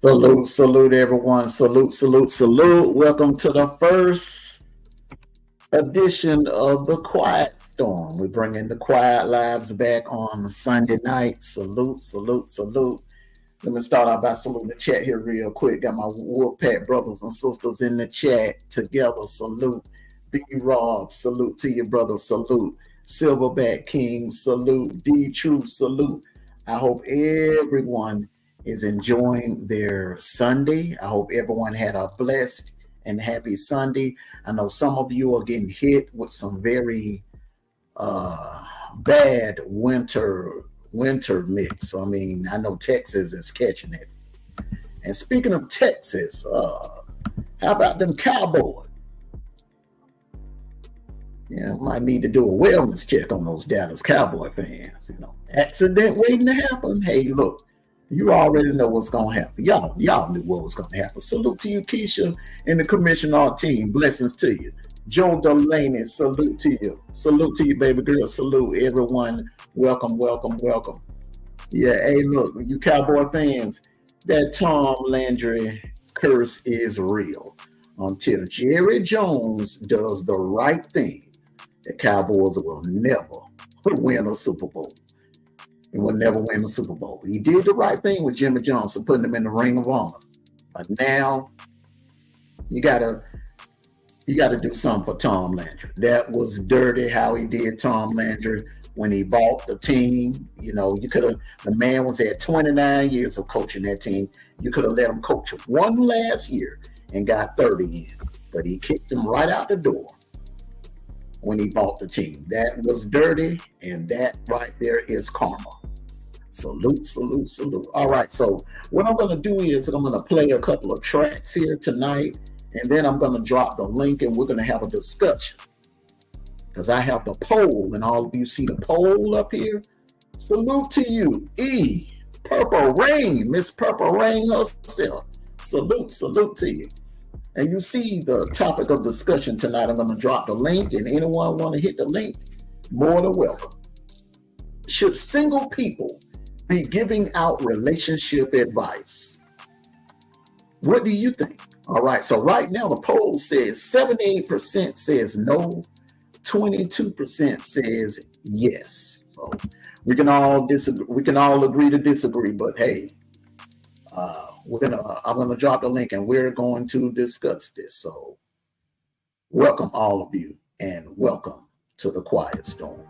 Salute, salute, everyone. Salute, salute, salute. Welcome to the first edition of The Quiet Storm. We're bringing the Quiet Lives back on Sunday night. Salute, salute, salute. Let me start out by saluting the chat here real quick. Got my Wolfpack brothers and sisters in the chat together. Salute. B-Rob, salute to you, brother. Salute. Silverback King, salute. D-True, salute. I hope everyone is enjoying their Sunday. I hope everyone had a blessed and happy Sunday. I know some of you are getting hit with some very bad winter mix. I mean, I know Texas is catching it. And speaking of Texas, how about them Cowboys? Yeah, might need to do a wellness check on those Dallas Cowboy fans. You know, accident waiting to happen. Hey, look. You already know what's going to happen. Y'all knew what was going to happen. Salute to you, Keisha, and the commissioner team. Blessings to you. Joe Delaney, salute to you. Salute to you, baby girl. Salute, everyone. Welcome, welcome, welcome. Yeah, hey, look, you Cowboy fans, that Tom Landry curse is real. Until Jerry Jones does the right thing, the Cowboys will never win a Super Bowl. And will never win the Super Bowl. He did the right thing with Jimmy Johnson, putting him in the Ring of Honor. But now you gotta do something for Tom Landry. That was dirty how he did Tom Landry when he bought the team. You know, the man was at 29 years of coaching that team. You could have let him coach one last year and got 30 in. But he kicked him right out the door when he bought the team. That was dirty, and that right there is karma. Salute, salute, salute. All right, so what I'm going to do is I'm going to play a couple of tracks here tonight, and then I'm going to drop the link, and we're going to have a discussion. Because I have the poll, and all of you see the poll up here. Salute to you, E. Purple Rain, Miss Purple Rain herself. Salute, salute to you. And you see the topic of discussion tonight. I'm going to drop the link, and anyone want to hit the link, more than welcome. Should single people be giving out relationship advice? What do you think? All right, so right now the poll says 78% says no, 22% says yes. So we can all disagree. We can all agree to disagree, but hey, I'm gonna drop the link and we're going to discuss this. So welcome all of you and welcome to the Quiet Storm.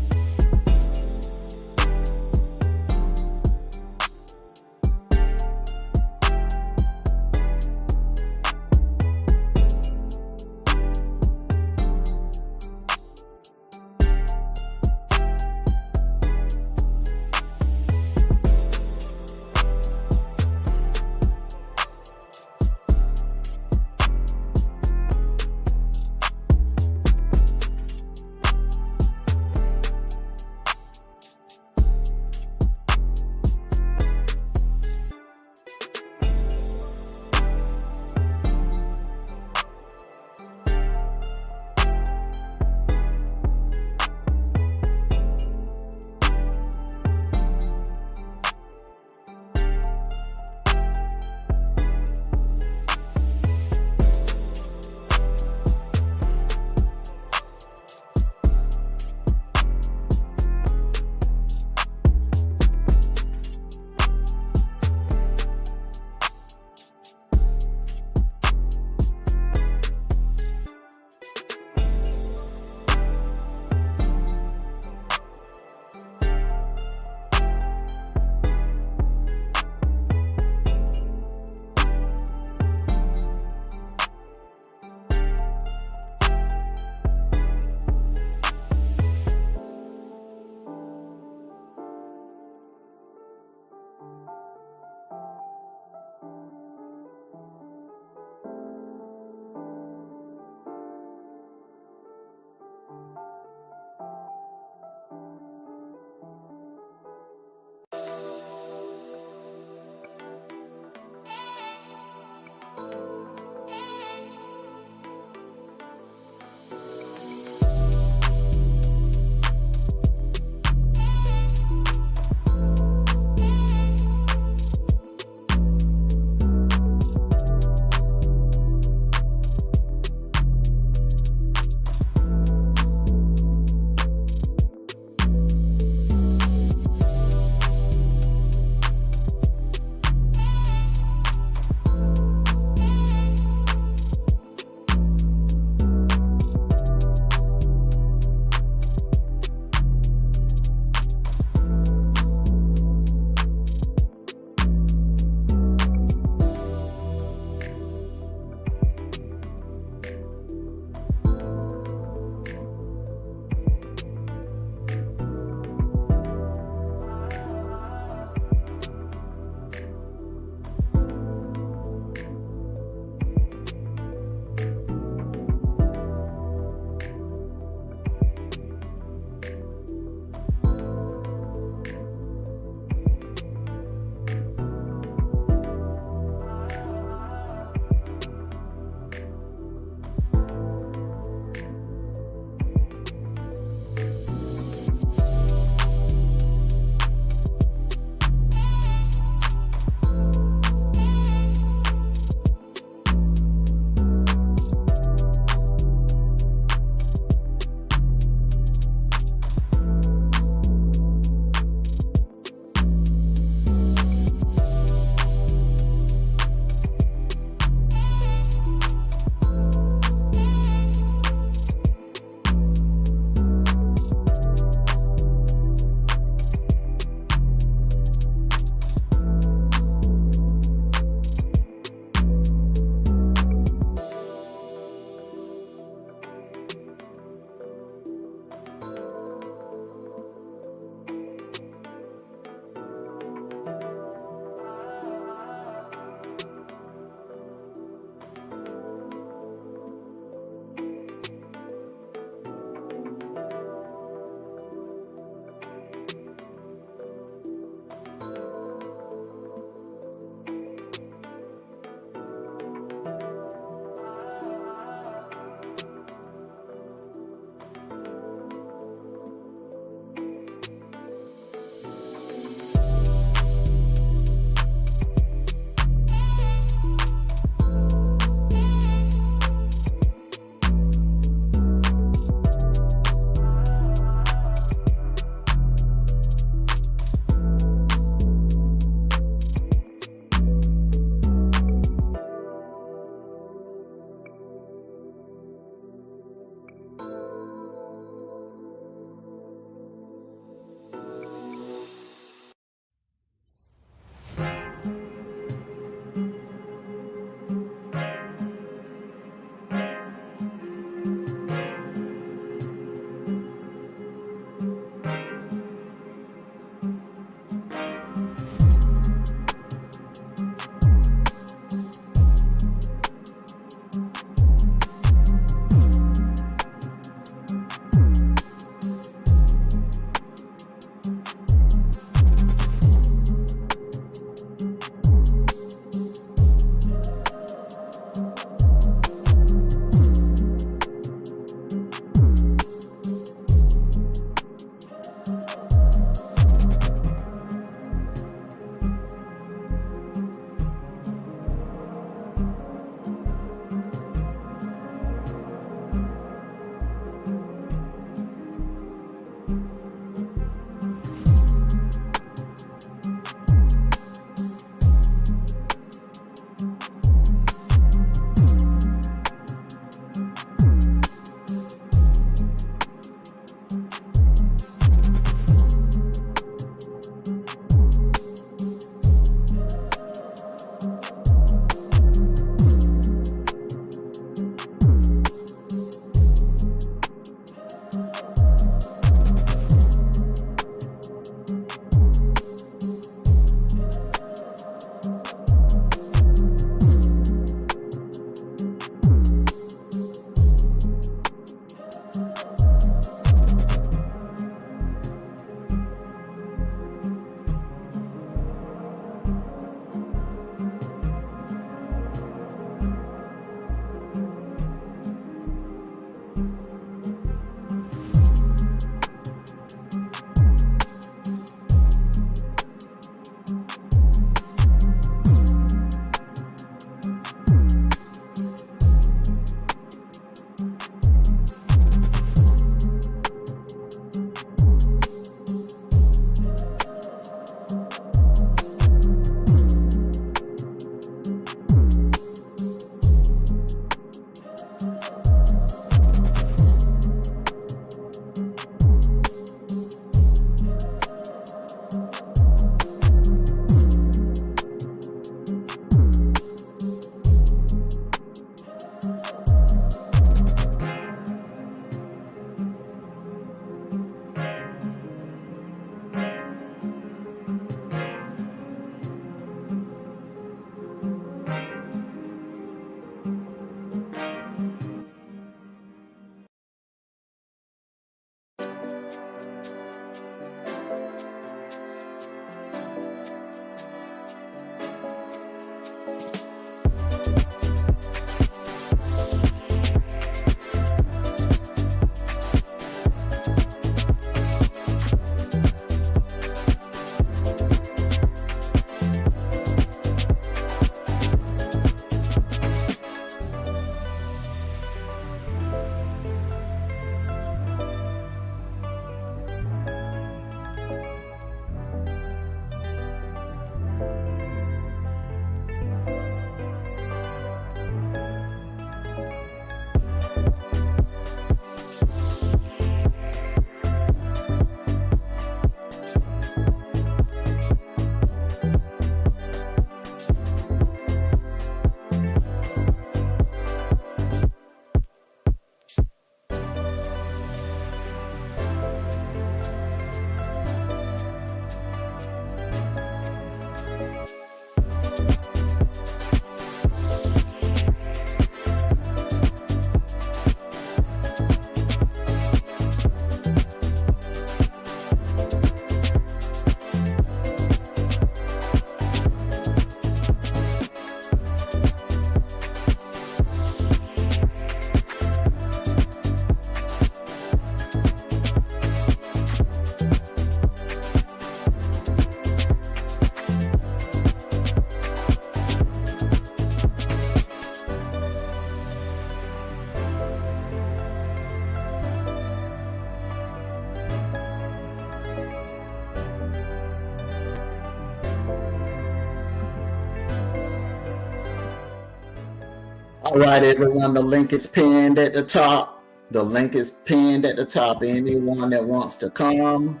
All right, everyone. The link is pinned at the top. The link is pinned at the top. Anyone that wants to come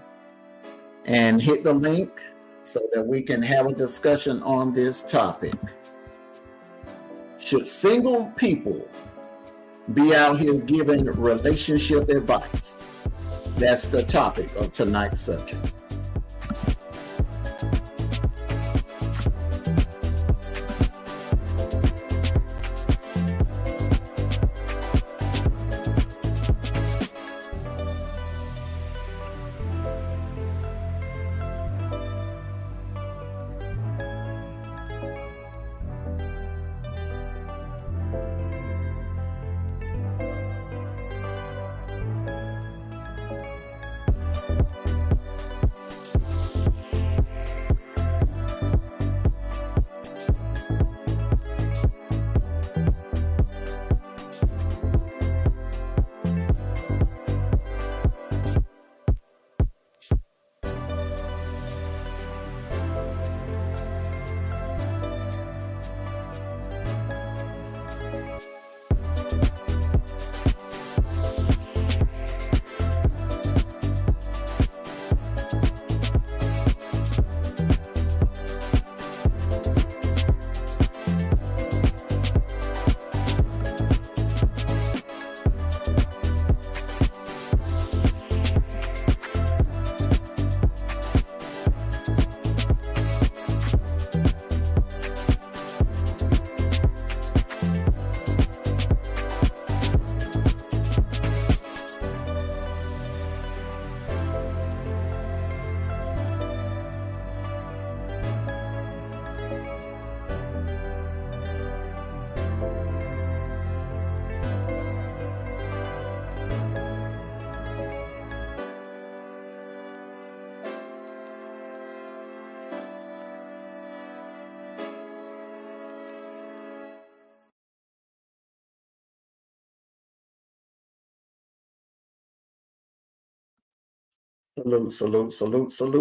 and hit the link so that we can have a discussion on this topic. Should single people be out here giving relationship advice? That's the topic of tonight's subject.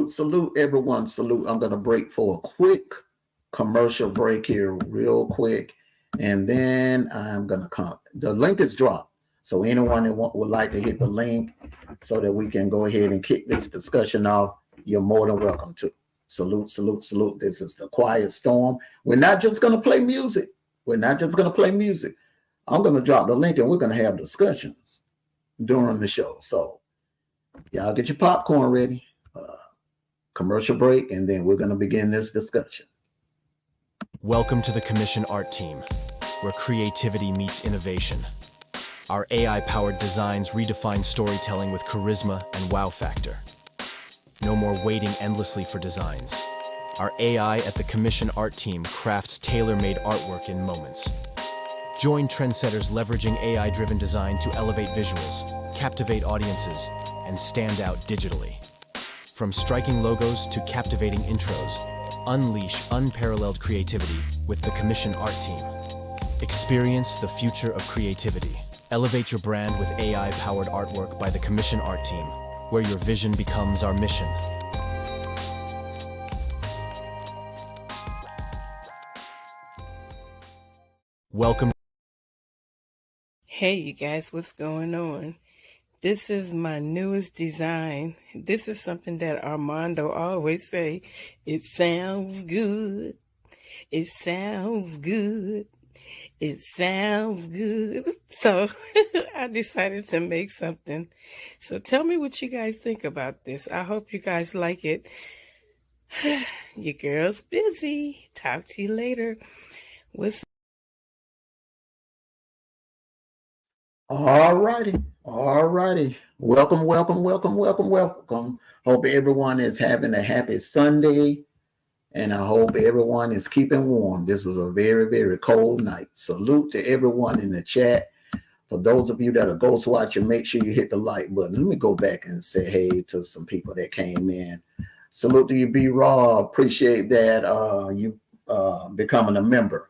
Salute, everyone. Salute. I'm going to break for a quick commercial break here, real quick. And then I'm going to come. The link is dropped. So anyone that would like to hit the link so that we can go ahead and kick this discussion off, you're more than welcome to. Salute. This is the Quiet Storm. We're not just going to play music. I'm going to drop the link and we're going to have discussions during the show. So y'all get your popcorn ready. Commercial break, and then we're going to begin this discussion. Welcome to the Commission Art Team, where creativity meets innovation. Our AI-powered designs redefine storytelling with charisma and wow factor. No more waiting endlessly for designs. Our AI at the Commission Art Team crafts tailor-made artwork in moments. Join trendsetters leveraging AI-driven design to elevate visuals, captivate audiences, and stand out digitally. From striking logos to captivating intros, unleash unparalleled creativity with the Commission Art Team. Experience the future of creativity. Elevate your brand with AI-powered artwork by the Commission Art Team, where your vision becomes our mission. Welcome. Hey, you guys, what's going on? This is my newest design. This is something that Armando always say. It sounds good. It sounds good. It sounds good. So I decided to make something. So tell me what you guys think about this. I hope you guys like it. Your girl's busy. Talk to you later. All righty. Welcome. Hope everyone is having a happy Sunday, and I hope everyone is keeping warm. This is a very, very cold night. Salute to everyone in the chat. For those of you that are ghost watching, make sure you hit the like button. Let me go back and say hey to some people that came in. Salute to you, B. Raw. Appreciate that you becoming a member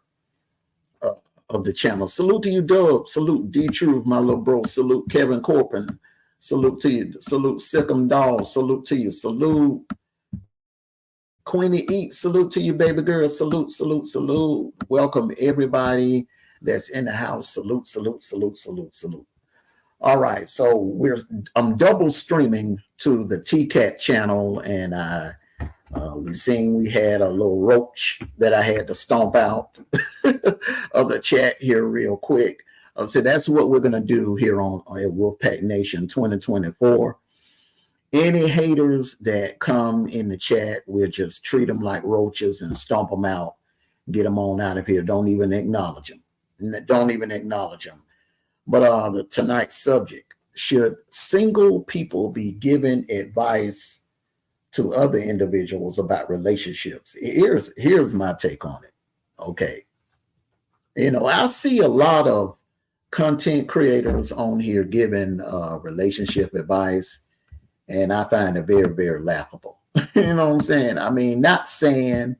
of the channel. Salute to you, Dub. Salute D Truth, my little bro. Salute Kevin Corpin. Salute to you. Salute Sikkim Doll. Salute to you. Salute Queenie Eat. Salute to you, baby girl. Salute. Welcome everybody that's in the house. Salute, salute, salute, salute, salute. All right, so I'm double streaming to the TCAT channel, and we seen we had a little roach that I had to stomp out of the chat here real quick. So that's what we're gonna do here on Wolfpack Nation 2024. Any haters that come in the chat, we'll just treat them like roaches and stomp them out, get them on out of here. Don't even acknowledge them. Don't even acknowledge them. But tonight's subject: should single people be giving advice to other individuals about relationships? Here's my take on it. Okay, I see a lot of content creators on here giving relationship advice, and I find it very, very laughable. You know what I'm saying? I mean, not saying,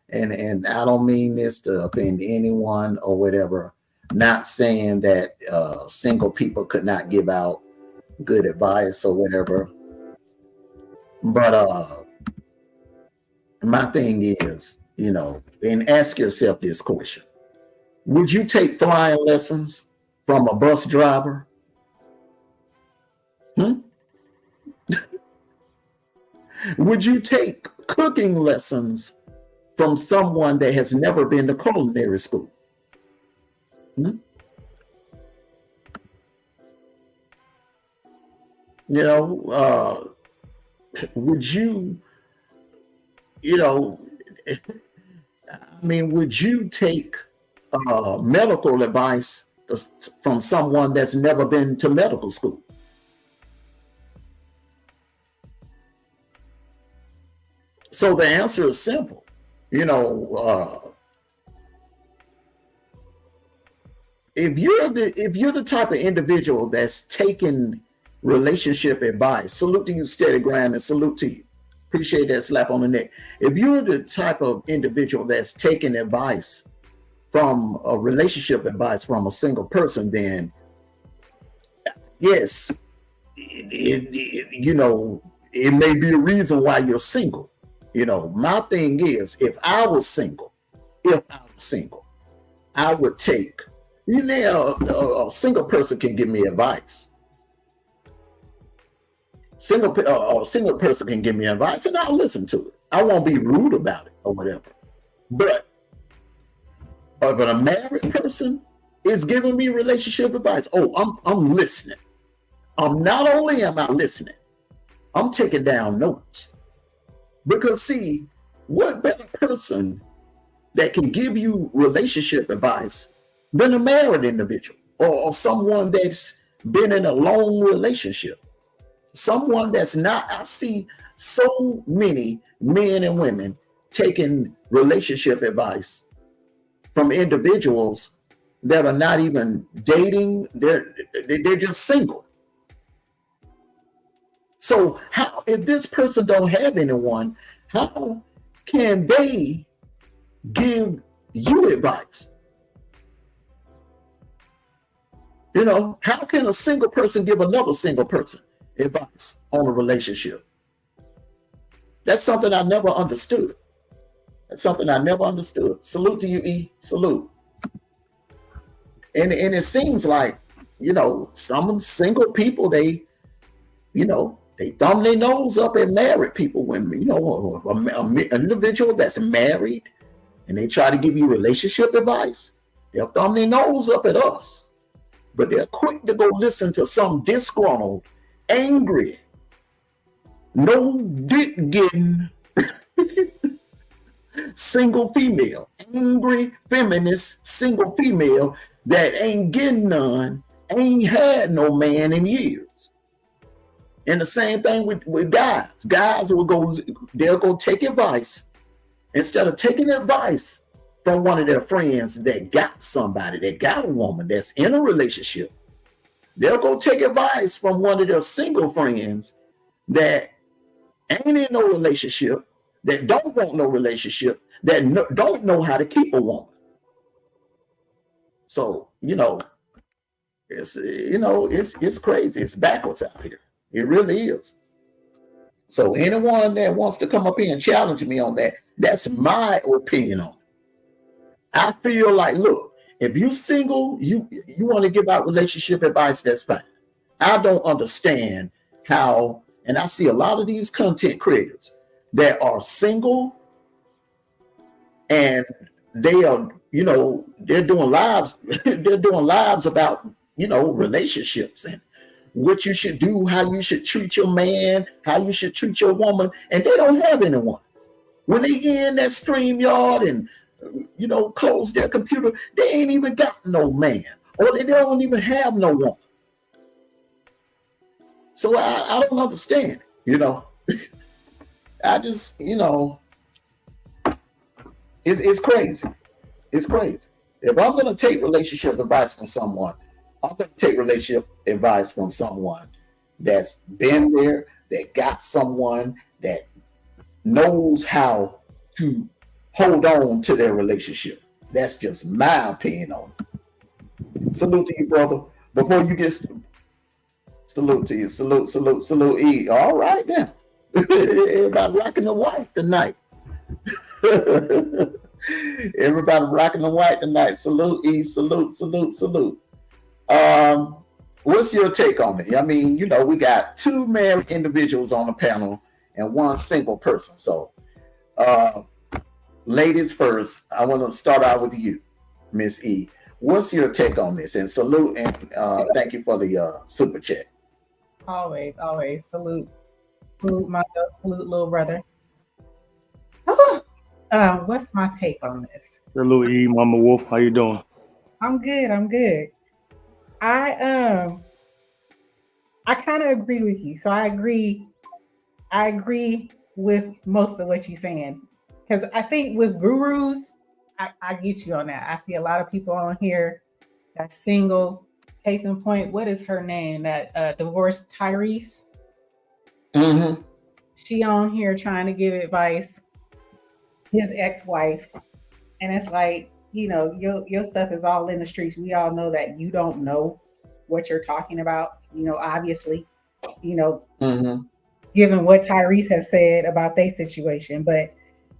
and I don't mean this to offend anyone or whatever. Not saying that single people could not give out good advice or whatever. But my thing is, and ask yourself this question: would you take flying lessons from a bus driver? Would you take cooking lessons from someone that has never been to culinary school? Would you, would you take medical advice from someone that's never been to medical school? So the answer is simple. If you're the type of individual that's taking relationship advice, salute to you, Steady Grind, and salute to you. Appreciate that slap on the neck. If you're the type of individual that's taking advice from a relationship advice from a single person, then yes, it may be a reason why you're single. My thing is, if I was single, I would take, a single person can give me advice. Single person can give me advice, and I'll listen to it. I won't be rude about it or whatever. But if a married person is giving me relationship advice, I'm listening. Not only am I listening, I'm taking down notes. Because see, what better person that can give you relationship advice than a married individual or someone that's been in a long relationship? Someone that's not. I see so many men and women taking relationship advice from individuals that are not even dating. They're just single. So how, if this person don't have anyone, how can they give you advice? How can a single person give another single person advice on a relationship? That's something I never understood. Salute to you, E. Salute. And it seems like, some single people, they thumb their nose up at married people when, an individual that's married and they try to give you relationship advice, they'll thumb their nose up at us. But they're quick to go listen to some disgruntled, angry, no dick getting single female, angry feminist single female that ain't getting none, ain't had no man in years. And the same thing with guys. Guys they'll go take advice. Instead of taking advice from one of their friends that got somebody, that got a woman that's in a relationship, they'll go take advice from one of their single friends that ain't in no relationship, that don't want no relationship, that don't know how to keep a woman. So, it's crazy. It's backwards out here. It really is. So anyone that wants to come up here and challenge me on that, that's my opinion on it. I feel like, look, If you're single, you want to give out relationship advice, that's fine. I don't understand how, and I see a lot of these content creators that are single and they are, they're doing lives, they're doing lives about, relationships and what you should do, how you should treat your man, how you should treat your woman, and they don't have anyone. When they in that StreamYard and close their computer, they ain't even got no man, or they don't even have no woman. So I don't understand, I just, it's crazy. It's crazy. If I'm going to take relationship advice from someone, I'm going to take relationship advice from someone that's been there, that got someone that knows how to hold on to their relationship. That's just my opinion on it. Salute to you, brother. Before you get salute to you. Salute E. All right now. Everybody rocking the white tonight. Everybody rocking the white tonight. Salute E. Salute. What's your take on it? I mean, we got 2 married individuals on the panel and 1 single person. So ladies first, I want to start out with you, Miss E. What's your take on this? And salute and thank you for the super chat. Always. Salute myself, salute little brother. What's my take on this? Salute E, Mama Wolf. How you doing? I'm good. I kind of agree with you. So I agree with most of what you're saying. Because I think with gurus, I get you on that. I see a lot of people on here that's single. Case in point, what is her name? That divorced Tyrese. Mm-hmm. She on here trying to give advice. His ex-wife, and it's like, your stuff is all in the streets. We all know that you don't know what you're talking about. Obviously, Mm-hmm. given what Tyrese has said about their situation, but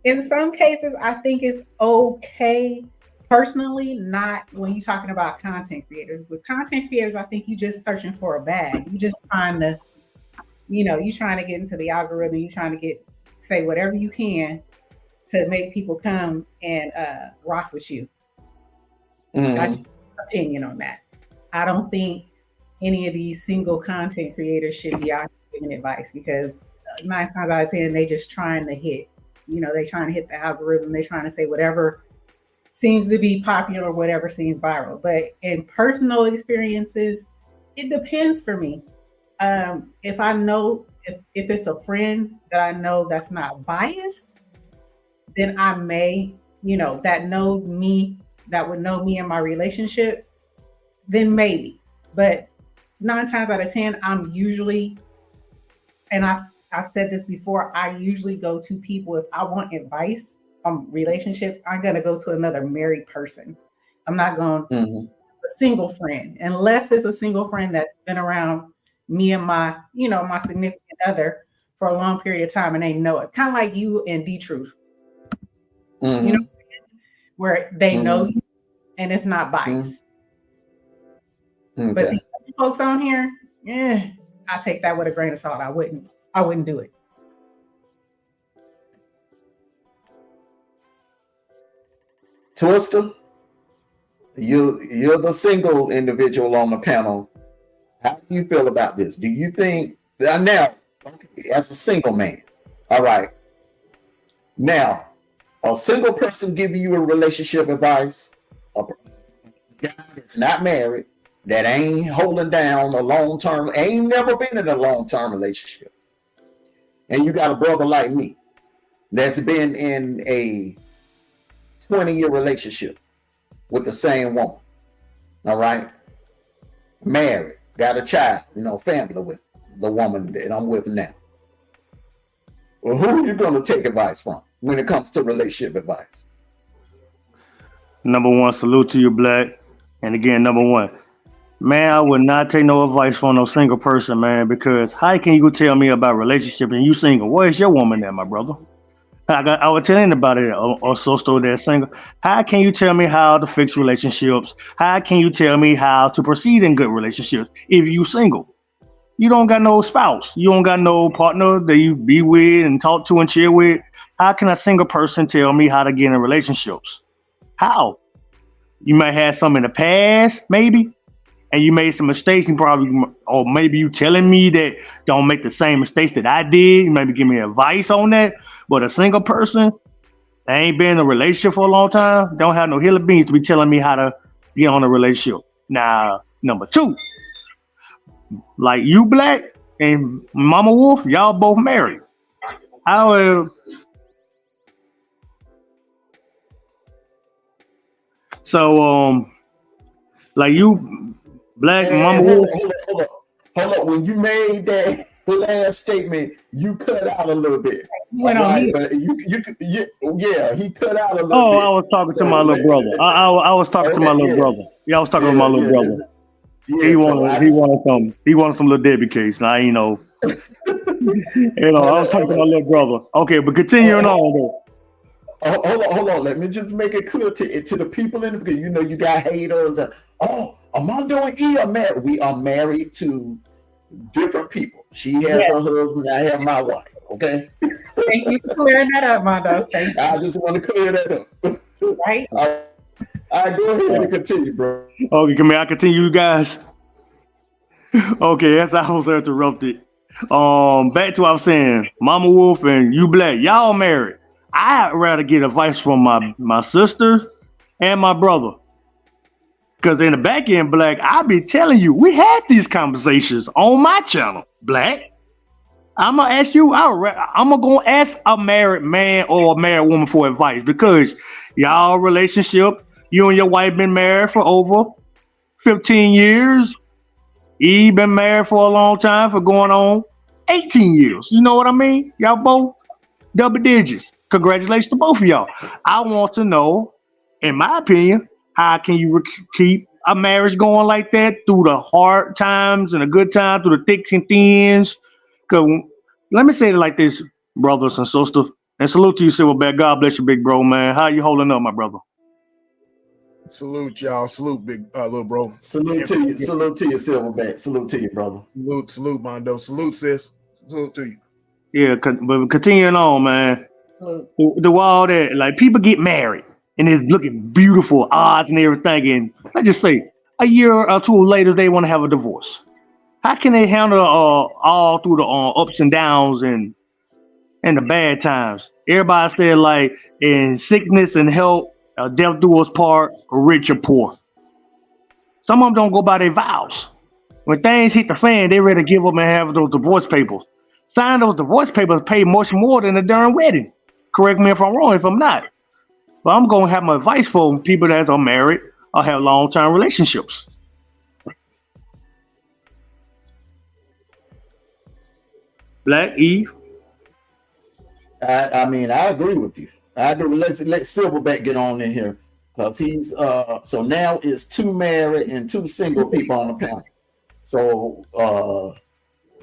in some cases, I think it's okay. Personally, not when you're talking about content creators. With content creators, I think you're just searching for a bag. You just trying to, you're trying to get into the algorithm. You're trying to say whatever you can to make people come and rock with you. Mm-hmm. That's just my opinion on that. I don't think any of these single content creators should be out giving advice, because 9 times out of 10, they just trying to hit. They trying to hit the algorithm. They trying to say whatever seems to be popular, whatever seems viral. But in personal experiences, it depends for me. If I know, if it's a friend that I know that's not biased, then I may, that knows me, that would know me in my relationship, then maybe. But 9 times out of 10, I'm usually, and I've said this before, I usually go to people if I want advice on relationships. I'm going to go to another married person. I'm not going a single friend, unless it's a single friend that's been around me and my, my significant other for a long period of time, and they know it. Kind of like you and D-Truth. Mm-hmm. Where they know you and it's not biased. Okay. But these folks on here, I take that with a grain of salt. I wouldn't do it. Twister, you're the single individual on the panel. How do you feel about this? Do you think now, okay, as a single man, all right, now, a single person giving you a relationship advice, a guy that's not married, that ain't holding down a long-term, ain't never been in a long-term relationship, and you got a brother like me that's been in a 20-year relationship with the same woman, all right, married, got a child, family with the woman that I'm with now. Well, who are you going to take advice from when it comes to relationship advice? Number one, salute to you, Black. And again, number one, man, I would not take no advice from no single person, man, because how can you tell me about relationship and you single? Where's your woman at, my brother? I was telling about it or so still there single. How can you tell me how to fix relationships? How can you tell me how to proceed in good relationships if you single? You don't got no spouse. You don't got no partner that you be with and talk to and chill with. How can a single person tell me how to get in relationships? How? You might have some in the past, maybe, and you made some mistakes. And probably, or maybe you telling me that don't make the same mistakes that I did. You maybe give me advice on that. But a single person that ain't been in a relationship for a long time don't have no hill of beans to be telling me how to get on a relationship. Now, number two, like you, Black, and Mama Wolf, y'all both married. I will. So, like you, Black, Mama And hold Wolf. on, hold on. When you made that last statement, you cut out a little bit. You went All on right, mute. but yeah, he cut out a little Oh, I bit. was talking to So my little brother. I was talking to my okay, little yeah, brother. Yeah, I was talking to my yeah, little yeah, brother. yeah. So I just He wanted some little Debbie cakes. Now I hold was on, talking hold to my on, little brother. Okay, but hold continuing on, on though. hold on. Let me just make it clear to the people in the because you got haters. Oh, Armando and E are married. We are married to different people. She has Yes. her husband. I have my wife. Okay. Thank you for clearing that up, Mondo. Thank I you. just want to clear that up. Right? I go ahead and continue, bro. Okay, can I continue, guys? Okay, that's how I was interrupted. Back to what I was saying. Mama Wolf and you, Black, y'all married. I'd rather get advice from my sister and my brother. Cause in the back end, Black, I be telling you, we had these conversations on my channel, Black. I'm gonna ask you. I'm gonna go ask a married man or a married woman for advice because y'all relationship, you and your wife been married for over 15 years. He been married for a long time, for going on 18 years. You know what I mean? Y'all both double digits. Congratulations to both of y'all. I want to know, in my opinion, how can you keep a marriage going like that through the hard times and the good times, through the thicks and thins? Because let me say it like this, brothers and sisters, and salute to you, Silverback. God bless you, big bro, man. How you holding up, my brother? Salute y'all. Salute, big little bro. Salute to you. Salute to you, Silverback. Salute to you, brother. Salute, Mondo. Salute, sis. Salute to you. Yeah, but continuing on, man. Look, The all that, like people get married and it's looking beautiful, odds and everything, and let's just say a year or two later they want to have a divorce. How can they handle all through the ups and downs and the bad times? Everybody said like in sickness and health, death do us part, rich or poor. Some of them don't go by their vows. When things hit the fan, they ready to give up and have those divorce papers. Sign those divorce papers pay much more than a darn wedding. Correct me if I'm wrong, if I'm not. But I'm gonna have my advice for people that are married or have long-term relationships. Black Eve. I mean, I agree with you. I agree. Let Silverback get on in here because he's so now it's two married and two single people on the panel. So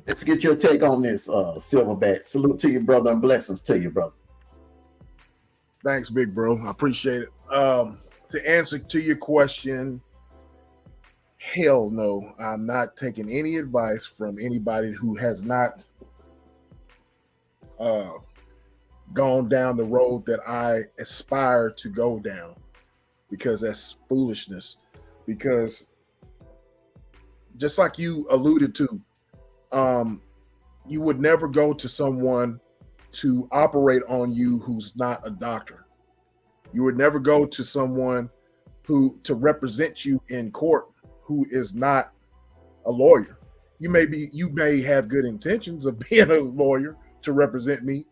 let's get your take on this, Silverback. Salute to you, brother, and blessings to you, brother. Thanks, big bro. I appreciate it. To answer to your question, hell no. I'm not taking any advice from anybody who has not gone down the road that I aspire to go down, because that's foolishness. Because just like you alluded to, you would never go to someone to operate on you who's not a doctor. You would never go to someone who to represent you in court who is not a lawyer. You may have good intentions of being a lawyer to represent me,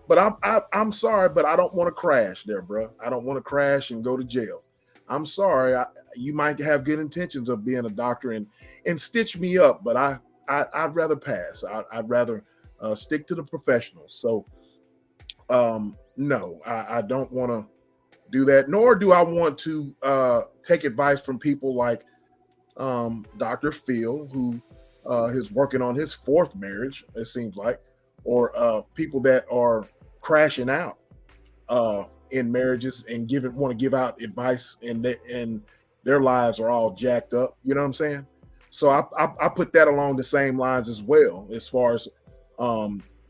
but I'm sorry, but I don't want to crash there, bro. I don't want to crash and go to jail. I'm sorry. You might have good intentions of being a doctor and stitch me up, but I'd rather pass. I'd rather stick to the professionals. So no, I don't want to do that, nor do I want to take advice from people like Dr. Phil, who is working on his fourth marriage, it seems like, or people that are crashing out. in marriages and want to give out advice, and their lives are all jacked up. You know what I'm saying? So I put that along the same lines as well, as far as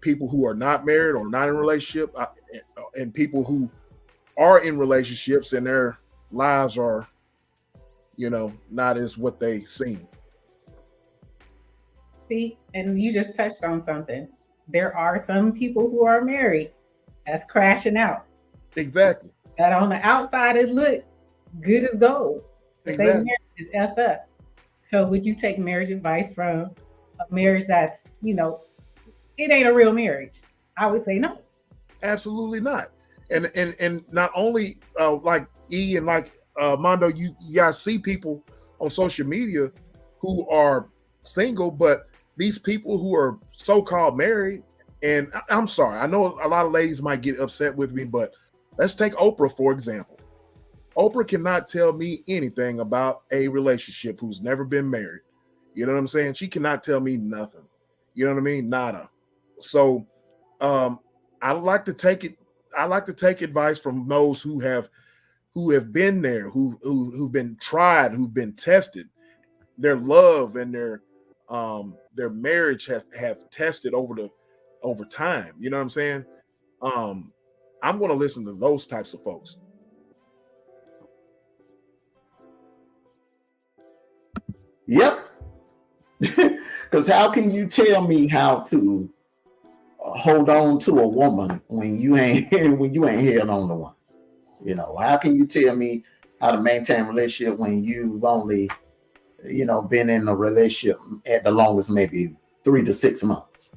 people who are not married or not in a relationship, and people who are in relationships and their lives are, not as what they seem. See, and you just touched on something. There are some people who are married that's crashing out. Exactly. That on the outside it look good as gold. But Exactly. they marriage is effed up. So would you take marriage advice from a marriage that's, it ain't a real marriage? I would say no. Absolutely not. And not only like E and like Mondo, you guys see people on social media who are single, but these people who are so-called married, and I'm sorry, I know a lot of ladies might get upset with me, but let's take Oprah, for example. Oprah cannot tell me anything about a relationship who's never been married. You know what I'm saying? She cannot tell me nothing. You know what I mean? Nada. So I like to take advice from those who have been there, who've been tried, who've been tested. Their love and their marriage have tested over time. You know what I'm saying? I'm going to listen to those types of folks. Yep. Because how can you tell me how to hold on to a woman when you ain't held on to one? How can you tell me how to maintain a relationship when you've only, been in a relationship at the longest maybe 3 to 6 months?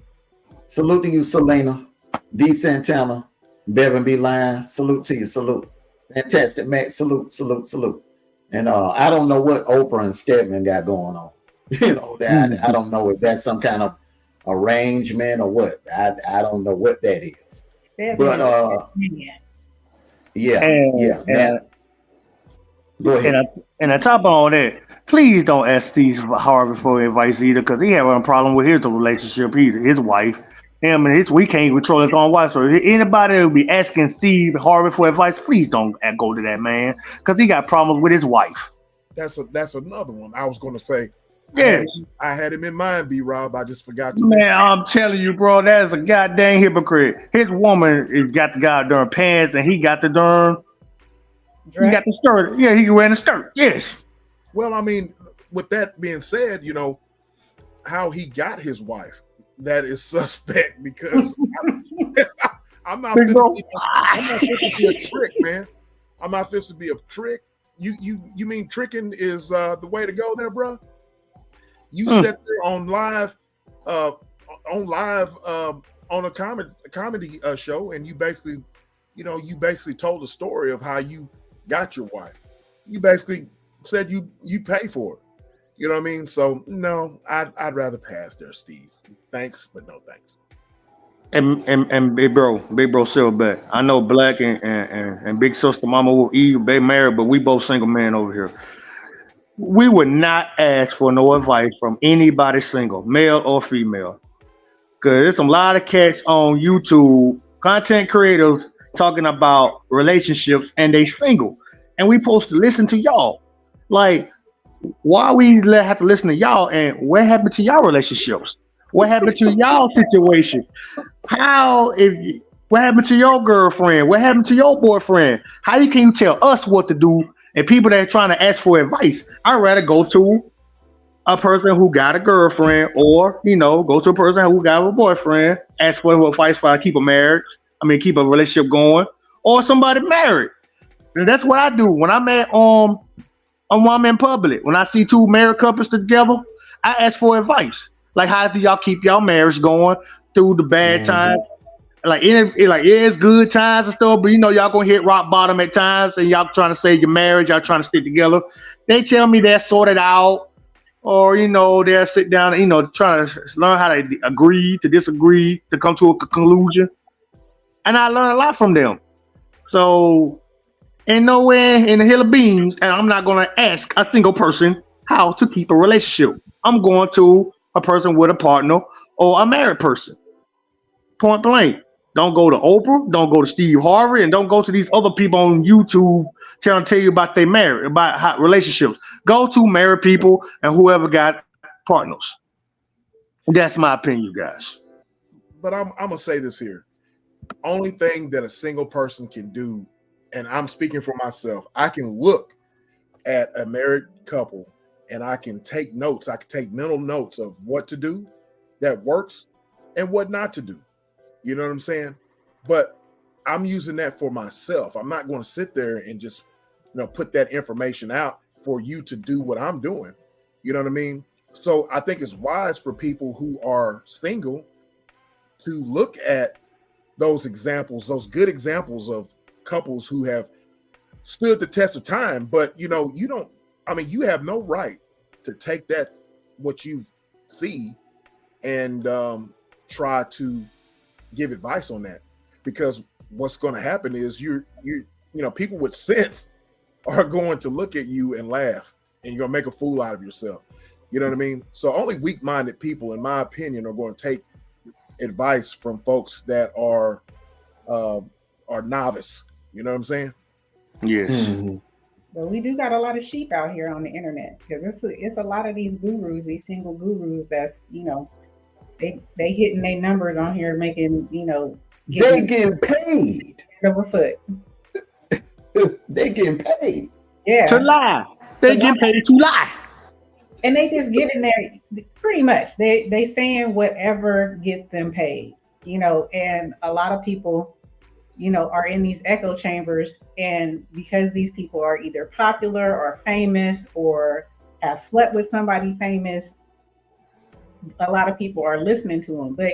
Salute to you, Selena, D. Santana, Bevan B. Line. Salute to you. Salute. Fantastic, Matt. Salute. And I don't know what Oprah and Stedman got going on. I don't know if that's some kind of arrangement or what. I don't know what that is. But yeah. Go ahead. And on top of all that, please don't ask Steve Harvey for advice either, because he having a problem with his relationship either. His wife, him, and we can't control his own wife. So anybody that will be asking Steve Harvey for advice, please don't go to that man, because he got problems with his wife. That's another one I was going to say. Yeah, I had him in mind, B-Rob. I just forgot. Man, I'm telling you, bro, that is a goddamn hypocrite. His woman has got the goddamn pants, and he got the darn dress. He got the skirt. Yeah, he wearing the skirt. Yes. Well, I mean, with that being said, how he got his wife, that is suspect, because I'm not supposed to be a trick, man. I'm not supposed to be a trick. You mean tricking is the way to go there, bro? You sat there on live, on a comedy show, and you basically told the story of how you got your wife. You basically said you pay for it. You know what I mean? So no, I'd rather pass there, Steve. Thanks, but no thanks. And big bro Silverback. I know Black and big sister Mama E, they married, but we both single men over here. We would not ask for no advice from anybody single, male or female. Because there's a lot of cats on YouTube, content creators, talking about relationships and they single. And we supposed to listen to y'all. Like, why we have to listen to y'all, and what happened to y'all relationships? What happened to y'all situation? What happened to your girlfriend? What happened to your boyfriend? Can you tell us what to do? And people that are trying to ask for advice, I'd rather go to a person who got a girlfriend, or go to a person who got a boyfriend, ask for advice for keep a relationship going, or somebody married. And that's what I do when I'm I'm in public. When I see two married couples together, I ask for advice. Like, how do y'all keep y'all marriage going through the bad times? Like, it's good times and stuff, but y'all gonna hit rock bottom at times, and y'all trying to save your marriage, y'all trying to stick together. They tell me they're sorted out, or they'll sit down and trying to learn how to agree to disagree to come to a conclusion. And I learned a lot from them. So ain't nowhere in the hill of beans, and I'm not gonna ask a single person how to keep a relationship. I'm going to a person with a partner or a married person. Point blank. Don't go to Oprah. Don't go to Steve Harvey, and don't go to these other people on YouTube trying to tell you about their marriage, about how, relationships. Go to married people and whoever got partners. That's my opinion, you guys. But I'm gonna say this here. Only thing that a single person can do, and I'm speaking for myself, I can look at a married couple and I can take notes. I can take mental notes of what to do that works and what not to do. You know what I'm saying? But I'm using that for myself. I'm not going to sit there and just, put that information out for you to do what I'm doing. You know what I mean? So I think it's wise for people who are single to look at those examples, those good examples of couples who have stood the test of time. But, you have no right to take that, what you see, and try to give advice on that, because what's going to happen is people with sense are going to look at you and laugh, and you're going to make a fool out of yourself. You know what I mean? So only weak-minded people, in my opinion, are going to take advice from folks that are novice. You know what I'm saying? Yes. Mm-hmm. But we do got a lot of sheep out here on the internet, because it's a lot of these gurus, these single gurus that's, they hitting their numbers on here, making, They getting paid. Over foot. They getting paid. Yeah. To lie. They get paid to lie. And they just get in there pretty much. They saying whatever gets them paid, and a lot of people, are in these echo chambers, and because these people are either popular or famous or have slept with somebody famous, a lot of people are listening to them, but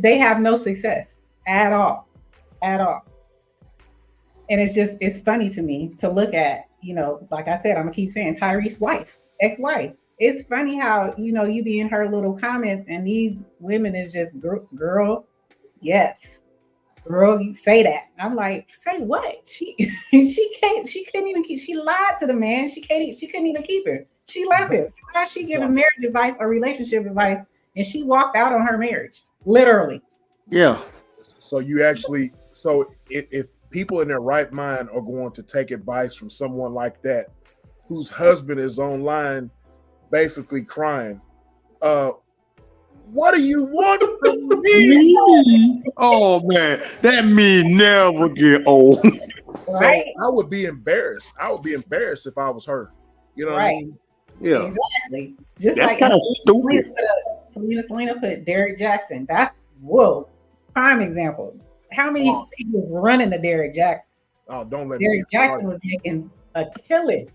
they have no success at all. And it's funny to me to look at, like I said, I'm gonna keep saying Tyrese's ex-wife. It's funny how, you be in her little comments and these women is just, girl, yes. Girl, you say that. I'm like, say what? She couldn't even keep, she lied to the man. She couldn't even keep her. She left him. So how she giving marriage advice or relationship advice, and she walked out on her marriage, literally. Yeah. So if people in their right mind are going to take advice from someone like that, whose husband is online basically crying, what do you want from me? Oh man, that mean never get old. Right? So I would be embarrassed. If I was her. You know what I mean? Yeah. Exactly. Just That's like kind of stupid. Selena put Derek Jackson. That's prime example. How many people was running to Derek Jackson? Oh, don't let Derek Jackson was making a killing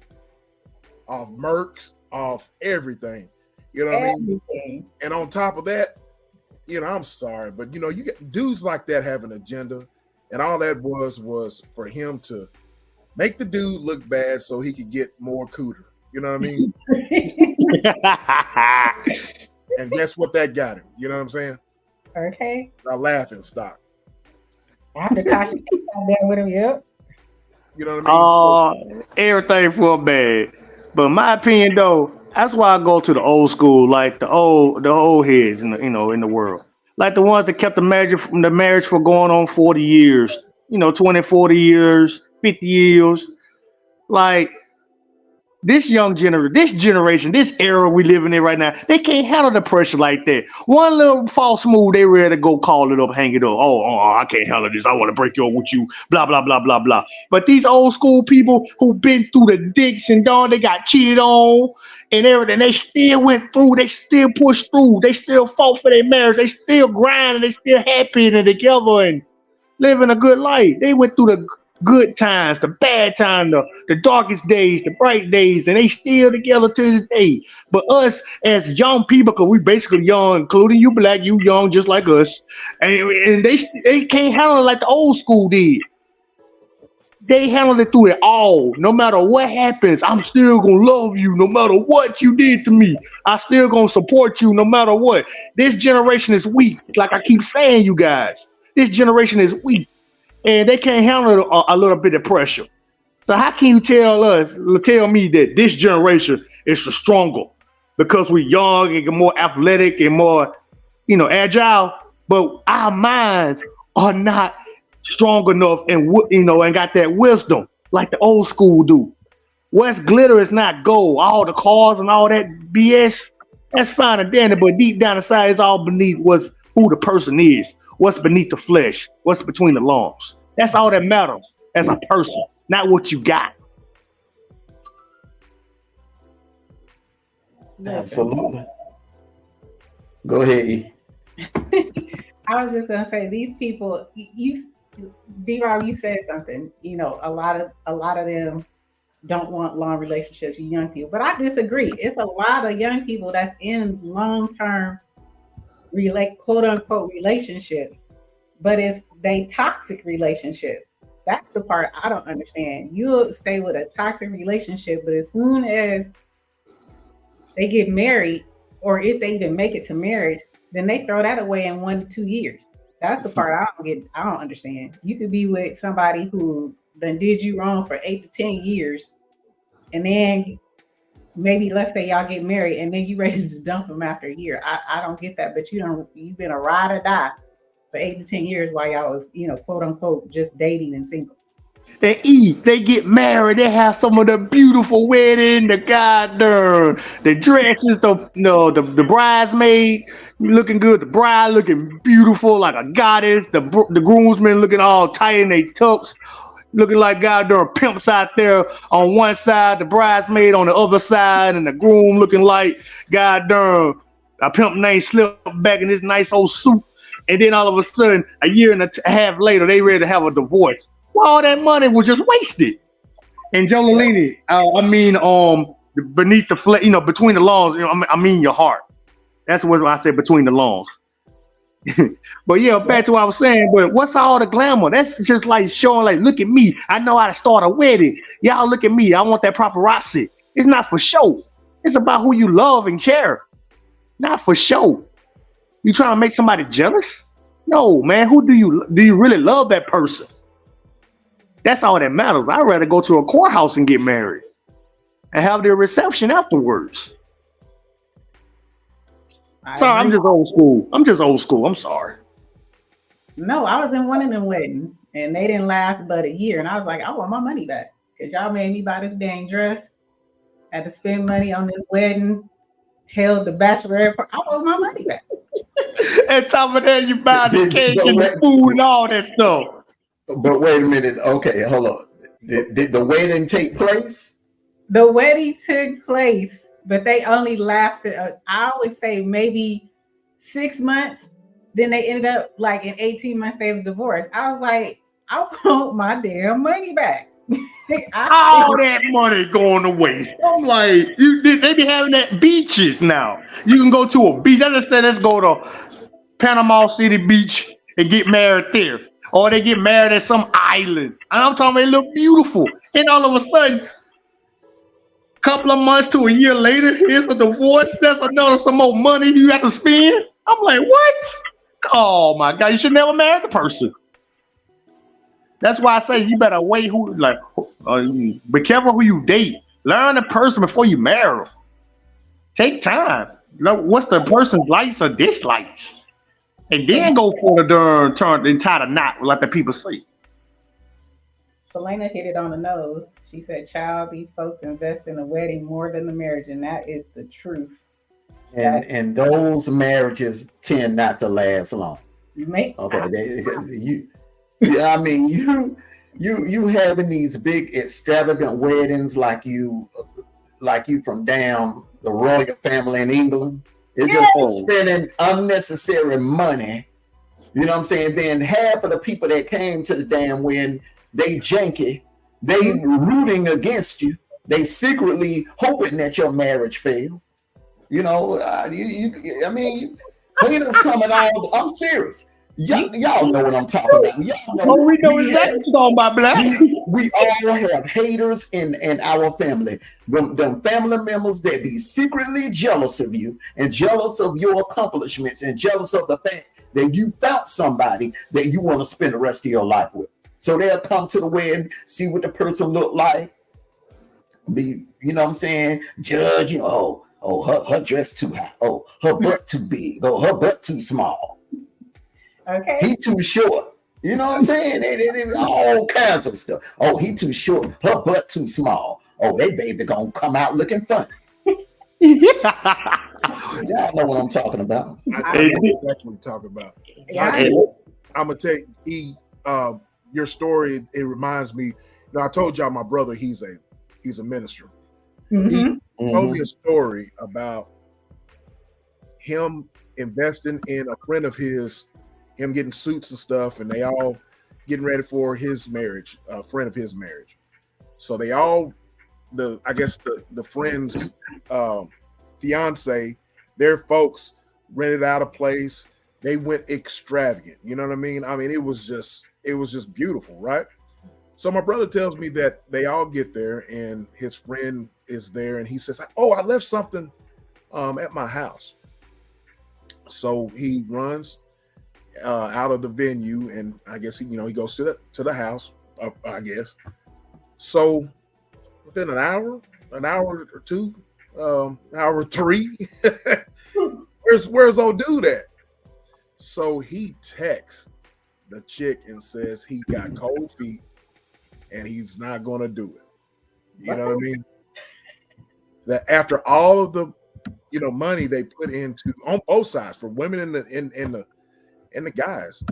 off Mercs, off everything. You know what I mean? And on top of that, I'm sorry, but you get dudes like that have an agenda, and all that was for him to make the dude look bad so he could get more cooter. You know what I mean? And guess what that got him? You know what I'm saying? Okay. A laughing stock. After Tasha got there with him, yep. You know what I mean? Everything for a bad. But my opinion though, that's why I go to the old school, like the old heads in the world. Like the ones that kept the marriage for going on 40 years, 20, 40 years, 50 years. Like this generation, this era we living in right now, they can't handle the pressure like that. One little false move, they ready to go call it up, hang it up. Oh, I can't handle this. I want to break up with you. Blah blah blah blah blah. But these old school people who been through the dicks and dawn, they got cheated on and everything. They still went through. They still pushed through. They still fought for their marriage. They still grinding. They still happy and together and living a good life. They went through the good times, the bad times, the darkest days, the bright days, and they still together to this day. But us as young people, because we basically young, including you black, you young just like us, and they can't handle it like the old school did. They handled it through it all. No matter what happens, I'm still gonna love you no matter what you did to me. I still gonna support you no matter what. This generation is weak. Like I keep saying, you guys, this generation is weak. And they can't handle a little bit of pressure. So how can you tell me that this generation is stronger because we're young and more athletic and more, agile? but our minds are not strong enough and and got that wisdom like the old school do. What's glitter is not gold. All the cars and all that BS, that's fine and dandy, but deep down inside, it's all beneath who the person is, what's beneath the flesh, what's between the lungs. That's all that matters as a person, not what you got. Absolutely. Go ahead, E. I was just gonna say these people. B-Rob, you said something. You know, a lot of them don't want long relationships with young people, but I disagree. It's a lot of young people that's in long-term, quote unquote relationships, but they toxic relationships. That's the part I don't understand. You'll stay with a toxic relationship, but as soon as they get married, or if they even make it to marriage, then they throw that away in 1 to 2 years. That's the part I don't understand. You could be with somebody who then did you wrong for 8 to 10 years, and then maybe let's say y'all get married, and then you ready to dump them after a year. I don't get that, but you've been a ride or die for 8 to 10 years while y'all was, quote unquote, just dating and single. They eat, they get married, they have some of the beautiful wedding, the goddamn, the dresses, the bridesmaid looking good, the bride looking beautiful like a goddess, the groomsmen looking all tight in their tux, looking like goddamn pimps out there on one side, the bridesmaid on the other side, and the groom looking like goddamn a pimp named Slipback in this nice old suit. And then all of a sudden, a year and a half later, they ready to have a divorce. Well, all that money was just wasted. And Jolene, beneath the flesh, between the lawns, I mean your heart. That's what I said, between the lawns. But yeah, back to what I was saying, but what's all the glamour? That's just like showing, like, look at me. I know how to start a wedding. Y'all look at me. I want that paparazzi. It's not for show. It's about who you love and care. Not for show. You trying to make somebody jealous? No, man. Who do you really love that person? That's all that matters. I'd rather go to a courthouse and get married and have their reception afterwards. Sorry, I'm just old school. I'm sorry. No, I was in one of them weddings and they didn't last but a year. And I was like, I want my money back because y'all made me buy this dang dress. Had to spend money on this wedding, held the bachelorette. I want my money back. And top of that, you buy the cake and the food and all that stuff. But wait a minute. Okay, hold on. Did the wedding take place? The wedding took place, but they only lasted, I would say maybe 6 months. Then they ended up like in 18 months, they was divorced. I was like, I want my damn money back. All that money going to waste. I'm like, they be having that beaches now. You can go to a beach. Let's go to Panama City Beach and get married there. Or they get married at some island. And I'm talking, they look beautiful. And all of a sudden, a couple of months to a year later, here's a divorce. That's some more money you have to spend. I'm like, what? Oh my God, you should never marry the person. That's why I say you better wait. Be careful who you date. Learn the person before you marry them. Take time. What's the person's likes or dislikes? And then go for the darn turn and tie the knot, like the people say. Selena hit it on the nose. She said, child, these folks invest in a wedding more than the marriage, and that is the truth. And those marriages tend not to last long. Okay, you having these big extravagant weddings like you from down the royal family in England. It's just spending unnecessary money. You know what I'm saying? Then half of the people that came to the damn wedding, they janky. They rooting against you. They secretly hoping that your marriage fail. Haters coming out. I'm serious. Y'all know what I'm talking about. We know exactly what you're talking about, Black. We all have haters in our family. Them family members that be secretly jealous of you and jealous of your accomplishments and jealous of the fact that you found somebody that you want to spend the rest of your life with. So they'll come to the wedding, see what the person look like. You know what I'm saying? Judge, her dress too high. Oh, her butt too big. Oh, her butt too small. Okay. He too short. You know what I'm saying? All kinds of stuff. Oh, he too short. Her butt too small. Oh, they baby gonna come out looking funny. Y'all know what I'm talking about. I know exactly what you're talking about. Yeah, I'm gonna take your story. It reminds me. I told y'all my brother. He's a minister. Mm-hmm. He told me a story about him investing in a friend of his, him getting suits and stuff, and they all getting ready for his marriage, a friend of his marriage. So they all, the friend's fiance, their folks rented out a place. They went extravagant. You know what I mean? I mean, it was just beautiful, right? So my brother tells me that they all get there and his friend is there, and he says, "Oh, I left something at my house." So he runs out of the venue, and I guess he goes to the house. I guess so. Within an hour or two, hour three, where's old dude at? So he texts the chick and says he got cold feet and he's not going to do it. You know what I mean? That after all of the money they put into on both sides, for women and the guys,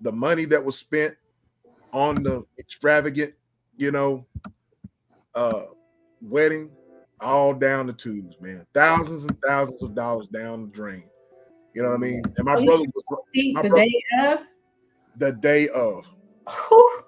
the money that was spent on the extravagant wedding, all down the tubes, man. Thousands and thousands of dollars down the drain. You know what I mean? And my brother was the day of. The day of. So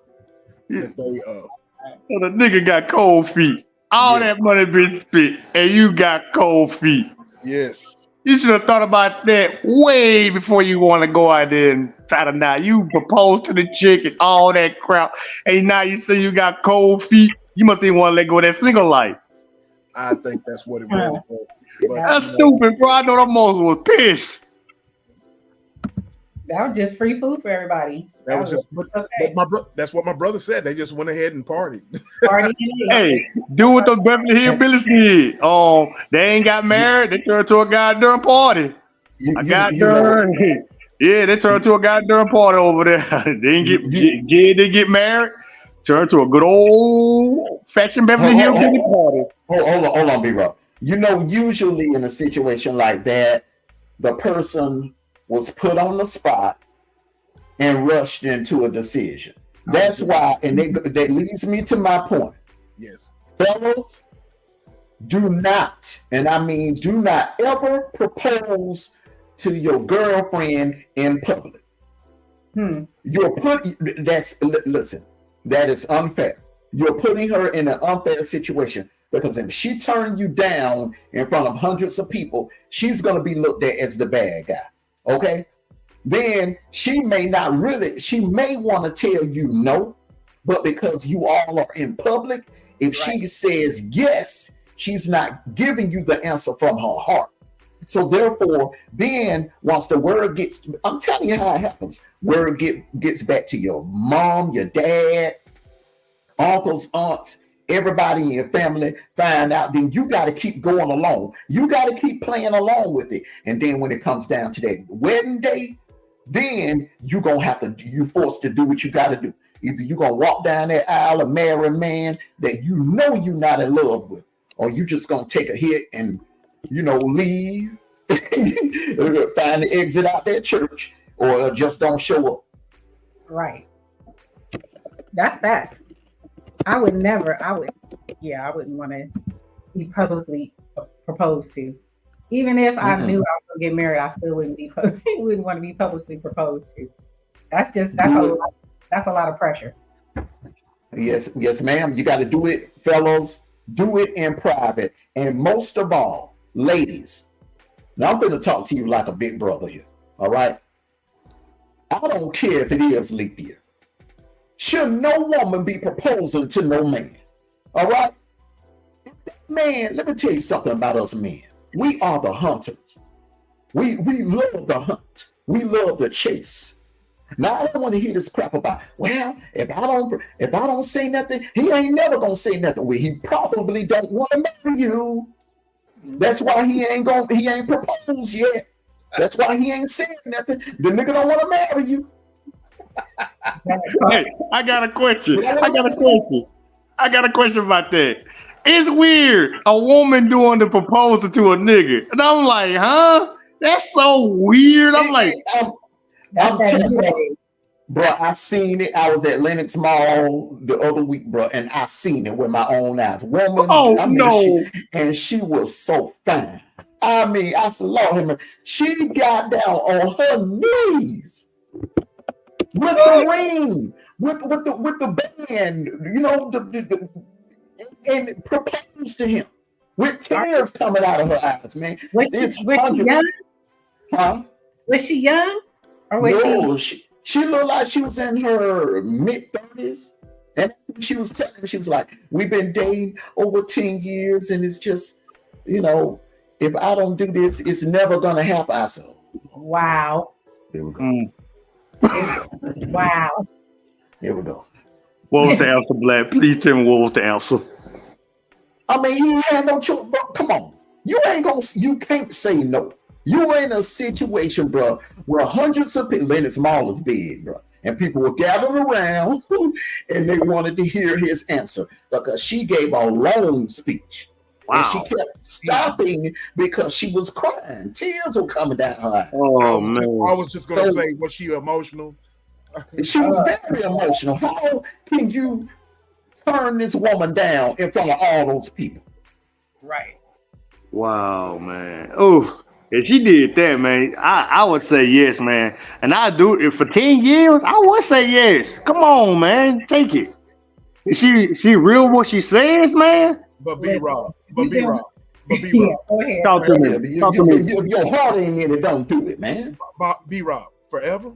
the nigga got cold feet. All that money been spent, and you got cold feet. Yes. You should have thought about that way before you want to go out there and try to now. You propose to the chick and all that crap, and now you say you got cold feet. You must even want to let go of that single life. I think that's what it was. But, that's stupid, bro. I know the most was pissed. That was just free food for everybody. That was just that's what my brother said. They just went ahead and partied. Hey, do what the Beverly Hillbillies did. They ain't got married. They turned to a goddamn party. Yeah, they turned to a goddamn party over there. They didn't get married. Turned to a good old fashioned Beverly Hillbilly party. Hold on, B-Rock. Usually in a situation like that, the person was put on the spot and rushed into a decision. That's why, and that leads me to my point. Yes. Fellas, do not, and I mean do not ever propose to your girlfriend in public. That is unfair. You're putting her in an unfair situation, because if she turned you down in front of hundreds of people, she's going to be looked at as the bad guy. Okay? Then she may want to tell you no, but because you all are in public, if she says yes, she's not giving you the answer from her heart. So therefore, then once the word gets, I'm telling you how it happens. Word gets back to your mom, your dad, uncles, aunts, everybody in your family find out, then you got to keep going along. You got to keep playing along with it. And then when it comes down to that wedding day, then you're forced to do what you got to do. Either you're going to walk down that aisle and marry a man that you know you're not in love with, or you just going to take a hit and, leave, find the exit out that church, or just don't show up. Right. That's facts. I wouldn't want to be publicly proposed to. Even if I knew I was going to get married, I still wouldn't want to be publicly proposed to. That's a lot of pressure. Yes, ma'am. You got to do it, fellows. Do it in private. And most of all, ladies, now I'm going to talk to you like a big brother here. All right? I don't care if it is leap year. Should no woman be proposing to no man? All right? Man, let me tell you something about us men. We are the hunters. We love the hunt. We love the chase. Now I don't want to hear this crap about, well, if I don't say nothing, he ain't never gonna say nothing. Well, he probably don't want to marry you. That's why he ain't proposed yet. That's why he ain't saying nothing. The nigga don't want to marry you. Hey, I got a question. I got a question about that. It's weird a woman doing the proposal to a nigga, and I'm like, huh? That's so weird. I'm like, I'm telling you, bro, I seen it. I was at Lenox Mall the other week, bro, and I seen it with my own eyes. Woman, oh I mean, no. she was so fine. I mean, I said, Lord, him. She got down on her knees with the ring, with the band, you know, and proposed to him with tears coming out of her eyes, man. Was she young? Huh? Was she young? Or was she looked like she was in her mid-30s. And she was telling me, she was like, we've been dating over 10 years, and it's just, you know, if I don't do this, it's never gonna happen. I said, wow. Here we go. Wow. Here we go. What was the answer, Black? Please tell me what was the answer. I mean, you had no choice, bro. Come on. You can't say no. You were in a situation, bro, where hundreds of people, Lenox Mall is big, bro, and people were gathered around and they wanted to hear his answer because she gave a long speech. Wow. And she kept stopping because she was crying. Tears were coming down her eyes. Oh, man. I was just going to say, was she emotional? She was very emotional. How can you turn this woman down in front of all those people? Right. Wow, man. Oh, if she did that, man, I would say yes, man. And I do it for 10 years. I would say yes. Come on, man. Take it. Is she real what she says, man? But B-Rob. Go ahead. Talk to me. If your heart ain't in it, don't do it, man. B-Rob. Forever?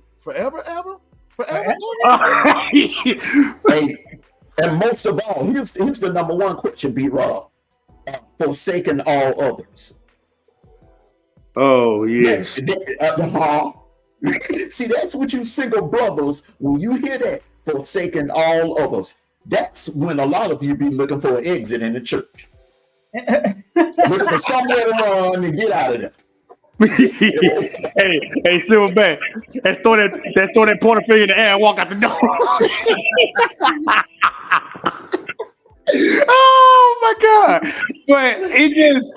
Hey, and most of all, here's the number one question, B-Rob. Forsaking all others. Oh, yes. See, that's what you single brothers, when you hear that, forsaking all others, that's when a lot of you be looking for an exit in the church. Looking for somewhere to run and get out of there. hey, Silverback. Let's throw that pointer finger in the air and walk out the door. Oh my God! But it just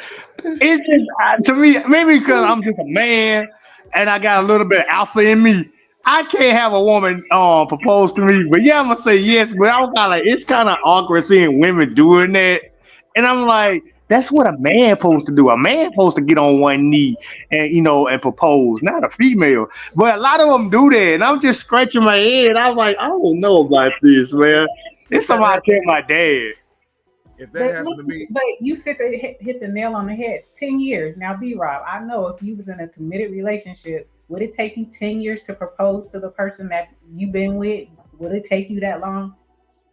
to me, maybe because I'm just a man and I got a little bit of alpha in me, I can't have a woman propose to me. But yeah, I'm gonna say yes. But I'm kind of like, it's kind of awkward seeing women doing that, and I'm like, that's what a man supposed to do. A man supposed to get on one knee and and propose, not a female. But a lot of them do that, and I'm just scratching my head. I'm like, I don't know about this, man. It's somebody tell my dad. If that happened to me, but you said they hit the nail on the head. 10 years. Now, B-Rob, I know if you was in a committed relationship, would it take you 10 years to propose to the person that you've been with? Would it take you that long?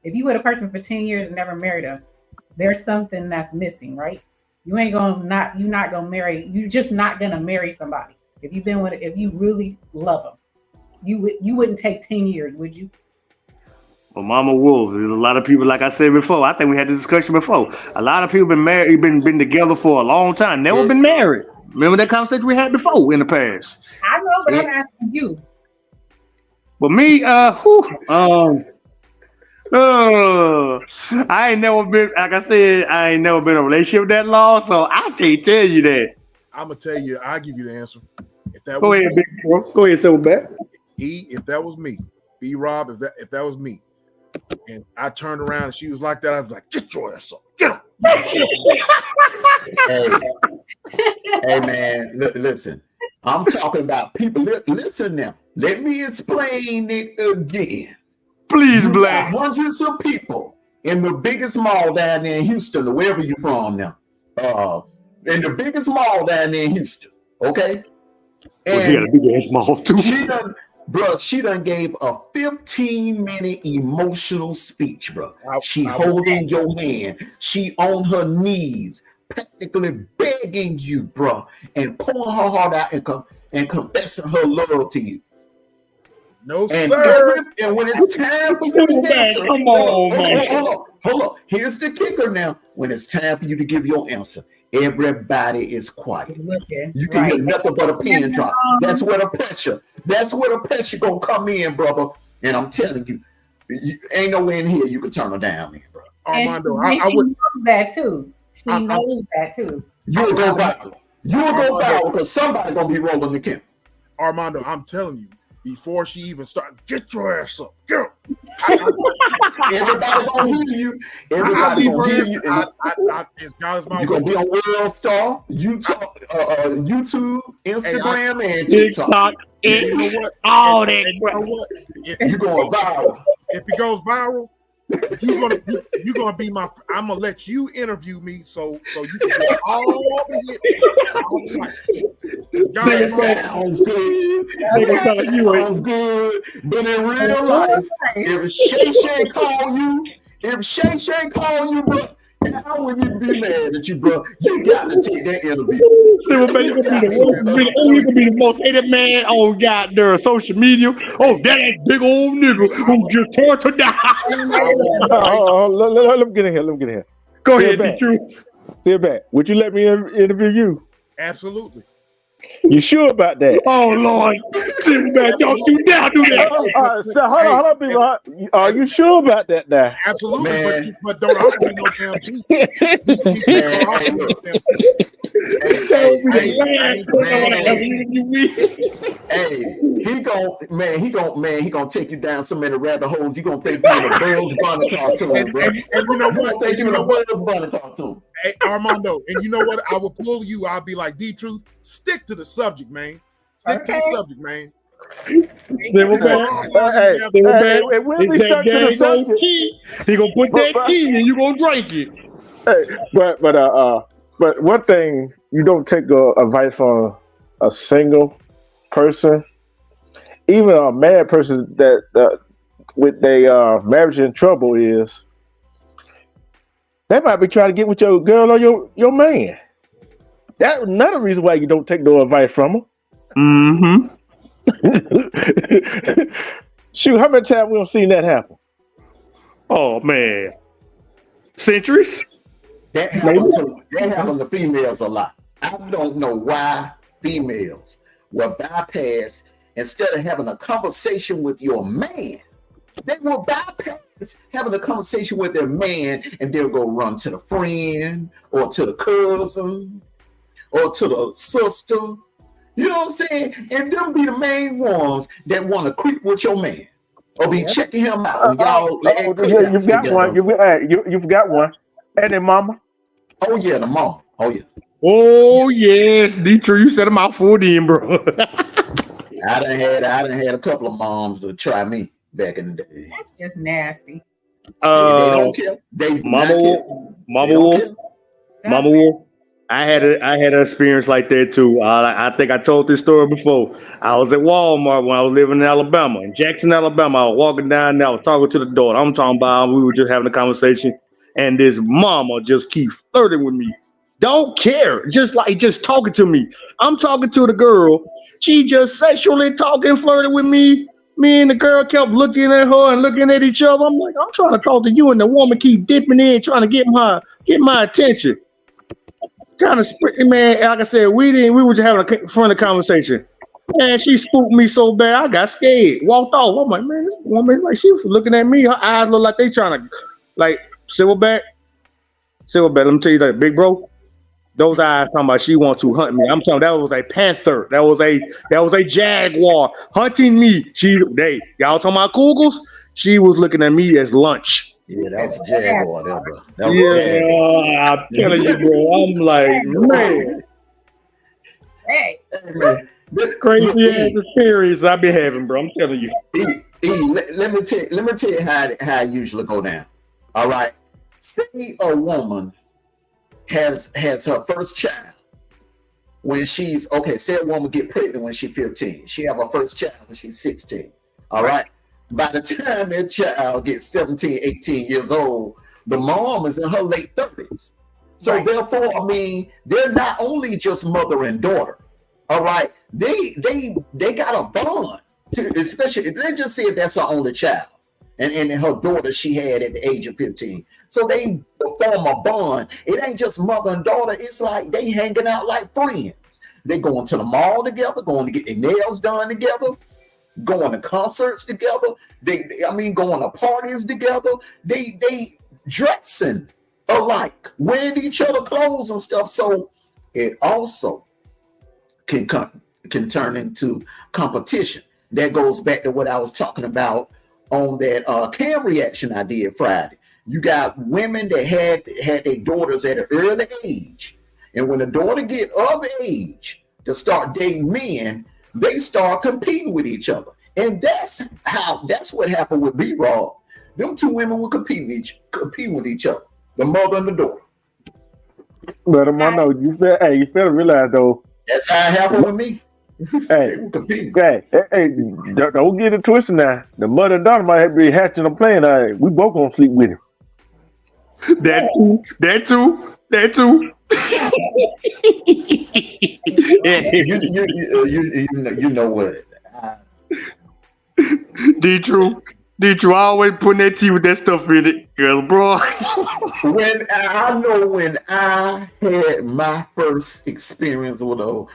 If you with a person for 10 years and never married them, there's something that's missing, right? You're not gonna marry. You're just not gonna marry somebody. If you really love them, you wouldn't take 10 years, would you? Well, Mama Wolf, there's a lot of people, like I said before, I think we had this discussion before. A lot of people been married, been together for a long time, never been married. Remember that conversation we had before in the past? I know, but I'm asking you. But me, I ain't never been, like I said, I ain't never been in a relationship that long, so I can't tell you that. I'm gonna tell you, I'll give you the answer. If that Go was ahead, me, big bro. Go ahead, Silverback. if that was me, B-Rob, if that was me, and I turned around and she was like that, I was like, get your ass up, get up. Hey man, listen. I'm talking about people. Listen now. Let me explain it again. Please, Black. Hundreds of people in the biggest mall down there in Houston, or wherever you're from now. In the biggest mall down there in Houston. Okay. And yeah, the big ass mall too. She done gave a 15-minute emotional speech, bro. She holding your hand. She on her knees, practically begging you, bro, and pouring her heart out and confessing her love to you. No, sir. And when it's time for you to answer, come on, man. Hold on. Here's the kicker now. When it's time for you to give your answer, everybody is quiet. Looking, You can right. hear nothing but a pin drop. That's where the pressure gonna come in, brother. And I'm telling you, ain't no way in here you can turn her down, man, bro. Armando, and she knows that too. She knows that too. You'll go viral. You'll go viral because somebody gonna be rolling the camera. Armando, I'm telling you, before she even started, get your ass up, get up. Everybody gonna hear you. Everybody gonna hear you. As God is my You're gonna be on World Star, YouTube, Instagram, and TikTok. You know what? All that. You know what? You're going viral. If it goes viral, you're gonna be my. I'm gonna let you interview me so you can get all the hits. That sounds good. Sounds good. But in real life, if Shay call you, bro, how would you be mad at you, bro? You got to take that interview. You gonna be the most hated man on goddamn social media. Oh, that big old nigga who just tore to die. Let me get in here. Go ahead, the truth. Sit back. Would you let me interview you? Absolutely. You sure about that? Oh Lord, sit back. Don't you dare do that. Hold on, people. Are you sure about that now? Absolutely, man. But don't offer me no damn beat. He gonna take you down so many rabbit holes. You gonna think you're in a Bugs Bunny cartoon, bro. And you know what? Think you're in a Bugs Bunny cartoon. Hey, Armando, and you know what? I will pull you. I'll be like, D-Truth, stick to the subject, man. Stick to the subject, man. He gonna put that key and you gonna drink it. Hey, but one thing, you don't take advice from a single person, even a married person that with their marriage in trouble is they might be trying to get with your girl or your man. That's another reason why you don't take no advice from them. Mm-hmm. Shoot, how many times we don't seen that happen? Oh man, centuries. That happens to females a lot. I don't know why females will bypass, instead of having a conversation with your man, they will bypass having a conversation with their man, and they'll go run to the friend or to the cousin or to the sister. You know what I'm saying? And them be the main ones that want to creep with your man or be checking him out. You've got one. You've got one. And then mama. Oh yeah, the mama. Oh yeah. Oh yes, D-Truth, you set him out for them, bro. I done had a couple of moms to try me back in the day. That's just nasty. They don't care. Mama Wolf. I had an experience like that too. I think I told this story before. I was at Walmart when I was living in Alabama, in Jackson, Alabama. I was walking down there, I was talking to the daughter. I'm talking about, we were just having a conversation, and this mama just keep flirting with me. Don't care, just talking to me. I'm talking to the girl. She just sexually talking, flirting with me. Me and the girl kept looking at her and looking at each other. I'm like, I'm trying to talk to you, and the woman keep dipping in, trying to get my attention. Kind of man, like I said, we were just having a friendly conversation. Man, she spooked me so bad, I got scared, walked off. I'm like, man, this woman, like, she was looking at me. Her eyes look like they trying to, like, silverback. Let me tell you that, big bro. Those eyes talking about she wants to hunt me. I'm telling you, that was a panther. That was a jaguar hunting me. Y'all talking about cougars? She was looking at me as lunch. Yeah, that was a jaguar there, bro. I'm telling you, bro. I'm like, man. Hey, man. Crazy ass experience I be having, bro. I'm telling you. Let me tell you how it usually go down. All right. Say a woman has her first child when she's say a woman get pregnant when she's 15. She have her first child when she's 16. All right. By the time that child gets 17, 18 years old, the mom is in her late 30s. So therefore, I mean, they're not only just mother and daughter. All right. They got a bond, especially let's just say if that's her only child. And her daughter she had at the age of 15. So they form a bond. It ain't just mother and daughter. It's like they hanging out like friends. They going to the mall together, going to get their nails done together, going to concerts together. Going to parties together. They dressing alike, wearing each other clothes and stuff. So it also can turn into competition. That goes back to what I was talking about on that cam reaction I did Friday. You got women that had their daughters at an early age, and when the daughter get of age to start dating men, they start competing with each other, and that's what happened with B-Rob. Them two women were competing with each other, the mother and the daughter. But I know you better realize though. That's how it happened with me. Hey, don't get it twisted now. The mother and daughter might be hatching a plan. We both gonna sleep with him. That too. You know what? D-True, I always putting that tea with that stuff in it, girl, bro. When I had my first experience with a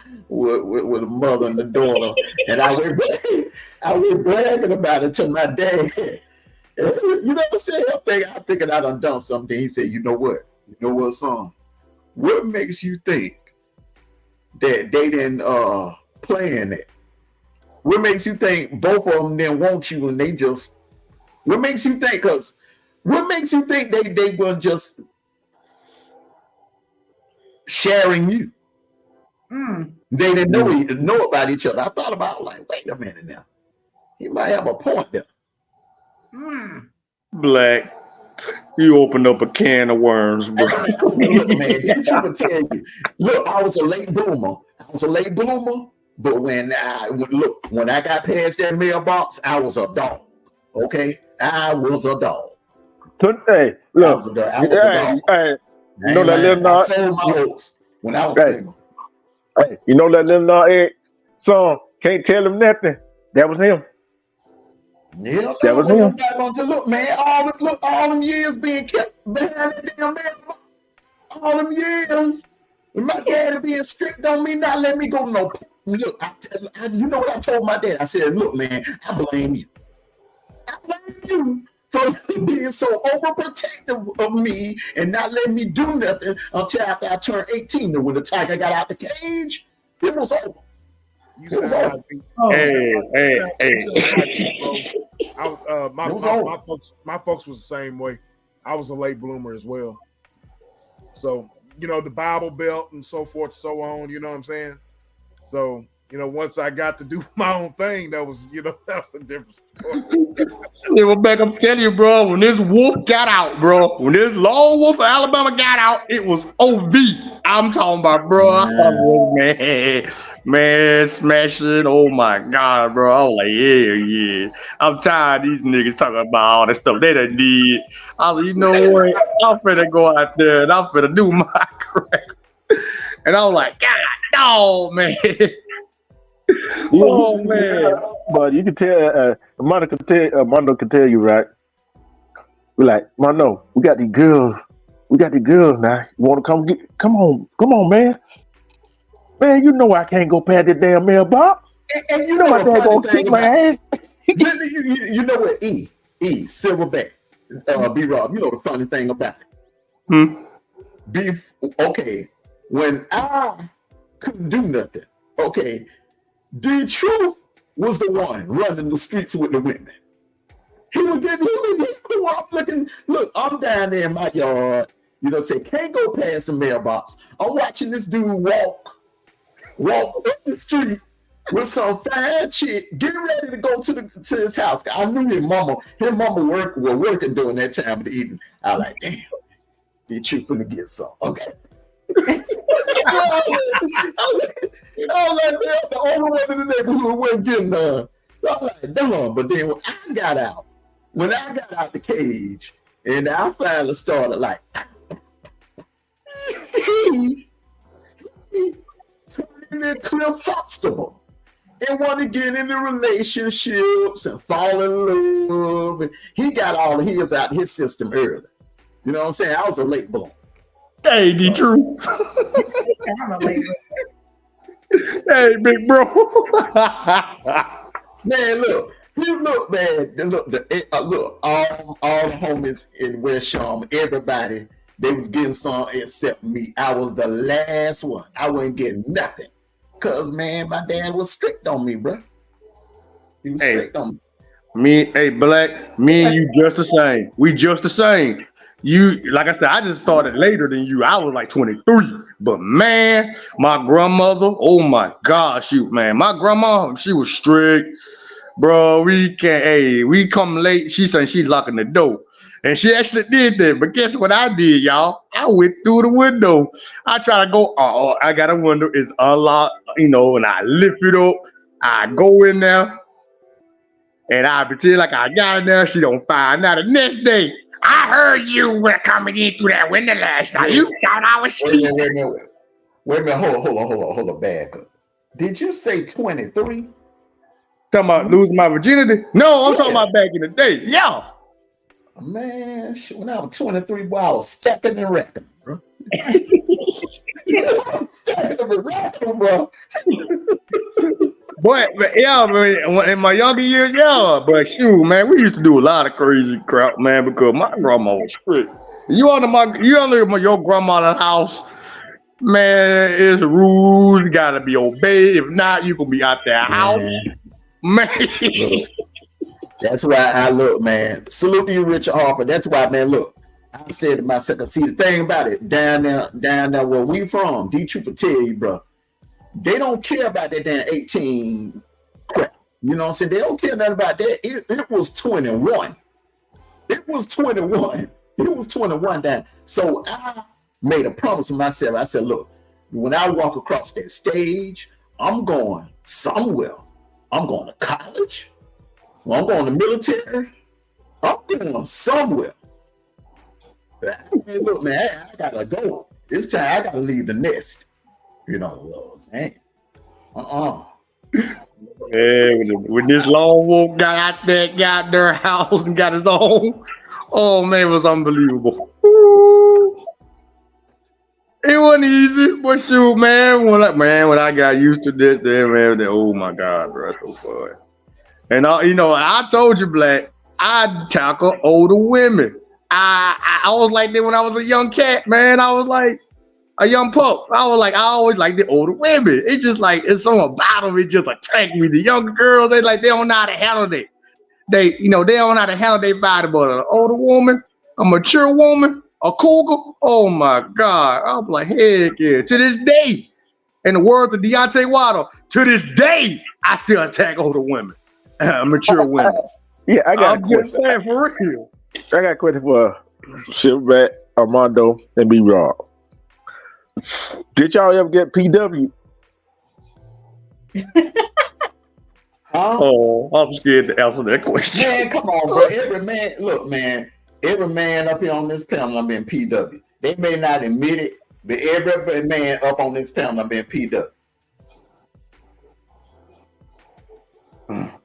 mother and a daughter, and I was bragging about it to my dad. You know what I'm saying? I'm thinking I done something. He said, you know what, son? What makes you think that they didn't play in it? What makes you think both of them didn't want you and they just? What makes you think? What makes you think they were just sharing you? They didn't know about each other. I thought about like, wait a minute now. He might have a point there. Black, you opened up a can of worms, bro. Look, man, I'm trying to tell you. Look, I was a late bloomer, but when I got past that mailbox, I was a dog. Okay, I was a dog. Hey, look, I was a dog. Hey, you know that little I sold my horse when I was single. Hey, you know that little song? Can't tell him nothing. That was him. Yeah, that was him. Look, man, all them years being kept behind that damn mailbox. All them years. My dad being strict on me, not letting me go no. Look, you know what I told my dad? I said, look, man, I blame you. I blame you for being so overprotective of me and not letting me do nothing until after I turned 18. And when the tiger got out the cage, it was over. My folks was the same way. I was a late bloomer as well. So, the Bible Belt and so forth, so on, you know what I'm saying? So, once I got to do my own thing, that was a different story. Yeah, back, I'm telling you, bro, when this wolf got out, bro, when this lone wolf of Alabama got out, it was OV. I'm talking about, bro, man, smashing. Oh my God, bro. I was like, yeah. I'm tired of these niggas talking about all that stuff they done did. I was like, you know what? I'm finna go out there and I'm finna do my crap. And I was like, God, no, man. Oh man. But you can tell, Mondo can tell you, right? We're like, Mondo, we got these girls now. You want to come on, man. Man, you know I can't go past that damn mailbox. And you know what my dad gonna kick my ass. You know what? Silverback, B-Rob. You know the funny thing about it. Okay, when I couldn't do nothing, okay, D-Truth was the one running the streets with the women. He was looking. Look, I'm down there in my yard. Say can't go past the mailbox. I'm watching this dude walk up the street with some fine chick, getting ready to go to his house. I knew his mama were working during that time of the evening. I was like, damn, did you finna get some? Okay. I was like, man, the only one in the neighborhood wasn't getting none. So I was like, damn. But then when I got out the cage, and I finally started like, he turned Cliff Huxtable and want to get into relationships and fall in love. And he got all of his out his system early. You know what I'm saying? I was a late bloomer. Hey, D True. I'm a late Hey, big bro. Man, look. You look, man. Look. All the homies in West Sham, everybody, they was getting some except me. I was the last one. I wasn't getting nothing. Cause man, my dad was strict on me, bro. He was strict on me. Hey, Black, me and you just the same. We just the same. You, like I said, I just started later than you. I was like 23. But man, my grandmother, oh my gosh, my grandma, she was strict. Bro, we can't, we come late. She said she locking the door. And she actually did that. But guess what I did, y'all? I went through the window. I try to go, I got a window, it's unlocked, and I lift it up. I go in there. And I pretend like I got in there. She don't find out. The next day, I heard you were coming in through that window last night. You thought I was sleeping. Wait a minute. Hold on. Back up. Did you say 23? Talking about losing my virginity? No, I'm talking about back in the day. Yeah. Man, when I was 23, boy, I was stacking and racking, bro. Stacking and racking, bro. But yeah, man, in my younger years, yeah. But shoot, man, we used to do a lot of crazy crap, man, because my grandma was strict. You under your grandmother's house, man, it's rules. You gotta be obeyed. If not, you gonna be out there house. Man. Look, that's why I look, man. Salute to you, Richard Harper. That's why, man, look. I said to myself, see the thing about it, down there where we from, D Trooper tell you, bro. They don't care about that damn 18 crap. You know what I'm saying? They don't care nothing about that. It was 21. It was 21. It was 21 down. So I made a promise to myself. I said, look, when I walk across that stage, I'm going somewhere. I'm going to college. Well, I'm going to military. I'm going somewhere. Hey, look, man, I gotta go. This time I gotta leave the nest. Man. When this lone wolf got out there, got their house and got his own, oh man, it was unbelievable. Ooh. It wasn't easy, but shoot, man, when I got used to this, man, oh my God, bro, that's so fun. And I told you, Black, I tackle older women. I was like that when I was a young cat, man. I was like a young pup. I always like the older women. It's just like it's something about them. It just attract me. The younger girls, they don't know how to handle it. They don't know how to handle their body. But an older woman, a mature woman, a cougar, oh my God. I was like, heck yeah. To this day, in the words of Deontay Wilder, to this day, I still attack older women, mature women. Yeah, I got a question. For real. I got a question for Silverback, Armando, and B Rob. Did y'all ever get PW? Oh, I'm scared to answer that question. Man, come on, bro. Every man up here on this panel, I'm being PW. They may not admit it, but every man up on this panel, I'm being PW.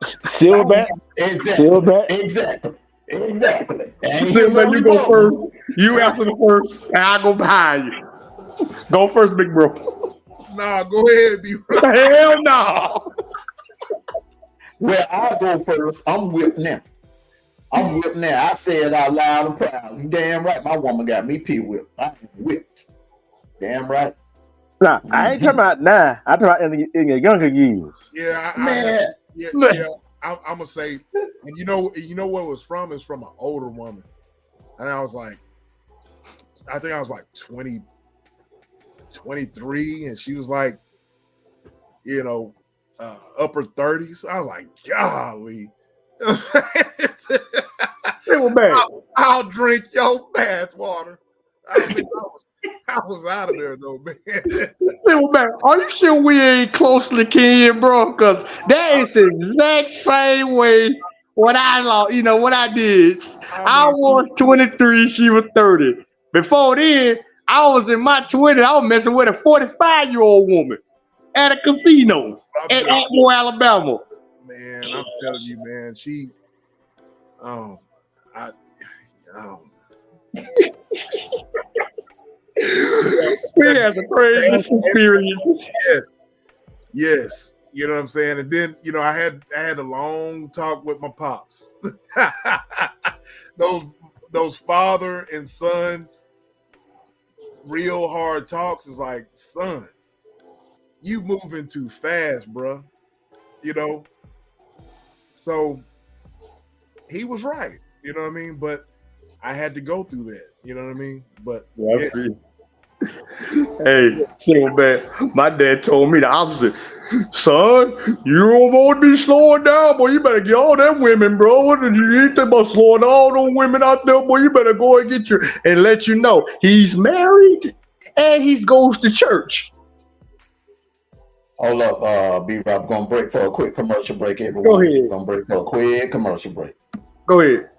Silverback? Exactly. Silverback, you go first. You answer the first, and I'll go behind you. Go first, big bro. Nah, go ahead, B-Rob. Hell no. Well, I'll go first. I'm whipped now. I say it out loud and proud. You damn right, my woman got me P-whipped. I am whipped. Damn right. Nah, I ain't talking about now. I'm talking about in your younger years. Yeah, Man. I'm gonna say, and you know what it was from? It's from an older woman, and I think I was like 20, 23, and she was like, upper 30s. I was like, golly. I'll drink your bath water. I was out of there though, man. Silverback, are you sure we ain't closely kin, bro? Because that is the exact same way what I did. I was 23, she was 30. Before then, I was in my 20s. I was messing with a 45-year-old woman at a casino in Atmore, Alabama. Man, I'm telling you, man, We had the craziest experiences. Yes. You know what I'm saying? And then, I had a long talk with my pops. those father and son real hard talks is like, son, you moving too fast, bruh. So he was right. You know what I mean? But I had to go through that. You know what I mean? But yeah. Hey, so bad. My dad told me the opposite. Son, you don't want to be slowing down, boy. You better get all them women, bro. And you ain't think about slowing all those women out there, boy. You better go and get and let you know he's married and he goes to church. Hold up, B-Rob. Gonna break for a quick commercial break, everyone. Go ahead. Gonna break for a quick commercial break. Go ahead.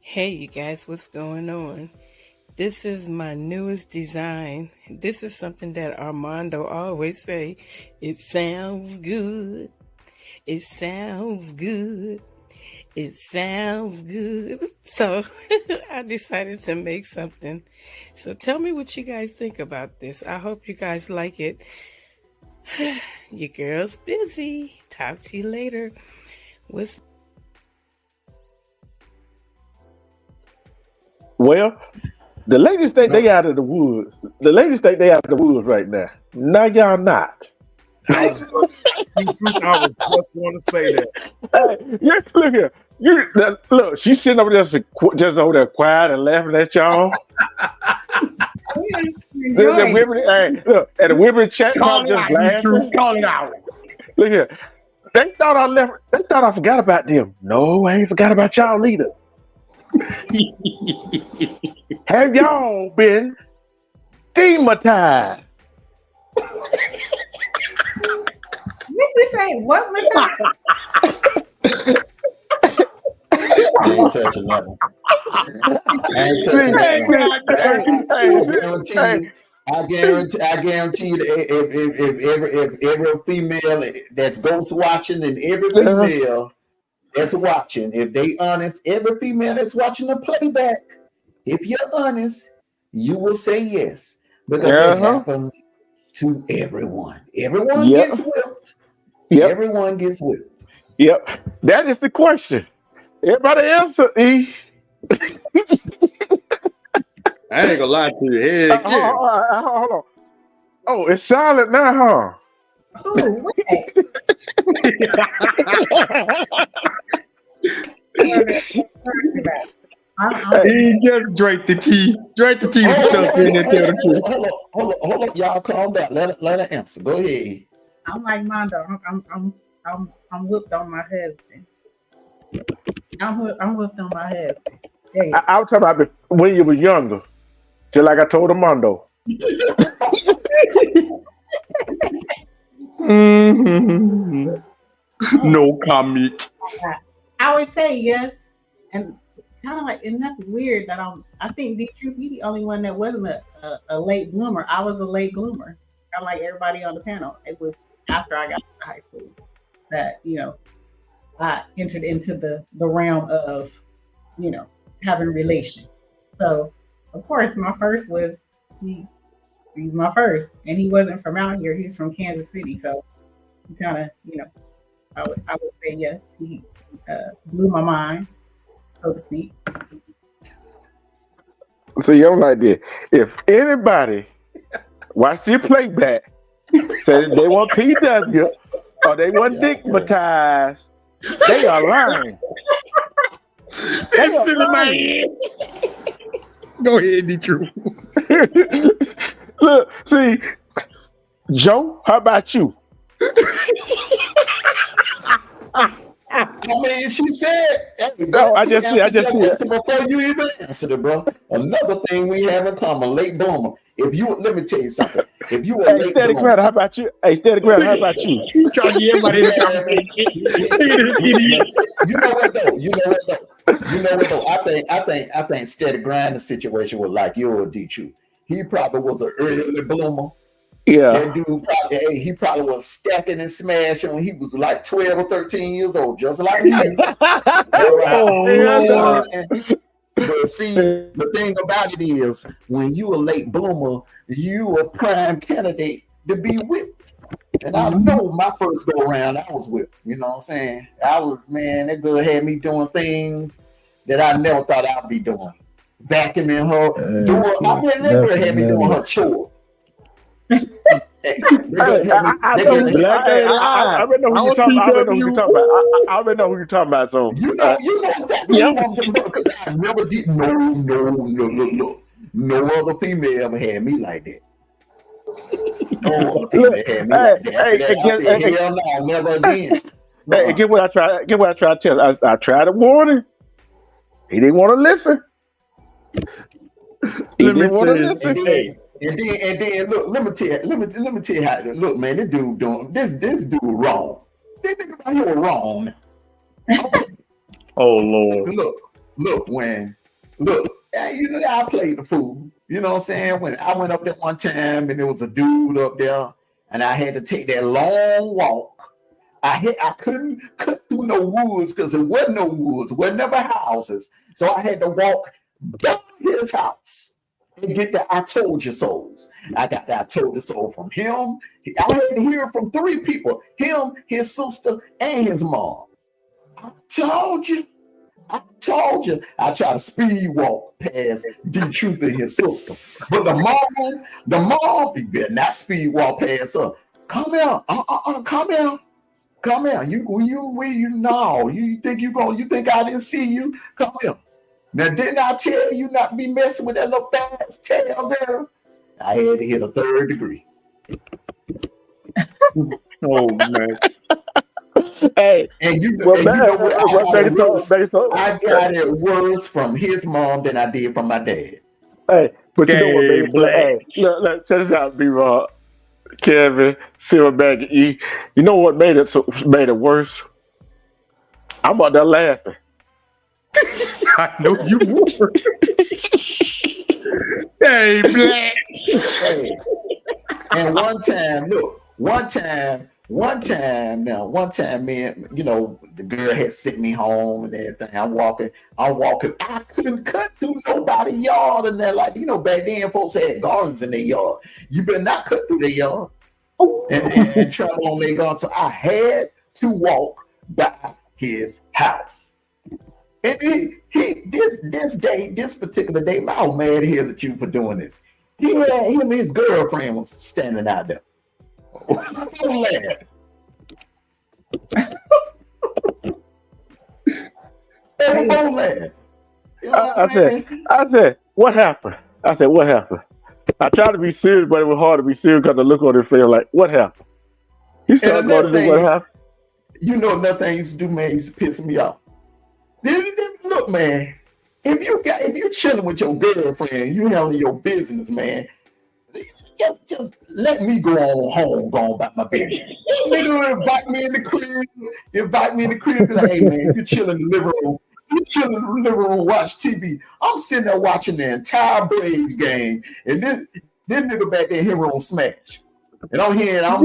Hey, you guys, what's going on? This is my newest design. This is something that Armando always say. It sounds good. It sounds good. It sounds good. So I decided to make something. So tell me what you guys think about this. I hope you guys like it. Your girl's busy. Talk to you later. Well, the ladies think they out of the woods. The ladies think they out of the woods right now. No, y'all not. I was just going to say that. Hey, look here. Look, she's sitting over there just over there quiet and laughing at y'all. The women, hey, look, and the women chat just laughing. Call it out. Look here. They thought I forgot about them. No, I ain't forgot about y'all either. Have y'all been demonetized? What you say? What matized? I ain't touching that one. I ain't touching that one. I guarantee you that if every female that's ghost watching and every female that's watching, if they honest, every female that's watching the playback, if you're honest, you will say yes. Because it happens to everyone. Everyone gets whipped. Yep. Everyone gets whipped. Yep. That is the question. Everybody answer, E. I ain't gonna lie to you. Heck yeah. Hold on. Oh, it's silent now, huh? Who? What? He just drank the tea. Drink the tea and stuff in and tell the truth. Hold on, y'all calm down. Let her answer. Go ahead. I'm like Mondo. I'm whipped on my husband. I'm whipped on my husband. I was talking about when you were younger, just like I told Armando. No comment. I would say yes, and kind of like, and that's weird that I think D-Truth, you the only one that wasn't a late bloomer. I was a late bloomer. I like everybody on the panel. It was after I got to high school that I entered into the realm of having a relation. So of course my first was he's my first, and he wasn't from out here. He's from Kansas City, so he kind of I would say yes. He blew my mind, so to speak. See, I'm like this. If anybody watch this playback, say they want PW or they want digmatized, they are lying. They are lying. Go ahead, Detroit. Look, see, Joe, how about you? I mean, she said. Hey, No, I just see it. Before you even answered it, bro. Another thing we have in common: late bloomer. If you let me tell you something. If you were late Steady bloomer, Grant, how about you? Hey, Steady Grant, how about you? You trying to get everybody in the conversation. you know what though? I think Steady Grinding situation was like your D2. He probably was an early bloomer. Yeah. That dude he probably was stacking and smashing when he was like 12 or 13 years old, just like you. But see, the thing about it is, when you a late bloomer, you a prime candidate to be whipped. And I know my first go around, I was whipped. You know what I'm saying? That girl had me doing things that I never thought I'd be doing. Vacuuming her, that girl had me doing her chores. I already know who you're talking about. So you know because I never did no other female ever had me like that. No other female had me like that. Hell no, never again. Hey, get what I tried to tell. I tried to warn him. He didn't want to listen. And then look, let me tell you how. Look, man, this dude doing this dude wrong. This nigga right here was wrong. Okay. Oh Lord. Look, I played the fool. You know what I'm saying? When I went up there one time and there was a dude up there, and I had to take that long walk. I couldn't cut through no woods because there wasn't no woods, there were never houses. So I had to walk down his house and get the I told you souls. I got the I told you soul from him. I had to hear it from three people: him, his sister, and his mom. I told you. I try to speed walk past D-Truth and his sister. But the mom, you better not speed walk past her. Come here. Come here. You think I didn't see you? Come here. Now, didn't I tell you not to be messing with that little fast tail girl? I had to hit a 3rd degree. Oh man. Hey, and you know what? I got it worse from his mom than I did from my dad. Hey, but you know what, baby? Hey, look, check this out, B-Raw, Kevin, Silverback, E. You know what made it worse? I'm out there laughing. I know you were. Hey, Black. Hey. And one time, man, you know, the girl had sent me home and everything. I'm walking. I couldn't cut through nobody's yard and that. Like, you know, back then folks had gardens in their yard. You better not cut through their yard and travel on their garden. So I had to walk by his house. And this particular day, I was mad here at you for doing this. Him and his girlfriend was standing out there. Don't laugh. Don't laugh. You know what I said, what happened? I tried to be serious, but it was hard to be serious because the look on his face like, what happened? He started going to do what happened. You know, another thing he used to do, man, he used to piss me off. Look, man, if you're chilling with your girlfriend, you handling your business, man. Just let me go on home, go on about my business. Nigga invite me in the crib, be like, hey man, you chilling in the living room, watch TV. I'm sitting there watching the entire Braves game, and this nigga back there hearing on Smash. And I'm hearing all. Hey,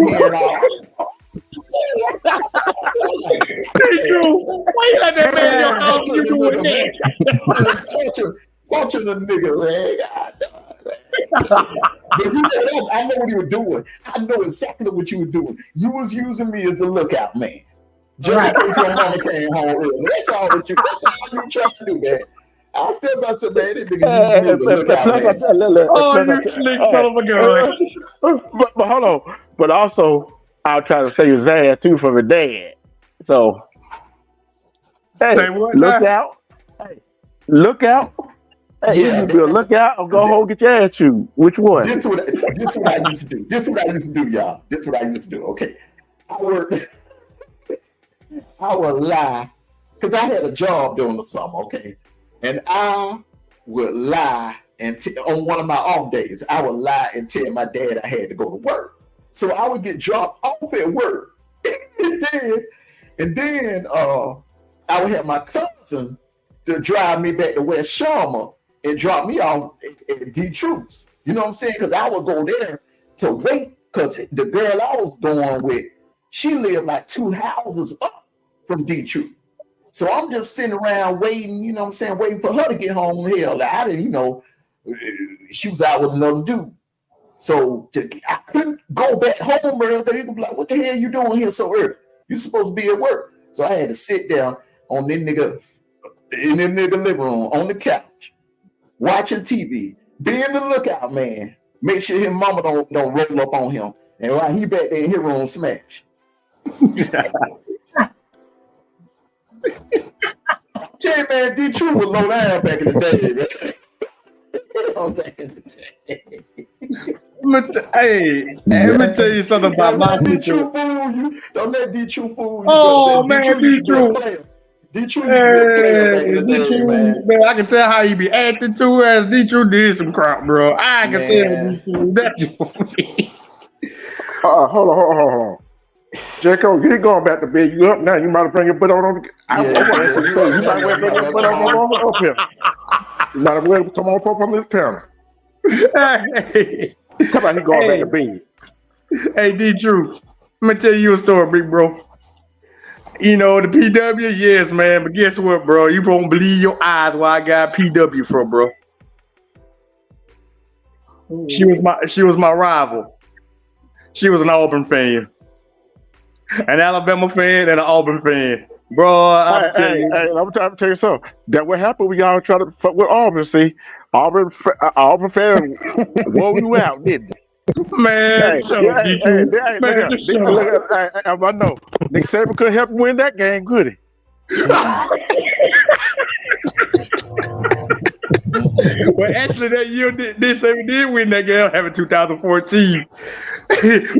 Drew, why you let that man in your house? You doing that? Touching the nigga, man. But you know, I know what you were doing. I know exactly what you were doing. You was using me as a lookout man. Just in case your mama came home early. That's all you trying to do, man. I feel about some man, this nigga using me as a lookout man. Oh, you slick son of a gun. But hold on. But also, I'll try to save his ass too from his dad. So, hey, Say what look now? out. Hey, look out. Hey, Yeah, you be a lookout or go home get your ass chewed. Which one? this what I used to do. This what I used to do, y'all. This what I used to do. Okay, I would lie because I had a job during the summer. Okay, and I would lie and on one of my off days, I would lie and tell my dad I had to go to work. So I would get dropped off at work, and then I would have my cousin to drive me back to West Sharma and drop me off at D Troops. You know what I'm saying? Because I would go there to wait because the girl I was going with, she lived like 2 houses up from D Troop. So I'm just sitting around waiting, you know what I'm saying, waiting for her to get home. Hell, I didn't, she was out with another dude. So I couldn't go back home early. They would be like, what the hell you doing here so early? You supposed to be at work. So I had to sit down on this nigga, in the nigga living room, on the couch, watching TV, being the lookout man. Make sure his mama don't roll up on him. And while he back there in his room, smash. Tell you, man, D True was low down back in the day, man. Back in the day. Let me tell you something about my D True fool you. Don't let D True fool you. Oh, man, D True. D True used to be a player back in the day, man. I can tell how he be acting too, as D True did some crap, bro. I can tell D True that. Hold on. Jacko, you ain't going back to bed. You up now? You might bring your butt on. You might well bring your butt on up here. You might as well come on from this panel. Hey. Come on, he going back to bed. Hey, D True, let me tell you a story, big bro. You know, the PW, yes, man, but guess what, bro? You won't believe your eyes where I got PW from, bro. She was my rival. She was an Auburn fan. An Alabama fan and an Auburn fan. Bro, I'm trying to tell you something. That what happened when y'all try to fuck with Auburn, see? Auburn fan wore you out, didn't they? Man, I know. Nick Saban couldn't help him win that game, could he? Well, actually, that year, Nick Saban did win that game, having 2014.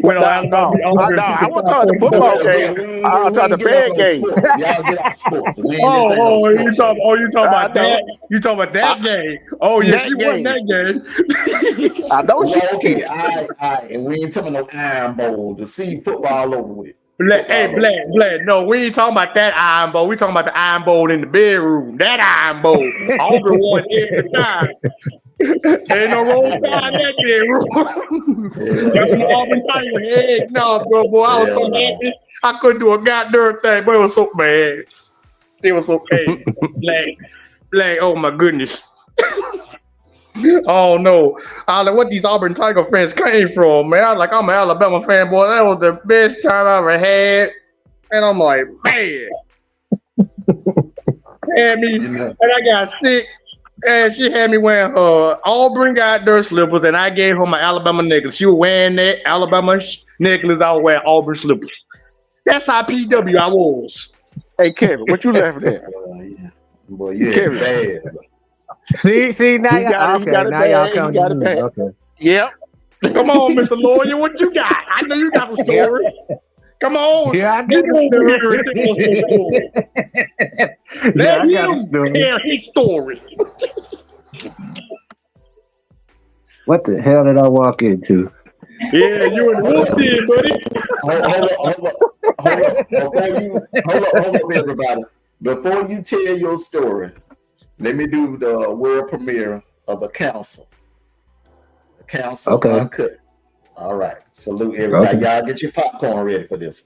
When I wasn't talking the football game. I was talking the bad game. Y'all get out sports. You talking about that? You talking about that game? Oh yeah, she won that game. I know. Well, okay, and we ain't talking no Iron Bowl. The see football over with. Black. No, we ain't talking about that Iron Bowl. We talking about the Iron Bowl in the bedroom. That Iron Bowl. Auburn won every time. Ain't no roll down that bedroom. That's an Auburn Tiger. Heck no, bro. Boy, I was so happy. I couldn't do a goddamn thing, but it was so bad. It was okay. Black. Oh my goodness. Oh no. I was like, what these Auburn Tiger fans came from, man. I was like, I'm an Alabama fan, boy. That was the best time I ever had. And I'm like, man. And I got sick. And she had me wearing her Auburn goddamn slippers, and I gave her my Alabama necklace. She was wearing that Alabama necklace. I was wearing Auburn slippers. That's how PW I was. Hey, Kevin, what you laughing at? Boy, yeah, bad. See, now y'all coming to me. Okay. Yep. Come on, Mr. Lawyer, what you got? I know you got a story. Come on. Yeah, I got Let him tell his story. What the hell did I walk into? Yeah, you in the wolf den, buddy. Hold up, everybody. Before you tell your story, let me do the world premiere of The Council. The Council Uncut. All right. Salute everybody. Okay. Y'all get your popcorn ready for this.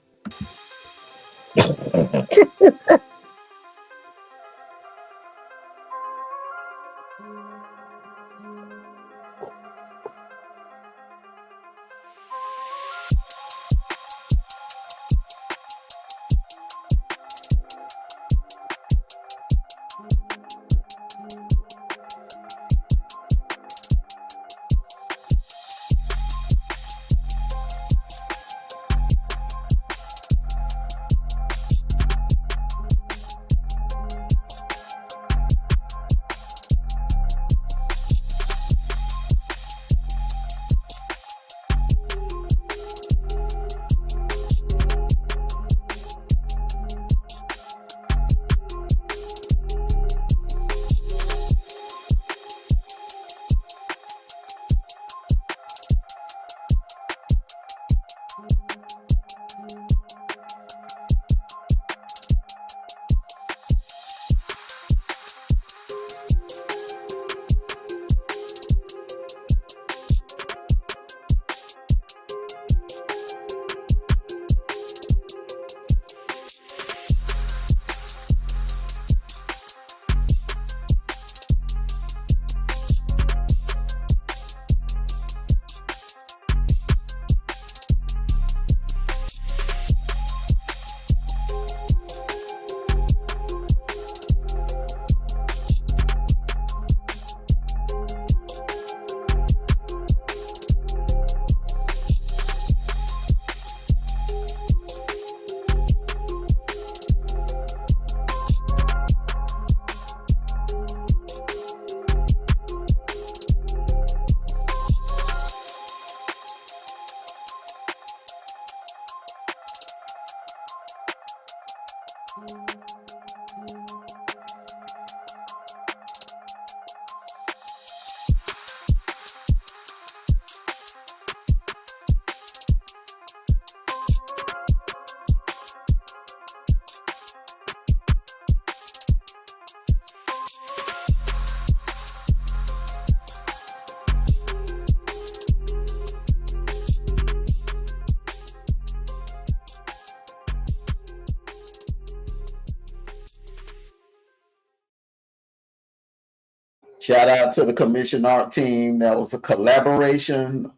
Shout out to the Commission Art team. That was a collaboration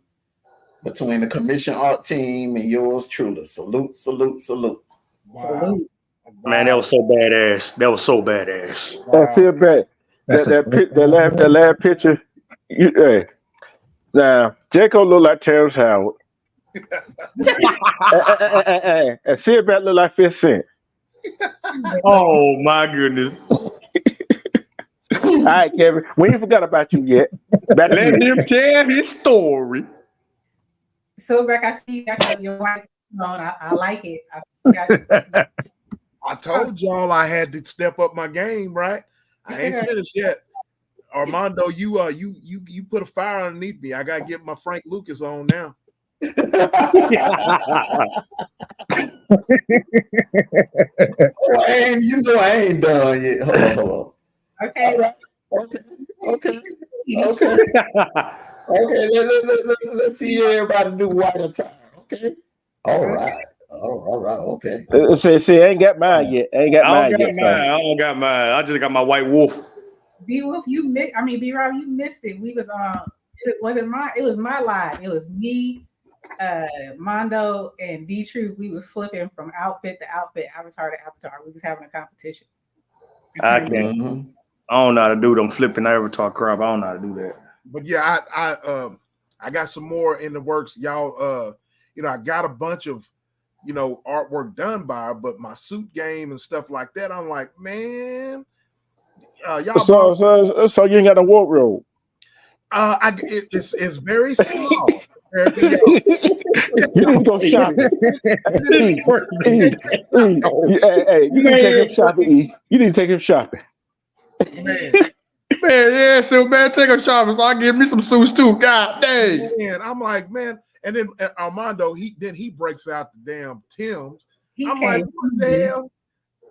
between the Commission Art team and yours truly. Salute, salute, salute. Wow. Man, that was so badass. That was so badass. That's it, back. That last picture. Hey, now Jacob look like Terrence Howard. And Silverback look like 50 Cent. Oh my goodness. All right, Kevin. We ain't forgot about you yet. Let him tell his story. Silverback, I see you got your white on. I like it. I told y'all I had to step up my game, right? I ain't finished yet. Armando, you put a fire underneath me. I gotta get my Frank Lucas on now. And you know I ain't done yet. Hold on. Okay. Right. Okay. Let's see everybody do white attire. Okay. All right. Okay. See, I ain't got mine yet. I don't got mine. I just got my white wolf. B Wolf, B-Rob, you missed it. We was it wasn't mine. It was my live. It was me, Mondo, and D True. We was flipping from outfit to outfit, avatar to avatar. We was having a competition. I can't. Mm-hmm. I don't know how to do them flipping avatar crap. I don't know how to do that. But yeah, I got some more in the works. Y'all, I got a bunch of, artwork done by her, but my suit game and stuff like that, I'm like, man, y'all. So you ain't got a wardrobe. It's very small. You need to go shopping. Hey, you need to take him shopping. You need to take him shopping. Man, yeah, so man, take him shopping. So I give me some suits too. God dang. Man, I'm like, man, and then Armando, he breaks out the damn Timbs. I'm like, what the hell?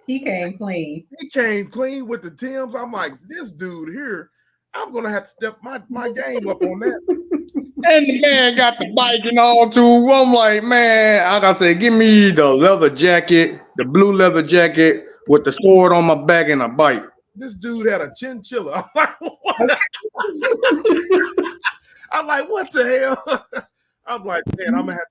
He came clean. He came clean with the Timbs. I'm like, this dude here, I'm gonna have to step my game up on that. And the man got the bike and all too. I'm like, man, I gotta say, give me the leather jacket, the blue leather jacket with the sword on my back and a bike. This dude had a chinchilla. I'm like, what? I'm like, what the hell? I'm like, man, I'm gonna have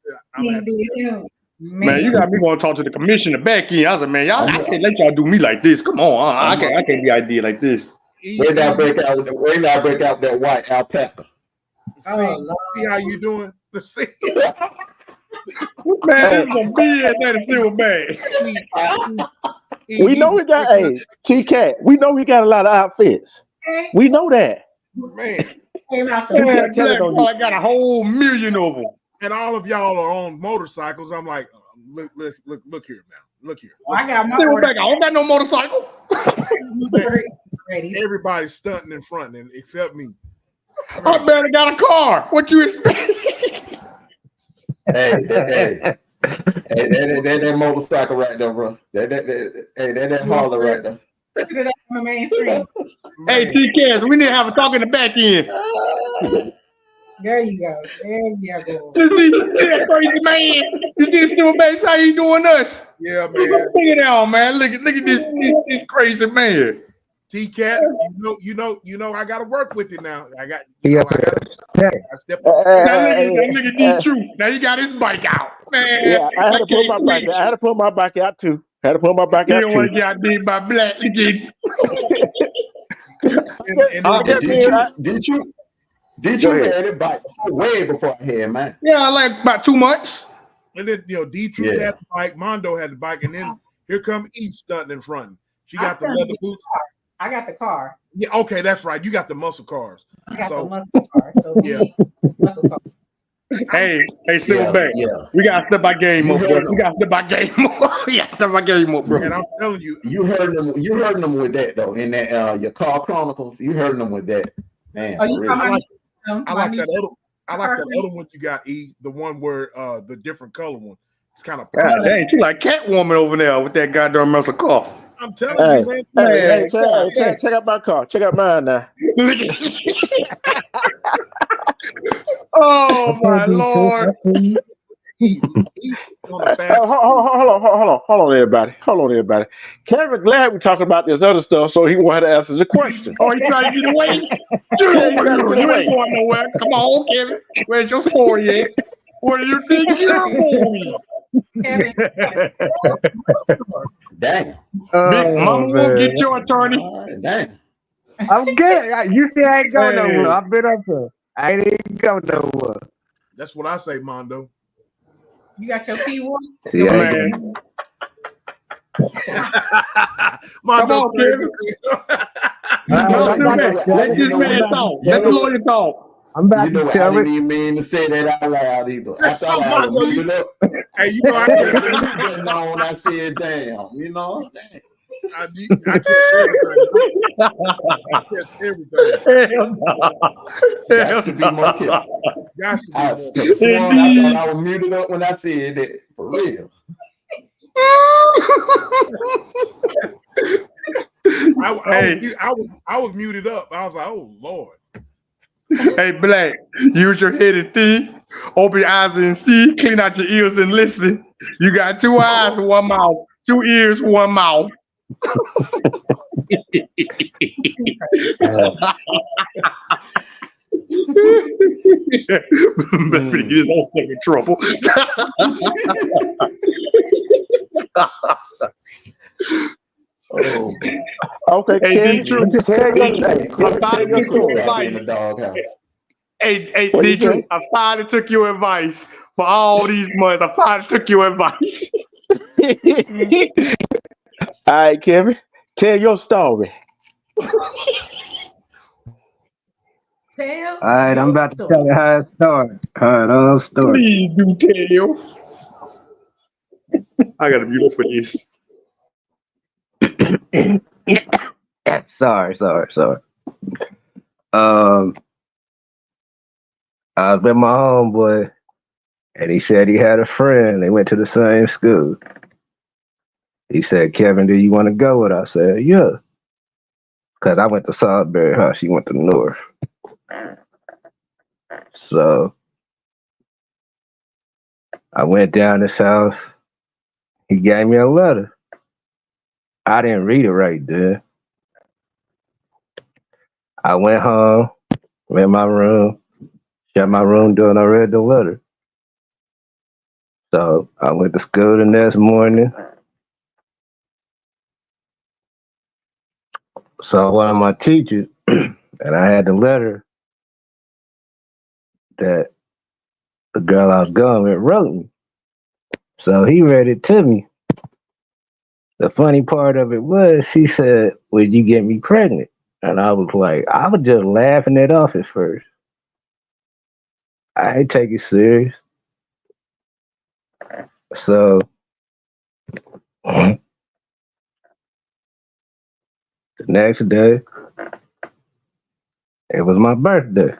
to. Man, you got me going to talk to the commissioner back in. I said, man, I can't let y'all do me like this. Come on, I can't be idea like this. Wait now, break out that white alpaca. See how you doing? See. Man, this is gonna be that Silverback. We know we got T-Cat. We know we got a lot of outfits. We know that. Man, I got a whole million of them. And all of y'all are on motorcycles. I'm like, look here now. Look here. I got my Silverback. I don't got no motorcycle. Everybody's stunting in front, except me. I barely got a car. What you expect? Hey, that motorcycle right there, bro. That Harley right there. Put it up on the main screen. Hey, T-Cats, we need to have a talk in the back end. There you go. There you go. That crazy man. You see the Silverback? How you doing us? Yeah, man. Look at that, man. Look at this crazy man. T-Cat, you know, I got to work with you now. I step up. Look at D True. Now you got his bike out, man. Yeah, I had to put my bike out. I had to put my bike out too. You don't want to get out beat by black again. Did you have it bike way before I had mine? Yeah, like about 2 months. And then D True had the bike, Mondo had the bike, and then here come E stunting in front. She got the leather boots. I got the car. Yeah, okay, that's right. You got the muscle cars. I got the muscle car. So yeah, muscle car. Hey, Yeah, Silverback. yeah. We gotta step our game You up, bro. heard We them. gotta step our game up. We gotta step our game up, bro. And I'm telling you, You heard them. You heard them with that though. In that your Car Chronicles, you heard them with that. Man, Oh, for you real. I like talking I about like that other other one you got, E, the one where the different color one. It's kind of God purple. dang, you like Catwoman over there with that goddamn muscle car. I'm telling Hey, you, man. Man, check out my car. Check out mine now. oh my lord. He on the Oh, fast. hold on, everybody. Kevin, glad we're talking about this other stuff, so he wanted to answer the question. Oh, you trying to get away? Yeah, you gotta get You away. ain't going nowhere. Come on, Kevin. Where's your story at? Where do you think you're going? Kevin? Damn. Big Mama will get your attorney. Damn. I'm good. You see, I ain't go Hey. nowhere. I've been up there. I ain't even go nowhere. That's what I say, Mondo. You got your P1? See, I ain't Man, Mondo, on, Kevin. No, Silverback. Let this man talk. Let the lawyer talk. I'm about You know to what? I tell didn't it. even mean to say that out loud either. I That's thought so I was Mondo. muted up. Hey, you know I can't. Didn't know when I said damn. You know. Damn. I catch everything. I catch everything. Hell no. Got to be more careful. Got to be I more. sworn I thought I was muted up when I said that. For real. I was muted up. I was like, oh Lord. Hey, Black, use your head and think. Open your eyes and see. Clean out your ears and listen. You got 2 eyes and 1 mouth. 2 ears, 1 mouth. Better get his own self in trouble. Oh, Okay, Hey, Kevin, D-True. just tell your I finally took your in the advice. doghouse. Hey, What you D-True, say? I finally took your advice. For all these months, I finally took your advice. All right, Kevin, tell your story. Tell All right, I'm your about to story. tell you how it started. How it all started. Please do tell. I gotta mute up for this. Sorry. I was with my homeboy, and he said he had a friend. They went to the same school. He said, "Kevin, do you want to go with us?" I said, "Yeah." Because I went to Salisbury High. She went to North. So I went down his house. He gave me a letter. I didn't read it right then. I went home, in my room, shut my room door, and I read the letter. So I went to school the next morning. So one of my teachers, and I had the letter that the girl I was going with wrote me. So he read it to me. The funny part of it was, she said, "Would you get me pregnant?" And I was like, I was just laughing it off at first. I ain't take it serious. So the next day, it was my birthday.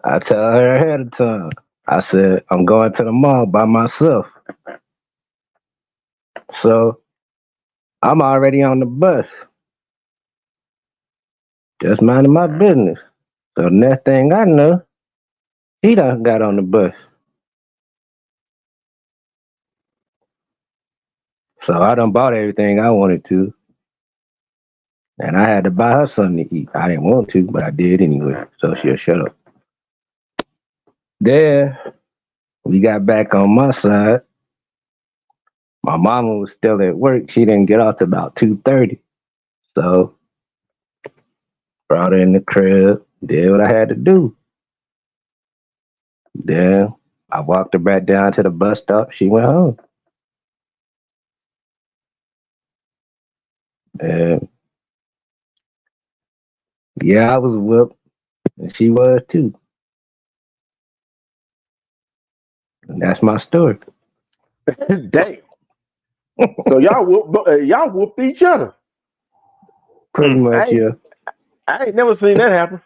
I tell her ahead of time. I said, I'm going to the mall by myself. So I'm already on the bus, just minding my business. So the next thing I know, he done got on the bus. So I done bought everything I wanted to. And I had to buy her something to eat. I didn't want to, but I did anyway. So she'll shut up. Then we got back on my side. My mama was still at work. She didn't get off till about 2:30. So brought her in the crib, did what I had to do. Then I walked her back down to the bus stop. She went home. And yeah, I was whooped, and she was too. And that's my story. Damn. So y'all whooped each other. Pretty much, yeah. I ain't never seen that happen.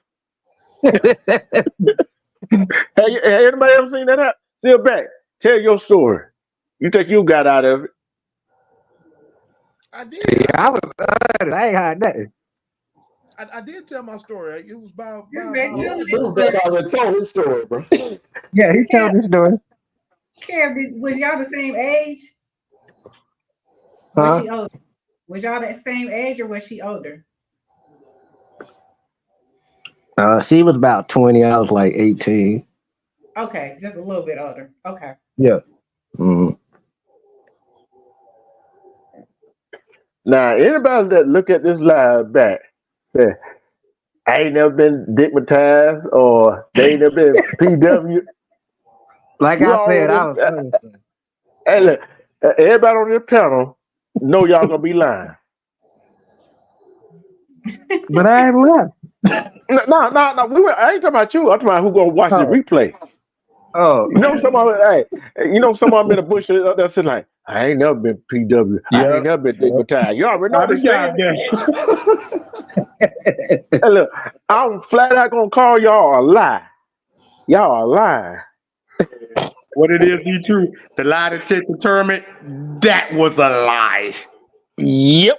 Have anybody ever seen that happen? Still back. Tell your story. You think you got out of it? I did. Yeah, I was I ain't had nothing. I did tell my story. It was about Silverback already told his story, bro. Yeah, he told his story. Kev, was y'all the same age? Huh? Was she older? Was y'all the same age or was she older? She was about 20. I was like 18. Okay, just a little bit older. Okay. Yeah. Mm-hmm. Now, anybody that look at this live back, say, I ain't never been digmatized or they ain't never been PW. Like We I said, I was already, hey, look, everybody on this panel know y'all gonna be lying. but I ain't lying. No. I ain't talking about you. I'm talking about who gonna watch the replay. Oh, You know someone been a bush up there sitting like, I ain't never been PW. I ain't never been digmatized. You already know what I'm saying. Hey, look, I'm flat out gonna call y'all a lie. Y'all are lying. What it is, be true. The lie detector tournament, that was a lie. Yep.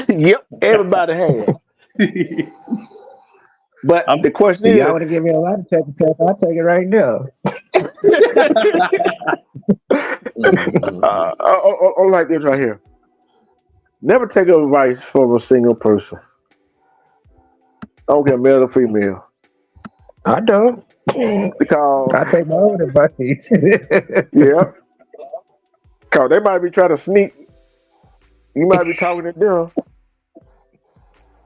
Yep. Everybody has. But the question is, y'all want to give me a lie detector test? I'll take it right now. I'm like this right here. Never take advice from a single person. I don't care male or female. I don't. Because I take my own advice. yeah. Because they might be trying to sneak. You might be talking to them.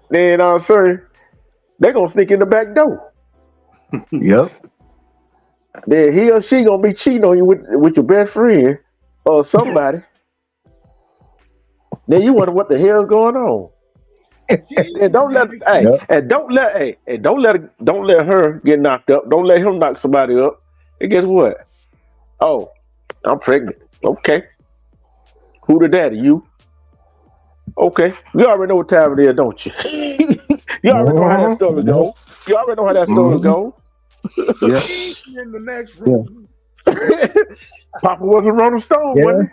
Then sorry, they're gonna sneak in the back door. Yep. Then he or she gonna be cheating on you with your best friend or somebody. Then you wonder what the hell's going on. And don't let her get knocked up. Don't let him knock somebody up. And guess what? Oh, I'm pregnant. Okay. Who the daddy? You? Okay. You already know what time it is, don't you? You already know how that story goes. You already know how that story goes. Yeah. In the next room. Papa was a Rolling Stone, wasn't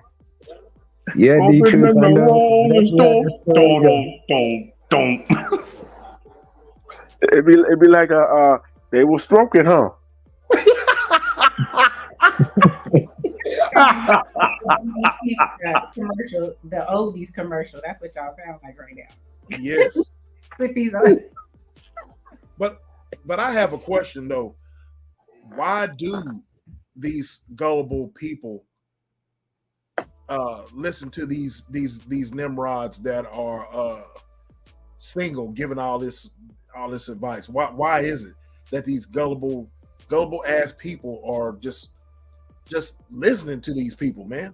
he? Yeah, the truth. I Don't. It'd be like they were stroking, huh? Commercial, the oldies commercial. That's what y'all sound like right now. Yes. With these But I have a question though. Why do these gullible people listen to these nimrods that are single, giving all this advice? Why is it that these gullible ass people are just listening to these people, man?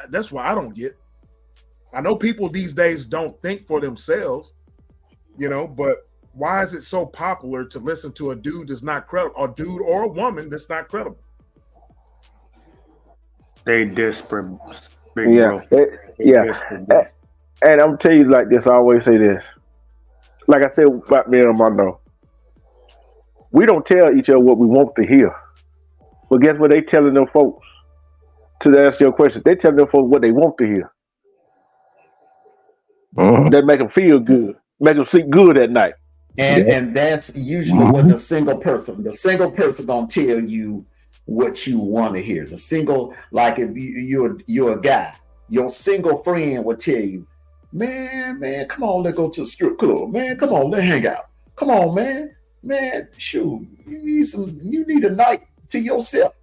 That's why I don't get. I know people these days don't think for themselves, but why is it so popular to listen to a dude that's not credible, a dude or a woman that's not credible? They desperate. Yeah. Desperate. And I'm tell you like this, I always say this. Like I said about me and Armando, we don't tell each other what we want to hear. But guess what they telling them folks? To ask your question, they telling them folks what they want to hear. That make them feel good, make them sleep good at night. And that's usually what the single person gonna tell you what you want to hear. The single, like if you're a guy, your single friend will tell you, man, come on, let's go to the strip club. Man, come on, let's hang out. Come on, man, shoot, you need a night to yourself.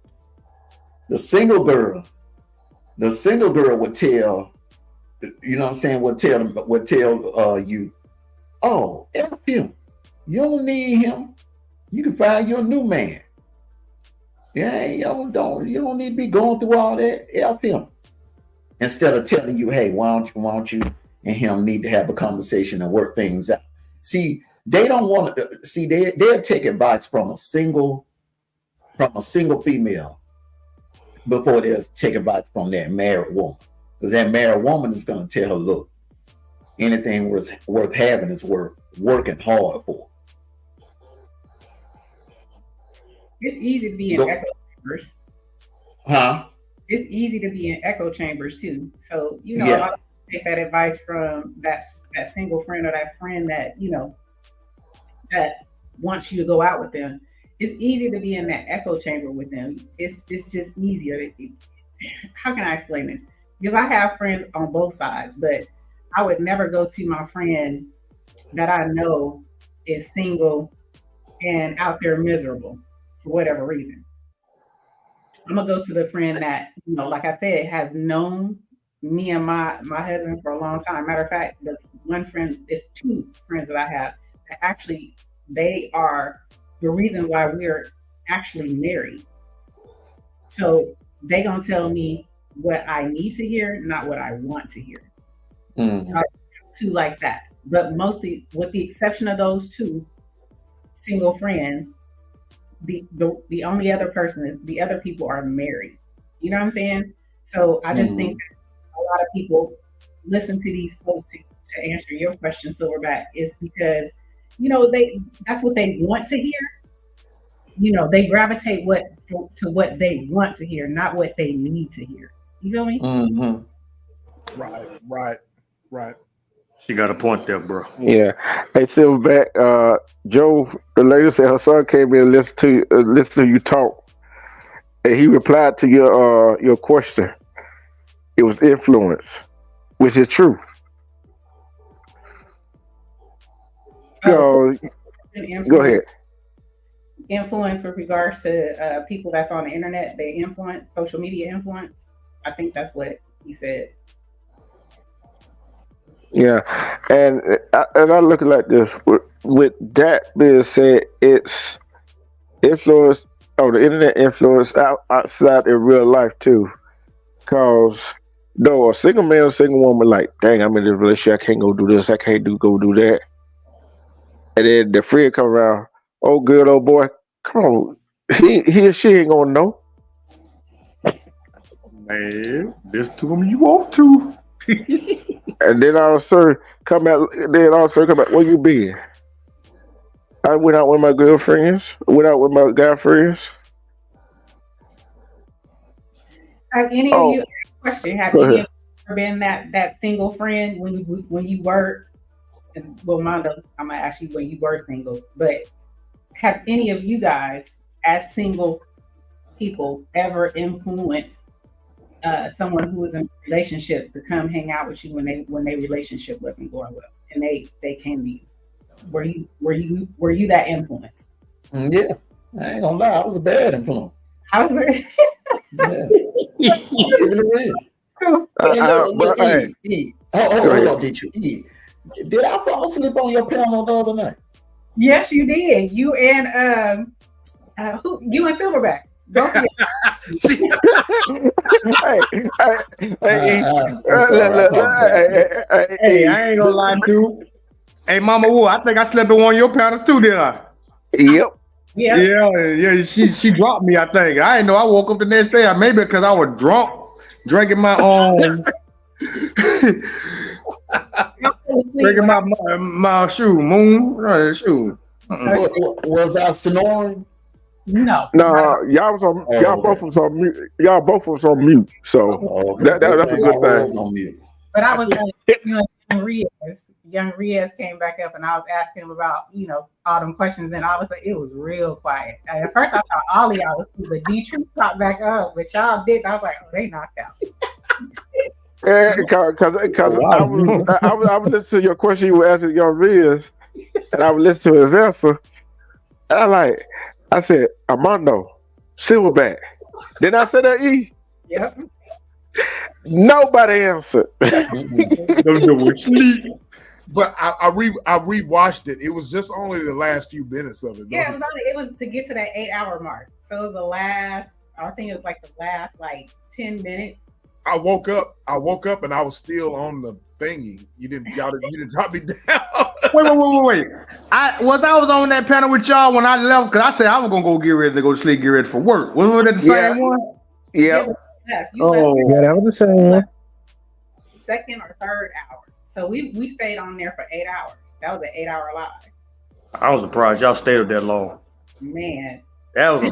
The single girl would tell, you know what I'm saying, would tell you, oh, F him. You don't need him. You can find your new man. Yeah, you don't need to be going through all that. F him. Instead of telling you, hey, why don't you and him need to have a conversation and work things out. See, they don't want to they'll take advice from a single female. before they'll take advice from that married woman. Because that married woman is going to tell her, look, anything worth having is worth working hard for. It's easy to be in echo chambers. Huh? It's easy to be in echo chambers too. So, a lot of people take that advice from that single friend or that friend that, that wants you to go out with them. It's easy to be in that echo chamber with them. It's just easier. How can I explain this? Because I have friends on both sides, but I would never go to my friend that I know is single and out there miserable for whatever reason. I'm gonna go to the friend that, like I said, has known me and my husband for a long time. Matter of fact, the one friend, it's two friends that I have that actually, they are the reason why we're actually married. So they gonna tell me what I need to hear, not what I want to hear. So I have two like that. But mostly, with the exception of those two single friends, the only other person, the other people are married. You know what I'm saying? So I just think a lot of people listen to these folks to answer your question, Silverback, is because that's what they want to hear. They gravitate to what they want to hear, not what they need to hear. You feel me? Mm-hmm. Right. She got a point there, bro. Yeah. Hey, Silverback, Joe, the lady said her son came in and listened to you talk, and he replied to your question. It was influence, which is true. Go ahead. Influence with regards to people that's on the internet, they influence, social media influence. I think that's what he said. Yeah, and I look like this. With that being said, it's influence on the internet, influence outside in real life too. Cause though a single man or single woman like, dang, I'm in this relationship, I can't go do this, I can't go do that, and then the friend come around, oh good old boy, come on, he or she ain't gonna know. Man, listen to him you want to. And then all of a sudden come out, where you been? I went out with my girlfriends, went out with my guy friends. Have any of you, question, have any of you ever been that single friend when you were, well, Mondo, I'm gonna ask you when you were single, but have any of you guys as single people ever influenced someone who was in a relationship to come hang out with you when their relationship wasn't going well, and they came to you? Were you that influence? Yeah, I ain't gonna lie, I was a bad influence. I was very. Yeah. Hold on, did you? Did I fall asleep on your panel the other night? Yes, you did. You and you and Silverback. Both of you. Hey, I ain't gonna lie to you. Hey, Mama Wu, I think I slept in one of your panels too, didn't I? Yep. Yeah. She dropped me, I think. I didn't know. I woke up the next day. Maybe because I was drunk, drinking my own. Drinking my shoe, shoe. Was I snoring? No, y'all both was on mute. Y'all both was on mute, so that's a good thing. But I was on you and Young Riaz. Young Riaz came back up, and I was asking him about all them questions, and I was like, it was real quiet. And at first, I thought all of y'all was asleep, but D-Truth popped back up, but y'all didn't. I was like, oh, they knocked out. Yeah, because I was listening to your question you were asking Young Riaz, and I was listening to his answer, and I said, Armando, Silverback. Didn't I say that, E? Yep. Nobody answered. But I rewatched it. It was just only the last few minutes of it. Yeah, it was to get to that 8-hour mark. So it was the last. I think it was like the last 10 minutes. I woke up and I was still on the thingy. You didn't drop me down. Wait. I was on that panel with y'all when I left because I said I was gonna go get ready to go to sleep, get ready for work. Was it the same one? Yeah. but you left. Yeah, that was the same one. Second or third hour. So we stayed on there for 8 hours. That was an 8-hour live. I was surprised y'all stayed up that long. Man. That was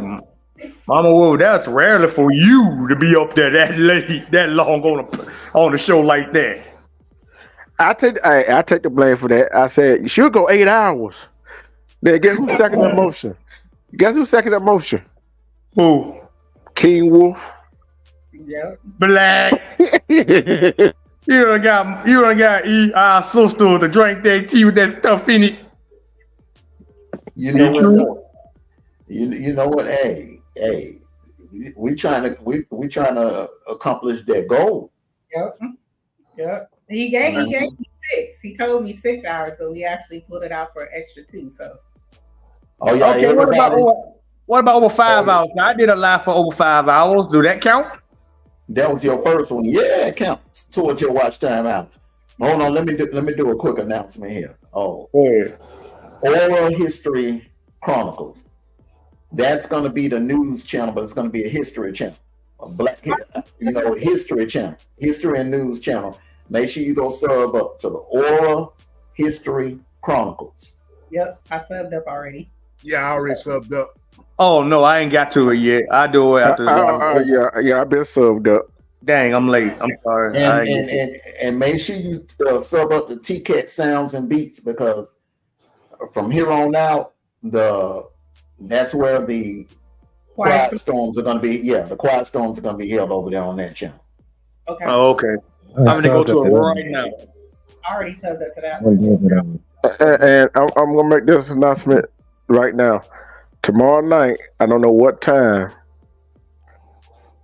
Mama Wolf. That's rarely for you to be up there that late, that long on a show like that. I take the blame for that. I said you should go 8 hours. Then guess who's second in motion? Guess who's second in motion? Who? King Wolf. Yep. Black. You done got our sister to drink that tea with that stuff in it. You know what? You know what? Hey, we trying to accomplish that goal. Yep. He gave me 6. He told me 6 hours, but we actually pulled it out for an extra 2. So. Oh yeah. Okay. What about over 5 hours? Now, I did a live for over 5 hours. Do that count? That was your first one. Yeah, it counts towards your watch time hours. Hold on, let me do a quick announcement here. Oh, Oral History Chronicles. That's going to be the news channel, but it's going to be a history channel, a black, history channel, history and news channel. Make sure you go sub up to the Oral History Chronicles. Yep, I subbed up already. Yeah, I already subbed up. Oh no, I ain't got to it yet. I do it after. Yeah, I've been subbed up. Dang, I'm late. I'm sorry. And make sure you sub up the TCAT Sounds and Beats, because from here on out, that's where the quiet storms are going to be. Yeah, the quiet storms are going to be held over there on that channel. Okay. Oh, okay. I'm going to go to it right now. I already subbed up to that one. And I'm going to make this announcement right now. Tomorrow night, I don't know what time,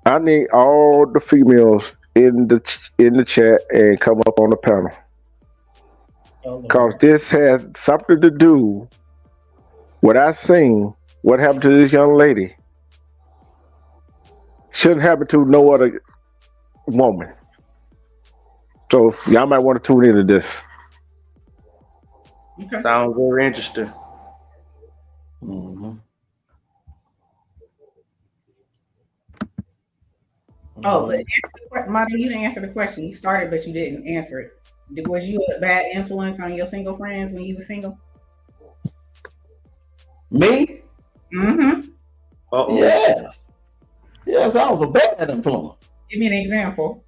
I need all the females in the chat and come up on the panel. Because this has something to do with I seen what happened to this young lady. Shouldn't happen to no other woman. So y'all might want to tune into this. Okay. Sounds very interesting. Mm-hmm. Oh, but Marty, you didn't answer the question. You started, but you didn't answer it. Was you a bad influence on your single friends when you were single? Me? Mm-hmm. Uh-oh. Yes, I was a bad influence. Give me an example,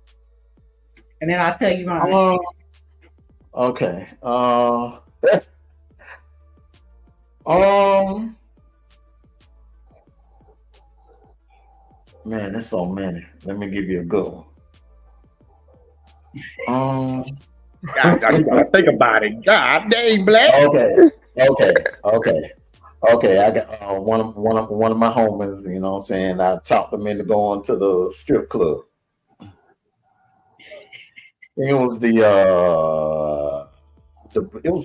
and then I'll tell you mine. Okay. Man, there's so many. Let me give you a good one. God, you gotta think about it. God dang, Black. Okay. I got one of my homies. You know what I'm saying? I talked them into going to the strip club. It was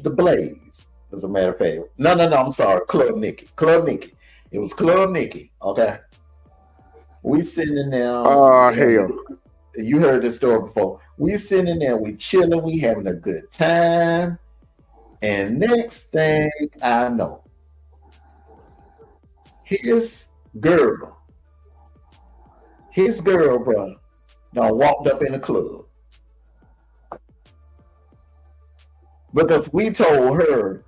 the Blaze, as a matter of fact. No, I'm sorry. Club Nikki. It was Club Nikki. Okay. We sitting in there. Hell. You heard this story before. We sitting in there, we chilling, we having a good time. And next thing I know, his girl, bro, done walked up in the club. Because we told her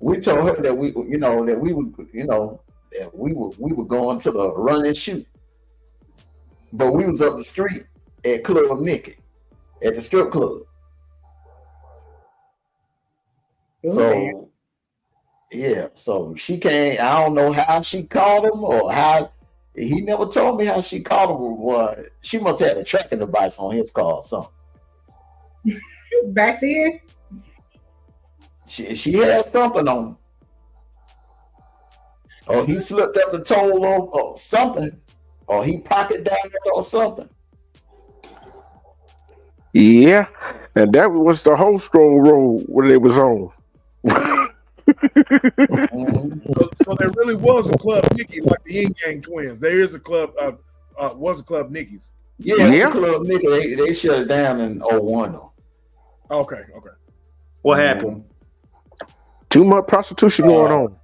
that we were going to the run and shoot. But we was up the street at Club Nikki, at the strip club. So she came. I don't know how she called him or how. He never told me how she called him. She must have had a tracking device on his car or something. Back then? She had something on him. Or he slipped up the toll or something. Or he pocket dialed or something. Yeah, and that was the whole strong road where they was on. So there really was a Club Nikki, like the Yin Yang Twins. There is a club. Was a Club Nikki's. Yeah, it was a Club Nikki. They shut it down in 01 though. Okay. What happened? Too much prostitution going on.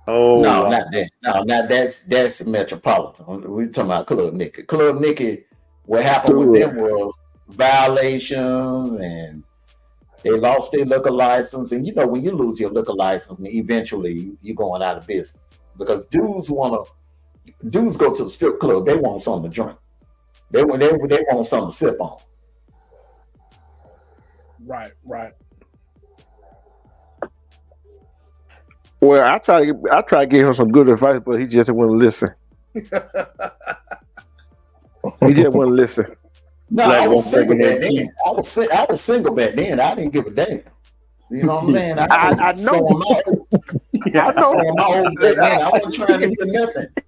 Oh, No, wow. not that. No, not that's Metropolitan. We're talking about Club Nicky. Club Nicky, what happened with them was violations, and they lost their liquor license. And you know, when you lose your liquor license, eventually you're going out of business because dudes go to the strip club. They want something to drink. They want something to sip on. Right. Well, I try to give him some good advice, but he just wouldn't listen. He just wouldn't listen. No, I was single back then. I was single back then. I didn't give a damn. You know what I'm saying? I know. I know. My old back then. I wasn't trying to hear nothing. I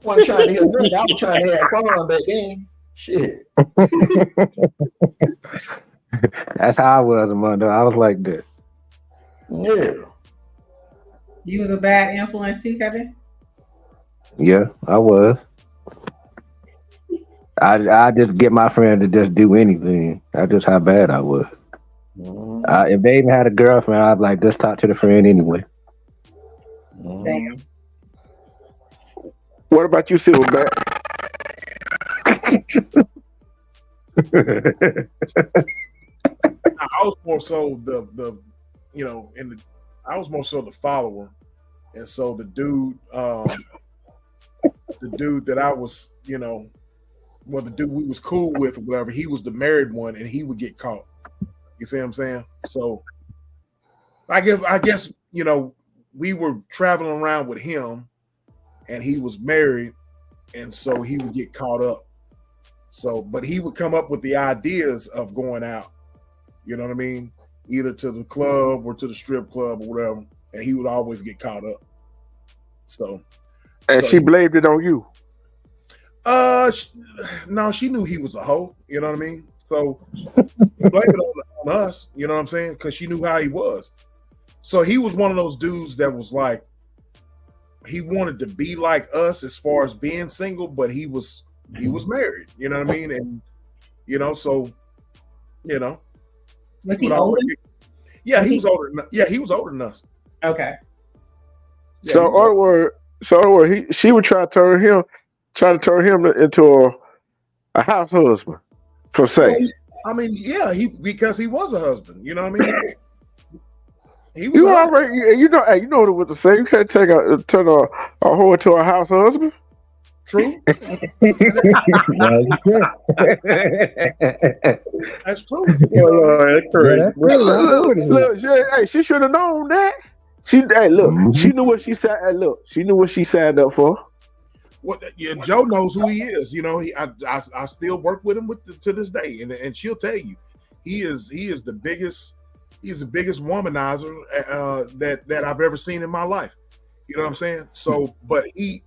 wasn't trying to hear nothing. I was trying to have fun back then. Shit. That's how I was, Armando. I was like that. Yeah. You was a bad influence too, Kevin? Yeah, I was. I just get my friend to just do anything. That's just how bad I was. If they even had a girlfriend, I'd like just talk to the friend anyway. Damn. What about you, Silverback? I was more so the I was more so the follower, and so the dude that I was, the dude we was cool with or whatever, he was the married one, and he would get caught. You see what I'm saying? So I guess we were traveling around with him, and he was married, and so he would get caught up. So, but he would come up with the ideas of going out. You know what I mean? Either to the club or to the strip club or whatever, and he would always get caught up. And she blamed it on you. No, she knew he was a hoe. You know what I mean? So blame it on us. You know what I'm saying? Because she knew how he was. So he was one of those dudes that was like, he wanted to be like us as far as being single, but he was married. You know what I mean? And Was he older? Yeah, he was older. Yeah, he was older than us. Okay. Yeah, So, in other words, she would try to turn him into a house husband, per se. I mean, yeah, because he was a husband. You know what I mean? He was. You already, you know what to say. You can't turn a whore into a house husband. True. That's true. That's correct. Look, she should have known that. She knew what she said. She knew what she signed up for. Yeah, Joe knows who he is. I still work with him to this day, and she'll tell you, he is the biggest womanizer that I've ever seen in my life. You know what I'm saying? So, but he's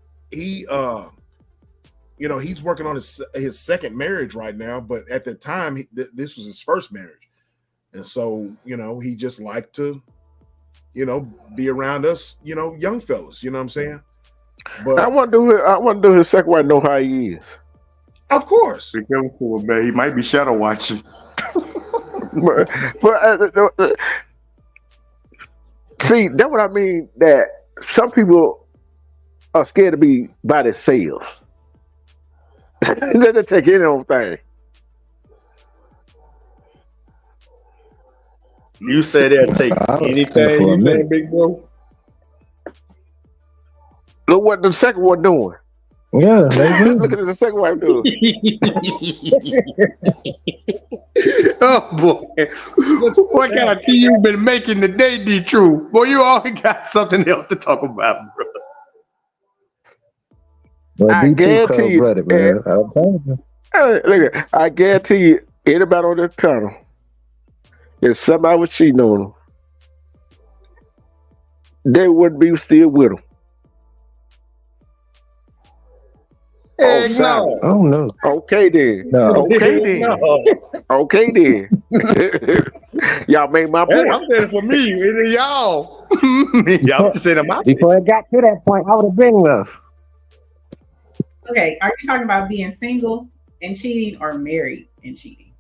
working on his second marriage right now, but at the time this was his first marriage, and so he just liked to be around us young fellas. You know what I'm saying? But I want to do his second wife know how he is. Of course. Be careful, man. He might be shadow watching. See, that's what I mean. That some people are scared to be by themselves. Let them take any old thing. You say they'll take anything, you think, big bro? Look what the second one doing. Yeah, look at the second wife doing. Oh boy, what kind of tea you been making today, D True? Boy, you always got something else to talk about, bro. Well, I guarantee you, man. Look, I guarantee you, anybody on this panel, if somebody was cheating on them, they wouldn't be still with them. No. Oh no. Okay then. No. Okay then. No. Okay then. Y'all made my point. I'm saying for me, it is y'all. Y'all just saying about Before it got to that point, I would have been left. Okay, are you talking about being single and cheating or married and cheating?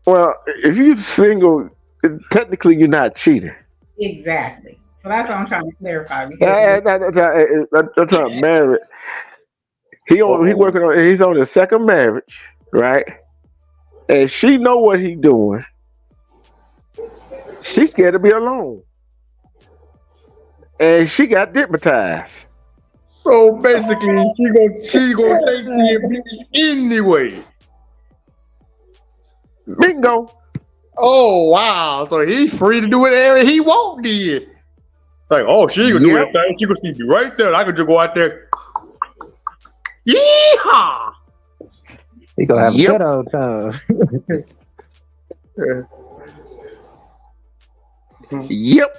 Well, if you're single, technically you're not cheating. Exactly. So that's what I'm trying to clarify because That's not married. He working on. He's on his second marriage, right? And she know what he doing. She's scared to be alone, and she got hypnotized. So basically, she gonna take the abuse anyway. Bingo. Oh wow! So he's free to do whatever he want. Then, like, oh, she can do Yep. anything. She can see me right there. I can just go out there. Yeehaw! He gonna have a Yep. good old time. Yep.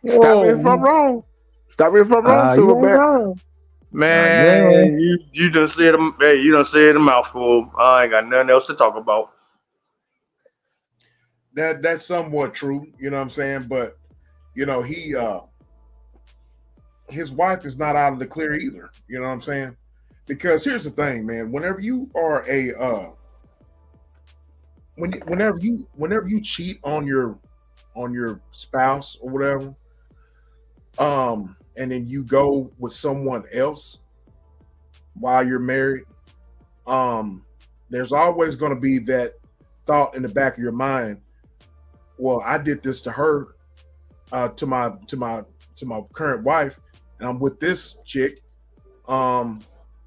Stop me if I'm wrong. Stop me if I'm wrong, You ain't Silverback. wrong. Man, you just said you done said a mouthful. I ain't got nothing else to talk about. That's somewhat true, you know what I'm saying? But you know, his wife is not out of the clear either, you know what I'm saying? Because here's the thing, man, whenever you are whenever you cheat on your spouse or whatever, and then you go with someone else while you're married, there's always going to be that thought in the back of your mind, well, I did this to her, to my current wife, and I'm with this chick.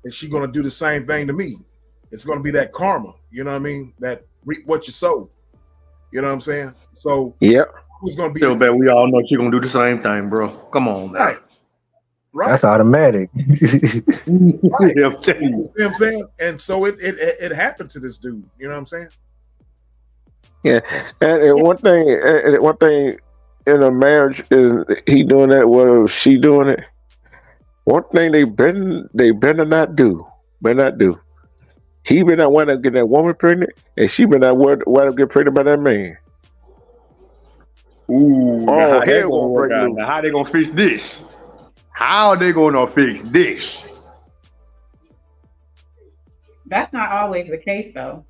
Is she going to do the same thing to me? It's going to be that karma. You know what I mean? That reap what you sow. You know what I'm saying? So Yep. who's going to be Still bet we all know she gonna do the same thing, bro. Come on, man. right? Right. That's automatic. Right. Yeah, I'm telling you. You know what I'm saying? And so it happened to this dude. You know what I'm saying? Yeah. And one thing in a marriage is he doing that, or she doing it. One thing they better not do. He better not want to get that woman pregnant, and she better not want to get pregnant by that man. Ooh, now how they hell gonna gonna work break out? loose. Now how they gonna fix this? How are they gonna fix this? that's not always the case, though.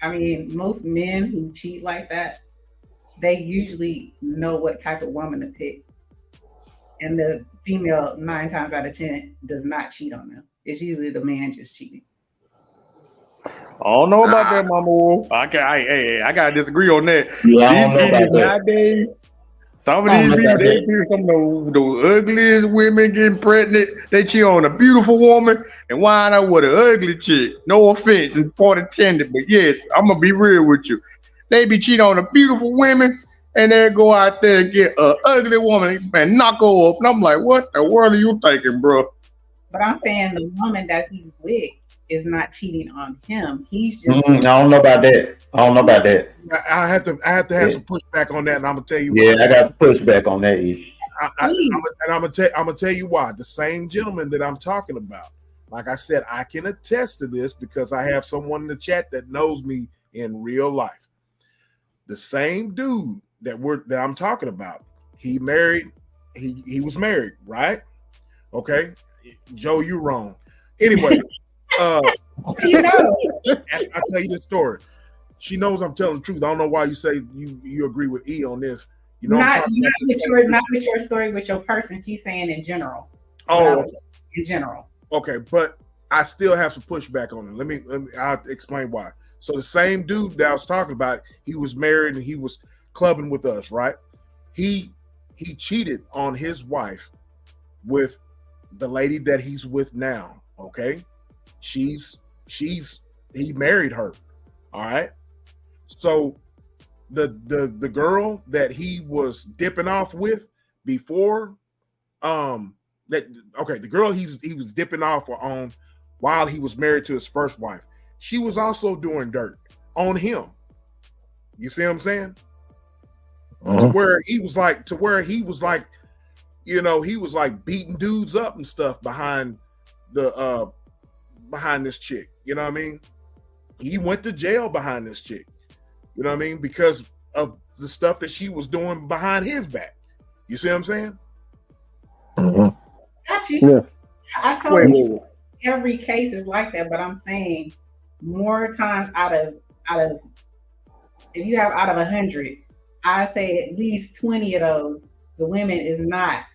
I mean, most men who cheat like that, they usually know what type of woman to pick. And the female, 9 times out of 10, does not cheat on them. It's usually the man just cheating. I don't know about that, Mama Wolf. I gotta disagree on that. Yeah, I don't know These about kids that. nowadays, some of I don't these know people, about they that. see some of the ugliest women getting pregnant. They cheat on a beautiful woman and wind up with an ugly chick. No offense and point intended, but yes, I'm gonna be real with you. They be cheating on the beautiful women and they go out there and get an ugly woman and knock her up. And I'm like, what the world are you thinking, bro? But I'm saying the woman that he's with is not cheating on him. He's just I don't know about that. I don't know about that. I have to have some pushback on that, and I'm gonna tell you Yeah, why. I got some pushback on that issue. I'm gonna tell you why. The same gentleman that I'm talking about, like I said, I can attest to this because I have someone in the chat that knows me in real life. The same dude that I'm talking about, he was married, right? Okay, Joe, you're wrong. Anyway, you know. I'll tell you the story. She knows I'm telling the truth. I don't know why you say you agree with E on this. You know, not with your story, with your person. She's saying in general. Oh, in general. Okay, but I still have some pushback on it. Let me I'll explain why. So the same dude that I was talking about, he was married and he was clubbing with us, right? He cheated on his wife with the lady that he's with now. Okay, he married her. All right. So the girl that he was dipping off with before, the girl he was dipping off on while he was married to his first wife, she was also doing dirt on him. You see what I'm saying? To where he was like, you know, he was like beating dudes up and stuff behind this chick. You know what I mean? He went to jail behind this chick. You know what I mean? Because of the stuff that she was doing behind his back. You see what I'm saying? Got you. Yeah. I told you every case is like that, but I'm saying more times out of if you have out of 100, I say at least 20 of those the women is not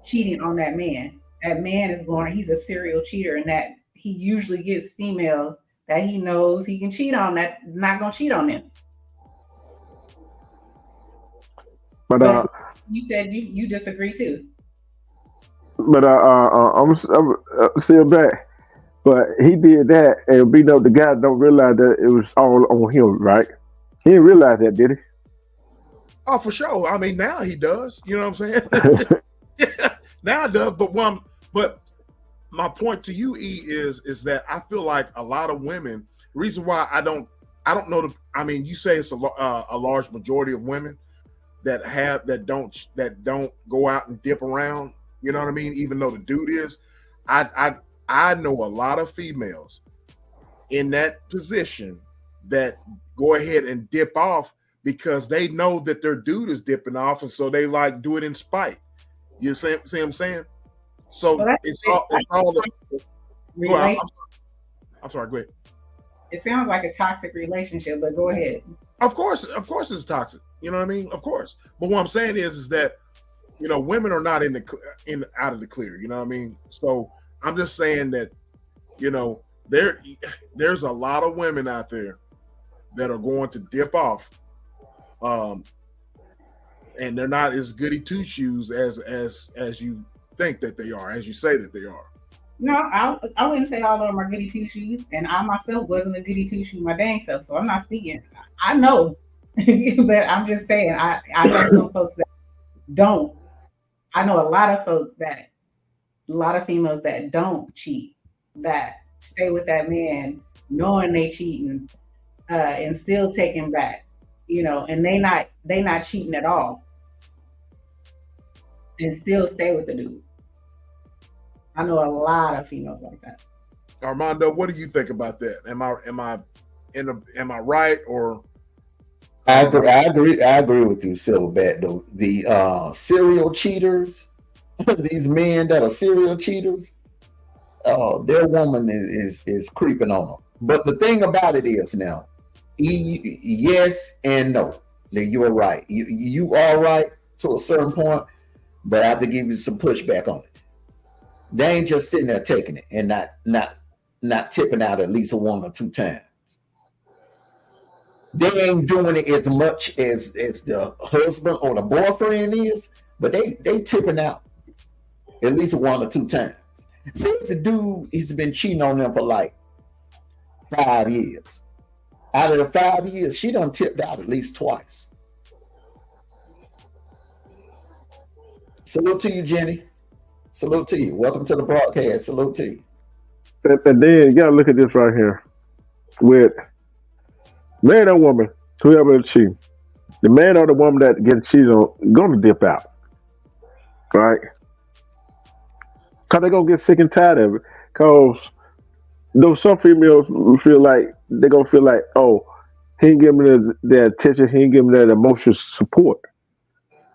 cheating on that man. That man is he's a serial cheater, and that he usually gets females that he knows he can cheat on, that not gonna cheat on them. But you said you disagree too. But I'm still back. But he did that, and beating up the guy. Don't realize that it was all on him, right? He didn't realize that, did he? Oh, for sure. I mean, now he does. You know what I'm saying? Yeah, now it does. But my point to you, E, is that I feel like a lot of women. The reason why I don't know. I mean, you say it's a large majority of women that don't go out and dip around. You know what I mean? Even though the dude is, I know a lot of females in that position that go ahead and dip off because they know that their dude is dipping off, and so they like do it in spite. You see what I'm saying? So well, it's all I'm sorry, go ahead. It sounds like a toxic relationship, but go ahead. Of course it's toxic. You know what I mean? Of course. But what I'm saying is that, you know, women are not out of the clear. You know what I mean? So I'm just saying that, you know, there's a lot of women out there that are going to dip off, and they're not as goody two shoes as you think that they are, as you say that they are. No, I wouldn't say all of them are goody two shoes, and I myself wasn't a goody two shoe my dang self, so I'm not speaking. I know, but I'm just saying I know some folks that don't. I know a lot of females that don't cheat, that stay with that man knowing they cheating, and still take him back, you know, and they not cheating at all, and still stay with the dude. I know a lot of females like that. Armando, what do you think about that? Am I right or? I agree with you, Silverback. Though the serial cheaters, these men that are serial cheaters, their woman is creeping on them. But the thing about it is now, yes and no. That you are right. You are right to a certain point, but I have to give you some pushback on it. They ain't just sitting there taking it and not tipping out at least 1 or 2 times. They ain't doing it as much as the husband or the boyfriend is, but they tipping out at least 1 or 2 times. See, the dude, he's been cheating on them for like 5 years. Out of the 5 years, she done tipped out at least twice. Salute to you, Jenny. Salute to you. Welcome to the broadcast. Salute to you. And then you gotta look at this right here. With man or woman, whoever is cheating, the man or the woman that gets cheated on gonna dip out. Right? Cause they're gonna get sick and tired of it. Cause though some females feel like they're gonna feel like, oh, he ain't giving me the attention, he ain't giving me that emotional support.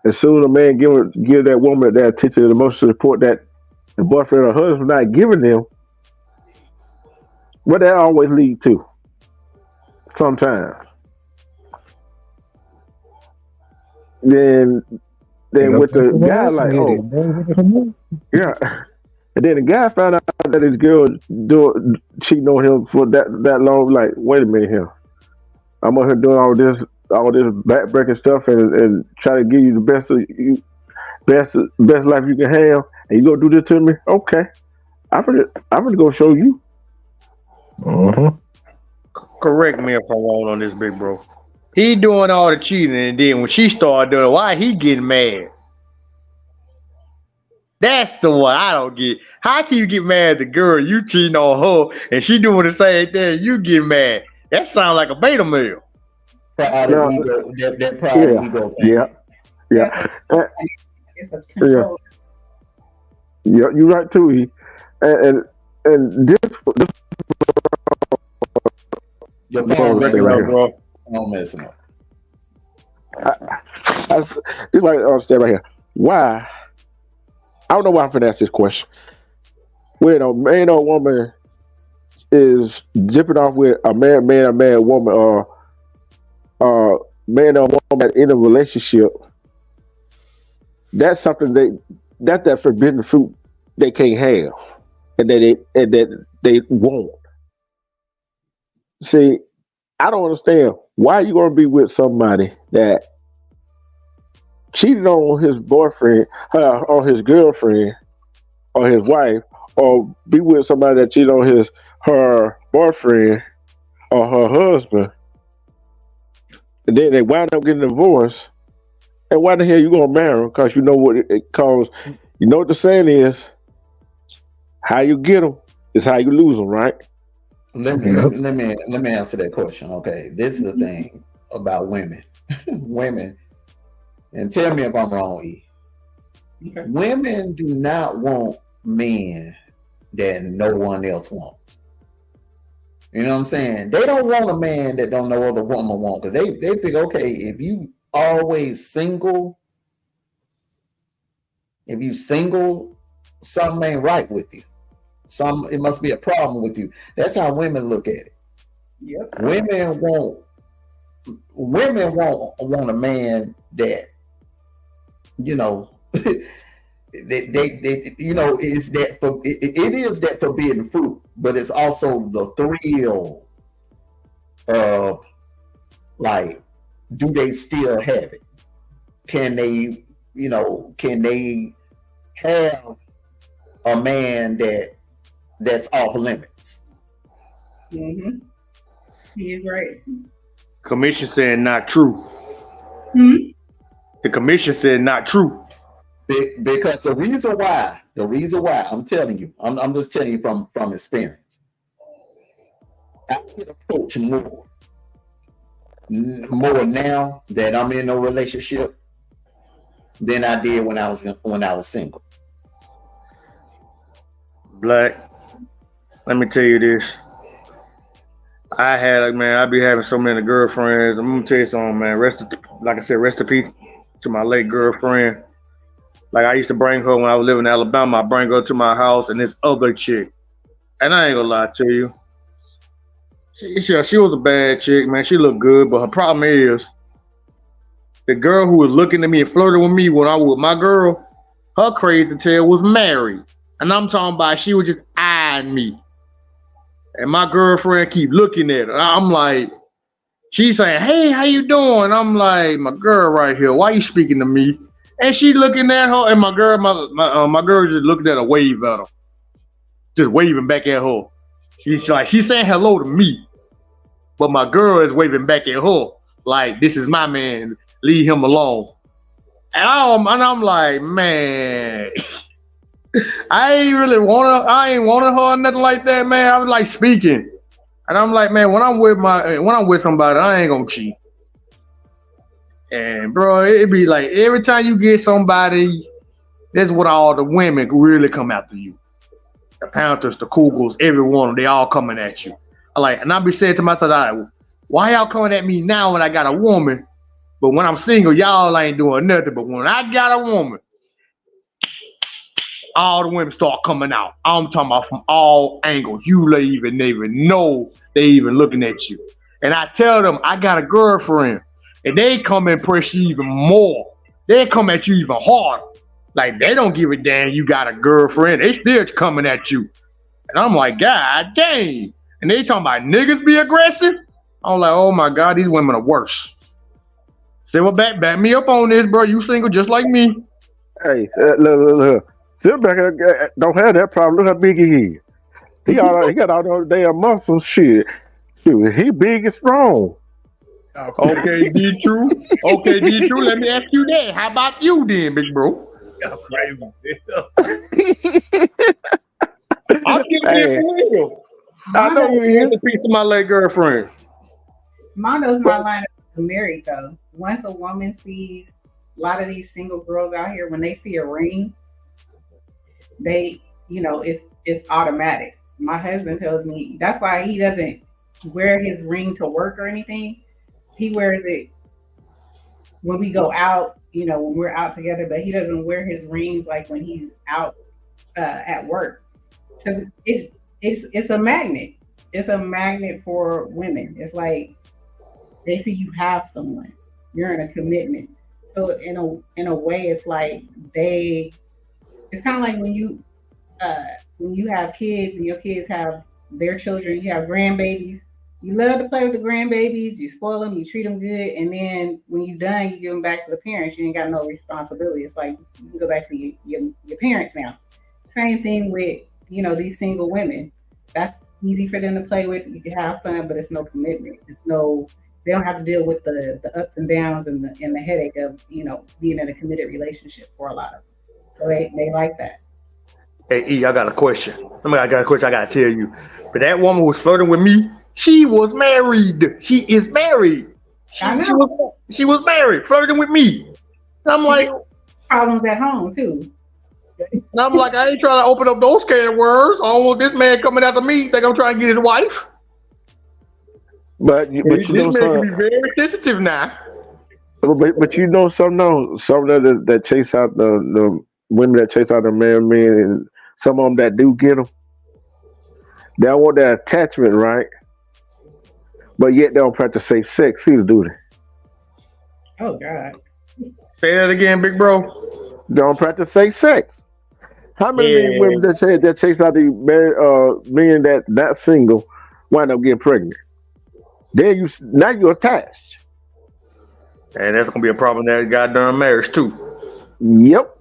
As soon as a man give that woman that attention and emotional support that the boyfriend or husband not giving them, what that always lead to? Sometimes. Then with the guy like, oh, yeah. And then the guy found out that his girl cheating on him for that long. Like, wait a minute here, I'm out here doing all this backbreaking stuff and try to give you the best life you can have, and you gonna do this to me? Okay, I'm gonna go show you. Mm-hmm. Correct me if I'm wrong on this, big bro. He doing all the cheating, and then when she started doing it, why he getting mad? That's the one I don't get. How can you get mad at the girl you cheating on her, and she doing the same thing? You get mad? That sounds like a beta male. Pride of ego, that pride of ego thing. Yeah. It's a control. Yeah, you're right too. And this your phone messing up, bro. Phone messing up. It's like understand right here. Why? I don't know why I'm gonna ask this question. When a man or woman is dipping off with a man, woman, or man or woman in a relationship, that's something that's that forbidden fruit they can't have, and that they won't. See, I don't understand why you gonna be with somebody that cheated on his boyfriend, on his girlfriend, or his wife, or be with somebody that cheated on her boyfriend or her husband, and then they wound up getting divorced. And why the hell you gonna marry them? Because you know what it cause. You know what the saying is: how you get them is how you lose them, right? Let me answer that question. Okay, this is the thing about women. Women, and tell me if I'm wrong, E. Okay. Women do not want men that no one else wants. You know what I'm saying? They don't want a man that don't know other woman want. Because they think, okay, if you always single, something ain't right with you. It must be a problem with you. That's how women look at it. Yep. Women want a man that, you know, they you know, is that it is that forbidden fruit, but it's also the thrill of, like, do they still have it? Can they have a man that's off limits? Mm-hmm. He is right. Commission said not true. Hmm? The commission said not true. Because the reason why, I'm telling you, I'm just telling you from experience. I get approached more now that I'm in a relationship than I did when I was single. Black, let me tell you this. I be having so many girlfriends. I'm gonna tell you something, man. Like I said, rest in peace to my late girlfriend. Like, I used to bring her when I was living in Alabama. I bring her to my house and this other chick. And I ain't gonna lie to you. She was a bad chick, man. She looked good, but her problem is the girl who was looking at me and flirting with me when I was with my girl, her crazy tail was married. And I'm talking about she was just eyeing me. And my girlfriend keep looking at her. I'm like, she's saying, "Hey, how you doing?" I'm like, "My girl right here. Why you speaking to me?" And she looking at her, and my girl just looking at her, wave at her, just waving back at her. She's saying hello to me, but my girl is waving back at her like, "This is my man. Leave him alone." And I'm like, man, I ain't wanted her or nothing like that, man. I was like speaking, and I'm like, man, when I'm with somebody, I ain't gonna cheat. And bro, it be like every time you get somebody, that's what all the women really come after you. The Panthers, the Cougars, everyone, they all coming at you. And I be saying to myself, why y'all coming at me now when I got a woman? But when I'm single, y'all ain't doing nothing. But when I got a woman, all the women start coming out. I'm talking about from all angles. You even know they even looking at you. And I tell them I got a girlfriend. And they come and press you even more. They come at you even harder. Like, they don't give a damn you got a girlfriend. They still coming at you. And I'm like, God dang. And they talking about niggas be aggressive. I'm like, oh my God, these women are worse. Say, well, back me up on this, bro. You single just like me. Hey, look. Silverback don't have that problem. Look how big he is. He got all those damn muscles. Shit, he big and strong. Okay, D True. Let me ask you that. How about you then, big bro? Y'all crazy. I'm getting it for real. I know you hear the piece of my late girlfriend. Mondo's not lining up to marry though. Once a woman sees a lot of these single girls out here, when they see a ring, they, it's automatic. My husband tells me that's why he doesn't wear his ring to work or anything. He wears it when we go out, when we're out together, but he doesn't wear his rings like when he's out at work, because it's a magnet. It's a magnet for women. It's like they see you have someone, you're in a commitment. So in a way, it's like it's kind of like when you have kids and your kids have their children, you have grandbabies. You love to play with the grandbabies, you spoil them, you treat them good, and then when you're done, you give them back to the parents. You ain't got no responsibility. It's like you can go back to your parents now. Same thing with these single women. That's easy for them to play with. You can have fun, but it's no commitment. They don't have to deal with the ups and downs and the headache of being in a committed relationship for a lot of them. So they like that. Hey, E, I got a question. I got a question I got to tell you. But that woman who was flirting with me, she was married. She is married. She was married, flirting with me. And I'm like, problems at home too. And I'm like, I ain't trying to open up those can of worms. I don't want this man coming after me. Think I'm trying to get his wife. But you This know man can something. be very sensitive now. But you know some that chase out the women that chase out the married men, and some of them that do get them. They don't want that attachment, right? But yet they don't practice safe sex either, do they? Oh God. Say that again, big bro. They don't practice safe sex. How many of these women that chase out the men that not single wind up getting pregnant? Now you're attached. And that's gonna be a problem that goddamn marriage too. Yep.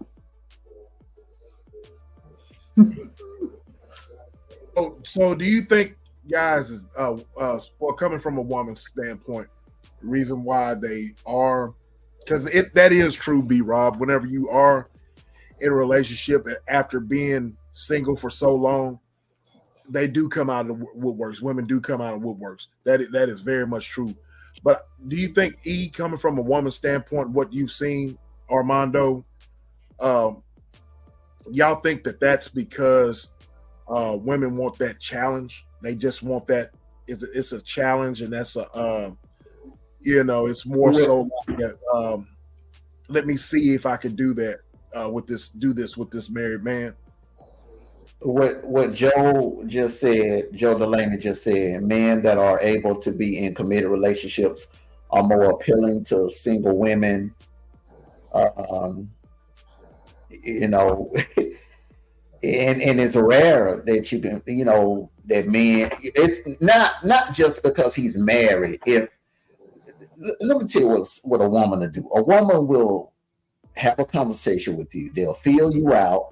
So do you think, guys, well, coming from a woman's standpoint, the reason why they are, because that is true, B Rob, whenever you are in a relationship after being single for so long, they do come out of the woodworks. Women do come out of woodworks. That is very much true. But do you think, E, coming from a woman's standpoint, what you've seen, Armando, y'all think that that's because women want that challenge? They just want that. It's a challenge, and that's it's more so that let me see if I can do that with this married man. What Joe Delaney just said, men that are able to be in committed relationships are more appealing to single women. And it's rare that you can, that men, it's not just because he's married. Let me tell you what a woman will do. A woman will have a conversation with you. They'll feel you out.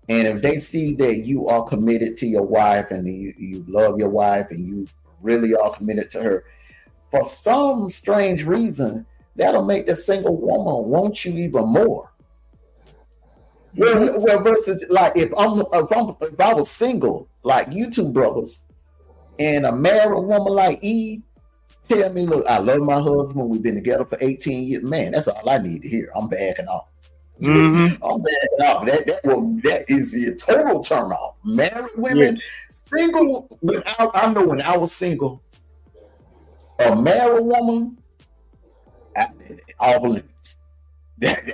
And if they see that you are committed to your wife and you love your wife and you really are committed to her, for some strange reason, that'll make the single woman want you even more. Well, versus like if I was single, like you two brothers, and a married woman like Eve tell me, look, I love my husband. We've been together for 18 years. Man, that's all I need to hear. I'm backing off. Mm-hmm. I'm backing off. That is a total turn off. Married women, single. I know when I was single, a married woman, off limits.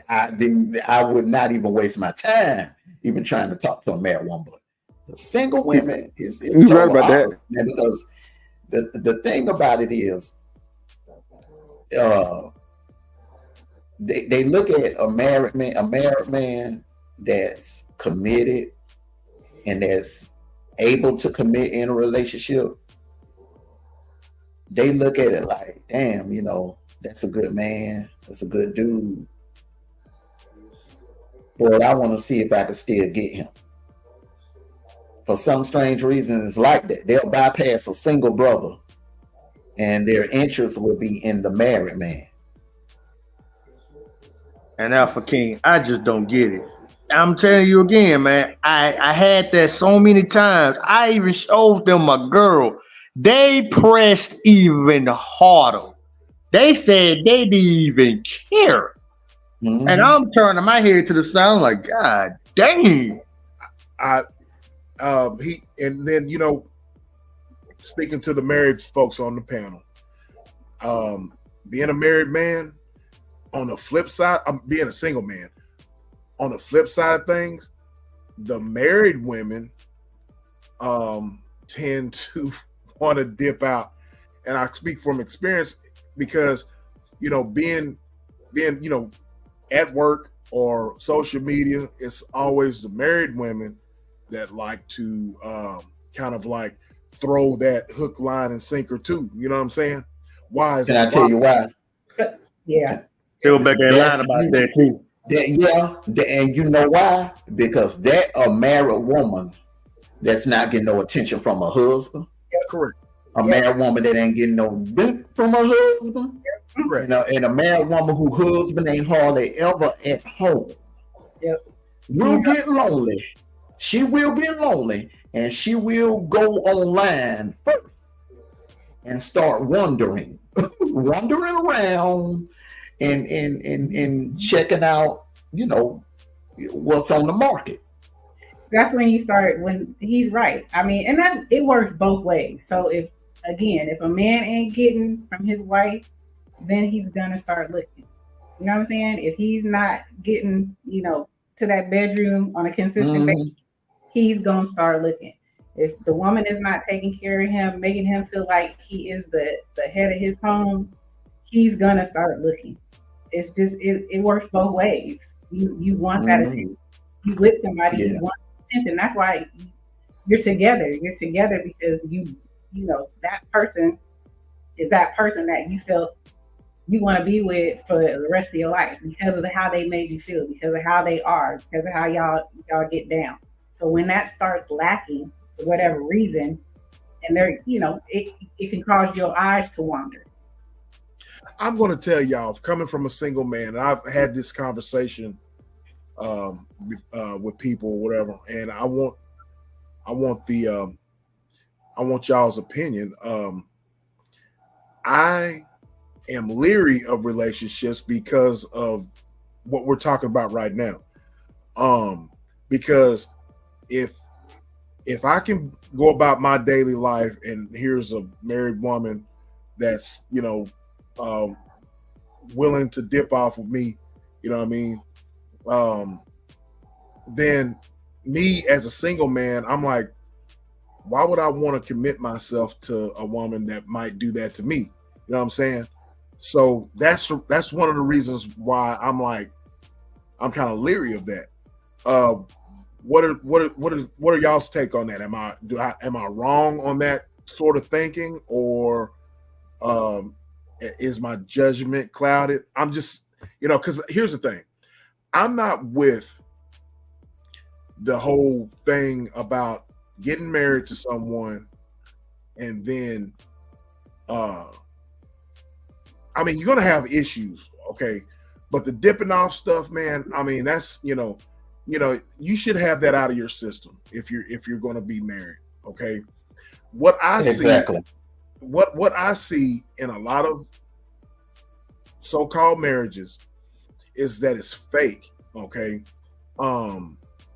I would not even waste my time even trying to talk to a married woman. But the single women is total right about opposite, man, because the thing about it is, they look at a married man that's committed and that's able to commit in a relationship. They look at it like, damn, that's a good man, that's a good dude. But I want to see if I can still get him. For some strange reason, it's like that. They'll bypass a single brother, and their interest will be in the married man. And Alpha King, I just don't get it. I'm telling you again, man. I had that so many times. I even showed them my girl. They pressed even harder. They said they didn't even care. Mm-hmm. And I'm turning my head to the side like, God dang. Speaking to the married folks on the panel, being a married man, on the flip side, I'm being a single man. On the flip side of things, the married women tend to want to dip out. And I speak from experience because, being then at work or social media, it's always the married women that like to kind of like throw that hook, line, and sinker too. You know what I'm saying? Why is Can I tell you why? Yeah. Still back in line That's about you. that too. And you know why? Because that a married woman that's not getting no attention from her husband. Correct. A married woman that ain't getting no dick from her husband. Correct. And a married woman whose husband ain't hardly ever at home. Yep. Will get lonely. She will get lonely, and she will go online first and start wandering around and checking out, what's on the market. That's when you start, when he's right. I mean, and it works both ways. So if a man ain't getting from his wife, then he's gonna start looking. You know what I'm saying? If he's not getting, to that bedroom on a consistent basis, he's gonna start looking. If the woman is not taking care of him, making him feel like he is the head of his home, he's gonna start looking. It's just it works both ways. You want that attention. You with somebody, you want attention. That's why you're together. You're together because that person is that person that you felt you want to be with for the rest of your life because of how they made you feel, because of how they are, because of how y'all get down. So when that starts lacking for whatever reason, and it can cause your eyes to wander. I'm going to tell y'all, coming from a single man, and I've had this conversation with people or whatever, and I want y'all's opinion. I am leery of relationships because of what we're talking about right now. Because if I can go about my daily life and here's a married woman that's willing to dip off with me, you know what I mean? Then me as a single man, I'm like, why would I want to commit myself to a woman that might do that to me? You know what I'm saying? So that's one of the reasons why I'm kind of leery of that. What are y'all's take on that? Am I wrong on that sort of thinking, or is my judgment clouded? I'm just, because here's the thing. I'm not with the whole thing about getting married to someone and then I mean, you're gonna have issues, okay? But the dipping off stuff, man, I mean, that's you should have that out of your system if you're gonna be married, okay? What I see in a lot of so-called marriages is that it's fake, okay?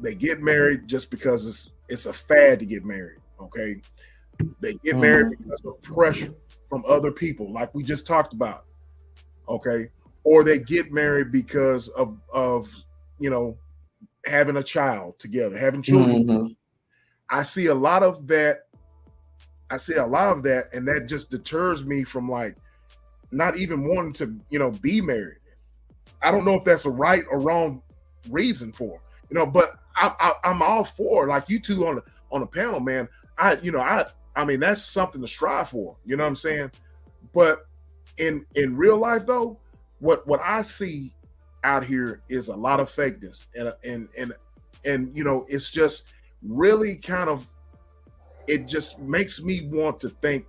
They get married just because it's a fad to get married, okay? They get married because of pressure from other people, like we just talked about, okay? Or they get married because of having a child together, having children. I see a lot of that, and that just deters me from not even wanting to be married. I don't know if that's a right or wrong reason for, but I'm all for, like you two on the panel, man. I mean, that's something to strive for. You know what I'm saying? But in real life, though, what I see out here is a lot of fakeness, and it's just really kind of, it just makes me want to think,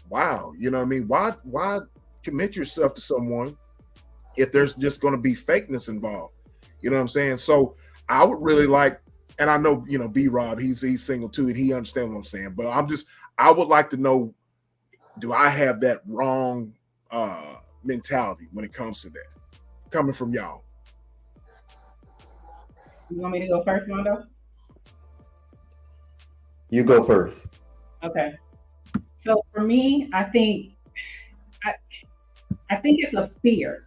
wow, you know what I mean? Why commit yourself to someone if there's just going to be fakeness involved? You know what I'm saying? So I would really like, and I know, B-Rob, he's single too, and he understands what I'm saying, but I would like to know, do I have that wrong mentality when it comes to that, coming from y'all? You want me to go first, Mondo? You go first. Okay. So for me, I think it's a fear.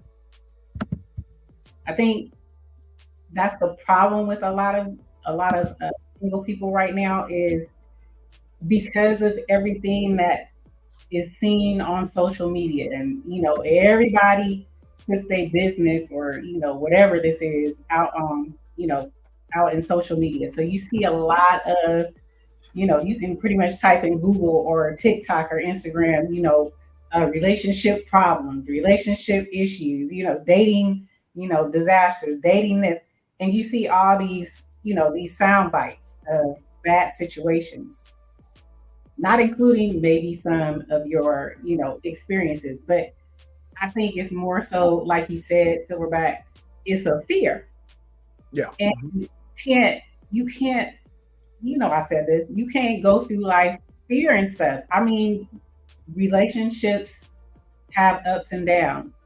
I think that's the problem with a lot of single people right now, is because of everything that is seen on social media, and everybody puts their business or, whatever this is out on, out in social media. So you see a lot of, you can pretty much type in Google or TikTok or Instagram, relationship problems, relationship issues, dating, disasters, dating this. And you see all these, these sound bites of bad situations, not including maybe some of your, experiences. But I think it's more so, like you said, Silverback, it's a fear. Yeah. And you can't, I said this, you can't go through life fearing stuff. I mean, relationships have ups and downs.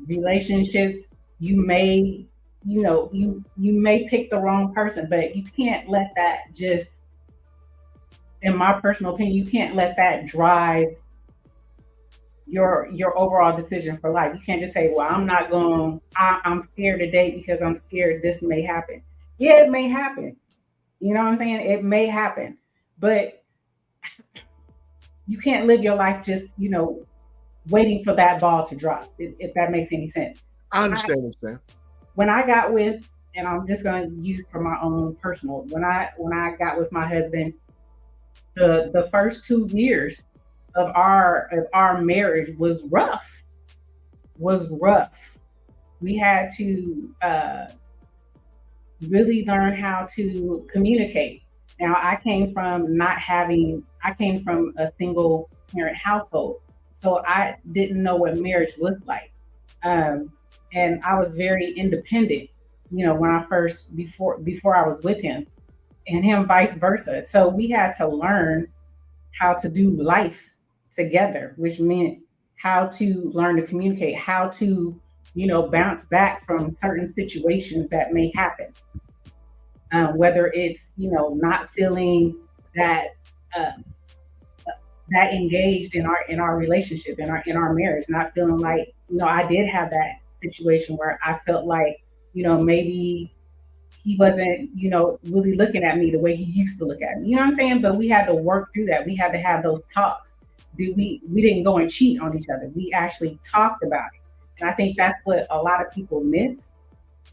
Relationships, you may, you may pick the wrong person, but you can't let that just, in my personal opinion, you can't let that drive your overall decision for life. You can't just say, well, I'm scared to date because I'm scared this may happen. Yeah, it may happen. You know what I'm saying? It may happen, but you can't live your life just, waiting for that ball to drop, if that makes any sense. I understand what you're saying. When I got with, and I'm just going to use for my own personal, when I got with my husband, the first 2 years of our marriage was rough. We had to really learn how to communicate. Now, I came from a single parent household, so I didn't know what marriage looked like. And I was very independent, when I first, before I was with him, and him vice versa. So we had to learn how to do life together, which meant how to learn to communicate, how to, bounce back from certain situations that may happen. Whether it's, not feeling that that engaged in our relationship, in our marriage, not feeling like, I did have that situation where I felt like, maybe he wasn't, really looking at me the way he used to look at me. You know what I'm saying? But we had to work through that. We had to have those talks. We didn't go and cheat on each other. We actually talked about it. And I think that's what a lot of people miss.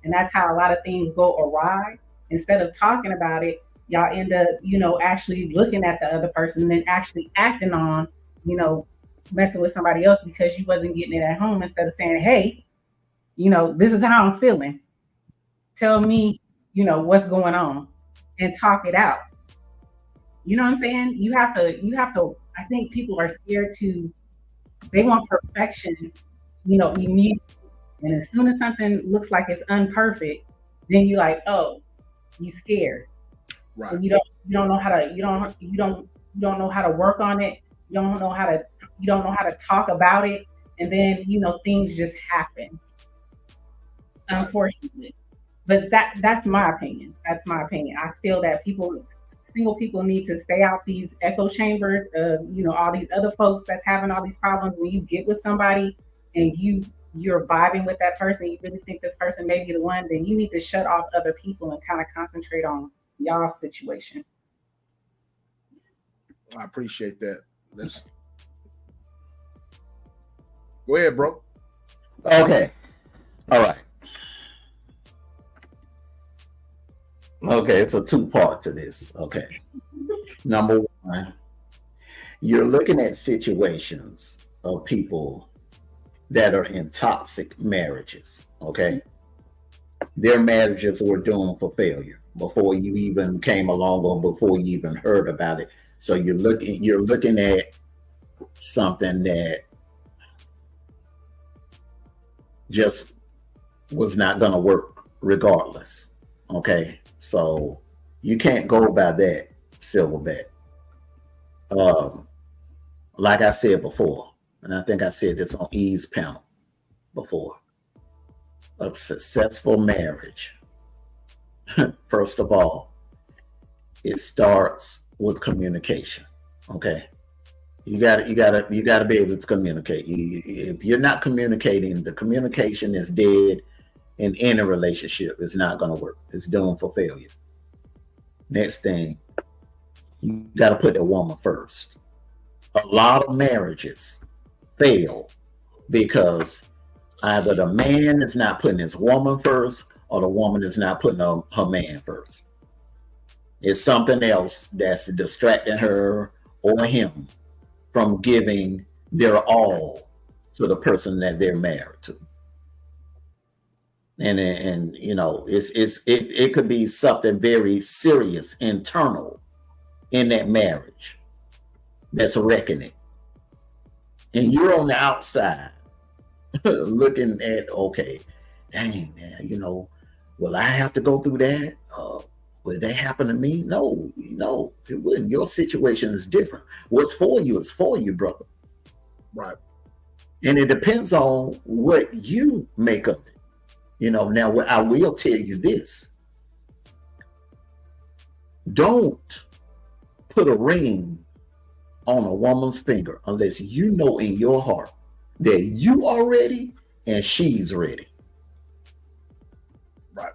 And that's how a lot of things go awry. Instead of talking about it, y'all end up, actually looking at the other person and then actually acting on, messing with somebody else because you wasn't getting it at home, instead of saying, hey, this is how I'm feeling. Tell me, what's going on, and talk it out. You know what I'm saying? You have to, I think people are scared they want perfection, immediately. And as soon as something looks like it's unperfect, then you're like, oh, you scared. Right. And you don't know how to work on it. You don't know how to talk about it. And then, things just happen. Unfortunately. But that's my opinion. That's my opinion. I feel that single people need to stay out these echo chambers of, all these other folks that's having all these problems. When you get with somebody and you're vibing with that person, you really think this person may be the one, then you need to shut off other people and kind of concentrate on y'all's situation. I appreciate that. Go ahead, bro. Okay. All right. Okay, it's a 2-part to this. Okay. Number one, you're looking at situations of people that are in toxic marriages. Okay. Their marriages were doomed for failure before you even came along or before you even heard about it. So you're looking at something that just was not going to work regardless. Okay. So you can't go by that, Silverback. Like I said before, and I think I said this on E's panel before, a successful marriage, first of all, it starts with communication. Okay. You gotta be able to communicate. If you're not communicating, the communication is dead in any relationship. It's not going to work. It's doomed for failure. Next thing, you got to put the woman first. A lot of marriages fail because Either the man is not putting his woman first, or the woman is not putting her man first. It's something else that's distracting her or him from giving their all to the person that they're married to. And you know, it could be something very serious internal in that marriage that's wrecking it. And you're on the outside looking at, okay, dang man, you know, will I have to go through that? Would that happen to me? No, it wouldn't. Your situation is different. What's for you is for you, brother. Right. And it depends on what you make of it. You know, now I will tell you this. Don't put a ring on a woman's finger unless you know in your heart that you are ready and she's ready. Right.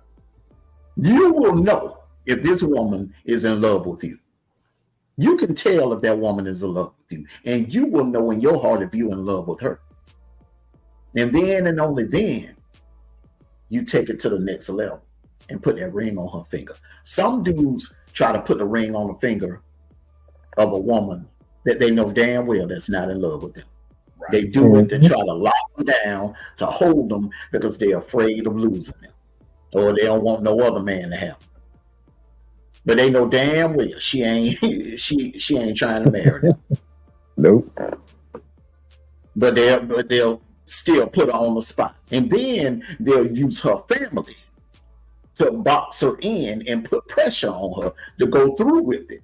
You will know if this woman is in love with you. You can tell if that woman is in love with you, and you will know in your heart if you're in love with her. And then and only then, you take it to the next level and put that ring on her finger. Some dudes try to put the ring on the finger of a woman that they know damn well that's not in love with them. Right. They do it to try to lock them down, to hold them because they're afraid of losing them, or they don't want no other man to have them. But they know damn well she ain't trying to marry them. Nope. But they'll still put her on the spot, and then they'll use her family to box her in and put pressure on her to go through with it.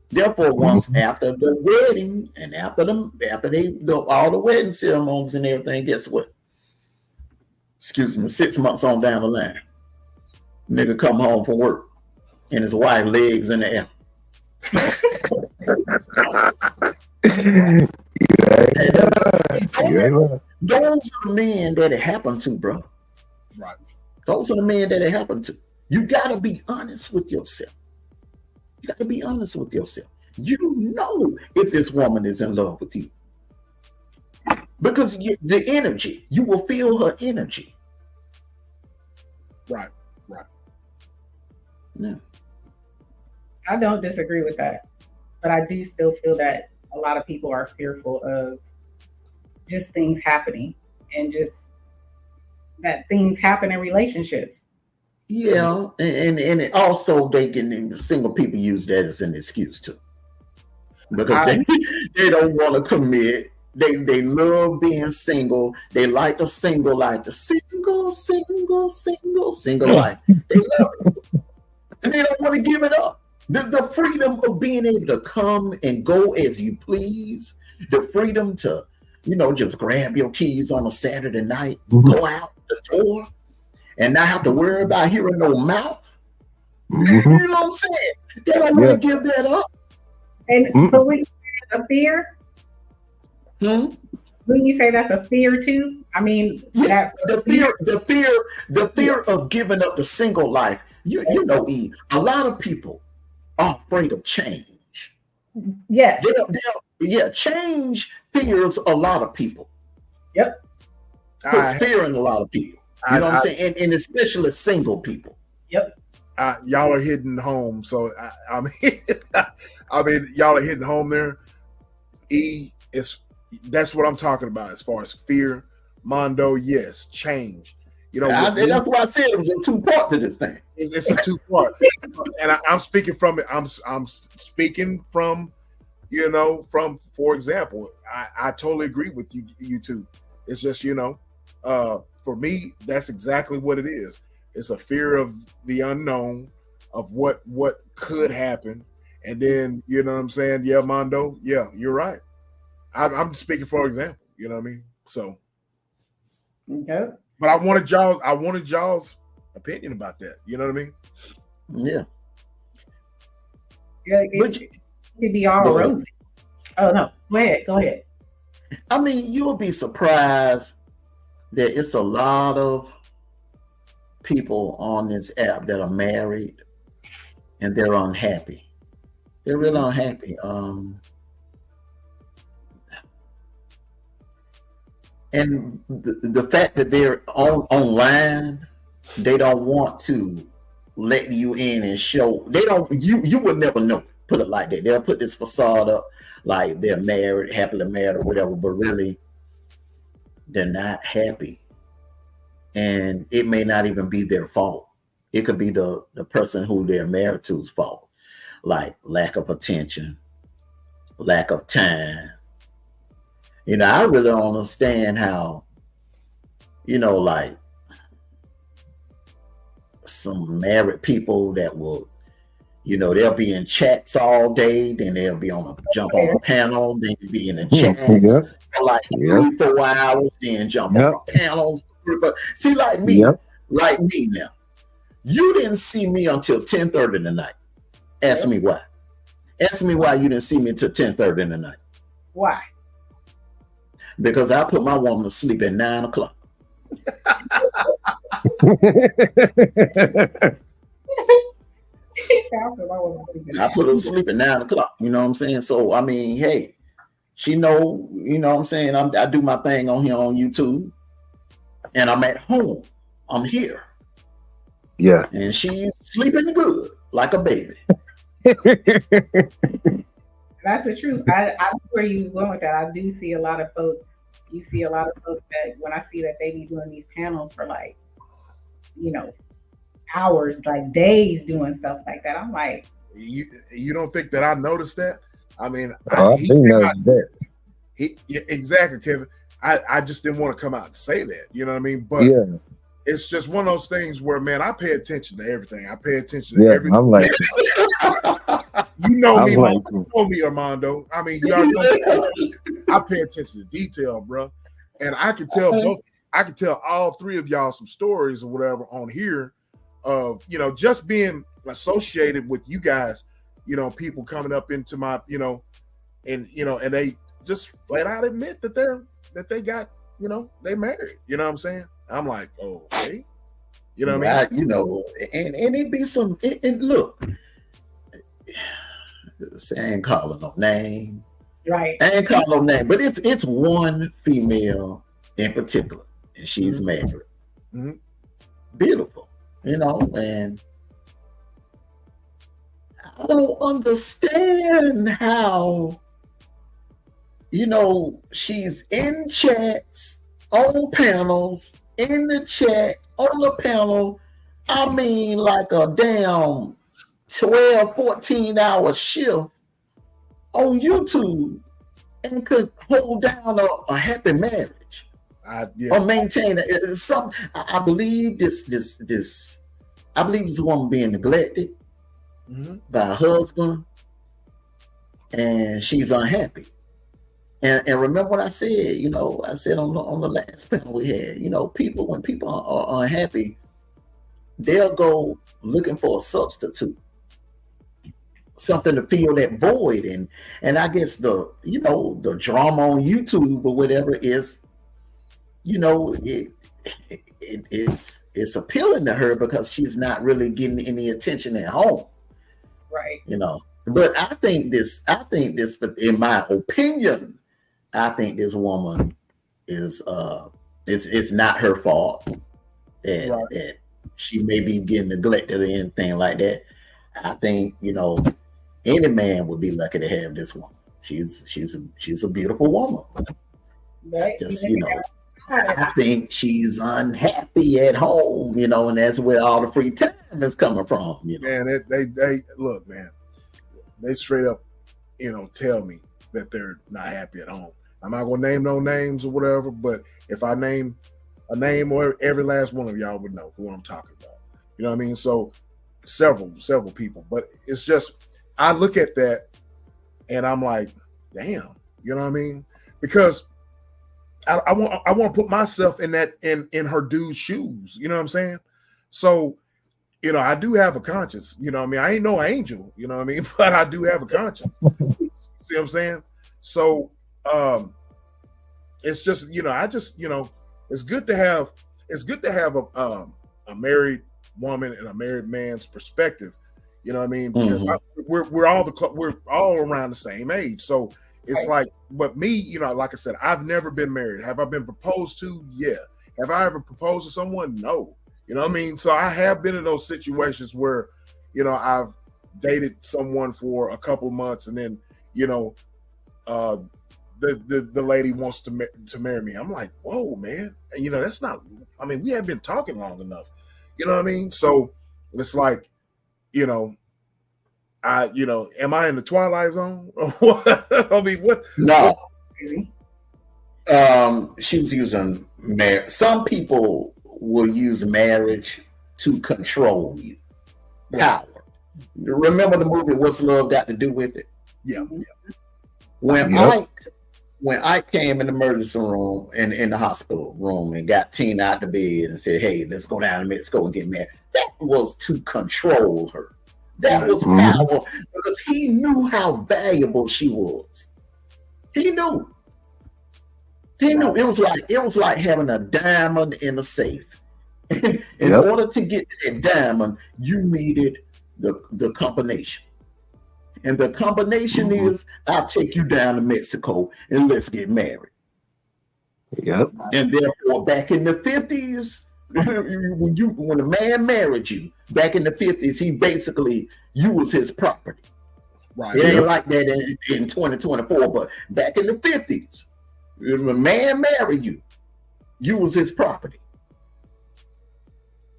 Therefore, once after the wedding and after all the wedding ceremonies and everything, guess what? 6 months on down the line, nigga come home from work and his wife legs in the air. Those are the men that it happened to, bro. Right. Those are the men that it happened to. You gotta be honest with yourself. You got to be honest with yourself. You know if this woman is in love with you. Because the energy, you will feel her energy. Right. Yeah. I don't disagree with that. But I do still feel that a lot of people are fearful of just things happening and just that things happen in relationships. Yeah, and it also single people use that as an excuse too, because they don't want to commit. They love being single. They like the single life, the single life. They love it, and they don't want to give it up. The freedom of being able to come and go as you please, the freedom to just grab your keys on a Saturday night, go out the door, and not have to worry about hearing no mouth. You know what I'm saying? They don't want to give that up. And but when you say that's a fear, when you say that's a fear too, I mean, the fear of giving up the single life. You know, a lot of people are afraid of change. Yes. Change fears a lot of people. Yep. Puts fear in a lot of people. You know what I'm saying? And especially single people. Yep. Y'all are hitting home. So I mean, y'all are hitting home there. That's what I'm talking about as far as fear. Mondo, yes, change. You know, that's why I said it was a 2-part to this thing. It's a 2-part, and I'm speaking from it. I'm speaking from, for example, I totally agree with you two. It's just for me, that's exactly what it is. It's a fear of the unknown, of what could happen, and then you know what I'm saying. Yeah, Mondo. Yeah, you're right. I'm speaking for example. You know what I mean? So, okay. But I wanted y'all's opinion about that. You know what I mean? Yeah. Yeah, it could be all rosy. Oh no, go ahead. I mean, you'll be surprised that it's a lot of people on this app that are married and they're unhappy. They're really unhappy. And the fact that they're online, they don't want to let you in and show. They don't. You will never know. Put it like that. They'll put this facade up like they're married, happily married, or whatever, but really they're not happy. And it may not even be their fault. It could be the person who they're married to's fault, like lack of attention, lack of time. I really don't understand how, like some married people that will, they'll be in chats all day, then they'll be jump on a panel, then be in the chats for like 3-4 hours, then jump on a panel. See, like me now, you didn't see me until 10:30 in the night. Ask me why. Ask me why you didn't see me until 10:30 in the night. Why? Because I put my woman to sleep at 9 o'clock. I put her to sleep at 9 o'clock. You know what I'm saying? So, I mean, hey, she know, you know what I'm saying? I do my thing on here on YouTube, and I'm at home. I'm here. Yeah. And she's sleeping good like a baby. That's the truth. I know where you was going with that. I do see a lot of folks. You see a lot of folks that when I see that they be doing these panels for like, hours, like days doing stuff like that. I'm like, you don't think that I noticed that? I mean, exactly, Kevin. I just didn't want to come out and say that. You know what I mean? But it's just one of those things where, man, I pay attention to everything. I pay attention to everything. I'm like, you know me, like, you know me, Armando. I mean, y'all know I pay attention to detail, bro. And I can tell all three of y'all some stories or whatever on here of, just being associated with you guys, people coming up into my, and they just flat out admit that they got, they married. You know what I'm saying? I'm like, oh, okay. You know what I mean? And it be some, and look, I ain't calling no name. Right. I ain't calling no name, but it's one female in particular, and she's married. Mm-hmm. Beautiful, and I don't understand how, she's in chats, on panels, in the chat, on the panel. I mean, like a damn 12, 14-hour shift on YouTube, and could hold down a happy marriage or maintain some. I believe this woman being neglected by her husband, and she's unhappy. And remember what I said, I said on the last panel we had, when people are unhappy, they'll go looking for a substitute, something to fill that void. And I guess the drama on YouTube or whatever is, it's appealing to her because she's not really getting any attention at home. Right. But I think this, in my opinion, I think this woman is it's not her fault that she may be getting neglected or anything like that. I think, any man would be lucky to have this woman. She's a beautiful woman. Right. I think she's unhappy at home, and that's where all the free time is coming from. Man, they look, man, they straight up, tell me that they're not happy at home. I'm not gonna name no names or whatever, but if I name a name, or every last one of y'all would know who I'm talking about. You know what I mean? So several people, but it's just, I look at that and I'm like, damn, you know what I mean? Because I want to put myself in her dude's shoes. You know what I'm saying? So, I do have a conscience. You know what I mean? I ain't no angel. You know what I mean? But I do have a conscience. See what I'm saying? So, it's just, it's good to have a married woman and a married man's perspective. You know what I mean? Because we're all around the same age. So It's like, but me, you know, like I said, I've never been married. Have I been proposed to? Yeah. Have I ever proposed to someone? No. You know what I mean? So I have been in those situations where, you know, I've dated someone for a couple months, and then, you know, the lady wants to marry me. I'm like, whoa, man. And, you know, that's not. I mean, we haven't been talking long enough. You know what I mean? So it's like, you know, am I in the Twilight Zone? Or what? I mean, what? No. She was using marriage. Some people will use marriage to control you. Power. Remember the movie What's Love Got to Do with It? Yeah. When Ike came in the emergency room and in the hospital room and got Tina out the bed and said, "Hey, let's go down to Mexico and get married," that was to control her. That was power, because he knew how valuable she was. He knew. It was like having a diamond in a safe. In order to get that diamond, you needed the combination. And the combination is, I'll take you down to Mexico and let's get married. Yep. And therefore, back in the 50s, when a man married you, back in the 50s, you was his property. Right. It ain't like that in 2024, but back in the 50s, when a man married you, you was his property.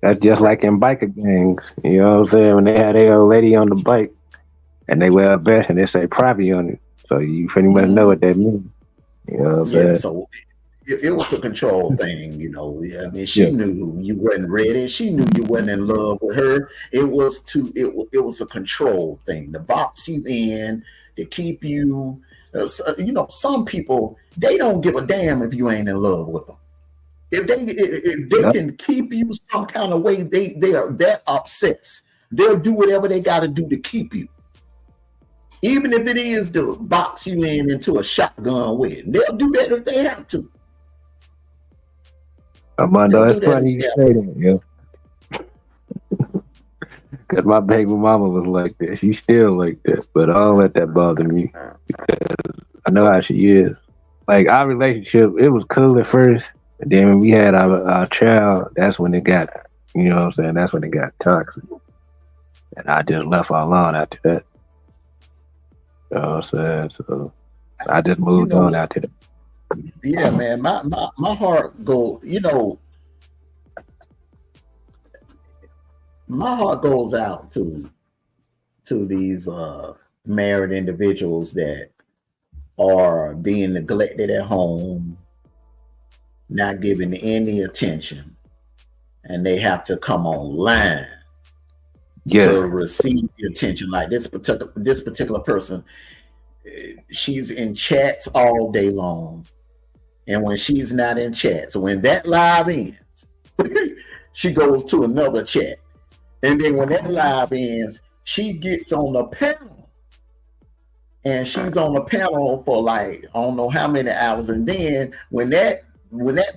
That's just like in biker gangs. You know what I'm saying? When they had their old lady on the bike and they wear a vest and they say property on it. So you pretty much know what that means. You know what I'm saying? So it was a control thing, you know. I mean, she knew you wasn't ready. She knew you wasn't in love with her. It was a control thing to box you in, to keep you. You know, some people, they don't give a damn if you ain't in love with them. If they can keep you some kind of way, they are that obsessed. They'll do whatever they got to do to keep you. Even if it is to box you into a shotgun wedding, they'll do that if they have to. Armando, it's funny you say that, because my baby mama was like that. She's still like that, but I don't let that bother me because I know how she is. Like, our relationship, it was cool at first, and then when we had our child, that's when it got, you know what I'm saying? That's when it got toxic. And I just left her alone after that. You know what I'm saying? So I just moved on after that. Yeah, man, my heart go, you know, my heart goes out to these married individuals that are being neglected at home, not given any attention, and they have to come online to receive the attention. Like this particular person, she's in chats all day long. And when she's not in chats, when that live ends, she goes to another chat. And then when that live ends, she gets on the panel. And she's on the panel for like, I don't know how many hours. And then when that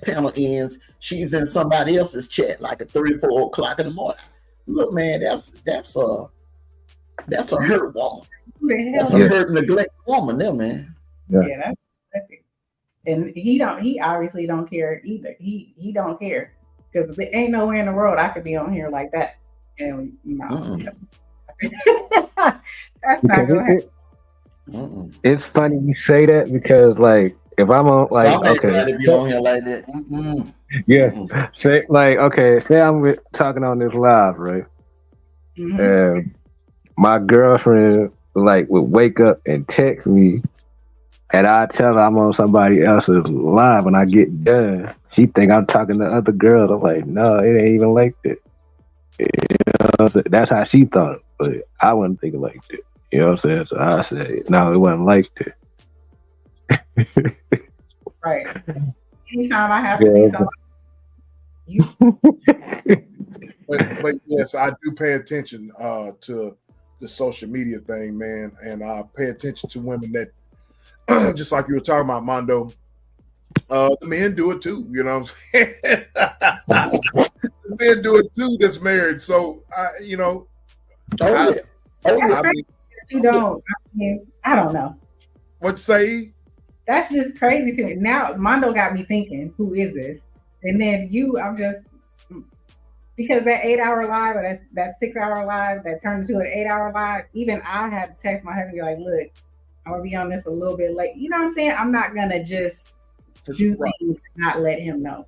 panel ends, she's in somebody else's chat like at 3 or 4 o'clock in the morning. Look, man, that's a hurt woman. That's a hurt, neglect woman there, man. Yeah, that's pathetic. And he obviously don't care either. He don't care, because there ain't nowhere in the world I could be on here like that. And you know, that's not gonna happen. It's funny you say that, because like if I'm on if you're on here like that, say like say I'm talking on this live, right? And my girlfriend like would wake up and text me, and I tell her I'm on somebody else's live. When I get done, she think I'm talking to other girls. I'm like, no, it ain't even like that. You know, that's how she thought, but I wasn't thinking like that. You know what I'm saying? So I said, no, it wasn't like that. Right. Anytime I have to be somebody. But yes, I do pay attention to the social media thing, man, and I pay attention to women that, just like you were talking about, Mondo. The men do it too. You know what I'm saying? The men do it too. That's married. So you know, you don't. I mean, I don't know. What you say? That's just crazy to me. Now Mondo got me thinking, who is this? And then I'm just because that 8-hour live or that 6-hour live that turned into an 8-hour live, even I had to text my husband and be like, look, I'm gonna be on this a little bit late. You know what I'm saying? I'm not gonna just do things and not let him know.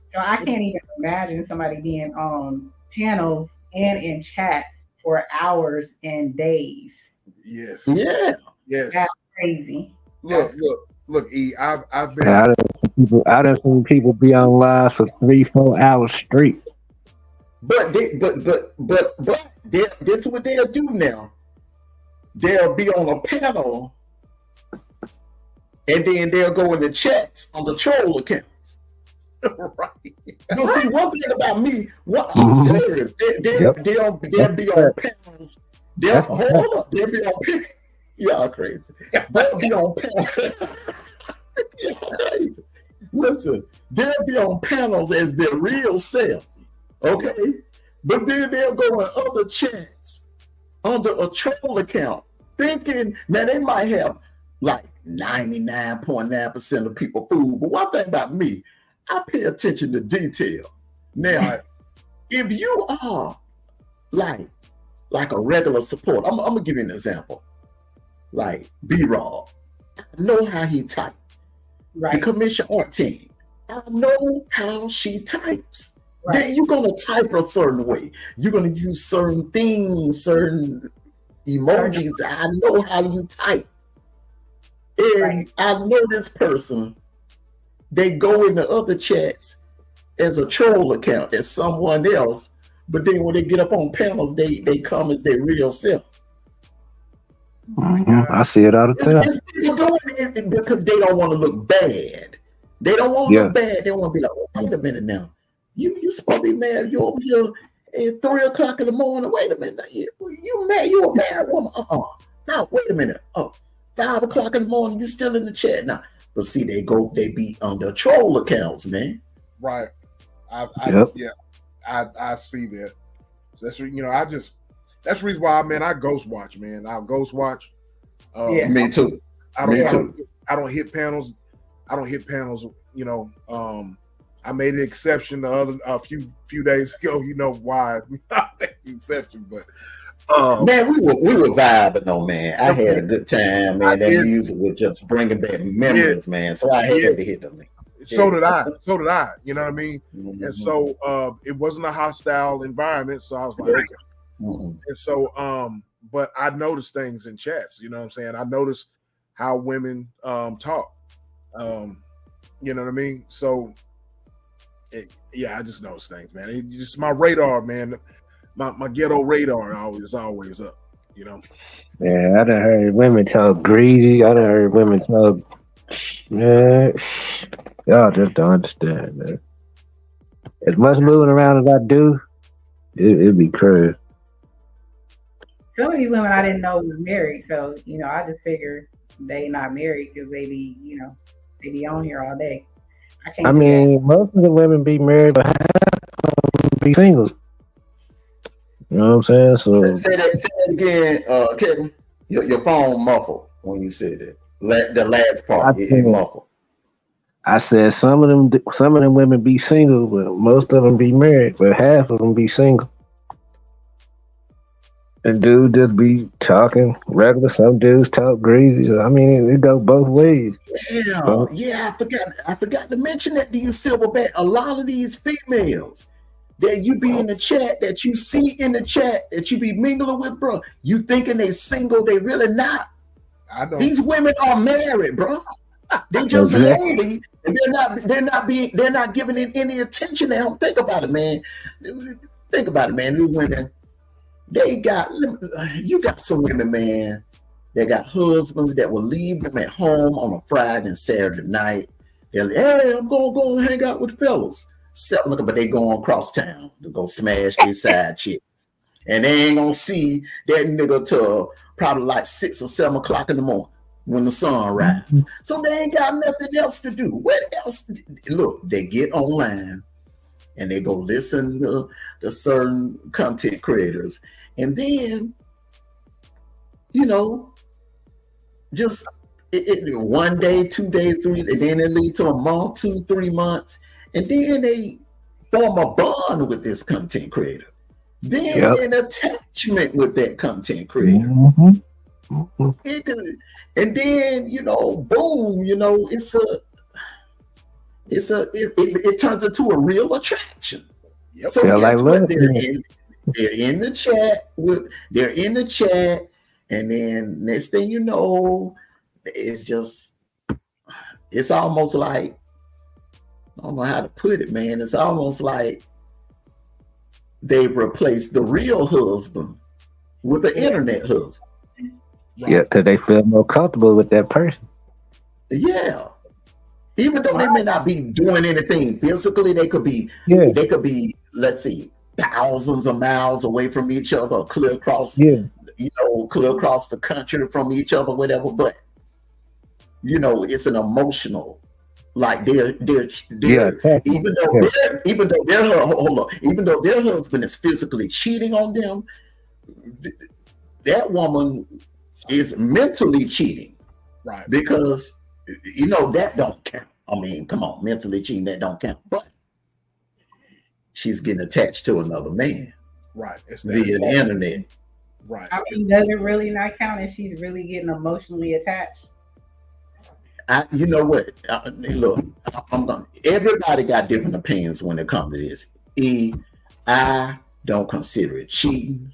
So I can't even imagine somebody being on panels and in chats for hours and days. Yes. Yeah. Yes. That's crazy. Look, E. I've been. I done seen people be on live for 3-4 hours straight. But this what they'll do now. They'll be on a panel, and then they'll go in the chats on the troll accounts. Right. You see, one thing about me, I'm serious. They'll be on panels. Hold up. They'll be on panels. Y'all crazy. They'll be on panels. Y'all crazy. Listen, they'll be on panels as their real self. Okay? But then they'll go in other chats under a troll account, thinking now they might have like 99.9% of people fooled. But one thing about me, I pay attention to detail. Now, if you are like a regular support, I'm gonna give you an example. Like B-Rob, I know how he types. Right. The commission art team, I know how she types. Right. Then you're gonna type a certain way. You're gonna use certain things, certain emojis. I know how you type. And I know this person. They go into other chats as a troll account, as someone else. But then when they get up on panels, they come as their real self. I see it all the time. It's people doing it because they don't want to look bad. They don't want to look bad. They want to be like, oh, wait a minute now. You supposed to be married. You over here at 3 o'clock in the morning. Wait a minute. You married. You a married woman. Now, wait a minute. 5 o'clock in the morning. You still in the chat now. But see, they be on their troll accounts, man. Right. I see that. So that's that's the reason why, man, I ghost watch, man. I'll ghost watch. Me too. I don't hit panels. You know, I made an exception a few days ago. You know why? Exception, but man, we were vibing though, man. I had a good time, man. That music was just bringing back memories, man. So I had to hit the link. So did I. You know what I mean? Mm-hmm. And so it wasn't a hostile environment. So I was like, okay. Mm-hmm. And so, but I noticed things in chats. You know what I'm saying? I noticed how women talk. You know what I mean? So, I just noticed things, man. It's just my radar, man. My ghetto radar is always up, you know. Yeah, I done heard women talk greedy. I done heard women talk. Man, y'all just don't understand, man. As much moving around as I do, it'd be crazy. Some of these women I didn't know was married, so you know, I just figured they not married because they be on here all day. I mean, most of the women be married, but half of them be single. You know what I'm saying? So say that again, Kevin. Your phone muffled when you said it. The last part, it muffled. I said some of them women be single, but most of them be married, but half of them be single. And dudes just be talking regular. Some dudes talk greasy. So, I mean, it go both ways. Yeah. I forgot to mention that to you, Silverback. A lot of these females that you be in the chat, that you see in the chat, that you be mingling with, bro, you thinking they single, they really not. I know. These women are married, bro. They just lonely, and they're not giving it any attention to them. Think about it, man. These women, you got some women, man, that got husbands that will leave them at home on a Friday and Saturday night. They're like, hey, I'm gonna go and hang out with the fellas. 7 o'clock, but they going across town to go smash their side chick. And they ain't gonna see that nigga till probably like 6 or 7 o'clock in the morning when the sun rises. Mm-hmm. So they ain't got nothing else to do. What else? Look, they get online and they go listen to certain content creators. And then, you know, just one day, 2 days, 3, and then it lead to a month, 2, 3 months, and then they form a bond with this content creator. Then an attachment with that content creator. And then, boom, it turns into a real attraction. Yep. So guess what? They're in the chat, and then next thing you know, it's almost like, I don't know how to put it, man. It's almost like they've replaced the real husband with the internet husband. Right. Yeah, because they feel more comfortable with that person. Yeah. Even though they may not be doing anything physically, they could be, let's see, thousands of miles away from each other, clear across, clear across the country from each other, whatever. But it's an emotional, like they're even though their husband is physically cheating on them, that woman is mentally cheating, right? Because that don't count. I mean, come on, mentally cheating, that don't count. But she's getting attached to another man, right? It's via the internet, right? I mean, does it really not count if she's really getting emotionally attached? You know what? Look, everybody got different opinions when it comes to this. I don't consider it cheating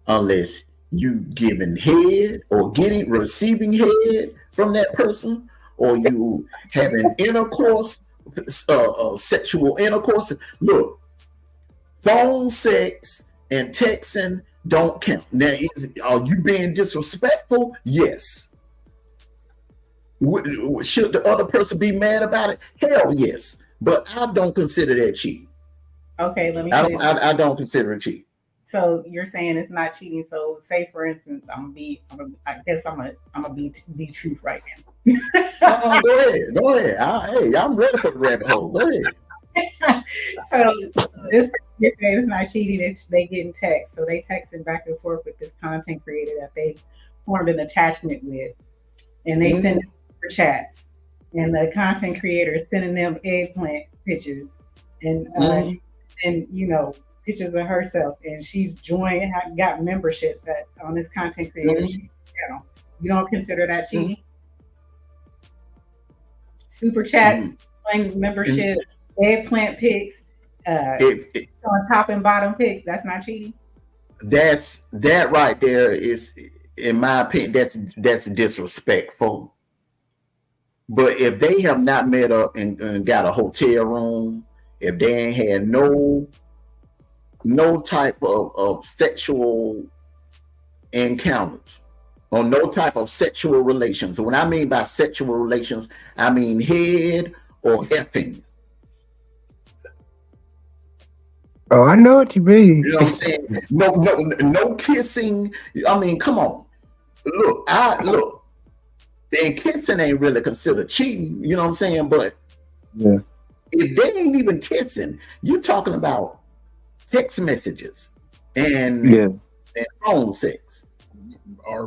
unless you giving head or receiving head from that person, or you having intercourse, sexual intercourse. Look, phone sex and texting don't count. Now, are you being disrespectful? Yes. Should the other person be mad about it? Hell yes. But I don't consider that cheating. Okay, let me. I don't consider it cheating. So you're saying it's not cheating. So say, for instance, I'm gonna be the truth right now. Go ahead. I'm ready for the rabbit hole. Go ahead. So you're saying it's not cheating if they get in text. So they texting back and forth with this content creator that they formed an attachment with, and they send for chats, and the content creator is sending them eggplant pictures, and pictures of herself, and she's got memberships on this content creator channel. You don't consider that cheating? Super chats, membership, eggplant pics, on top and bottom pics. That's not cheating. That right there is, in my opinion, that's disrespectful. But if they have not met up and got a hotel room, if they ain't had no type of sexual encounters or no type of sexual relations. When I mean by sexual relations, I mean head or effing. Oh, I know what you mean. You know what I'm saying? No kissing. I mean, come on. Look. And kissing ain't really considered cheating. You know what I'm saying? But if they ain't even kissing, you talking about text messages and phone sex.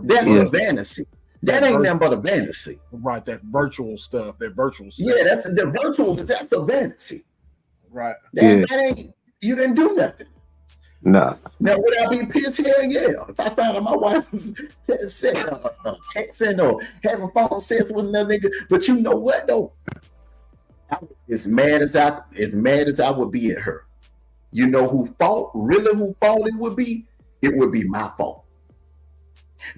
That's a fantasy. That ain't nothing but a fantasy. Right, that virtual stuff, that virtual sex. Yeah, that's a fantasy. Right. That ain't, you didn't do nothing. No. Now, would I be pissed? Hell yeah. If I found out my wife was texting or having phone sex with another nigga. But you know what though? As mad as I would be at her. You know who fault it would be? It would be my fault.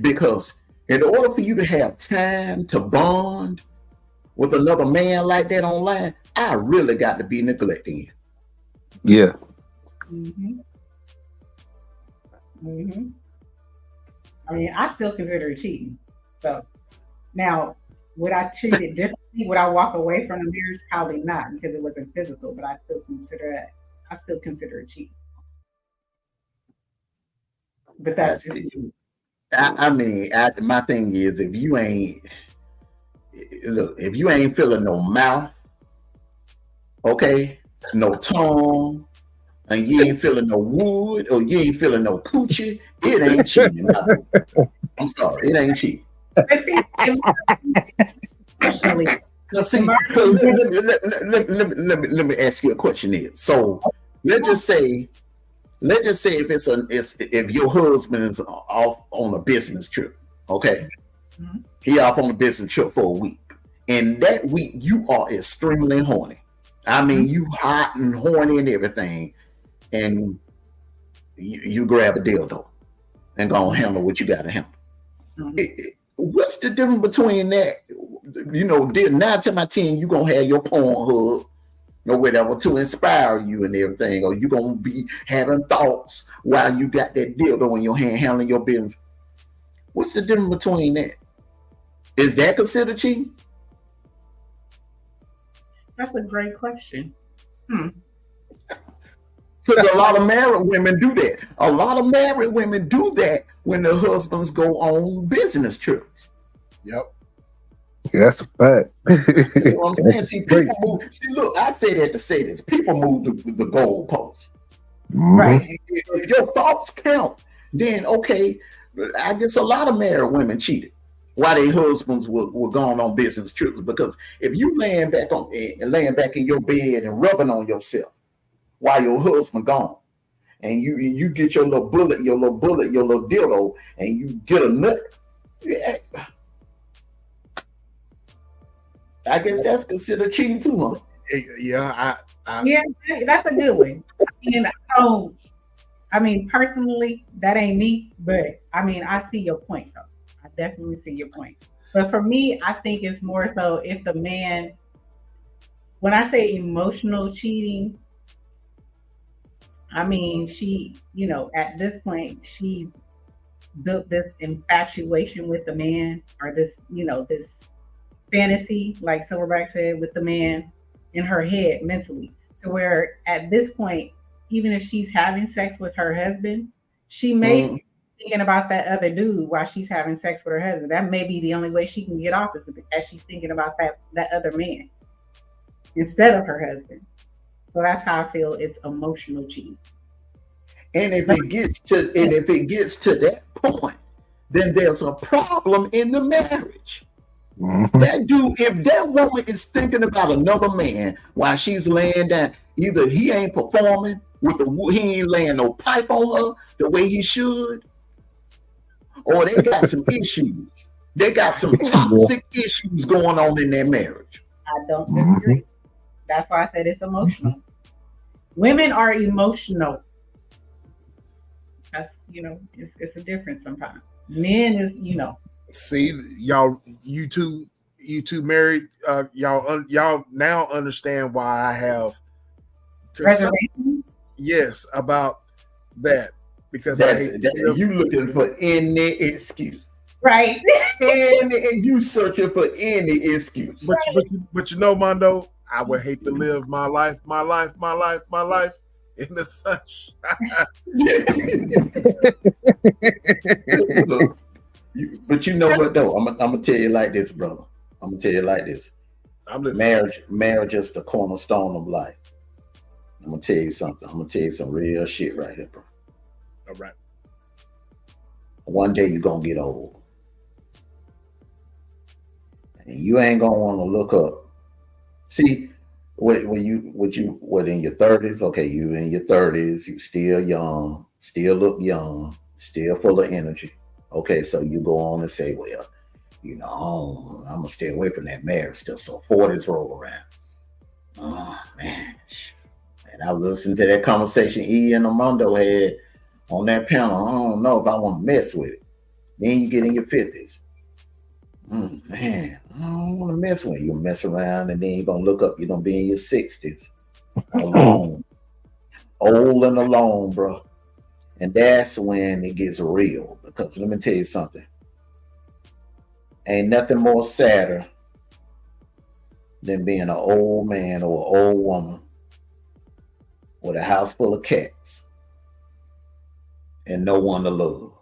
Because in order for you to have time to bond with another man like that online, I really got to be neglecting you. Yeah. I mean, I still consider it cheating. So now, would I treat it differently? Would I walk away from the marriage? Probably not, because it wasn't physical, but I still consider it cheating. But that's just my thing is, if you ain't feeling no mouth, okay, no tongue, and you ain't feeling no wood, or you ain't feeling no coochie, it ain't cheating. I'm sorry, it ain't cheating. But see, personally, See, let me ask you a question here. So let's just say if your husband is off on a business trip, okay? mm-hmm. He off on a business trip for a week. And that week you are extremely horny. I mean, you hot and horny and everything. And you grab a dildo and go and handle what you got to handle. Mm-hmm. What's the difference between that? You know, 9 out of 10, you're going to have your Pornhub or whatever to inspire you and everything, or you're going to be having thoughts while you got that dildo in your hand handling your business. What's the difference between that? Is that considered cheating? That's a great question. Because a lot of married women do that. A lot of married women do that when their husbands go on business trips. Yep. That's a fact. That's what I'm saying. See, people move. See, look, I say that to say this. People move the goalposts. Right. If your thoughts count, then okay. I guess a lot of married women cheated while their husbands were going on business trips. Because if you laying back in your bed and rubbing on yourself while your husband gone, and you get your little dildo, and you get a nut. Yeah. I guess that's considered cheating too, huh? Yeah, yeah, that's a good one. I mean, personally, that ain't me, but I mean, I see your point, though. I definitely see your point. But for me, I think it's more so if the man, when I say emotional cheating, I mean, she, at this point, she's built this infatuation with the man, or this, this fantasy, like Silverback said, with the man in her head mentally, to where at this point, even if she's having sex with her husband, she may be thinking about that other dude while she's having sex with her husband. That may be the only way she can get off, is as she's thinking about that other man instead of her husband. So that's how I feel it's emotional cheating. And if it gets to that point, then there's a problem in the marriage. That dude, if that woman is thinking about another man while she's laying down, either he ain't performing he ain't laying no pipe on her the way he should, or they got some issues. They got some toxic issues going on in their marriage. I don't disagree. That's why I said it's emotional. Women are emotional. That's, it's a difference sometimes. Men is, See, y'all, you two married, y'all now understand why I have reservations. Yes, about that, because you looking for any excuse, right? and you searching for any excuse. But Mondo, I would hate to live my life in the sunshine. But you know what though? I'm gonna tell you like this, brother. I'm gonna tell you like this. Marriage is the cornerstone of life. I'm gonna tell you something. I'm gonna tell you some real shit right here, bro. All right. One day you're gonna get old, and you ain't gonna want to look up. See, what in your 30s? Okay, you in your 30s. You still young, still look young, still full of energy. Okay, so you go on and say, well, I'm gonna stay away from that marriage still. So 40s roll around. Oh man. And I was listening to that conversation E and Armando had on that panel. I don't know if I want to mess with it. Then you get in your 50s. Man, I don't want to mess with it. You mess around and then you're going to look up. You're going to be in your 60s. Alone. Old and alone, bro. And that's when it gets real. Because let me tell you something. Ain't nothing more sadder than being an old man or an old woman with a house full of cats and no one to love.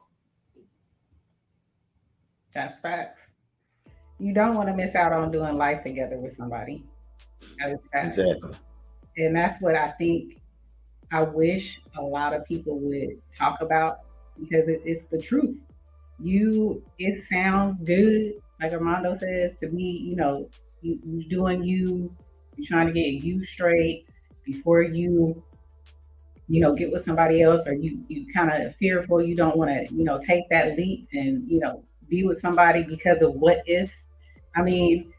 That's facts. You don't want to miss out on doing life together with somebody. That is facts. Exactly. And that's what I think I wish a lot of people would talk about, because it's the truth. it sounds good, like Armando says, to me, you doing you're trying to get you straight before get with somebody else, or you kind of fearful, you don't want to, take that leap and, be with somebody because of what ifs. I mean,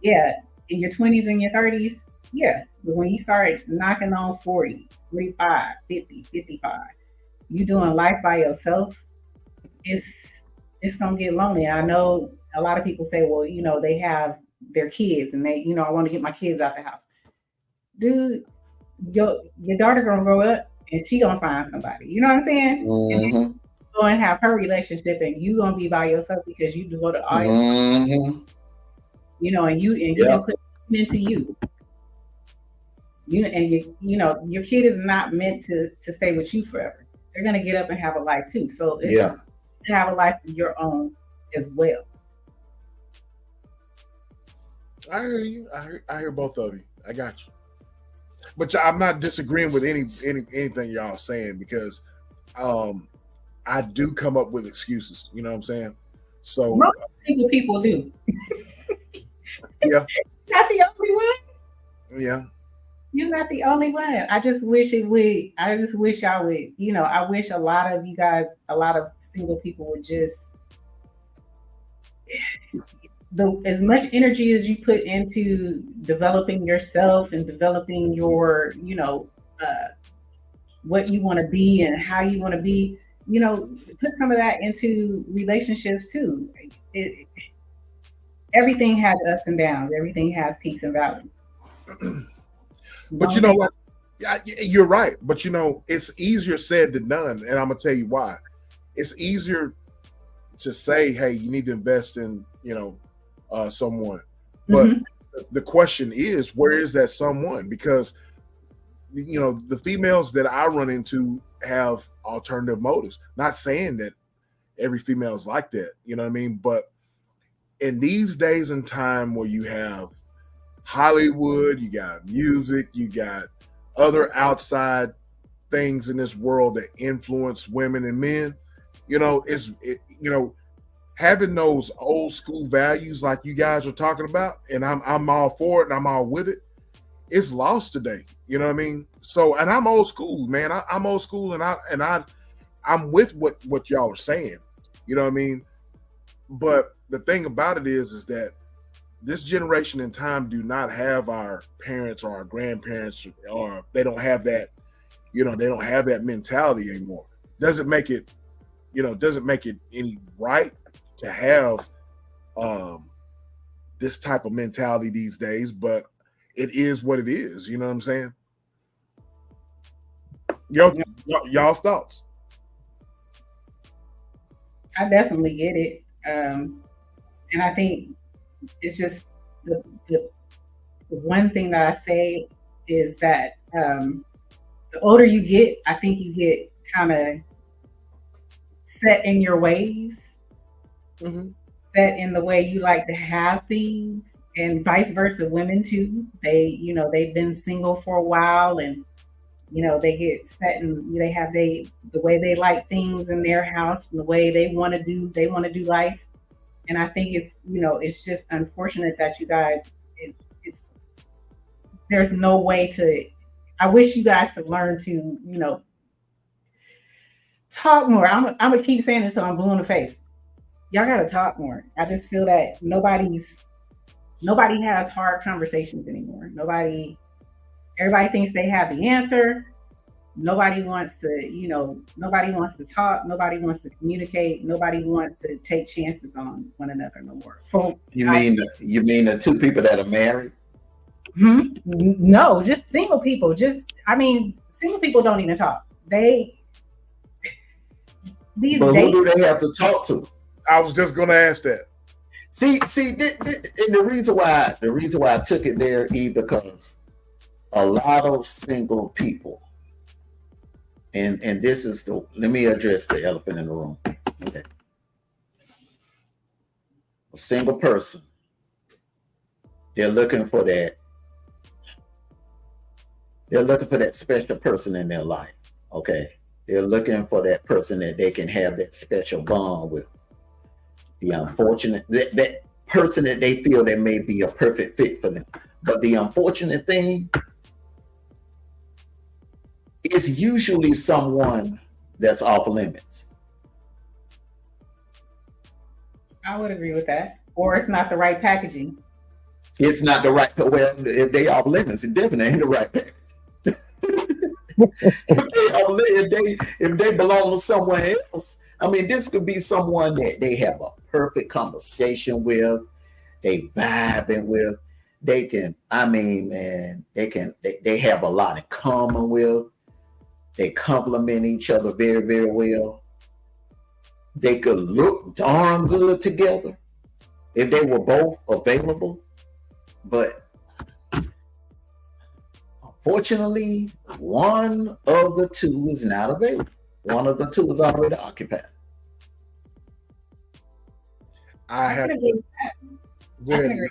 yeah, in your 20s and your 30s, yeah. But when you start knocking on 40, 45, 50, 55, you doing life by yourself, it's gonna get lonely. I know a lot of people say, well, they have their kids and they, I want to get my kids out the house. Dude, your daughter gonna grow up and she gonna find somebody. You know what I'm saying? Mm-hmm. And go and have her relationship, and you gonna be by yourself because you devoted all your time, and you didn't put into you. Your kid is not meant to stay with you forever. They're gonna get up and have a life too. So it's to have a life of your own as well. I hear you. I hear both of you. I got you. But I'm not disagreeing with anything y'all saying, because I do come up with excuses. You know what I'm saying? So most people do. Yeah. Not the only one. Yeah. You're not the only one. I just wish it would. I just wish I would. I wish a lot of you guys, a lot of single people would just as much energy as you put into developing yourself and developing your, what you want to be and how you want to be, put some of that into relationships too. Everything has ups and downs. Everything has peaks and valleys. But you know what? You're right. But it's easier said than done. And I'm going to tell you why. It's easier to say, hey, you need to invest in, someone. But the question is, where is that someone? Because, the females that I run into have alternative motives. Not saying that every female is like that, you know what I mean? But in these days and time where you have Hollywood, you got music, you got other outside things in this world that influence women and men, having those old school values like you guys are talking about, and I'm all for it and I'm all with it, it's lost today. You know what I mean? So, and I'm old school, man. I'm old school, and I'm with what y'all are saying. You know what I mean? But the thing about it is that this generation in time do not have our parents or our grandparents, or they don't have that, they don't have that mentality anymore. Doesn't make it any right to have this type of mentality these days, but it is what it is. You know what I'm saying? Y'all's thoughts? I definitely get it. And I think it's just the one thing that I say is that the older you get, I think you get kind of set in your ways, set in the way you like to have things, and vice versa. Women too. They've been single for a while, and they get set and they have the way they like things in their house and the way they want to do life. And I think it's just unfortunate that you guys, there's no way to, I wish you guys could learn to, talk more. I'm gonna keep saying this so I'm blue in the face. Y'all gotta talk more. I just feel that nobody has hard conversations anymore. Everybody thinks they have the answer. Nobody wants to talk. Nobody wants to communicate. Nobody wants to take chances on one another no more. You mean the two people that are married? No, just single people. Single people don't even talk. But who do they have to talk to? I was just going to ask that. See, and the reason why I took it there, because a lot of single people, and this is let me address the elephant in the room. Okay. A single person, they're looking for that special person in their life. Okay. They're looking for that person that they can have that special bond with. The unfortunate that person that they feel that may be a perfect fit for them. But the unfortunate thing is usually someone that's off limits. I would agree with that. Or it's not the right packaging. It's not the right. Well, if they off limits, it definitely ain't the right package. if they belong to somewhere else, I mean, this could be someone that they have a perfect conversation with, they vibing with, they can, I mean, man, they have a lot in common with, they complement each other very, very well. They could look darn good together if they were both available, but unfortunately, one of the two is not available. One of the two is already occupied. I have agree to. with that. Go I can ahead. agree.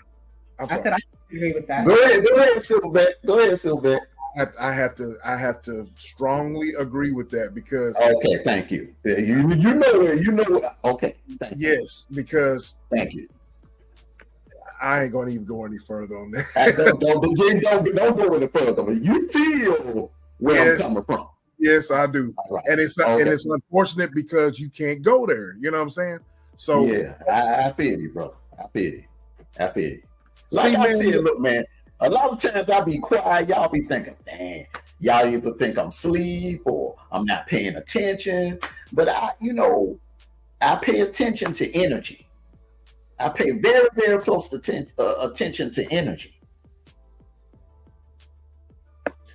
I'm I sorry. said I can agree with that. Go ahead, Silverback. Go ahead, Silverback. I have to strongly agree with that because Okay, thank you. You know. Okay, thank you. yes, because Thank you. I ain't going to even go any further on that. Don't go any further. But you feel where I'm coming from. Yes, I do. Right. And it's unfortunate because you can't go there. You know what I'm saying? So yeah, I feel you, bro. I feel you. Like see, I man, said, look, man. A lot of times I be quiet. Y'all be thinking, man, y'all either think I'm asleep or I'm not paying attention. But I pay attention to energy. I pay very, very close attention to energy.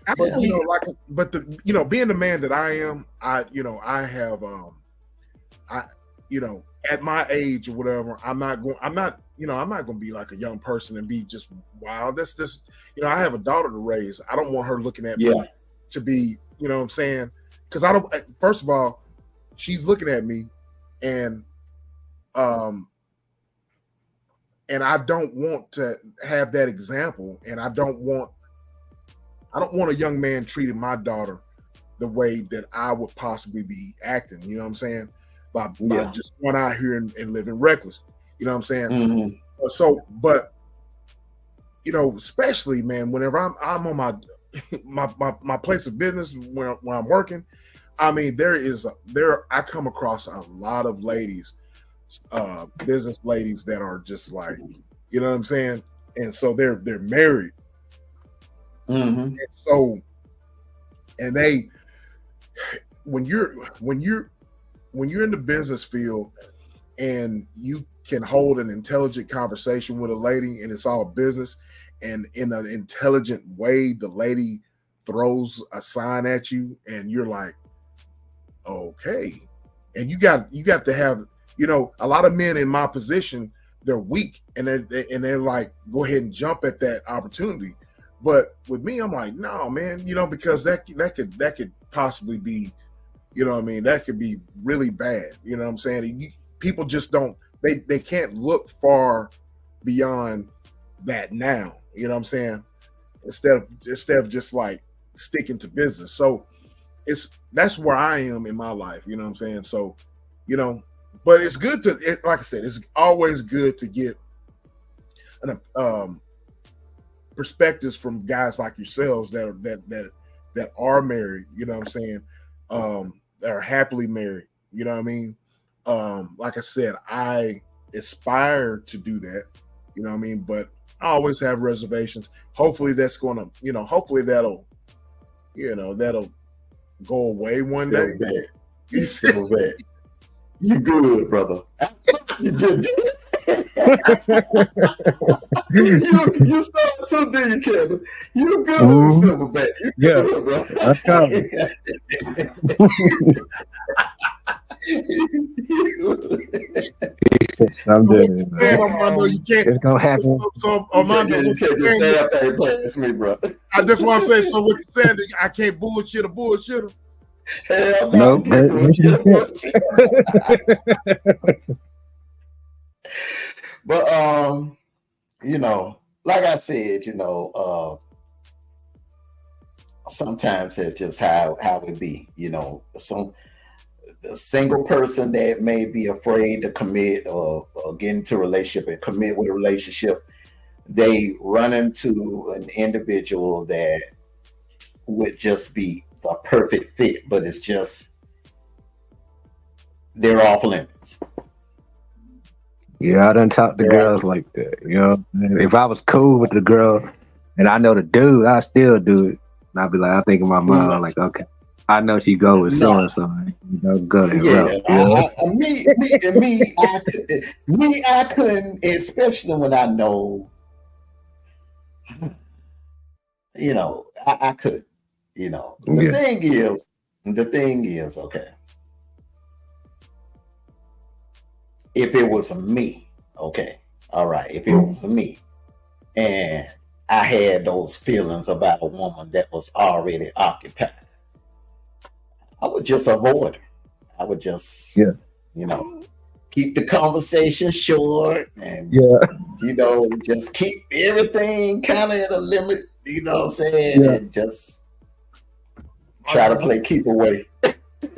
but being the man that I am, I have at my age or whatever, I'm not going to be like a young person and be just wow. That's just, I have a daughter to raise. I don't want her looking at me to be, you know what I'm saying? Because I don't. First of all, she's looking at me, and I don't want to have that example, and I don't want a young man treating my daughter the way that I would possibly be acting. You know what I'm saying? By just going out here and living reckless. You know what I'm saying? Mm-hmm. So, but especially, man, whenever I'm on my place of business when I'm working, I mean, I come across a lot of ladies, business ladies that are just like, you know what I'm saying? And so they're married. Mm-hmm. And so, and they, when you're in the business field and you can hold an intelligent conversation with a lady and it's all business, and in an intelligent way, the lady throws a sign at you and you're like, okay. And you got to have, a lot of men in my position, they're weak and they're like, go ahead and jump at that opportunity. But with me, I'm like, no, man, because that could possibly be, that could be really bad. You know what I'm saying? People just don't, they can't look far beyond that now. You know what I'm saying? Instead of just like sticking to business. So that's where I am in my life. You know what I'm saying? So, but it's good like I said, it's always good to get perspectives from guys like yourselves that are married. You know what I'm saying? That are happily married. You know what I mean? Like I said, I aspire to do that. You know what I mean? But I always have reservations. Hopefully that's gonna, hopefully that'll go away one day. You so bad. You good, brother. You did. you started too deep, Kevin. You good, Silverback. You good, bro. That's coming. I'm doing it. Man, Armando, you can't. It's gonna happen. So Armando, you can't just stay up there and play against me, bro. I just want to say, so what you're saying, I can't bullshit a bullshitter. Hell no. But like I said, sometimes it's just how it be. the single person that may be afraid to commit or get into a relationship and commit with a relationship, they run into an individual that would just be the perfect fit, but it's just they're off limits. Yeah, I done talked to girls like that. You know, if I was cool with the girl and I know the dude, I still do it. And I'd be like, I think in my mind, like, okay, I know she go with so and so. You know, go that route. I couldn't, especially when I know, you know, I could, you know. The thing is, okay. If it was me, okay, all right. If it was me, and I had those feelings about a woman that was already occupied, I would just avoid her. I would just, you know, keep the conversation short and, you know, just keep everything kind of at a limit, you know what I'm saying? And just try to play keep away. But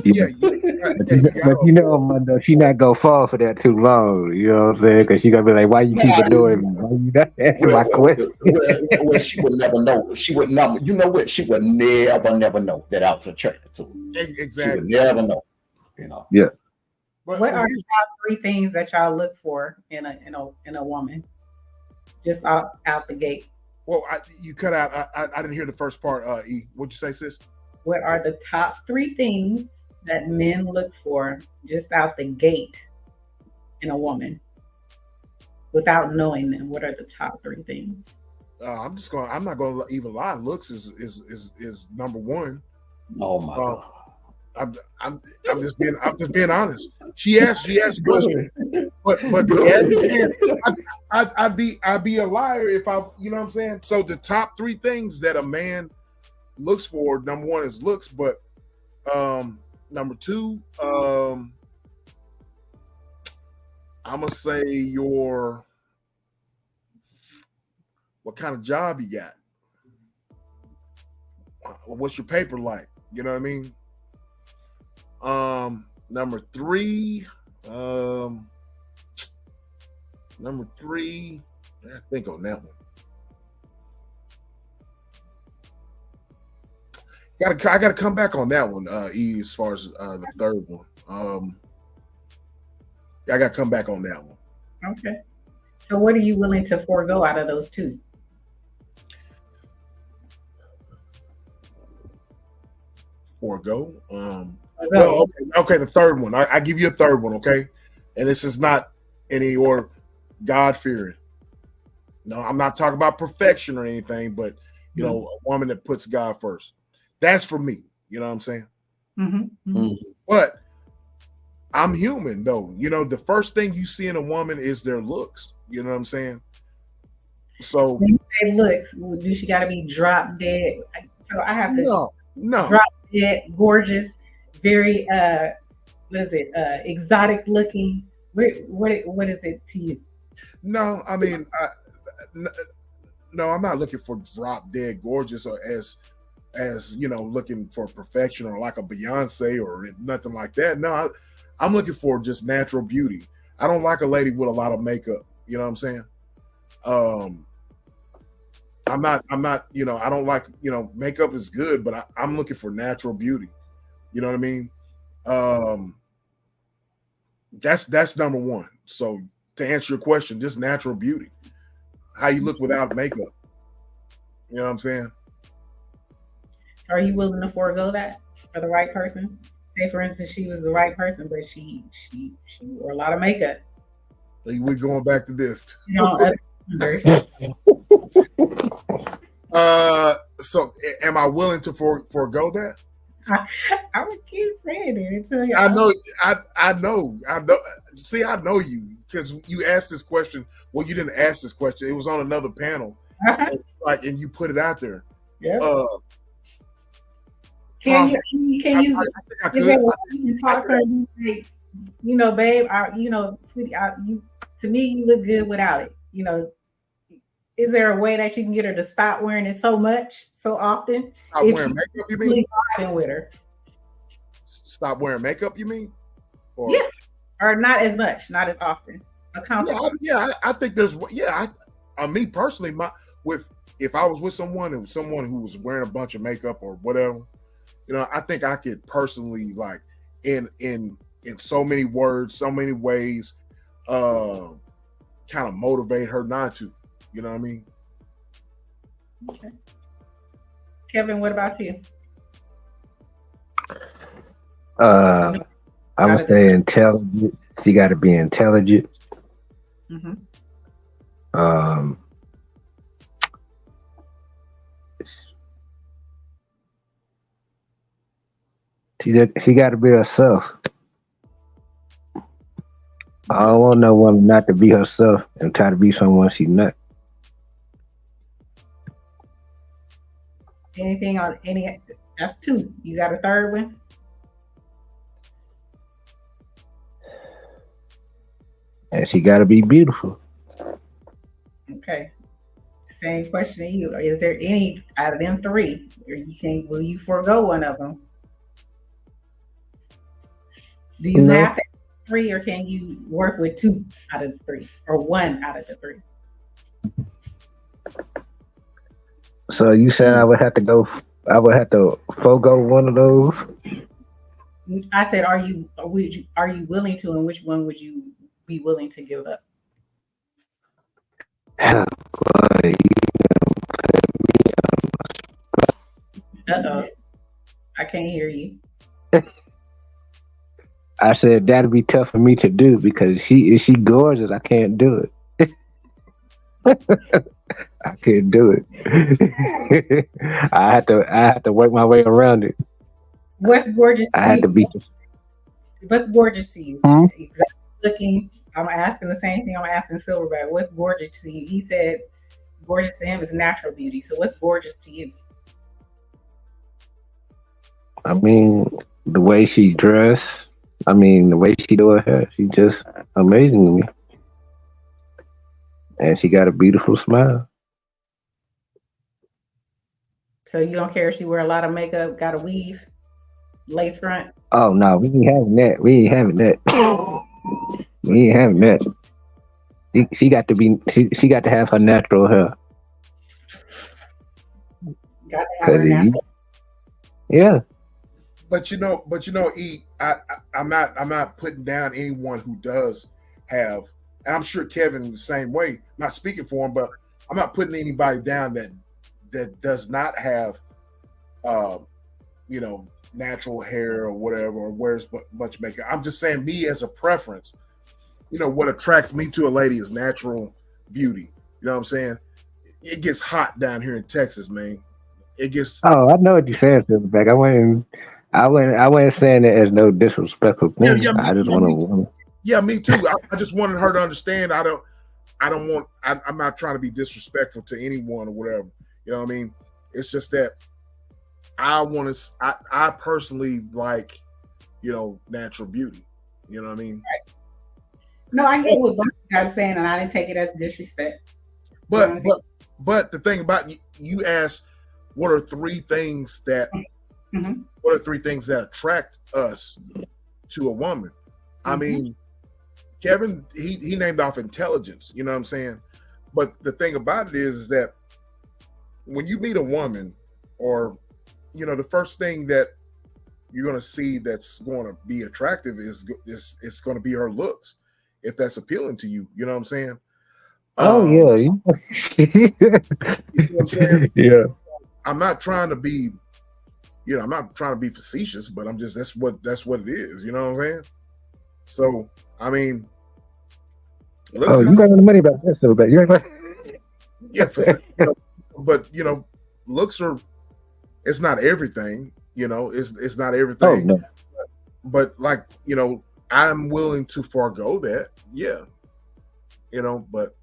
you know, Mondo, she not gonna fall for that too long. You know what I'm saying? Because she gonna be like, "Why you keep doing me? Why you not answering my question?" Well, she would never know. She would never. You know what? She would never know that I was attracted to her. Exactly. She would never know. You know. Yeah. What are the top 3 things that y'all look for in a woman? Just out the gate. Well, you cut out. I didn't hear the first part. E, what'd you say, sis? What are the top 3 things that men look for just out the gate in a woman without knowing them? What are the top 3 things? I'm not gonna even lie. Looks is number one. Oh my God. I'm just being honest. She asked a question, but I'd be a liar if I, you know what I'm saying. So the top 3 things that a man looks for, number 1 is looks, but number 2, I'm gonna say what kind of job you got, what's your paper like, you know what I mean. Number 3, I think on that one. I gotta come back on that one, E, as far as the third one. I gotta come back on that one. Okay. So what are you willing to forego out of those 2? Forego? Well, okay, the third one. I give you a third one, okay? And this is not any or God-fearing. No, I'm not talking about perfection or anything, but you know, a woman that puts God first. That's for me. You know what I'm saying? But I'm human, though. You know, the first thing you see in a woman is their looks. You know what I'm saying? So when you say looks, do she got to be drop dead? So I have to no drop dead, gorgeous, very exotic looking. What is it to you? No, I mean, no, I'm not looking for drop dead gorgeous or as you know, looking for perfection or like a Beyonce or nothing like that. No, I'm looking for just natural beauty. I don't like a lady with a lot of makeup. You know what I'm saying? I'm not, you know, I don't like, you know, makeup is good, but I'm looking for natural beauty. You know what I mean? That's number 1. So to answer your question, just natural beauty. How you look without makeup. You know what I'm saying? Are you willing to forego that for the right person? Say, for instance, she was the right person, but she wore a lot of makeup. We're going back to this. You know, so am I willing to forego that? I would keep saying it until you. I know. See, I know you because you asked this question. Well, you didn't ask this question. It was on another panel, and you put it out there. Yeah. Can you talk to her? You know, babe. Sweetie. To me, you look good without it. You know, is there a way that you can get her to stop wearing it so often? Stop wearing makeup, you mean? With her. stop wearing makeup? You mean? Or, yeah, or not as much, not as often. Accountable. I think there's me personally, if I was with someone who was wearing a bunch of makeup or whatever, I think I could personally, like, in so many words, so many ways, kind of motivate her not to. You know what I mean? Okay. Kevin, what about you? I'm gonna say intelligent. She got to be intelligent. Mm-hmm. She got to be herself. I don't want no woman not to be herself and try to be someone she's not. Anything on any? That's two. You got a third one? And she got to be beautiful. Okay. Same question to you. Is there any out of them three, or will you forego one of them? Do you have that three, or can you work with two out of the three, or one out of the three? So you said I would have to forego one of those? I said, are you willing to, and which one would you be willing to give up? Uh-oh. I can't hear you. I said that'd be tough for me to do because she gorgeous. I can't do it. I couldn't do it. I had to work my way around it. What's gorgeous to you? What's gorgeous to you? Exactly. Looking, I'm asking the same thing I'm asking Silverback. What's gorgeous to you? He said gorgeous to him is natural beauty. So what's gorgeous to you? I mean, the way she dressed. I mean, the way she do her hair. She's just amazing to me. And she got a beautiful smile. So you don't care if she wear a lot of makeup, got a weave, lace front? Oh no, we ain't having that. We ain't having that. She got to be. She got to have her natural hair. Got to have her natural. Yeah. But E, I'm not putting down anyone who does have, and I'm sure Kevin the same way. I'm not speaking for him, but I'm not putting anybody down that does not have, natural hair or whatever, or wears much makeup. I'm just saying, me as a preference, what attracts me to a lady is natural beauty. You know what I'm saying? It gets hot down here in Texas, man. It gets. Oh, I know what you're saying, Silverback. I wasn't saying it as no disrespectful thing. Yeah, I just want to. Yeah, me too. I just wanted her to understand. I'm not trying to be disrespectful to anyone or whatever. You know what I mean? It's just that I personally like, natural beauty. You know what I mean? Right. No, I get what both you guys are saying, and I didn't take it as disrespect. But the thing about you asked, what are three things that attract us to a woman? I mean, Kevin, he named off intelligence, you know what I'm saying? But the thing about it is that when you meet a woman, or, the first thing that you're going to see that's going to be attractive is going to be her looks, if that's appealing to you. You know what I'm saying? Yeah. You know what I'm saying? Yeah. I'm not trying to be, facetious, but I'm just, that's what it is. You know what I'm saying? So, I mean, you got the money about this, so bad. Yeah, but looks are. It's not everything. It's not everything. Oh, no. But I'm willing to forego that. Yeah. But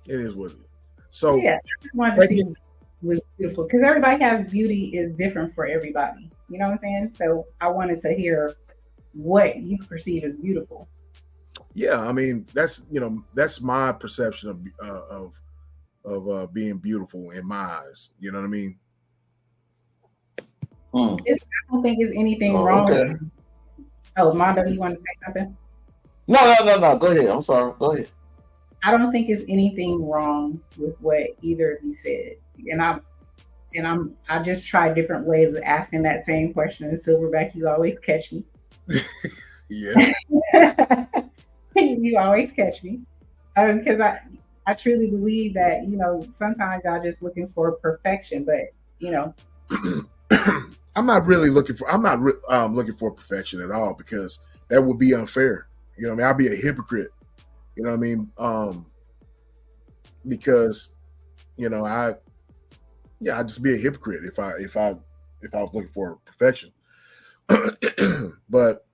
it is what it is. So yeah, I just wanted to see it was beautiful, because everybody has beauty is different for everybody. You know what I'm saying? So I wanted to hear what you perceive as beautiful. Yeah, I mean that's my perception of being beautiful in my eyes. You know what I mean? Mm. I don't think it's anything wrong. Okay. Oh, Mondo, you want to say something? No. Go ahead. I'm sorry. Go ahead. I don't think it's anything wrong with what either of you said, I just try different ways of asking that same question. And Silverback, you always catch me. Yeah. You always catch me because I truly believe that sometimes I'm just looking for perfection, but I'm not looking for perfection at all, because that would be unfair. You know what I mean? I'd be a hypocrite. You know what I mean? Because I'd just be a hypocrite if I was looking for perfection. But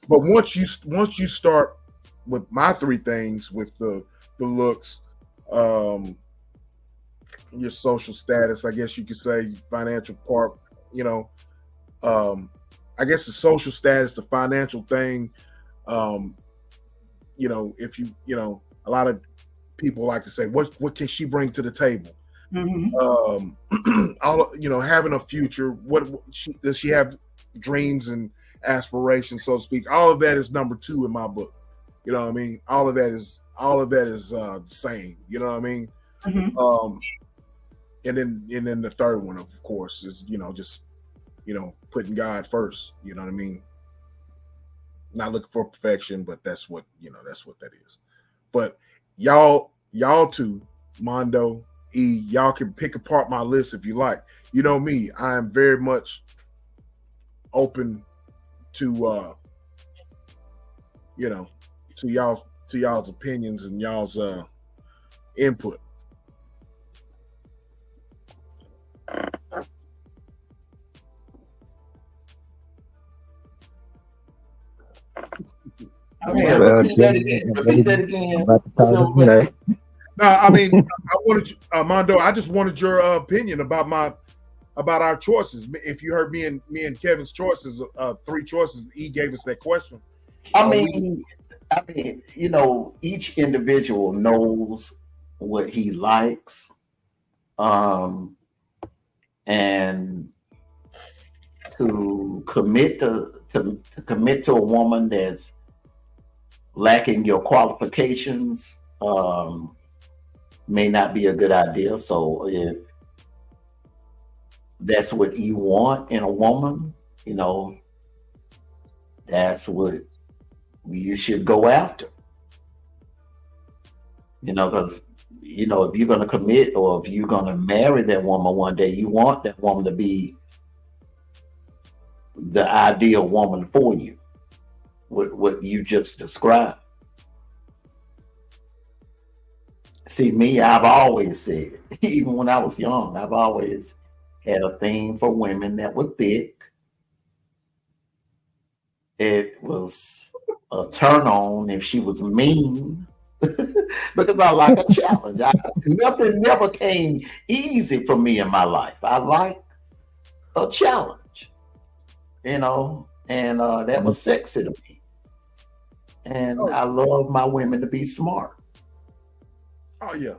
once you start with my three things, with the looks, your social status, I guess you could say, financial part, I guess the social status, the financial thing, if a lot of people like to say, what can she bring to the table? mm-hmm. Having a future, does she have dreams and aspirations, so to speak? All of that is number two in my book. You know what I mean? All of that is the same. You know what I mean? Mm-hmm. And then the third one, of course, is just putting God first. You know what I mean? Not looking for perfection, but that's what that is. But y'all two, Mondo, E, y'all can pick apart my list if you like. You know me, I am very much open to to y'all's opinions and y'all's input. Okay. Repeat that again. Silverback. No, I mean, I wanted you, Mondo. I just wanted your opinion about our choices. If you heard me and Kevin's choices, three choices, he gave us that question. I mean, each individual knows what he likes, and to commit to a woman that's lacking your qualifications may not be a good idea. So if that's what you want in a woman, that's what you should go after. Because if you're going to commit, or if you're going to marry that woman one day, you want that woman to be the ideal woman for you, with what you just described. See, me, I've always said, even when I was young, I've always had a thing for women that were thick. It was a turn on if she was mean, because I like a challenge. Nothing never came easy for me in my life. I like a challenge, and that was sexy to me. And I love my women to be smart. Oh yeah.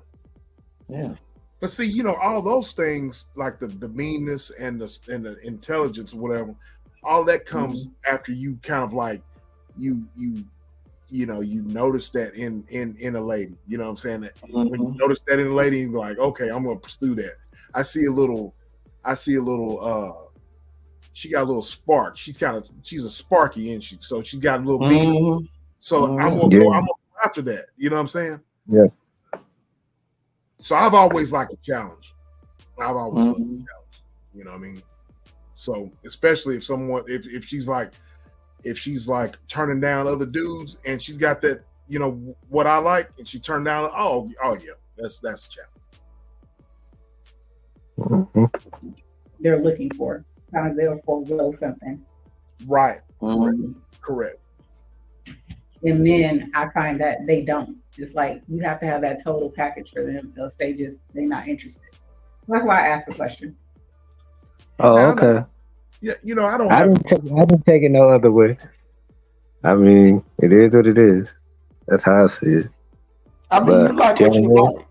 Yeah. But see, all those things, like the meanness and the intelligence or whatever, all that comes after you kind of like you notice that in a lady. You know what I'm saying? That when you notice that in a lady, you're like, okay, I'm gonna pursue that. I see a little she got a little spark. She's a sparky, isn't she? So she got a little beam. So I'm gonna go after that. You know what I'm saying? Yeah. So I've always liked a challenge. I've always liked a challenge. You know what I mean? So especially if she's like turning down other dudes, and she's got that, what I like, and she turned down, oh yeah, that's a challenge. They're looking for. Sometimes they'll forego something. Right. Correct. And men, I find that they don't. It's like you have to have that total package for them, else they're not interested. That's why I asked the question. Oh, okay. Yeah, I didn't take it no other way. I mean, it is what it is. That's how I see it. I mean, you like what you like.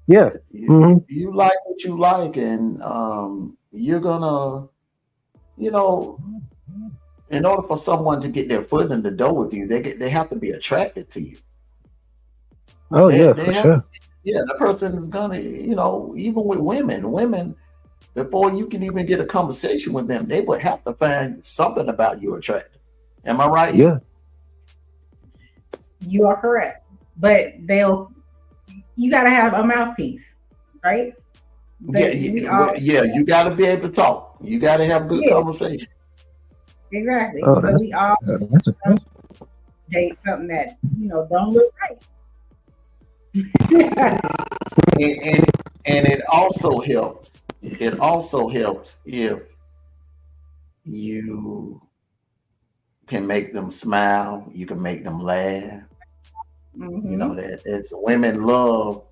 Yeah. You like what you like, and you're gonna, you know, in order for someone to get their foot in the door with you, they have to be attracted to you. Oh They yeah, they for have sure. yeah, the person is gonna, even with women, before you can even get a conversation with them, they would have to find something about you attractive. Am I right? Yeah, You are correct. But you got to have a mouthpiece, right? Yeah, But we all, yeah. You got to be able to talk. You got to have good yeah, conversation. exactly. oh, But we all that's a fact. date something that, don't look right. And it also helps. It also helps if you can make them smile. You can make them laugh. Hmm. That it's women love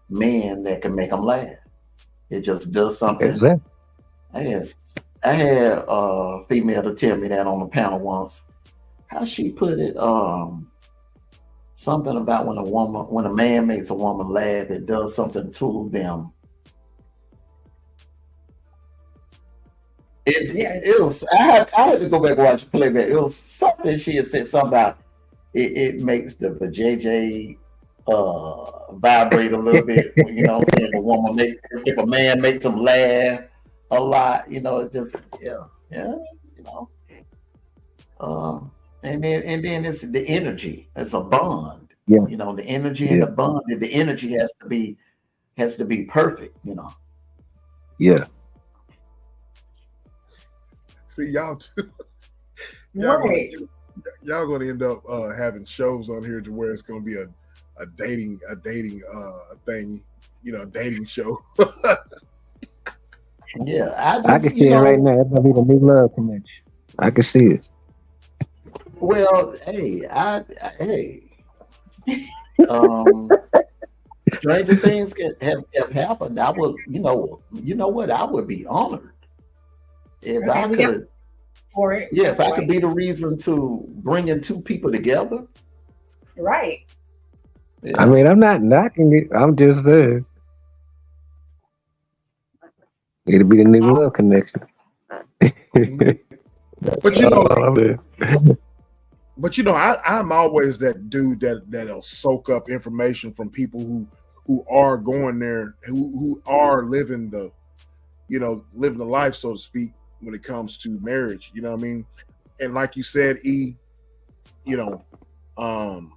men that can make them laugh. It just does something. Exactly. I had a female to tell me that on the panel once. How she put it? Something about when a man makes a woman laugh, it does something to them. Yeah. It was. I had to go back and watch the playback. It was something she had said something about. It makes the JJ vibrate a little bit. What I'm saying? If a man makes them laugh a lot, it just yeah. You know. And then it's the energy. It's a bond. Yeah, The energy and yeah, the bond. And the energy has to be perfect. yeah. See, y'all y'all gonna Right. y'all gonna end up having shows on here to where it's gonna be a dating thing, a dating show. Yeah, I I just can see it right now. It's gonna be the new love connection. I can see it. well, hey, hey, um, stranger things have happened. I would, what? I would be honored if Okay, I we got could. for it. Yeah, if I could Right. be the reason to bringing two people together. Right. I Yeah, mean, I'm not knocking it. I'm just saying it'll be the new love connection. Mhm. But Oh man. I'm always that dude that'll soak up information from people who are going there, who are living the life, so to speak, when it comes to marriage. You know what I mean? And like you said, you know, um,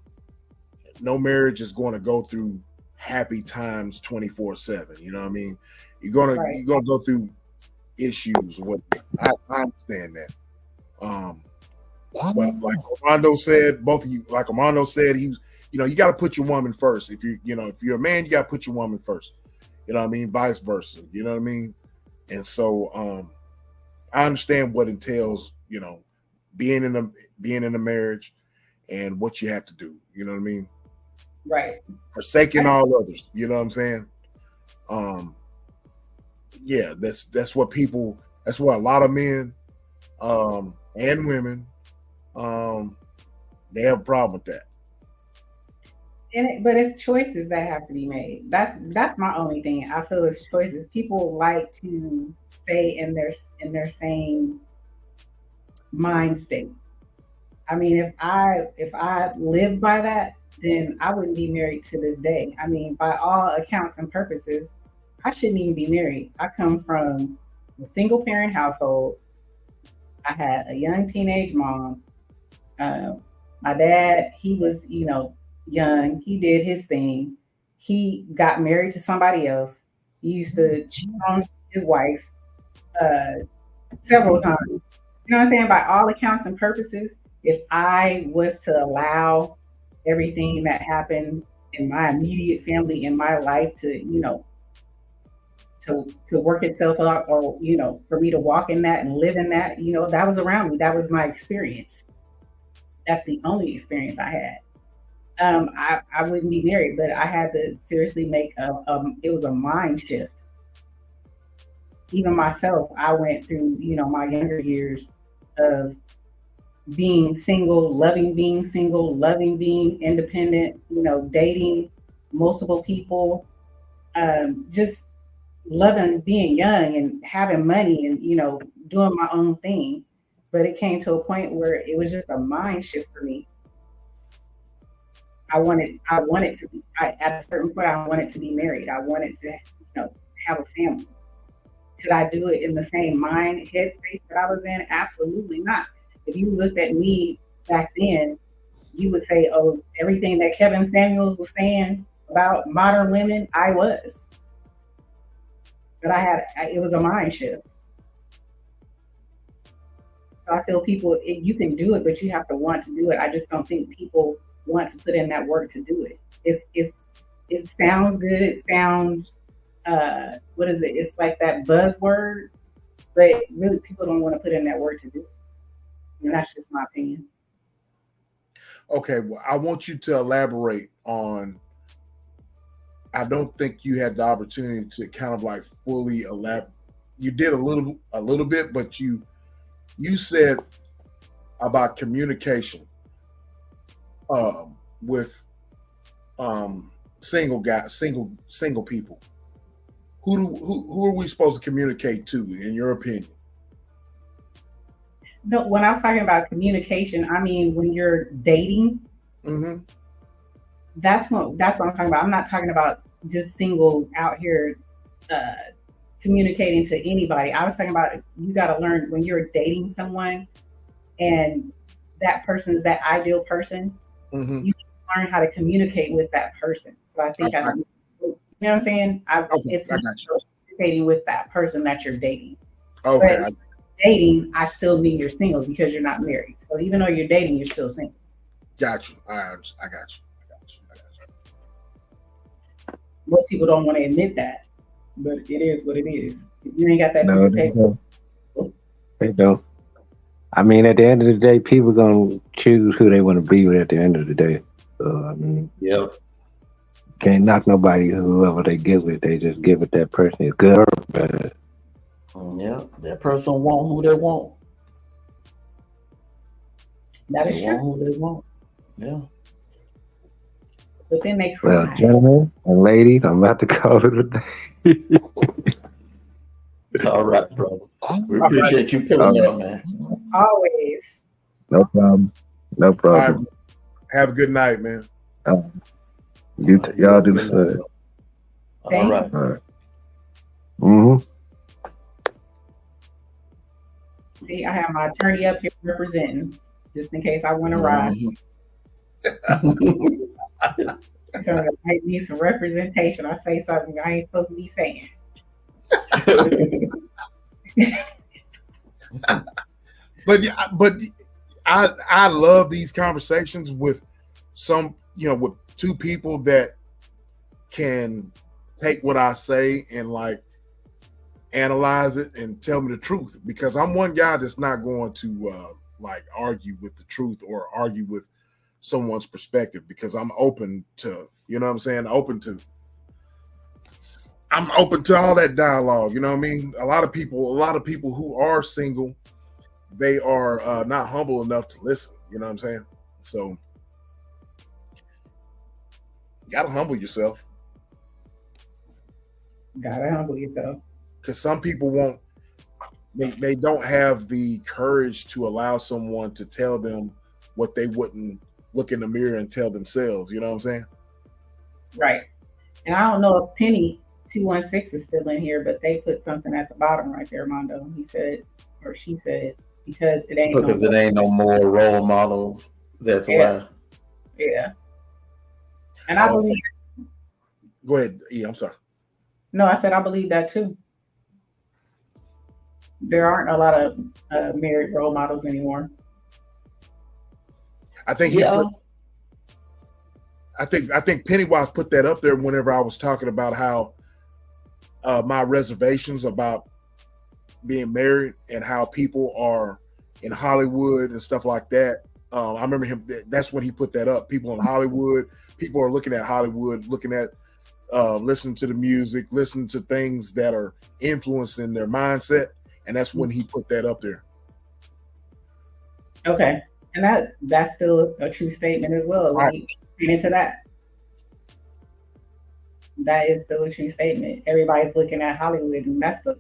no marriage is going to go through happy times 24/7. You know what I mean? Right. you're gonna go through issues. What I understand that. Um, but like Armando said, both of you, like Armando said, you got to put your woman first. If you're a man, you got to put your woman first. You know what I mean? Vice versa. You know what I mean? And so I understand what entails, being in a marriage and what you have to do. You know what I mean? Right. Forsaking all others. You know what I'm saying? Um, yeah, that's what a lot of men and women they have a problem with that. But it's choices that have to be made. That's my only thing. I feel it's choices. People like to stay in their same mind state. I mean, if I lived by that, then I wouldn't be married to this day. I mean, by all accounts and purposes, I shouldn't even be married. I come from a single parent household. I had a young teenage mom. Uh, my dad, he was, young. He did his thing. He got married to somebody else. He used to cheat on his wife uh, several times. You know what I'm saying? By all accounts and purposes, if I was to allow everything that happened in my immediate family in my life to, to work itself out, or for me to walk in that and live in that, that was around me. That was my experience. That's the only experience I had. I wouldn't be married, but I had to seriously make it was a mind shift. Even myself, I went through, my younger years of being single, loving being independent, dating multiple people, just loving being young and having money and, doing my own thing. But it came to a point where it was just a mind shift for me. I wanted to be, at a certain point, I wanted to be married. I wanted to, have a family. Could I do it in the same mind headspace that I was in? Absolutely not. If you looked at me back then, you would say, oh, everything that Kevin Samuels was saying about modern women, I was. But it was a mind shift. So I feel you can do it, but you have to want to do it. I just don't think people want to put in that work to do it. It sounds good. It sounds, what is it? It's like that buzzword, but really people don't want to put in that work to do it. And that's just my opinion. Okay, well, I want you to elaborate on. I don't think you had the opportunity to kind of like fully elaborate. You did a little bit, but you said about communication with single people. Who are we supposed to communicate to, in your opinion? No, when I was talking about communication, I mean when you're dating. Mm-hmm. That's what I'm talking about. I'm not talking about just single out here communicating to anybody. I was talking about you got to learn when you're dating someone and that person's that ideal person. Mm-hmm. You learn how to communicate with that person. So I think, you know what I'm saying? It's communicating with that person that you're dating. Okay. But dating, I still mean you're single because you're not married. So even though you're dating, you're still single. Got you. I got you. Most people don't want to admit that, but it is what it is. If you ain't got that No, piece of paper. They don't. I mean, at the end of the day, people gonna choose who they want to be with at the end of the day. So I mean, can't knock nobody, whoever they get with. They just get with that person. It's good or bad. Yeah, that person want who they want. That is true. Want who they want. Yeah. But then they cry. Well, gentlemen and ladies, I'm about to call it a day. All right, brother. We appreciate you pulling up, man. Always. No problem. No problem. Right. Have a good night, man. Y'all do the same. All right. All right. Mm-hmm. See, I have my attorney up here representing, just in case I want to ride. So I might need some representation. I say something I ain't supposed to be saying. But I love these conversations with with two people that can take what I say and like analyze it and tell me the truth, because I'm one guy that's not going to like argue with the truth or argue with someone's perspective, because I'm open to, I'm open to all that dialogue. You know what I mean? A lot of people who are single, they are not humble enough to listen. You know what I'm saying? So you gotta humble yourself. Gotta humble yourself. Because some people won't. They don't have the courage to allow someone to tell them what they wouldn't look in the mirror and tell themselves. You know what I'm saying? Right. And I don't know if Penny 216 is still in here, but they put something at the bottom right there, Mondo. He said, or she said, because it ain't no more role models. That's why. Yeah. And I believe. Go ahead. Yeah, I'm sorry. No, I said I believe that too. There aren't a lot of married role models anymore. I think I think Pennywise put that up there whenever I was talking about how my reservations about being married and how people are in Hollywood and stuff like that. I remember him. That's when he put that up. People in Hollywood. People are looking at Hollywood, looking at listening to the music, listening to things that are influencing their mindset, and that's when he put that up there. Okay, and that's still a true statement as well. When you get into that. That is still a true statement. Everybody's looking at Hollywood, and that's the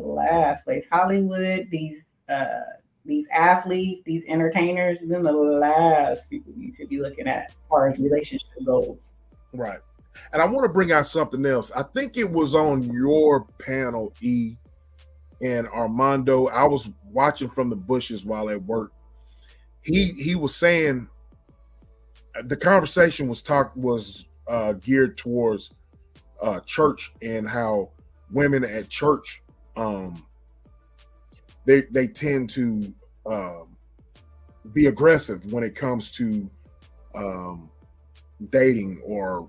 last place. Hollywood, these athletes, these entertainers, then the last people you should be looking at as far as relationship goals. Right. And I want to bring out something else. I think it was on your panel, E, and Armando. I was watching from the bushes while at work. He was saying the conversation was geared towards church and how women at church they tend to be aggressive when it comes to dating or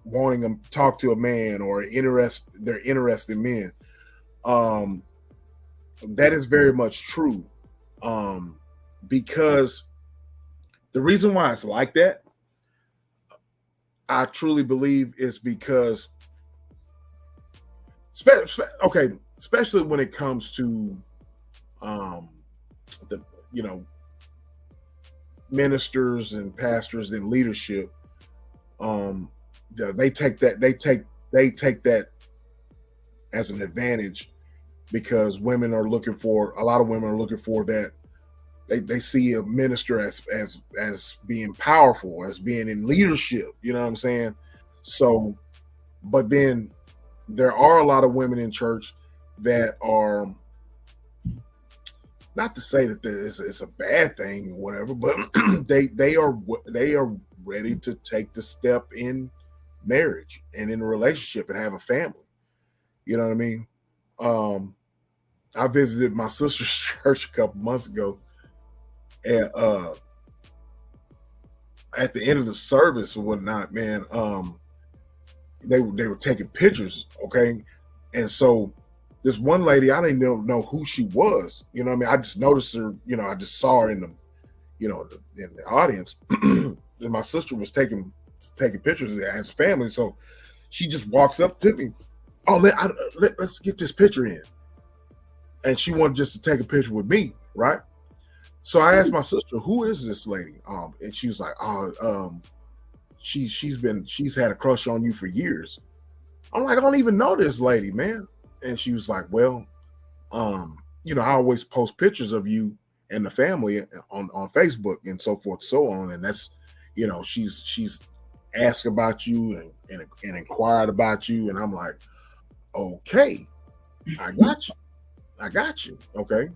wanting to talk to a man or they're interested in men. That is very much true. Because the reason why it's like that, I truly believe is because, especially when it comes to ministers and pastors and leadership, they take that as an advantage, because a lot of women are looking for that. They see a minister as being powerful, as being in leadership, you know what I'm saying? So, but then there are a lot of women in church that are, not to say that it's a bad thing or whatever, but they are ready to take the step in marriage and in a relationship and have a family. You know what I mean? I visited my sister's church a couple months ago, and at the end of the service or whatnot, man, they were taking pictures, okay? And so this one lady, I didn't know who she was. You know what I mean? I just noticed her, I just saw her in the audience. And my sister was taking pictures as a family. So she just walks up to me. Oh, let's get this picture in. And she wanted just to take a picture with me, right? So I asked my sister, who is this lady? And she was like, she's had a crush on you for years. I'm like, I don't even know this lady, man. And she was like, well, I always post pictures of you and the family on Facebook and so forth and so on. And that's, she's asked about you and inquired about you. And I'm like, okay, I got you. Okay.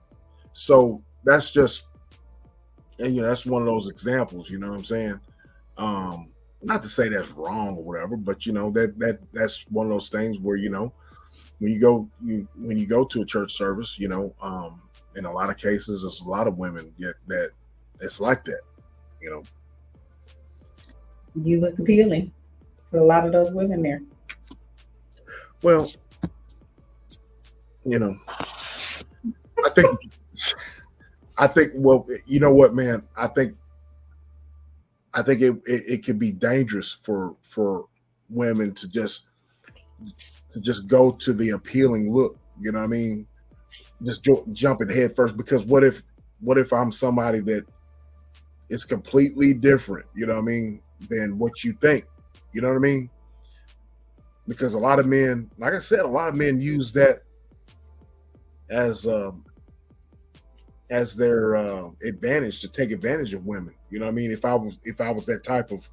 So that's just, and that's one of those examples, you know what I'm saying? Not to say that's wrong or whatever, but that's one of those things where, when you go to a church service, in a lot of cases, there's a lot of women that it's like that, You look appealing to a lot of those women there. Well, I think, well, you know what, man, I think it can be dangerous for women to just go to the appealing look, you know what I mean? Just jumping head first, because what if I'm somebody that is completely different, you know what I mean, than what you think, you know what I mean? Because a lot of men, like I said, use that as their advantage, to take advantage of women. You know what I mean? If I was that type of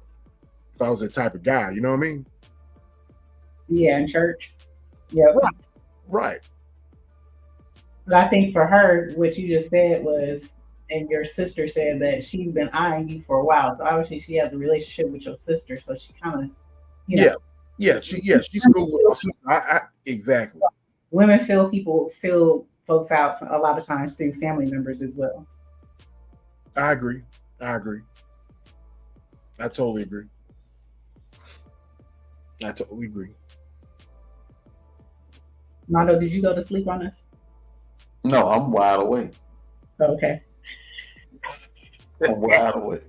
guy, you know what I mean? Yeah, in church. Yeah. Right. But I think for her, what you just said was, and your sister said that she's been eyeing you for a while. So obviously she has a relationship with your sister. So she kind of, she's cool with my sister. Exactly. Women feel folks out a lot of times through family members as well. I agree. I totally agree. Mondo, did you go to sleep on us? No, I'm wide awake. Okay. I'm wide awake.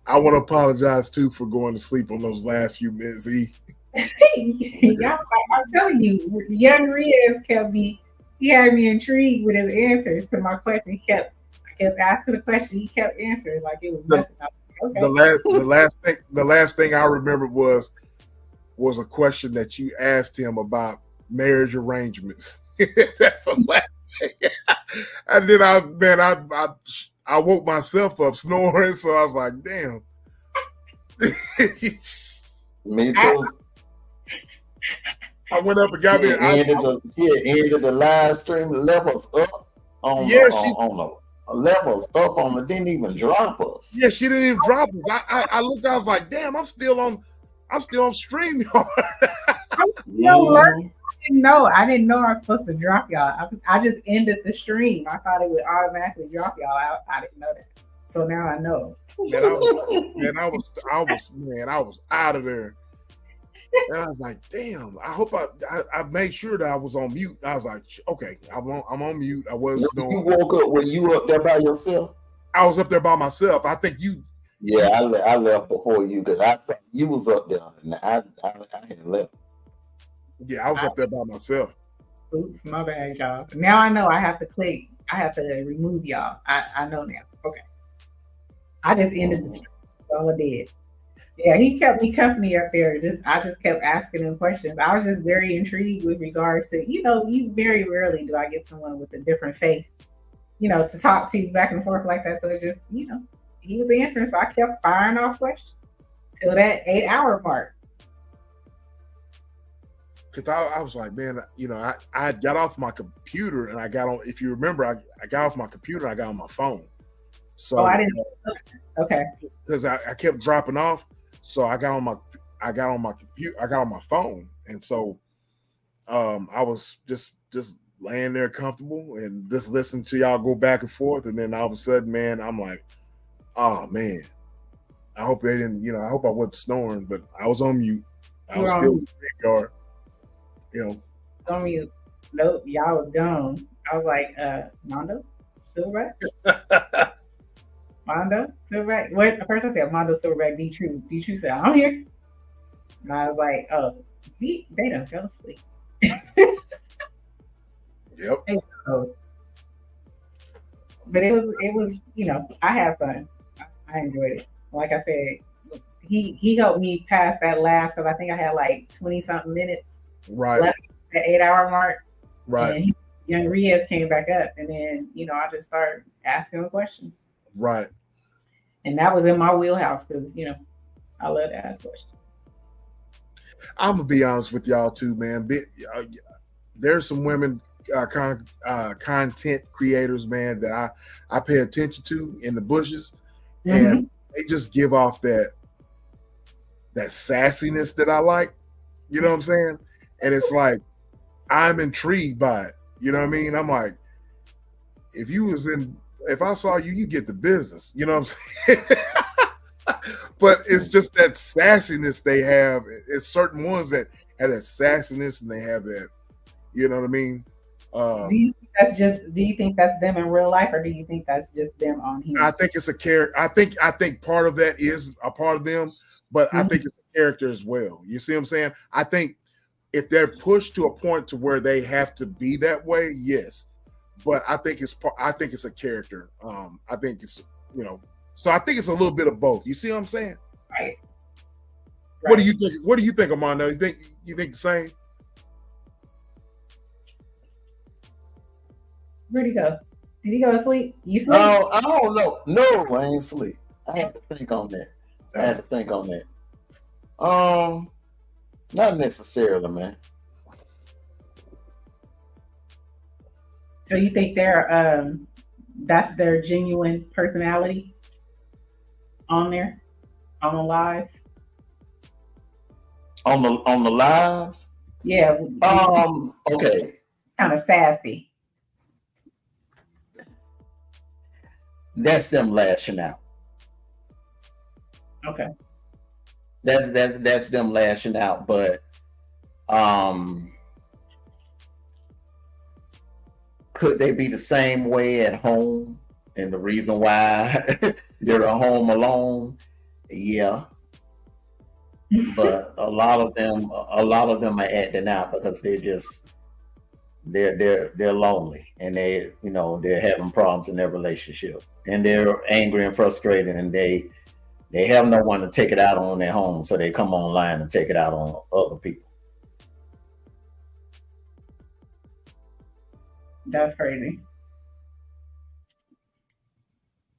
I want to apologize too for going to sleep on those last few minutes. Yeah, I'm telling you, young Riaz he had me intrigued with his answers to my question. I kept asking the question, he kept answering like it was nothing. Okay. The last thing I remembered was was a question that you asked him about marriage arrangements. That's the last thing. And then I woke myself up snoring, so I was like, damn. Me too. I went up and got me. Ended the live stream. Levels up on levels up on the didn't even drop us. Yeah, she didn't even drop us. I looked. I was like, damn, I'm still on StreamYard. I didn't know I was supposed to drop y'all. I just ended the stream. I thought it would automatically drop y'all out. I didn't know that. So now I know. I was out of there. And I was like, damn, I hope I made sure that I was on mute. I was like, okay, I'm on mute. I was You woke up, were you up there by yourself? I was up there by myself. I think you. Yeah, I left before you because I thought you was up there and I had left. Yeah, I was up there by myself. Oops, my bad, y'all. Now I know I have to click. I have to remove y'all. I know now. Okay. I just ended the stream. That's all I did. Yeah, he kept me company up there. I just kept asking him questions. I was just very intrigued with regards to, you very rarely do I get someone with a different faith, to talk to you back and forth like that. So it just, he was answering. So I kept firing off questions till that 8-hour mark. Because I was like, man, I got off my computer and I got on, if you remember, I got off my computer and I got on my phone. So I didn't. Okay. Because I kept dropping off. So I got on my computer, I got on my phone. And so I was just laying there comfortable and just listening to y'all go back and forth. And then all of a sudden, man, I'm like, oh man, I hope they didn't, I hope I wasn't snoring, but I was on mute. I was still in the guard. On mute. Nope, y'all was gone. I was like, Mondo, Silverback? Mondo, Silverback? What the person said, Mondo, Silverback, D True. D True said, I'm here. And I was like, oh, they done fell asleep. Yep. But it was, I had fun. I enjoyed it. Like I said, he helped me pass that last, because I think I had like 20 something minutes. Right. Left the 8-hour mark. Right. And young Riaz came back up, and then I just started asking him questions. Right. And that was in my wheelhouse because I love to ask questions. I'm gonna be honest with y'all too, man. There's some women content creators, man, that I pay attention to in the bushes, and they just give off that sassiness that I like. You know what I'm saying? And it's like, I'm intrigued by it. You know what I mean? I'm like, if I saw you, you get the business. You know what I'm saying? But it's just that sassiness they have. It's certain ones that have that sassiness and they have that, you know what I mean? Do you think that's them in real life, or do you think that's just them on here? I think it's a character. I think part of that is a part of them, but I think it's a character as well. You see what I'm saying? I think if they're pushed to a point to where they have to be that way, yes. But I think it's a character. I think it's, so I think it's a little bit of both. You see what I'm saying? Right. What do you think? What do you think, Armando? You think the same? Where'd he go? Did he go to sleep? You sleep? Oh, I don't know. No, I ain't sleep. I had to think on that. Not necessarily, man. So you think that's their genuine personality on there, on the lives? On the lives? Yeah. Okay. Kind of sassy. That's them lashing out. Okay. That's them lashing out, but could they be the same way at home? And the reason why they're at home alone, yeah. But a lot of them are acting out because they're lonely, and they're having problems in their relationship, and they're angry and frustrated, and they They have no one to take it out on their home, so they come online and take it out on other people. That's crazy.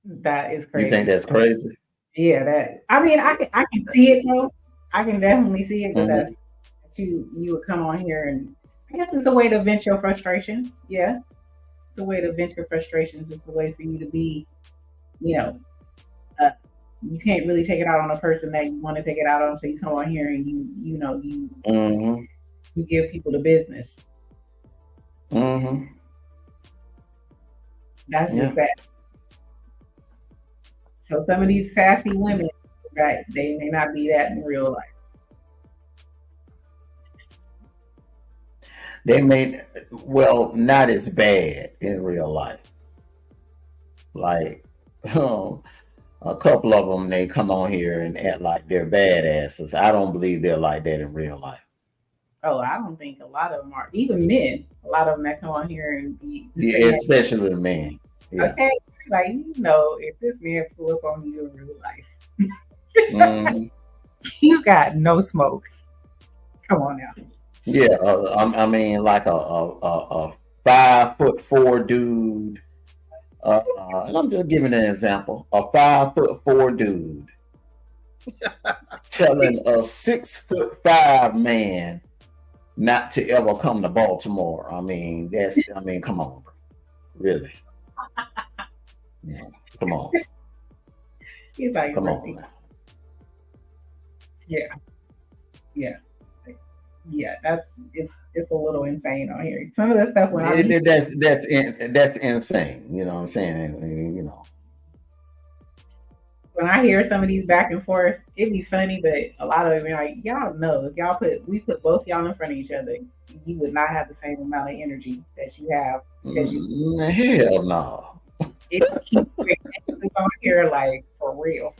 That is crazy. You think that's crazy? Yeah, I can see it though. I can definitely see it, but that's you would come on here, and I guess it's a way to vent your frustrations. Yeah. It's a way to vent your frustrations. It's a way for you to be, you can't really take it out on a person that you want to take it out on, so you come on here and you give people the business. That's just that. So some of these sassy women, right, they may not be that in real life. They may, well, not as bad in real life. Like, a couple of them, they come on here and act like they're badasses. I don't believe they're like that in real life. Oh, I don't think a lot of them are. Even men, a lot of them that come on here and be. Yeah, especially the men. Yeah. Okay, like, if this man pull up on you in real life, you got no smoke. Come on now. Yeah, I mean, like a 5'4" dude. And I'm just giving an example. A 5'4" dude telling a 6'5" man not to ever come to Baltimore. I mean, come on, bro. Really? Yeah, come on. He's like, come on. Man. Yeah. It's a little insane on here. Some of that stuff that's insane. You know what I'm saying? When I hear some of these back and forth, it'd be funny, but a lot of it be like, y'all know, if we put both y'all in front of each other, you would not have the same amount of energy that you have. Hell no. It keeps on here like for real.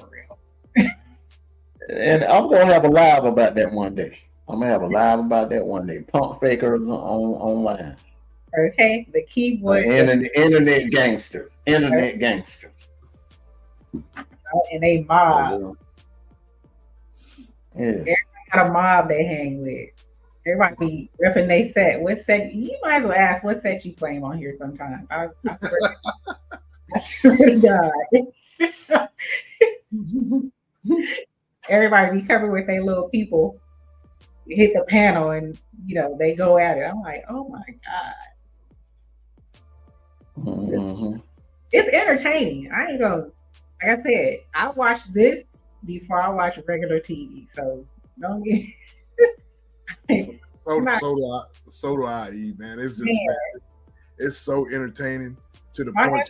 And I'm gonna have a live about that one day. Pump fakers online. Okay, the keyboard. Internet gangsters. Gangsters. And they mob. Yeah. Everybody got a mob they hang with. Everybody be repping they set. What set? You might as well ask what set you claim on here sometime. I swear. I swear to God. Everybody be covered with their little people. Hit the panel and they go at it. I'm like, oh my God. It's entertaining. I ain't gonna, like I said, I watch this before I watch regular TV. So don't get so do I, man. It's just it's so entertaining to the point. Why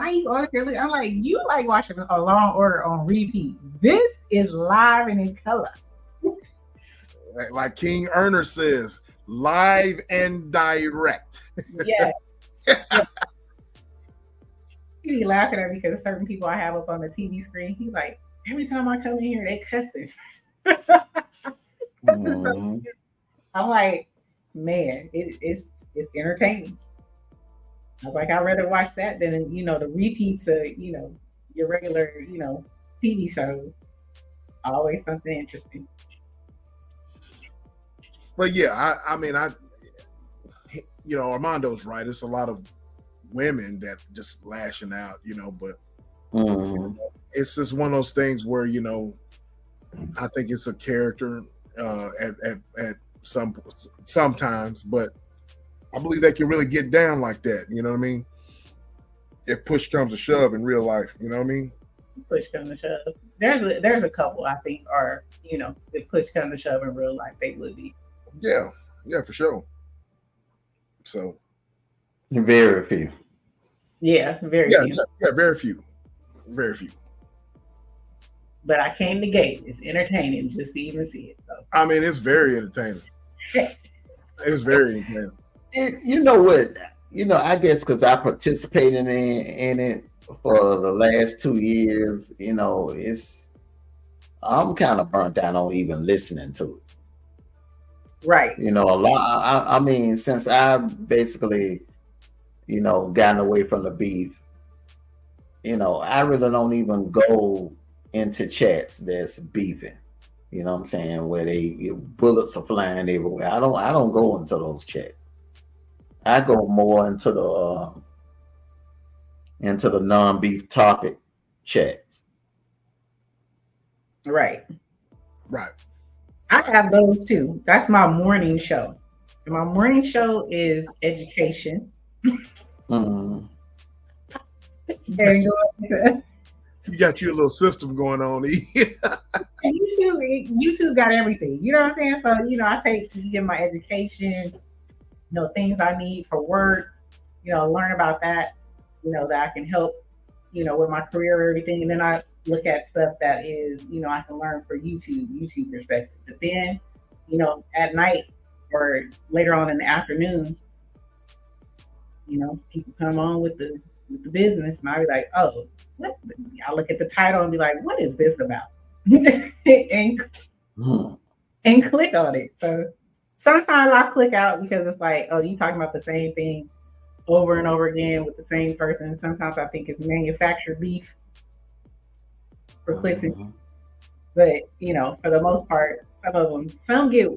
you on here? I'm like, you like watching a Law and Order on repeat. This is live and in color. Like King Erner says, live and direct. Yes. He be laughing at me because certain people I have up on the TV screen, he's like, every time I come in here, they cussing. So, I'm like, man, it's entertaining. I was like, I'd rather watch that than the repeats of your regular TV shows. Always something interesting. But yeah, I mean, Armando's right. It's a lot of women that just lashing out, but it's just one of those things where, I think it's a character at sometimes, but I believe they can really get down like that. You know what I mean? If push comes to shove in real life, you know what I mean? Push comes to shove. There's a couple I think are, if push comes to shove in real life, they would be. Yeah, for sure. So very few. Yeah, very few. Yeah, very few. Very few. But I came to gate. It's entertaining just to even see it. So I mean, it's very entertaining. It's very entertaining. You know what? I guess because I participated in it for the last 2 years, I'm kind of burnt out on even listening to it. Right. A lot. I mean, since I basically, gotten away from the beef, I really don't even go into chats that's beefing. You know what I'm saying? Where bullets are flying everywhere. I don't go into those chats. I go more into the non-beef topic chats. Right. Right. I have those too. That's my morning show. And my morning show is education. Mm. And You got your little system going on. and YouTube got everything. You know what I'm saying? So, I get my education, things I need for work, learn about that, that I can help, with my career and everything. And then I look at stuff that is, I can learn for YouTube perspective. But then, at night or later on in the afternoon, people come on with the business, and I'll be like, oh, what? I look at the title and be like, what is this about? and click on it. So sometimes I click out because it's like, oh, you talking about the same thing over and over again with the same person. Sometimes I think it's manufactured beef for clicks. But for the most part, some get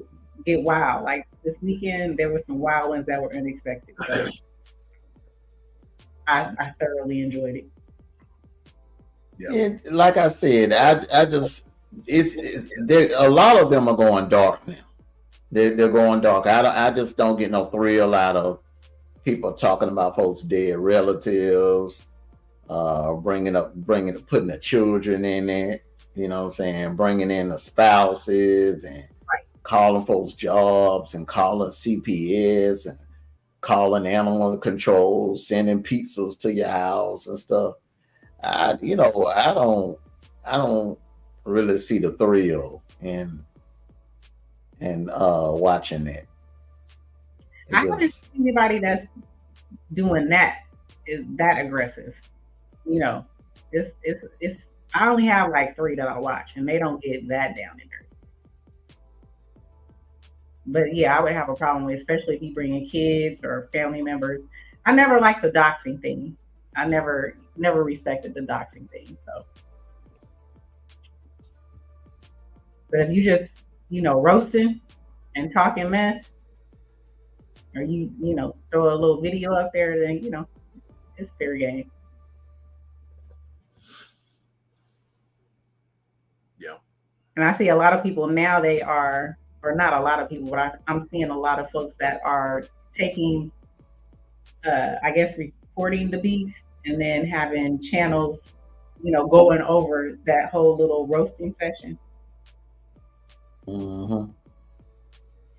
wild. Like this weekend, there were some wild ones that were unexpected. So I thoroughly enjoyed it. Yeah. Like I said, I just a lot of them are going dark now. They're going dark. I just don't get no thrill out of people talking about folks' dead relatives, putting the children in it. You know what I'm saying? Bringing in the spouses and calling folks jobs and calling CPS and calling animal control, sending pizzas to your house and stuff. I don't really see the thrill in watching that. I haven't seen anybody that's doing that is that aggressive. It's I only have like 3 that I watch, and they don't get that down in there. But yeah, I would have a problem with, especially if you bring in kids or family members. I never liked the doxing thing. I never respected the doxing thing. So, but if you just roasting and talking mess, or you throw a little video up there, then it's fair game. Yeah. And I see a lot of people now, they are, or not a lot of people, but I'm seeing a lot of folks that are taking, I guess, recording the beefs and then having channels, going over that whole little roasting session. Mm-hmm.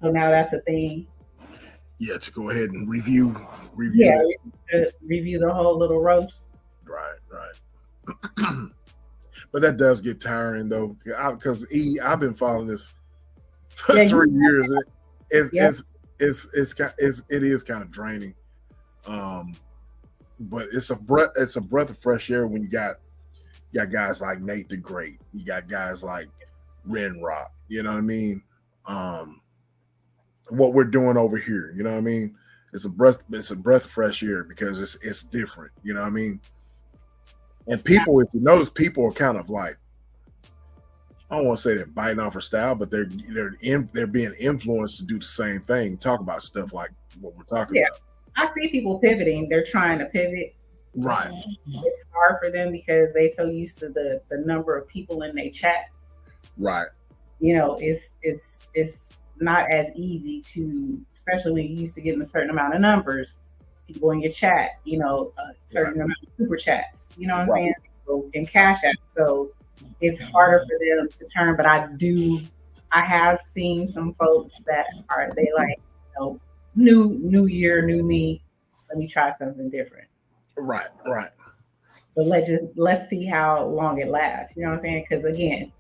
So now that's a thing. Yeah, to go ahead and review. Yeah, review the whole little roast. Right. But that does get tiring though, because I've been following this for 3 years. It is kind of draining. But it's a breath of fresh air when you got guys like Nate the Great. You got guys like Ren Rock. You know what I mean? What we're doing over here. You know what I mean? It's a breath of fresh air because it's different. You know what I mean? And people, if you notice, people are kind of like, I don't want to say they're biting off her style, but they're being influenced to do the same thing. Talk about stuff like what we're talking about. I see people pivoting. They're trying to pivot. Right. It's hard for them because they're so used to the number of people in their chat. Right. It's not as easy to, especially when you're used to getting a certain amount of numbers, people in your chat, a certain amount of super chats, you know what I'm saying? So, and cash app. So it's harder for them to turn. But I have seen some folks that they like, new year, new me. Let me try something different. Right. But let's see how long it lasts. You know what I'm saying? Because again,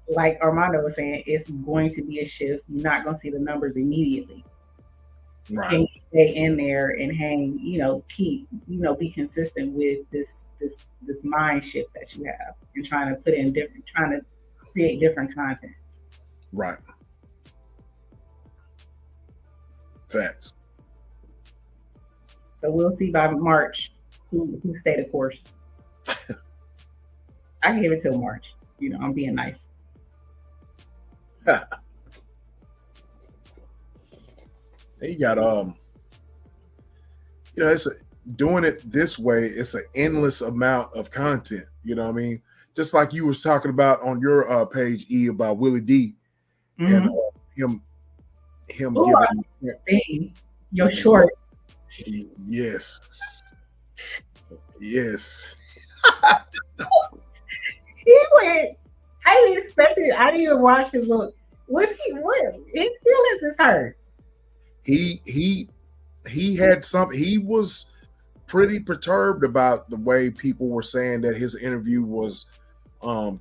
like Armando was saying, it's going to be a shift. You're not going to see the numbers immediately. Right. Can you stay in there and hang? Keep be consistent with this mind shift that you have, and trying to create different content. Right. Facts. So we'll see by March who stay the course. I can give it till March. I'm being nice. He got it's doing it this way. It's an endless amount of content. You know what I mean? Just like you was talking about on your page, E, about Willie D and him Ooh, giving your short. Yes. He went. I didn't expect it. I didn't even watch his look. What? His feelings is hurt. He had some. He was pretty perturbed about the way people were saying that his interview was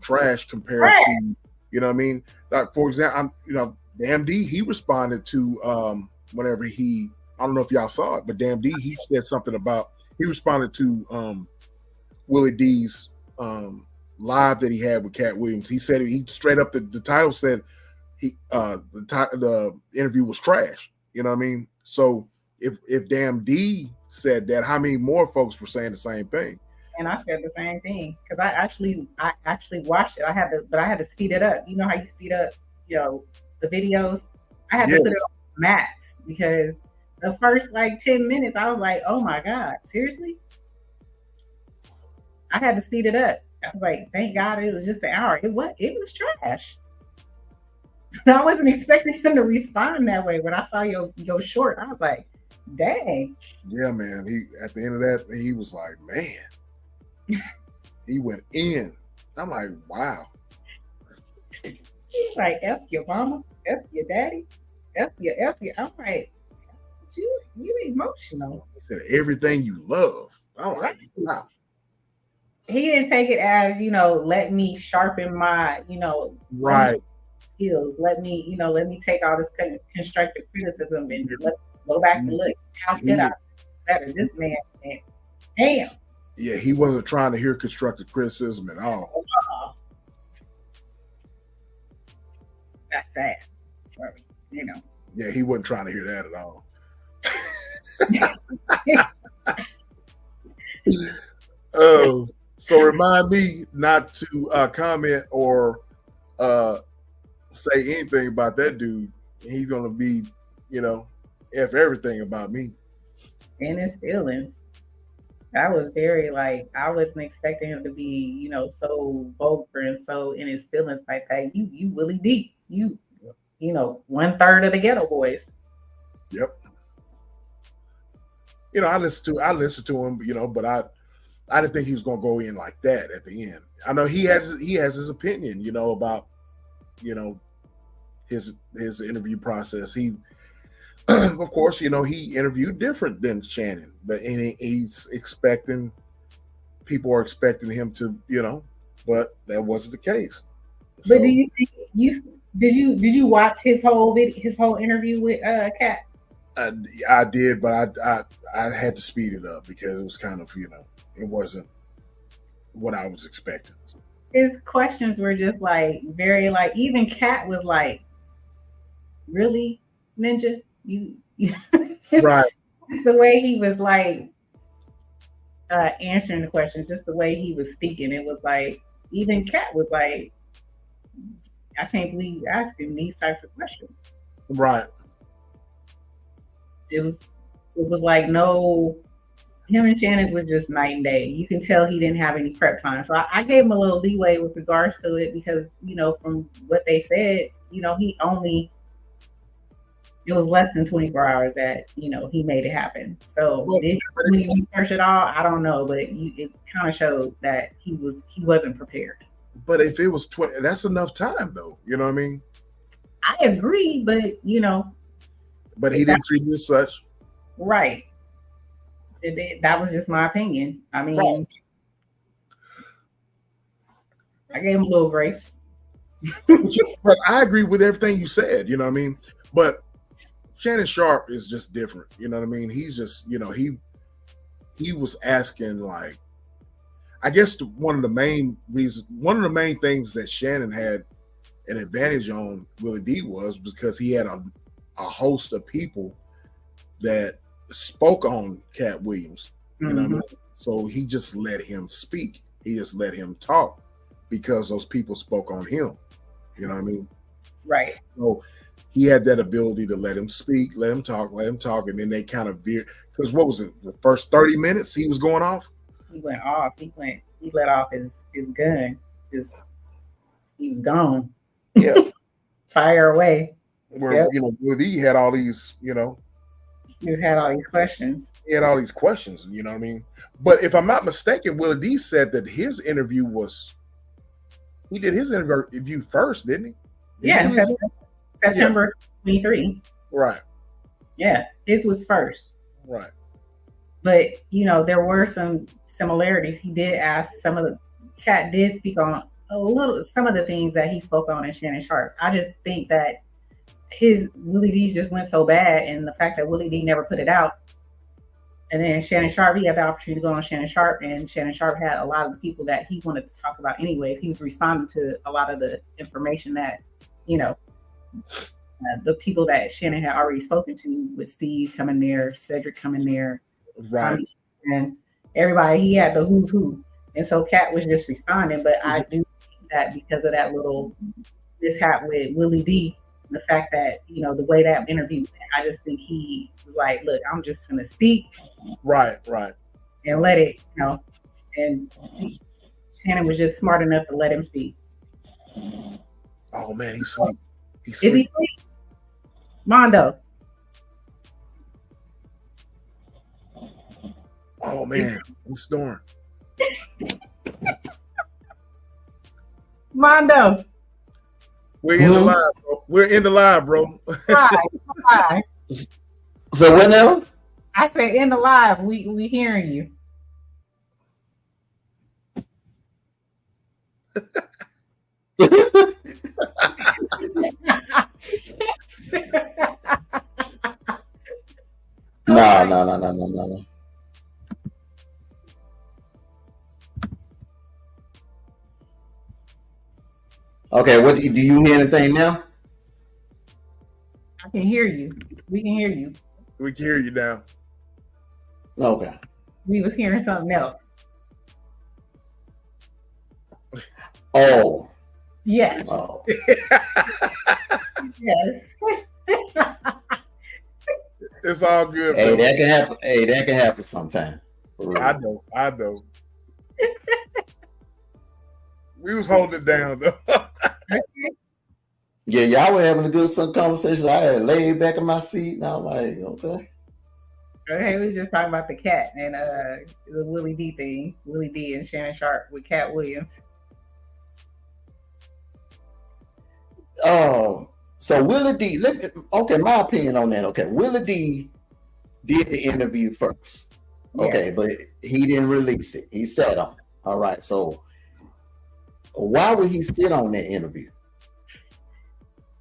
trash compared to, you know what I mean? Like, for example, Damn D, he responded to whenever I don't know if y'all saw it, but Damn D, he said something about, he responded to Willie D's live that he had with Cat Williams. He said, he straight up, the title said the interview was trash. You know what I mean? So if Damn D said that, how many more folks were saying the same thing? And I said the same thing because I actually watched it. I had to speed it up. You know how you speed up, the videos. I had to put it on max because the first 10 minutes, I was like, "Oh my God, seriously?" I had to speed it up. I was like, "Thank God it was just an hour." It was trash. I wasn't expecting him to respond that way. When I saw your short, I was like, "Dang." Yeah, man. He at the end of that, he was like, "Man." He went in. I'm like, wow. He's like, F your mama, F your daddy, F your. I'm like, you emotional. He said everything you love. I'm like, wow. He didn't take it as, let me sharpen my, right skills. Let me take all this constructive criticism and let me go back and look. How could I better? This man, damn. Yeah, he wasn't trying to hear constructive criticism at all. That's sad. Yeah, he wasn't trying to hear that at all. So remind me not to comment or say anything about that dude. He's gonna be, F everything about me. And his feelings. I was very I wasn't expecting him to be, so vulgar and so in his feelings like that. You Willie D. You 1/3 of the Ghetto Boys. Yep. I listened to him, but I didn't think he was gonna go in like that at the end. I know he has his opinion, about, his interview process. He of course, he interviewed different than Shannon, but people are expecting him to, but that wasn't the case. But do you think did you watch his whole interview with Kat? I did, but I had to speed it up because it was kind of, it wasn't what I was expecting. His questions were just very even Kat was like, "Really, Ninja? You right?" It's the way he was answering the questions, just the way he was speaking. It was even Kat was like, "I can't believe you asking these types of questions." Right. It was no. Him and Shannon's was just night and day. You can tell he didn't have any prep time. So I gave him a little leeway with regards to it because, from what they said, it was less than 24 hours that, he made it happen. So when you research it all, I don't know, but it kind of showed that he wasn't prepared. But if it was 20, that's enough time though. You know what I mean? I agree, but But he didn't treat you as such. Right. That was just my opinion. I mean, right. I gave him a little grace. But I agree with everything you said, you know what I mean? But Shannon Sharp is just different, you know what I mean? He's just, he was asking I guess one of the main things that Shannon had an advantage on Willie D was because he had a host of people that spoke on Cat Williams, you know what I mean? So he just let him speak. He just let him talk. because those people spoke on him. You know what I mean? Right. So he had that ability to let him speak, let him talk, and then they kind of veered. Because what was it? The first 30 minutes he was going off? He went off. He let off his gun. He was gone. Yeah. Fire away. Where, he had all these, He just had all these questions. He had all these questions, you know what I mean? But if I'm not mistaken, Willie D said that his interview he did his interview first, didn't he? Yeah, September 23. Right. Yeah, his was first. Right. But, there were some similarities. He did ask Cat did speak on some of the things that he spoke on in Shannon Sharp's. I just think that his Willie D's just went so bad, and the fact that Willie D never put it out. And then Shannon Sharp, he had the opportunity to go on Shannon Sharp, and Shannon Sharp had a lot of the people that he wanted to talk about anyways. He was responding to a lot of the information that, the people that Shannon had already spoken to, with Steve coming there, Cedric coming there, right, and everybody. He had the who's who, and so Cat was just responding. But I do think that because of that little mishap with Willie D, the fact that the way that interview went, I just think he was like, "Look, I'm just gonna speak, right, and let it, And Shannon was just smart enough to let him speak. Oh man, he's sleep. Is he sleep? Mondo. Oh man, he's snoring. Mondo. We're in the live, bro. We're in the live, bro. Hi. So what now? I said in the live. We hearing you. No. Okay, what do you hear anything now? I can hear you. We can hear you. We can hear you now. Okay. We was hearing something else. Oh. Yes. Oh. Yes. It's all good. Hey, bro. that can happen. Hey, that can happen sometime. I know. We was holding it down though. Yeah, y'all were having a good conversation. I had laid back in my seat and I'm like, okay. Okay, we was just talking about the cat and the Willie D thing. Willie D and Shannon Sharp with Cat Williams. Oh, so Willie D. My opinion on that. Okay, Willie D did the interview first. Okay, Yes. but he didn't release it. He sat on it. All right, so why would he sit on that interview?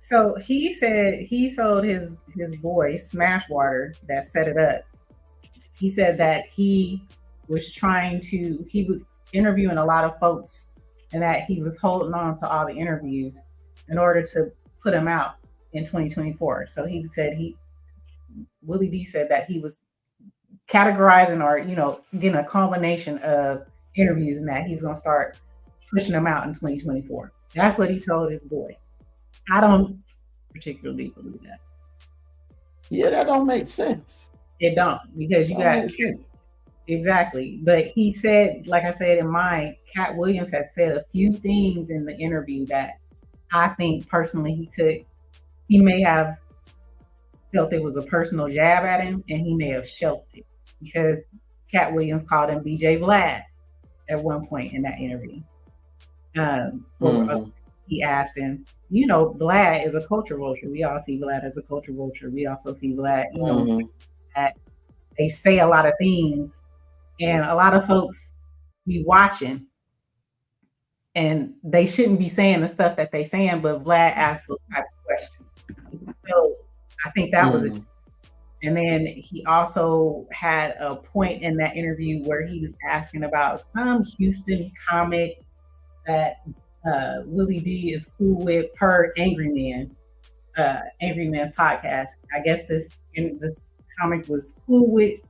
So he said he sold his boy Smashwater that set it up. He said that he was interviewing a lot of folks and that he was holding on to all the interviews in order to put them out in 2024. So Willie D said that he was categorizing or, getting a combination of interviews and that he's going to start pushing them out in 2024. That's what he told his boy. I don't particularly believe that. Yeah, that don't make sense. It don't, because you got exactly. But he said, like I said in mine, Cat Williams has said a few things in the interview that I think personally he may have felt it was a personal jab at him, and he may have shelved it because Cat Williams called him DJ Vlad at one point in that interview. He asked him, Vlad is a culture vulture. We all see Vlad as a culture vulture. We also see Vlad, that they say a lot of things, and a lot of folks be watching, and they shouldn't be saying the stuff that they saying, but Vlad asked those type of questions. So I think that was it. And then he also had a point in that interview where he was asking about some Houston comic that Willie D is cool with per Angry Man's podcast. I guess this comic was cool with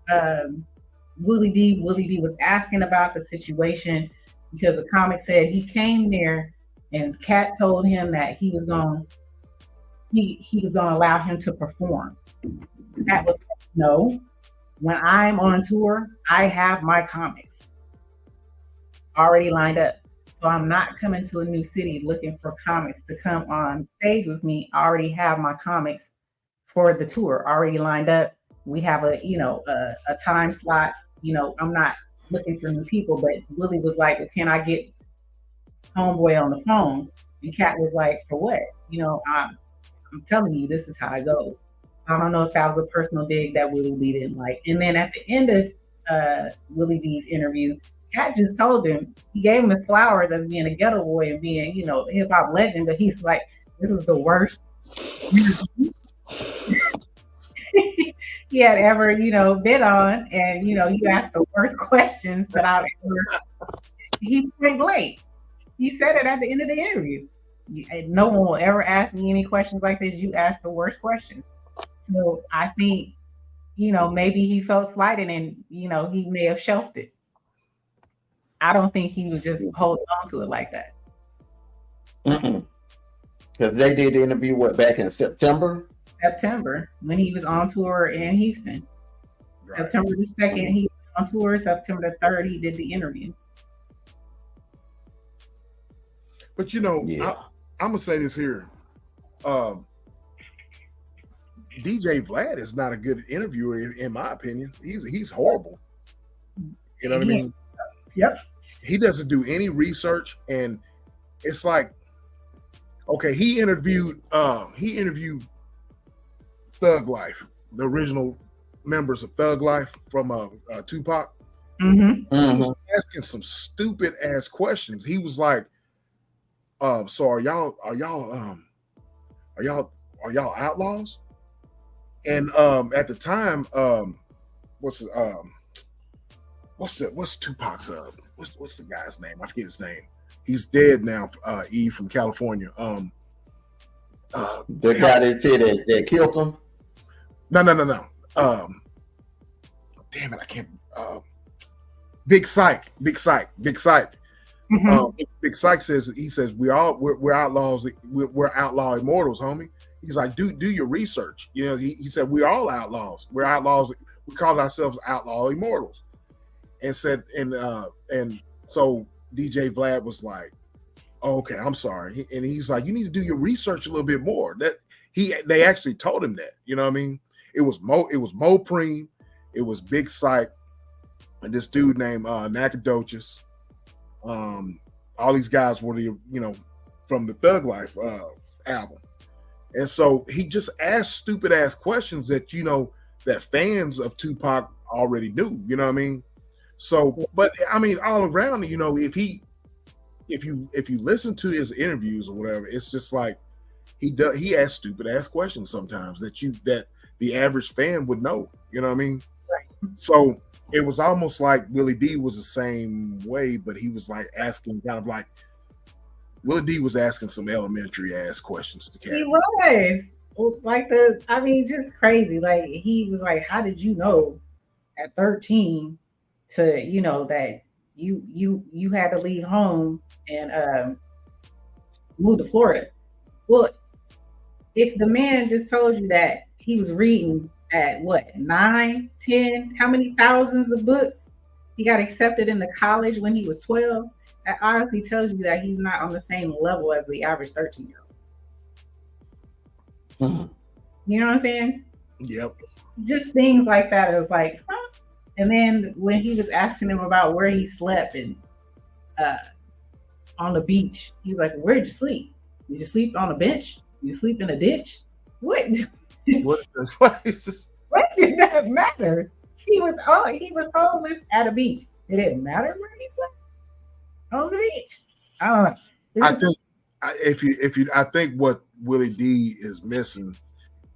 Willie D. Willie D was asking about the situation, because the comic said he came there and Cat told him that he was going to allow him to perform. Cat was like, no. When I'm on tour, I have my comics already lined up. So I'm not coming to a new city looking for comics to come on stage with me. I already have my comics for the tour already lined up. We have a time slot. I'm not looking for new people, but Willie was like, well, can I get homeboy on the phone? And Cat was like, for what? I'm telling you, this is how it goes. I don't know if that was a personal dig that Willie D didn't like. And then at the end of Willie D's interview, Cat just told him, he gave him his flowers as being a ghetto boy and being, hip hop legend, but he's like, this was the worst he had ever, been on. And, you asked the worst questions that I've ever, he point blank. He said it at the end of the interview. No one will ever ask me any questions like this. You ask the worst questions. So I think, maybe he felt slighted and, he may have shelved it. I don't think he was just holding on to it like that. Because they did the interview, back in September? September, when he was on tour in Houston. Right. September the 2nd, he was on tour. September the 3rd, he did the interview. But, I'm going to say this here. DJ Vlad is not a good interviewer, in my opinion. He's horrible. You know what I mean? Yep. He doesn't do any research, and it's like, okay, he interviewed Thug Life, the original members of Thug Life from Tupac. He was asking some stupid ass questions. He was like, so are y'all outlaws? And at the time, what's Tupac's what's the guy's name? I forget his name. He's dead now. E from California. The guy that said that killed him. No. Damn it, I can't. Big Psych. Big Psych says we're outlaws. We're outlaw immortals, homie. He's like, do your research. He said we're all outlaws. We're outlaws. We call ourselves outlaw immortals. And said, and so DJ Vlad was like, oh, okay, I'm sorry. And he's like, you need to do your research a little bit more. They actually told him that. You know what I mean? It was Mo Preem, it was Big Psych, and this dude named Nacogdoches. All these guys were from the Thug Life album. And so he just asked stupid ass questions that that fans of Tupac already knew. You know what I mean? So, but I mean, all around, if you listen to his interviews or whatever, it's just like he asks stupid ass questions sometimes that the average fan would know. You know what I mean? Right. So it was almost like Willie D was the same way, but he was like asking kind of like Willie D was asking some elementary ass questions to Cat. He was like just crazy. Like he was like, how did you know at 13 to that you had to leave home and move to Florida? Well, if the man just told you that he was reading at 9, 10, how many thousands of books, he got accepted into college when he was 12, that honestly tells you that he's not on the same level as the average 13-year-old. You know what I'm saying? Yep. Just things like that is like, huh? And then when he was asking him about where he slept and on the beach, he was like, where'd you sleep? Did you sleep on a bench? Did you sleep in a ditch? What? What did that matter? He was homeless at a beach. It didn't matter where he slept on the beach. I don't know. I think what Willie D is missing,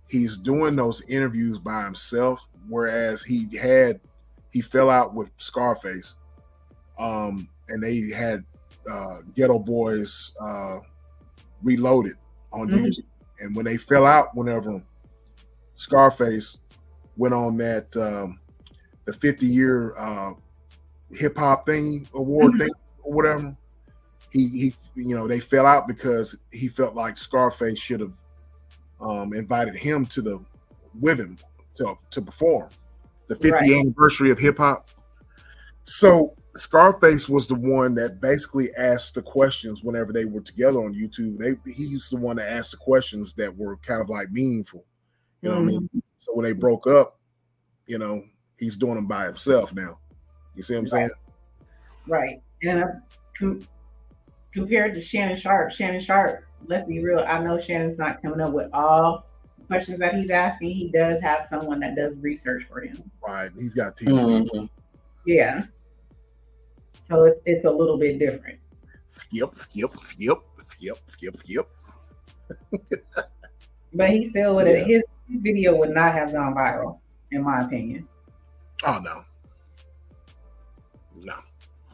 he's doing those interviews by himself, whereas he fell out with Scarface, and they had Ghetto Boys Reloaded on YouTube. And when they fell out, whenever Scarface went on that the 50-year hip hop thing award thing or whatever. He they fell out because he felt like Scarface should have invited him with him to perform the 50th anniversary of hip hop. So Scarface was the one that basically asked the questions whenever they were together on YouTube. He used to the one to ask the questions that were kind of like meaningful. You know what I mean? So when they broke up, he's doing them by himself now. You see what I'm saying? Right. And compared to Shannon Sharp, let's be real, I know Shannon's not coming up with all the questions that he's asking. He does have someone that does research for him. Right. He's got a team. Yeah. So it's a little bit different. Yep. But he still would have, his video would not have gone viral, in my opinion. Oh, no.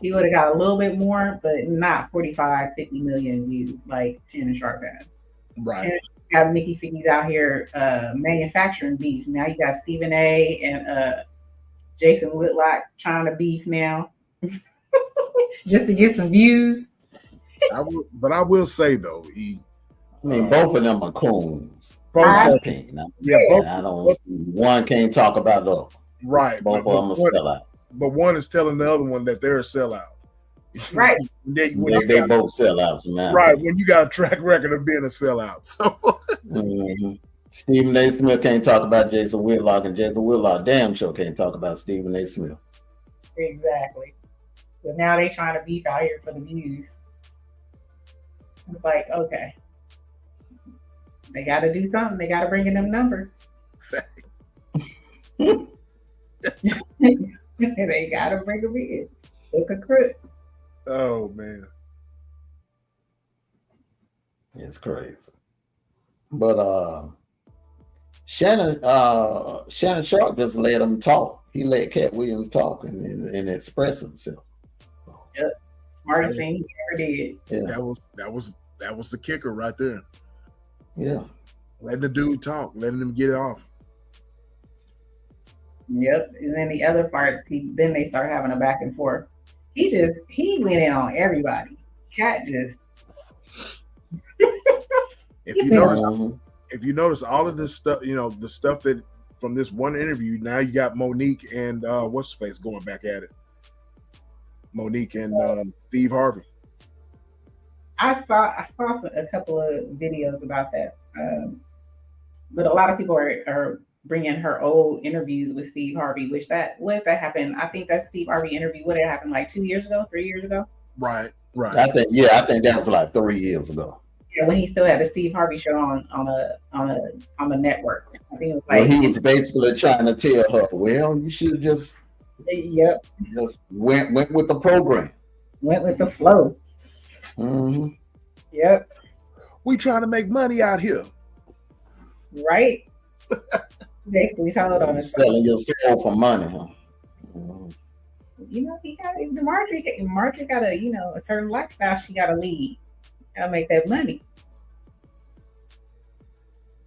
He would have got a little bit more, but not 45, 50 million views like Shannon Sharp had. Right. Shannon Sharp got Mickey Figgies out here manufacturing beefs. Now you got Stephen A. and Jason Whitlock trying to beef now just to get some views. I will say, though, both of them are coons. I don't see one can't talk about the other. Right. Both of them are sellout. But one is telling the other one that they're a sellout. Right. They both sellouts, man. Right. When you got a track record of being a sellout. So Stephen A. Smith can't talk about Jason Whitlock, and Jason Whitlock damn sure can't talk about Stephen A. Smith. Exactly. But now they trying to beef out here for the views. It's like, okay. They got to do something. They got to bring in them numbers. They got to bring them in. Look a crook. Oh, man. It's crazy. But Shannon Sharp just let him talk. He let Cat Williams talk and express himself. Yep. Smartest thing he ever did. Yeah. That was the kicker right there. Yeah. Letting the dude talk, letting him get it off. Yep. And then the other parts, then they start having a back and forth. He went in on everybody. Cat just if you notice all of this stuff, the stuff that from this one interview, now you got Monique and what's his face going back at it. Monique and Steve Harvey. I saw a couple of videos about that, but a lot of people are bringing her old interviews with Steve Harvey, that happened. I think that Steve Harvey interview would have happened like 2 years ago, 3 years ago. Right. I think that was like 3 years ago. Yeah, when he still had the Steve Harvey show on the network. I think it was he was basically trying to tell her, well, you should just just went with the program, went with the flow. Mm-hmm. Yep. We trying to make money out here, right? Basically, told on selling your soul for money, huh? Mm-hmm. He got Marjorie got a certain lifestyle she got to lead. Got to make that money.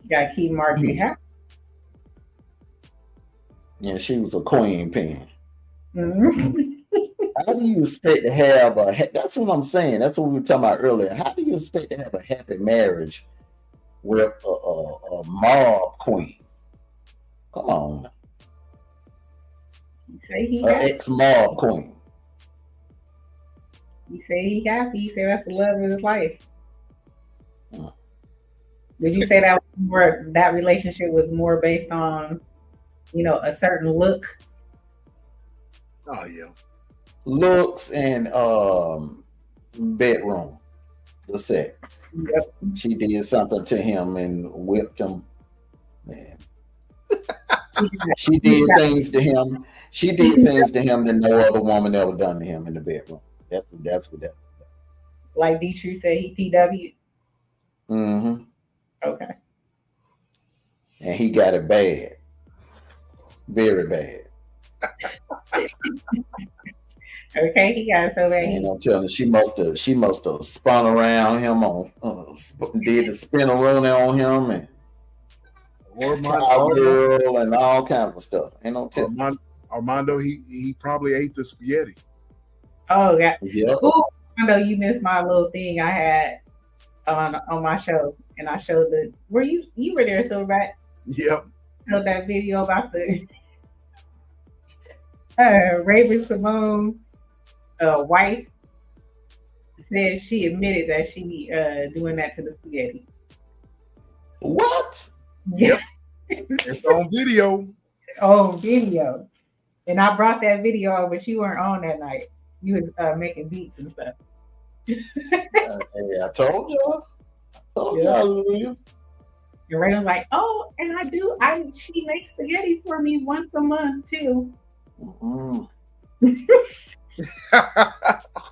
You got to keep Marjorie happy. Yeah, she was a queen pin. Mm-hmm. How do you expect to have that's what I'm saying. That's what we were talking about earlier. How do you expect to have a happy marriage with a mob queen? Come on. You say he an ex-mob queen. You say he happy. You say that's the love of his life. Would you say that relationship was more based on, a certain look? Oh yeah. Looks and bedroom, the sex. Yep. She did something to him and whipped him. Man. She did things to him. She did things to him that no other woman ever done to him in the bedroom. That's what that was. Like D-True said, he PW. Mm-hmm. Okay. And he got it bad. Very bad. Okay, he got it so bad. I'm telling you, she must have spun around him did the spin-a-rooney on him and cowgirl and all kinds of stuff. Armando, he probably ate the spaghetti. Oh yeah. Yep. I know you missed my little thing I had on my show, and I showed you were there, Silverback? Yep. Showed that video about the Raven Simone wife said she admitted that she doing that to the spaghetti. What? Yeah. It's on video. It's on video. And I brought that video up, but you weren't on that night. You was making beats and stuff. Hey, I told y'all. Hallelujah. And Ray was like, "Oh, and she makes spaghetti for me once a month too." Mm-hmm.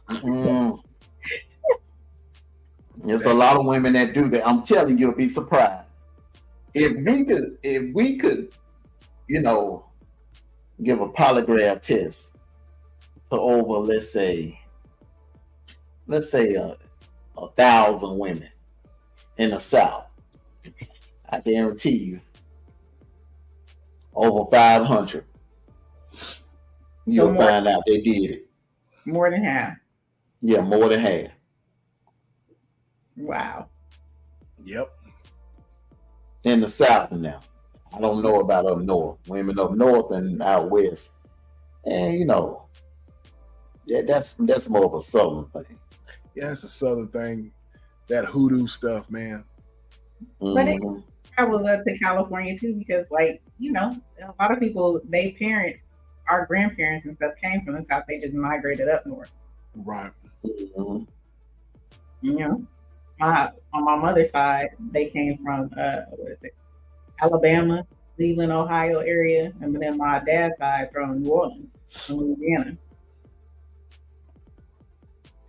Mm-hmm. There's a lot of women that do that. I'm telling you, you'll be surprised. If we could, give a polygraph test to over, let's say 1,000 women in the South, I guarantee you, over 500, you'll find out they did it. More than half. Yeah, more than half. Wow. Yep. In the South now. I don't know about up north. Women up north and out west. And that's more of a Southern thing. Yeah, it's a Southern thing. That hoodoo stuff, man. But it travels up to California too, because a lot of people, their parents, our grandparents and stuff came from the South. They just migrated up north. Right. Mm-hmm. On my mother's side, they came from Alabama, Cleveland, Ohio area, and then my dad's side from New Orleans, from Louisiana.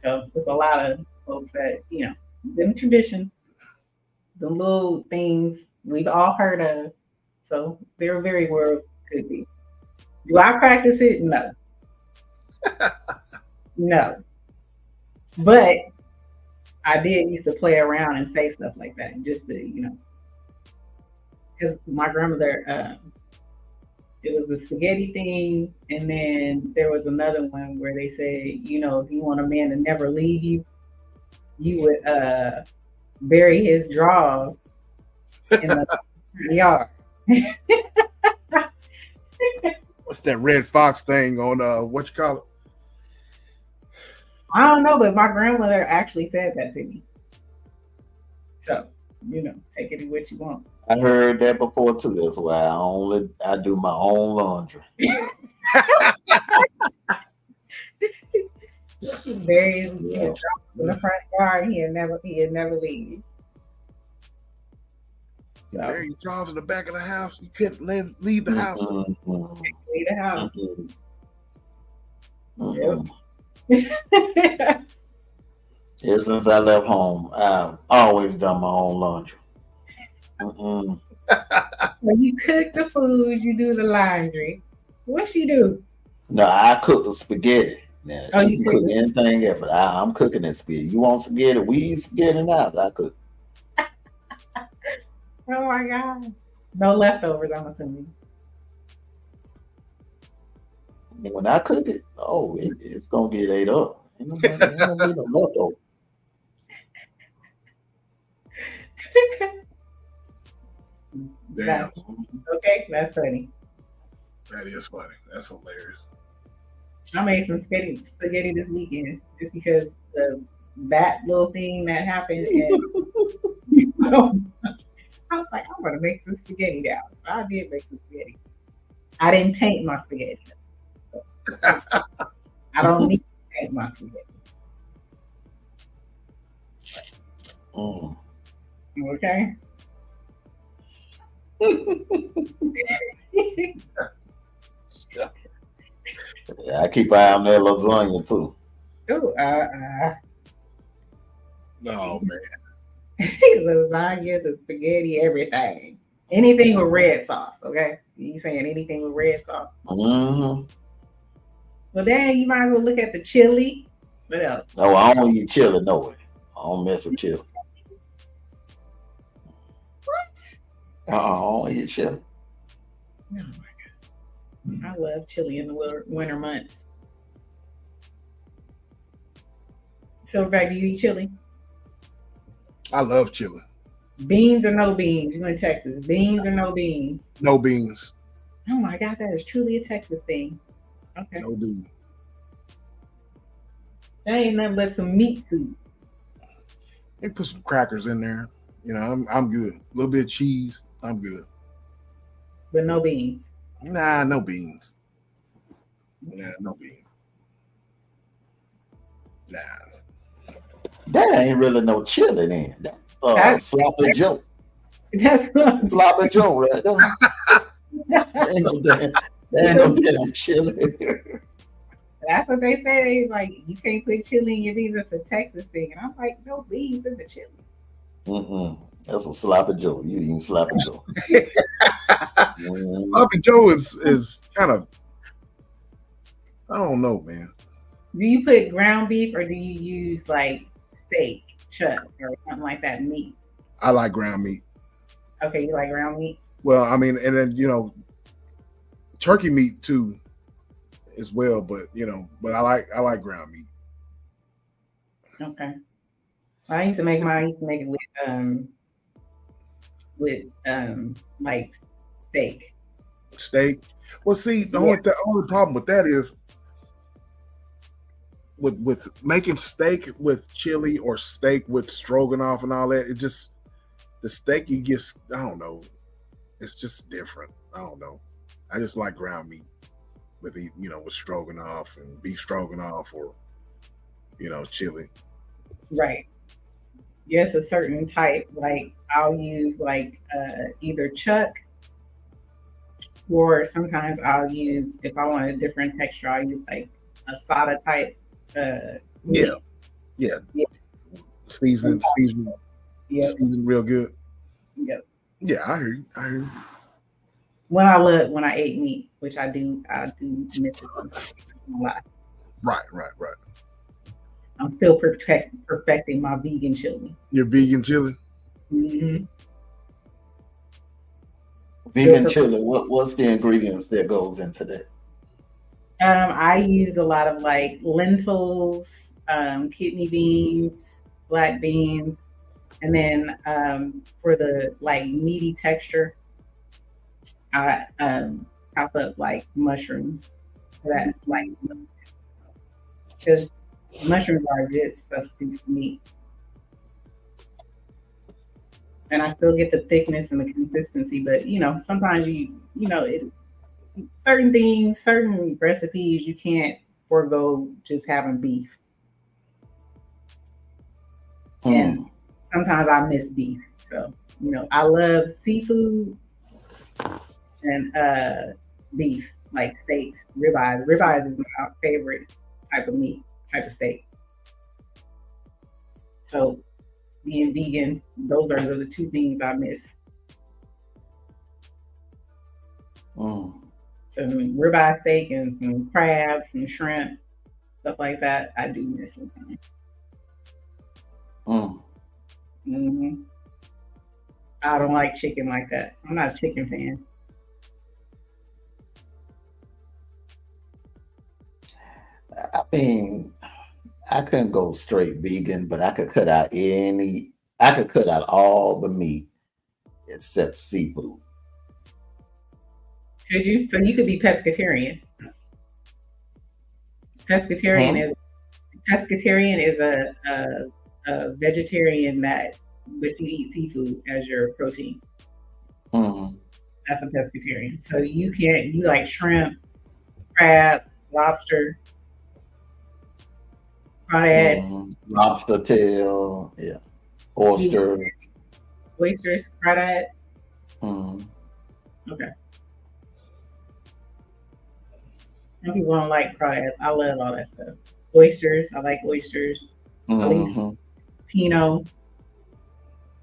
So there's a lot of folks that them traditions, the little things we've all heard of. So they're very well could be. Do I practice it? No. No. But I did used to play around and say stuff like that, just to, because my grandmother, it was the spaghetti thing, and then there was another one where they said, if you want a man to never leave you, you would bury his drawers in the yard. What's that Red Fox thing on what you call it? I don't know, but my grandmother actually said that to me. So, take it what you want. I heard that before too. That's why I do my own laundry. Bury his drawers in the front yard. He'd never leave. Bury your drawers in the back of the house. You couldn't leave the house. Mm-hmm. Leave the house. Mm-hmm. Yep. Ever since I left home, I've always done my own laundry. When you cook the food, you do the laundry. What she do? No, I cook the spaghetti. Now, you can cook anything else, but I'm cooking that spaghetti. You want spaghetti? We eat spaghetti now. I cook. Oh my God. No leftovers, I'm assuming. When I cook it, it's going to get ate up. Ain't gonna be no leftovers. Damn. Okay, that's funny. That is funny. That's hilarious. I made some spaghetti this weekend just because that little thing that happened. And, I was like, I'm going to make some spaghetti now. So I did make some spaghetti. I didn't taint my spaghetti. I don't need to taint my spaghetti. Okay. Yeah, I keep an eye on that lasagna too. Oh, no, man. Lasagna, the spaghetti, everything. Anything with red sauce, okay? You saying anything with red sauce? Mm-hmm. Well, then you might as well look at the chili. What else? Oh, I don't eat chili, no way. I don't mess with chili. What? I don't eat chili. Oh my God. I love chili in the winter months. Silverback, do you eat chili? I love chili. Beans or no beans? You in Texas? Beans or no beans? No beans. Oh my God, that is truly a Texas thing. Okay. No beans. That ain't nothing but some meat soup. They put some crackers in there. You know, I'm good. A little bit of cheese. I'm good. But no beans. Nah, no beans. Nah, no beans. Nah. That ain't really no chili then. That's sloppy Joe. That's what Sloppy Joe right there. That ain't no damn chili. That's what they say. They like, you can't put chili in your beans. It's a Texas thing. And I'm like, no beans in the chili. That's a sloppy Joe. You eating sloppy Joe. Sloppy Joe is kind of, I don't know, man. Do you put ground beef or do you use like steak, chuck, or something like that, meat? I like ground meat. Okay, you like ground meat? Well, I mean, and then, you know, turkey meat too as well, but you know, but I like ground meat. Okay. I used to make it with like steak. Steak. Well, see, the only problem with that is with making steak with chili or steak with stroganoff and all that, it just, the steak you get, I don't know, it's just different. I don't know. I just like ground meat with with stroganoff and beef stroganoff or chili. Right. Yes, a certain type. Like I'll use like either chuck, or sometimes I'll use, if I want a different texture, I'll use like a asada type. Yeah. Seasoned real good. Yep. Yeah, I hear you. When I ate meat, which I do miss it a lot. Right. I'm still perfecting my vegan chili. Your vegan chili? Mm-hmm. Vegan chili. What's the ingredients that goes into that? I use a lot of like lentils, kidney beans, black beans, and then for the like meaty texture, I chop up like mushrooms for that, like, because mushrooms are a good substitute for meat. And I still get the thickness and the consistency, but sometimes certain things, certain recipes, you can't forego just having beef. And sometimes I miss beef. So, I love seafood and beef, like steaks, ribeyes. Ribeyes is my favorite type of meat, type of steak. So being vegan, those are the two things I miss. So ribeye steak and some crabs and shrimp, stuff like that, I do miss sometimes. Mm-hmm. I don't like chicken like that. I'm not a chicken fan. I mean, I couldn't go straight vegan, but I could cut out all the meat except seafood. Could you? So you could be pescatarian. Pescatarian is a vegetarian but you eat seafood as your protein. That's a pescatarian. So you like shrimp, crab, lobster, crawdads, lobster tail, oysters, crawdads. Okay. Some people don't like crawdads. I love all that stuff. Oysters, I like oysters. At least Pinot,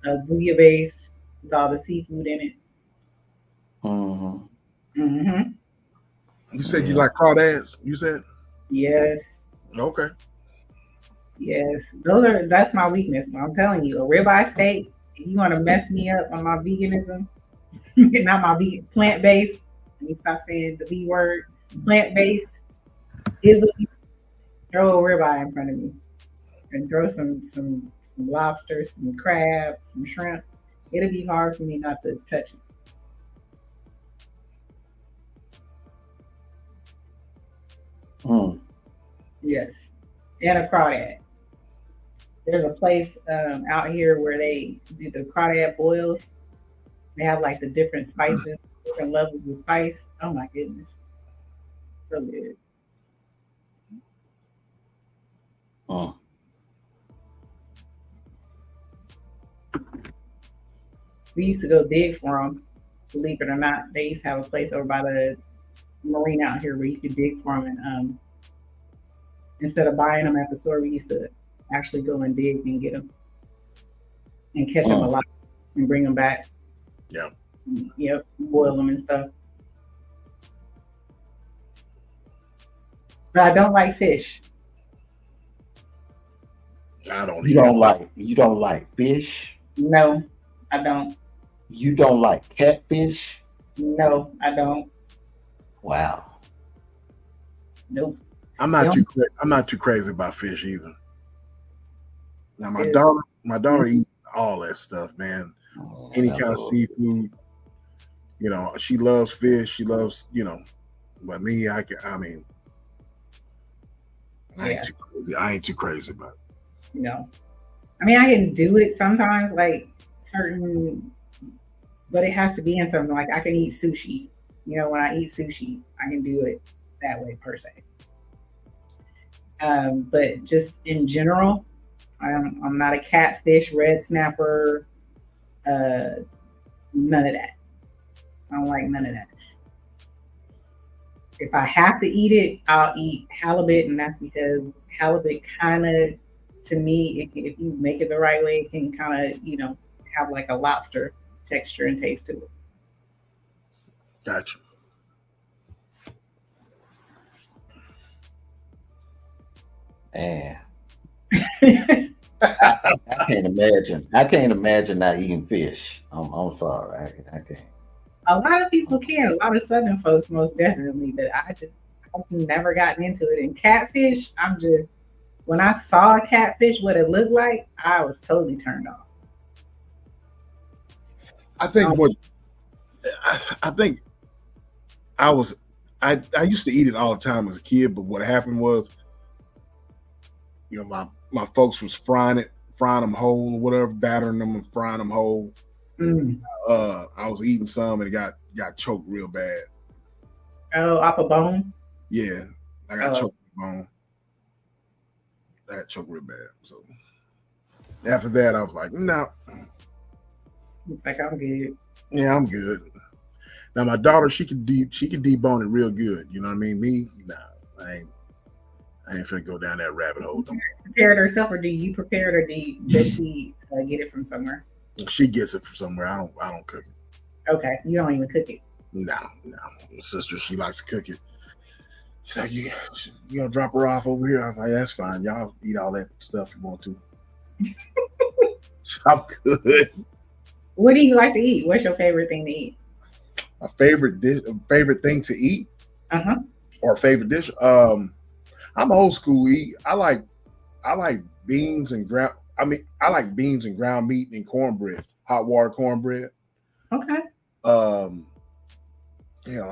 bouillabaisse with all the seafood in it. You said you like crawdads? You said? Yes. Okay. Yes. That's my weakness. I'm telling you, a ribeye steak, if you want to mess me up on my veganism, not my vegan, plant-based, let me stop saying the V word, plant-based, throw a ribeye in front of me. and throw some lobster, some crab, some shrimp, it'll be hard for me not to touch it. Yes, and a crawdad. There's a place out here where they do the crawdad boils. They have like the different spices, different levels of spice. Oh my goodness, so good. We used to go dig for them. Believe it or not, they used to have a place over by the marina out here where you could dig for them. And instead of buying them at the store, we used to actually go and dig and get them and catch them alive and bring them back. Yeah. Yep. Boil them and stuff. But I don't like fish. I don't. You don't like fish? No, I don't. You don't like catfish? No, I don't. Wow. Nope. I'm not too crazy about fish either. Now my daughter eats all that stuff, man. Any kind of seafood. You know, she loves fish. She loves, but me, I ain't too crazy about it. No. I mean, I can do it sometimes, like certain, but it has to be in something. Like I can eat sushi. When I eat sushi, I can do it that way per se. But just in general, I'm not a catfish, red snapper, none of that. I don't like none of that. If I have to eat it, I'll eat halibut, and that's because halibut kind of, to me, if you make it the right way, it can kind of, have like a lobster texture and taste to it. Gotcha. Man. I can't imagine not eating fish. I'm sorry. I can't. A lot of people can. A lot of Southern folks, most definitely. But I've never gotten into it. And catfish, when I saw a catfish, what it looked like, I was totally turned off. I think I used to eat it all the time as a kid, but what happened was, my folks was frying them whole or whatever, battering them and frying them whole. I was eating some and it got choked real bad. Oh, off a bone? Yeah, I got choked with a bone. I got choked real bad. So after that, I was like, no. It's like, I'm good. Yeah, I'm good. Now my daughter, she could debone it real good. You know what I mean? Me, nah, I ain't finna go down that rabbit hole. Prepare it herself, or do you prepare it, or does she get it from somewhere? She gets it from somewhere. I don't cook it. Okay, you don't even cook it. No. My sister, she likes to cook it. She's like, you gonna drop her off over here? I was like, that's fine. Y'all eat all that stuff you want to. I'm good. What do you like to eat? What's your favorite thing to eat? A favorite thing to eat? Or a favorite dish? I'm old school eat. I like beans and ground. I like beans and ground meat and cornbread, hot water cornbread. Okay. I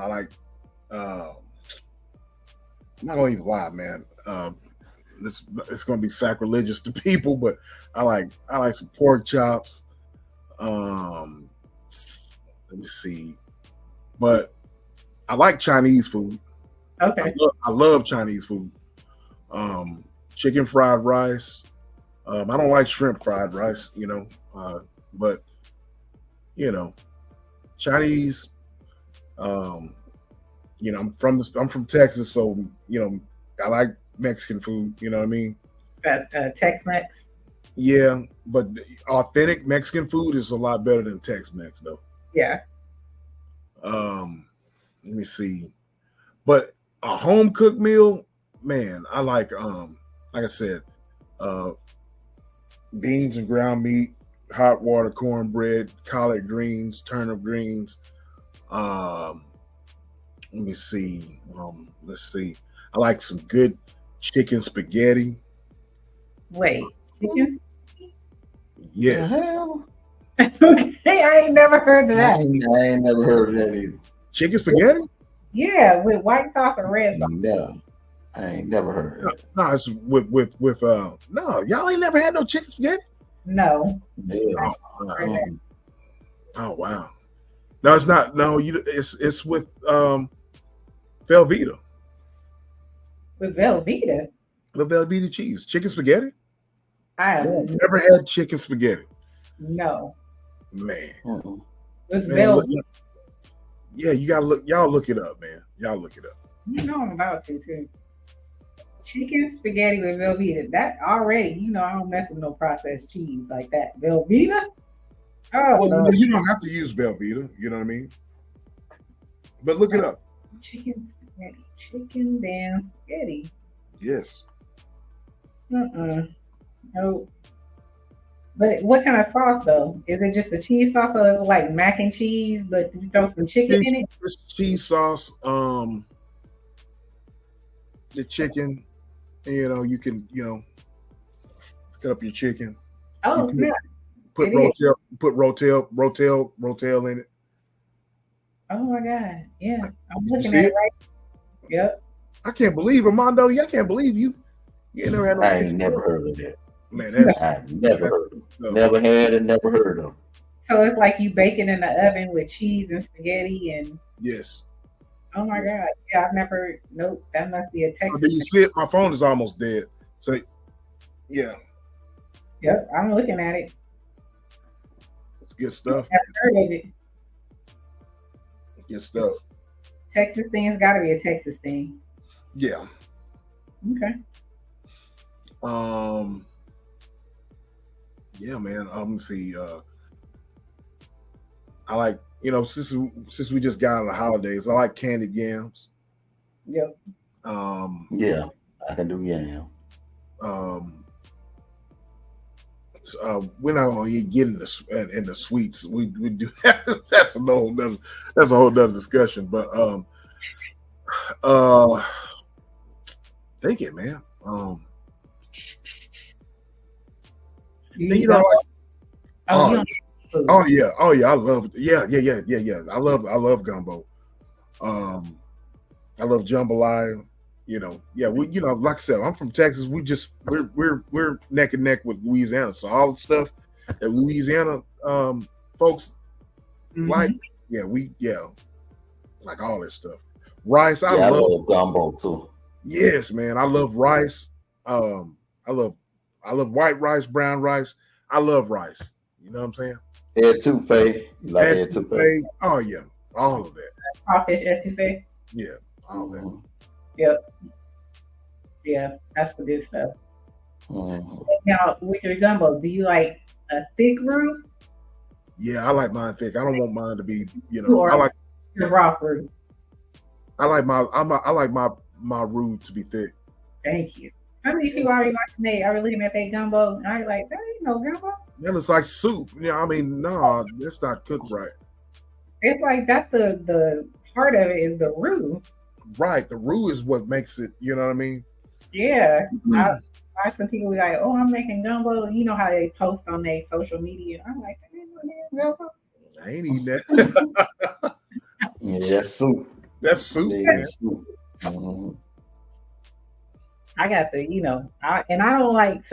like. I'm not gonna even lie, man. It's gonna be sacrilegious to people, but I like some pork chops. Let me see, but I like Chinese food. Okay. I love Chinese food. Chicken fried rice. I don't like shrimp fried rice, but Chinese. I'm from Texas, so I like Mexican food. You know what I mean? Tex-Mex. Yeah, but authentic Mexican food is a lot better than Tex-Mex, though. Yeah. Let me see, but a home cooked meal, man, I like I said, beans and ground meat, hot water cornbread, collard greens, turnip greens. Let me see. Let's see. I like some good chicken spaghetti. Wait, Chicken. Yes. Hell, Okay, I ain't never heard of I that. ain't never heard of that either. Chicken spaghetti? Yeah, with white sauce or red sauce. No, I ain't never heard of it. No, it's with no, y'all ain't never had no chicken spaghetti? No. Yeah. Oh wow. No, it's not. No, it's with Velveeta. With Velveeta. The Velveeta cheese. Chicken spaghetti? I have Never had chicken spaghetti. no. Man. Mm-mm. With Man, look, Velveeta. yeah, you gotta look. Y'all look it up, man. Y'all look it up. You know I'm about to too. Chicken spaghetti with Velveeta. That already, I don't mess with no processed cheese like that. Velveeta? Oh, Well, no. you don't have to use Velveeta. You know what I mean? But look it up. Chicken spaghetti. Chicken damn spaghetti. Yes. No. But what kind of sauce though? Is it just a cheese sauce or is it like mac and cheese, but you throw some chicken in it? It's cheese sauce. The chicken. You can cut up your chicken. Oh, You snap. Put It is. rotel in it. Oh my God. Yeah. I'm You looking see at it it? right. Yep. I can't believe Armando. I can't believe you. You ain't never had no I chicken ain't never heard of that. Man, that's I've never heard of it. no. Never had and never heard of. So it's like you bake it in the oven with cheese and spaghetti and Yes. oh my God. Yeah, I've never nope. That must be a Oh, Texas did you thing. see it? My phone is almost dead. So yeah, Yep, I'm looking at it. it's good stuff. I've heard of it. Good stuff. Texas thing has gotta be a Texas thing. Yeah. Okay. Yeah, man. Let me see. I like, since we just got out of the holidays, I like candied yams. Yep. Yeah, I can do yam. We're not gonna get in the sweets. We do that's a whole nother discussion. But take it, man. You You know, don't- like, oh, you don't eat food. oh yeah, I love it. Yeah. I love gumbo. I love jambalaya. Like I said, I'm from Texas. We're neck and neck with Louisiana. So all the stuff that Louisiana folks like, like all this stuff. Rice, I I love. love gumbo too. Yes, man, I love rice. I love white rice, brown rice. I love rice. You know what I'm saying? Etouffee. You like etouffee? Etouffee. Oh yeah, all of that. Crawfish etouffee. Yeah, all that. Mhm. Yep. Yeah, that's the good stuff. Mhm. Now, with your gumbo, do you like a thick roux Yeah, I like mine thick. I don't want mine to be, or I like your raw roux? I like my roux to be thick. Thank you. Some of these people I be watching, they are looking at their gumbo, and I be like, that ain't no gumbo. That looks like soup. I mean, no, it's not cooked right. It's like that's the part of it is the roux. Right, the roux is what makes it. You know what I mean? Yeah. Mm. I watch some people be like, oh, I'm making gumbo. You know how they post on their social media. I'm like, that ain't no damn gumbo. I ain't eating that. Yeah, that's soup. That's soup. Yeah, Man. that's soup. Mhm. I got I don't like,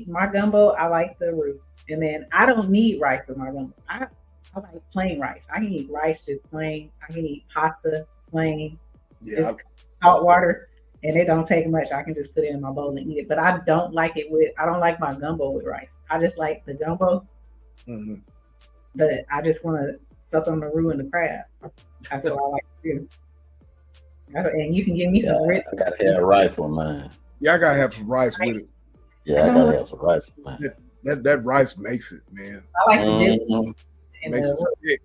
my gumbo, I like the roux. And then I don't need rice with my gumbo. I like plain rice. I can eat rice just plain. I can eat pasta plain, Yeah, just salt water. And it don't take much. I can just put it in my bowl and eat it. But I don't like my gumbo with rice. I just like the gumbo. mhm. But I just want to suck on the roux and the crab. That's what I like to do. And you can give me some grits. I gotta have rice with mine. Yeah, I gotta have some rice with it. Yeah, I gotta have some rice with mine. That rice makes it, man. I like to dip Mhm. in Makes it the thick.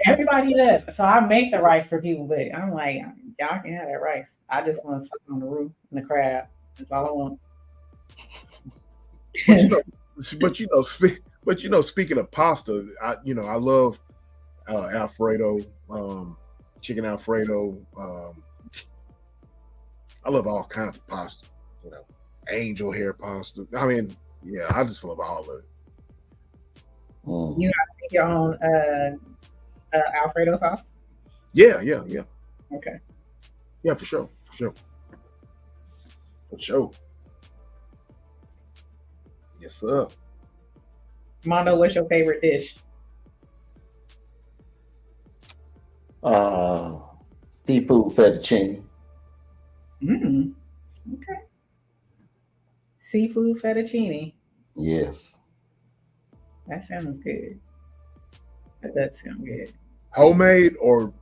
Everybody does. So I make the rice for people, but I'm like, y'all can have that rice. I just want to suck on the roux and the crab. That's all I want. But speaking of pasta, I love Alfredo, chicken Alfredo. I love all kinds of pasta. angel hair pasta. I mean, yeah, I just love all of it. You have to make your own Alfredo sauce. Yeah. Okay. Yeah, for sure. Yes, sir. Mondo, what's your favorite dish? Seafood fettuccine. Okay. Seafood fettuccine. Yes. That sounds good. That does sound good. Homemade or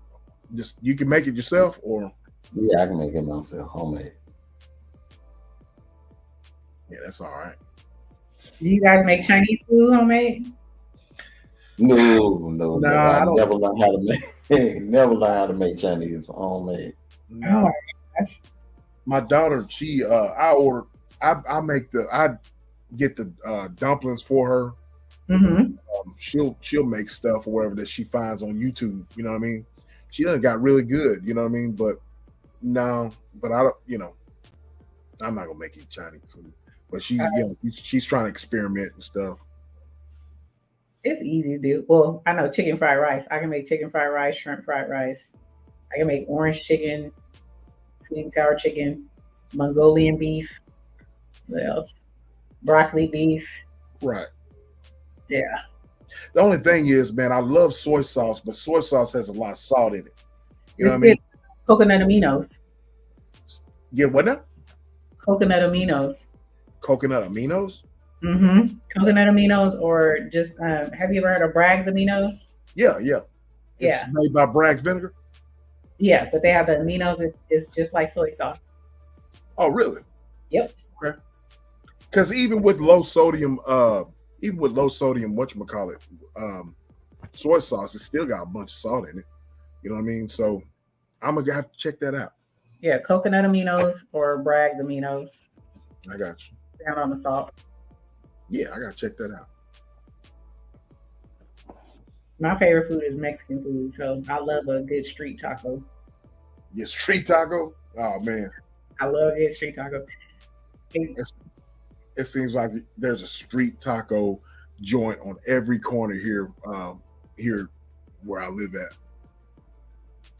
just you can make it yourself or Yeah, I can make it myself, homemade. yeah, that's all right. Do you guys make Chinese food homemade? No. I I don't. never learned how to make. Never learned how to make Chinese homemade. No. Oh my gosh. My daughter, she I get the dumplings for her. Mm-hmm. She'll make stuff or whatever that she finds on YouTube. You know what I mean? She done got really good. You know what I mean? But no, but I don't. You know, I'm not gonna make any Chinese food. But she's trying to experiment and stuff. It's easy to do. Well, I know chicken fried rice. I can make chicken fried rice, shrimp fried rice. I can make orange chicken, sweet and sour chicken, Mongolian beef. What else? Broccoli beef. Right. Yeah. The only thing is, man, I love soy sauce, but soy sauce has a lot of salt in it. You know It's what I mean? Coconut aminos. Yeah, what now? Coconut aminos. Coconut aminos? Mm-hmm. Coconut aminos, or just have you ever heard of Bragg's aminos? Yeah. It's Yeah. made by Bragg's vinegar. Yeah, but they have the aminos. It's just like soy sauce. Oh, really? Yep. Okay. Because even with low sodium, whatchamacallit, soy sauce, it's still got a bunch of salt in it. You know what I mean? So I'm gonna have to check that out. Yeah, coconut aminos or Bragg's aminos. I got you. Down on the salt. Yeah, I gotta check that out. My favorite food is Mexican food, so I love a good street taco. Yeah, street taco. Oh man, I love a good street taco. it seems like there's a street taco joint on every corner here where I live at.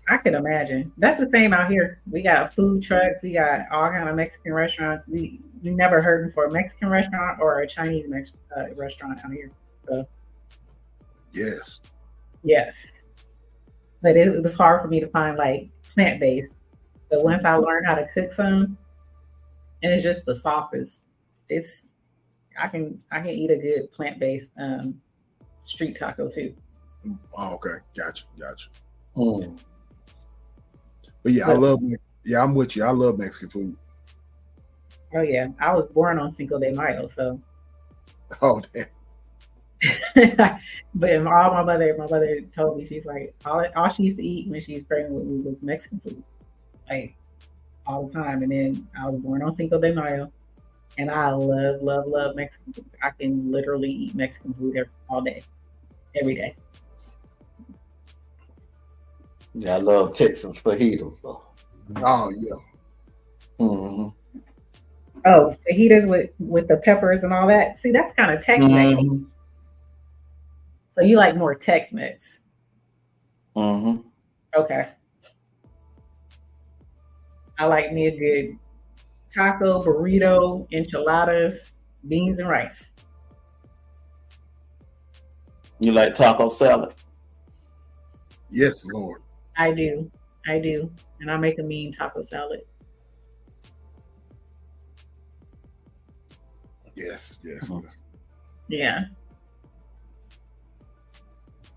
I can imagine. That's the same out here. We got food trucks. We got all kind of Mexican restaurants. We never heard for a Mexican restaurant or a Chinese restaurant out here. So yes, but it was hard for me to find like plant-based. But once I learned how to cook some, and it's just the sauces. I can eat a good plant-based street taco too. Oh, okay, gotcha. Mm. But yeah, I'm with you. I love Mexican food. Oh yeah, I was born on Cinco de Mayo, so. Oh damn. But all my mother told me, she's like, all she used to eat when she was pregnant with me was Mexican food, like all the time. And then I was born on Cinco de Mayo, and I love Mexican food. I can literally eat Mexican food all day, every day. Yeah, I love Texas fajitas though. Oh yeah. Mm-hmm. Oh, fajitas with the peppers and all that. See, that's kind of Tex-Mex. Mm-hmm. So you like more Tex-Mex? Mm-hmm. Okay. I like me a good taco, burrito, enchiladas, beans and rice. You like taco salad? Yes, Lord. I do. And I make a mean taco salad. Yes. Yeah.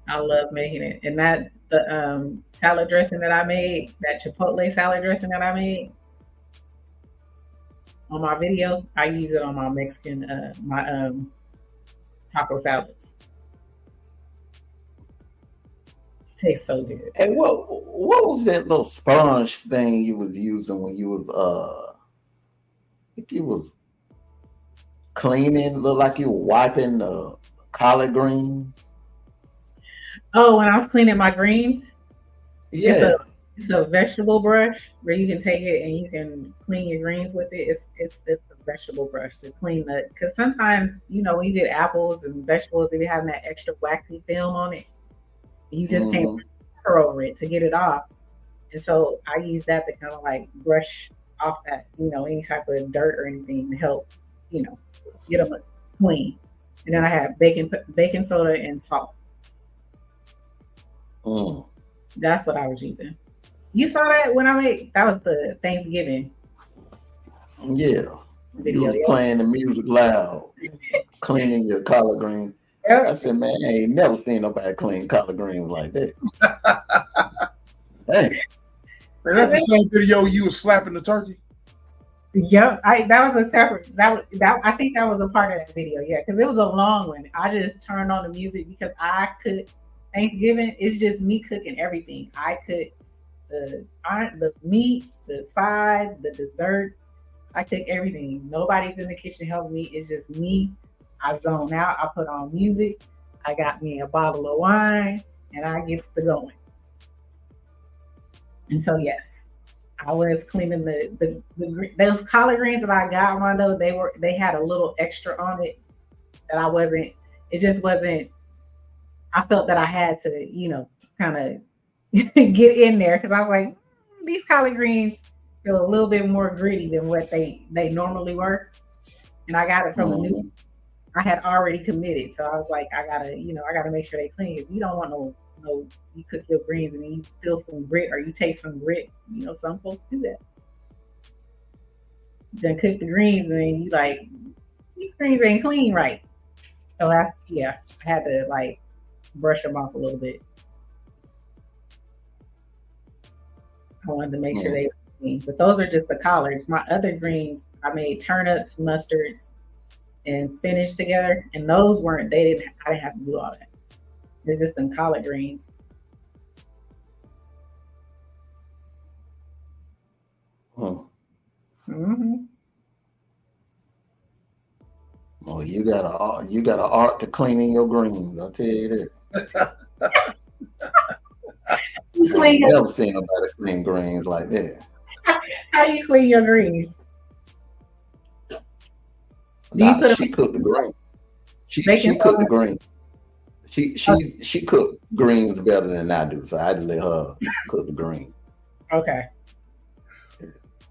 I love making it. And the salad dressing that I made, that Chipotle salad dressing that I made on my video, I use it on my Mexican, my taco salads. Tastes so good. Hey, what was that little sponge thing you was using when you was I think you was cleaning? Looked like you were wiping the collard greens. Oh, when I was cleaning my greens, Yeah. It's a vegetable brush where you can take it and you can clean your greens with it. It's a vegetable brush to clean the, because sometimes, you know, when you get apples and vegetables, if you have that extra waxy film on it, you just can't Mhm. pour over it to get it off. And so I use that to kind of like brush off that, you know, any type of dirt or anything to help, you know, get them clean. And then I have baking soda and salt. Mm. That's what I was using. You saw that when I made, that was the Thanksgiving Yeah. You video. was playing the music loud, cleaning your collard green. I Yeah. said, man, I ain't never seen nobody clean collard greens like that. Hey, And that's the same video you was slapping the turkey. Yep, that was a separate that I think that was a part of that video, yeah, because it was a long one. I just turned on the music because I could Thanksgiving. It's just me cooking everything. I cook the meat, the sides, the desserts. I cook everything. Nobody's in the kitchen helping me. It's just me. I zone out. I put on music. I got me a bottle of wine, and I get to going. And so yes, I was cleaning those collard greens that I got, Rondo. They had a little extra on it that I wasn't. It just wasn't. I felt that I had to, you know, kind of get in there because I was like, these collard greens feel a little bit more gritty than what they normally were, and I got it from a new. mhm. I had already committed, so I was like, I gotta make sure they clean because you don't want no. You cook your greens and then you feel some grit or you taste some grit. You know, some folks do that. You then cook the greens and then you like these greens ain't clean right. So that's yeah. I had to like brush them off a little bit. I wanted to make sure Mm. they were clean. But those are just the collards. My other greens, I made turnips, mustards, and spinach together, and those weren't. They didn't. I didn't have to do all that. It's just them collard greens. Mm. Hmm. Oh, you got an art to cleaning your greens. I'll tell you that. You I ain't clean never seen nobody clean greens like that. how you clean your greens? Do you Nah, put she them cooked the green. baking She cooked the soda? green. She cooked greens better than I do, so I had to let her cook the green. Okay.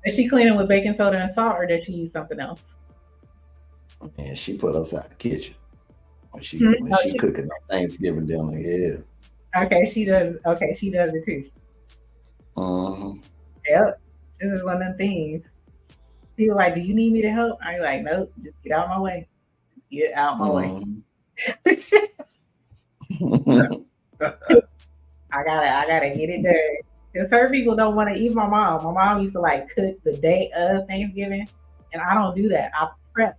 Is she cleaning with baking soda and salt, or does she use something else? And she put us out the kitchen when Oh, she cooking on Thanksgiving dinner. Yeah. okay, she does. Okay, she does it too. Uh-huh. Yep. This is one of them things. People like, do you need me to help? I'm like, nope. Just get out my way. Get out my way. I gotta get it done. Because certain people don't want to eat my mom. My mom used to like cook the day of Thanksgiving, and I don't do that. I prep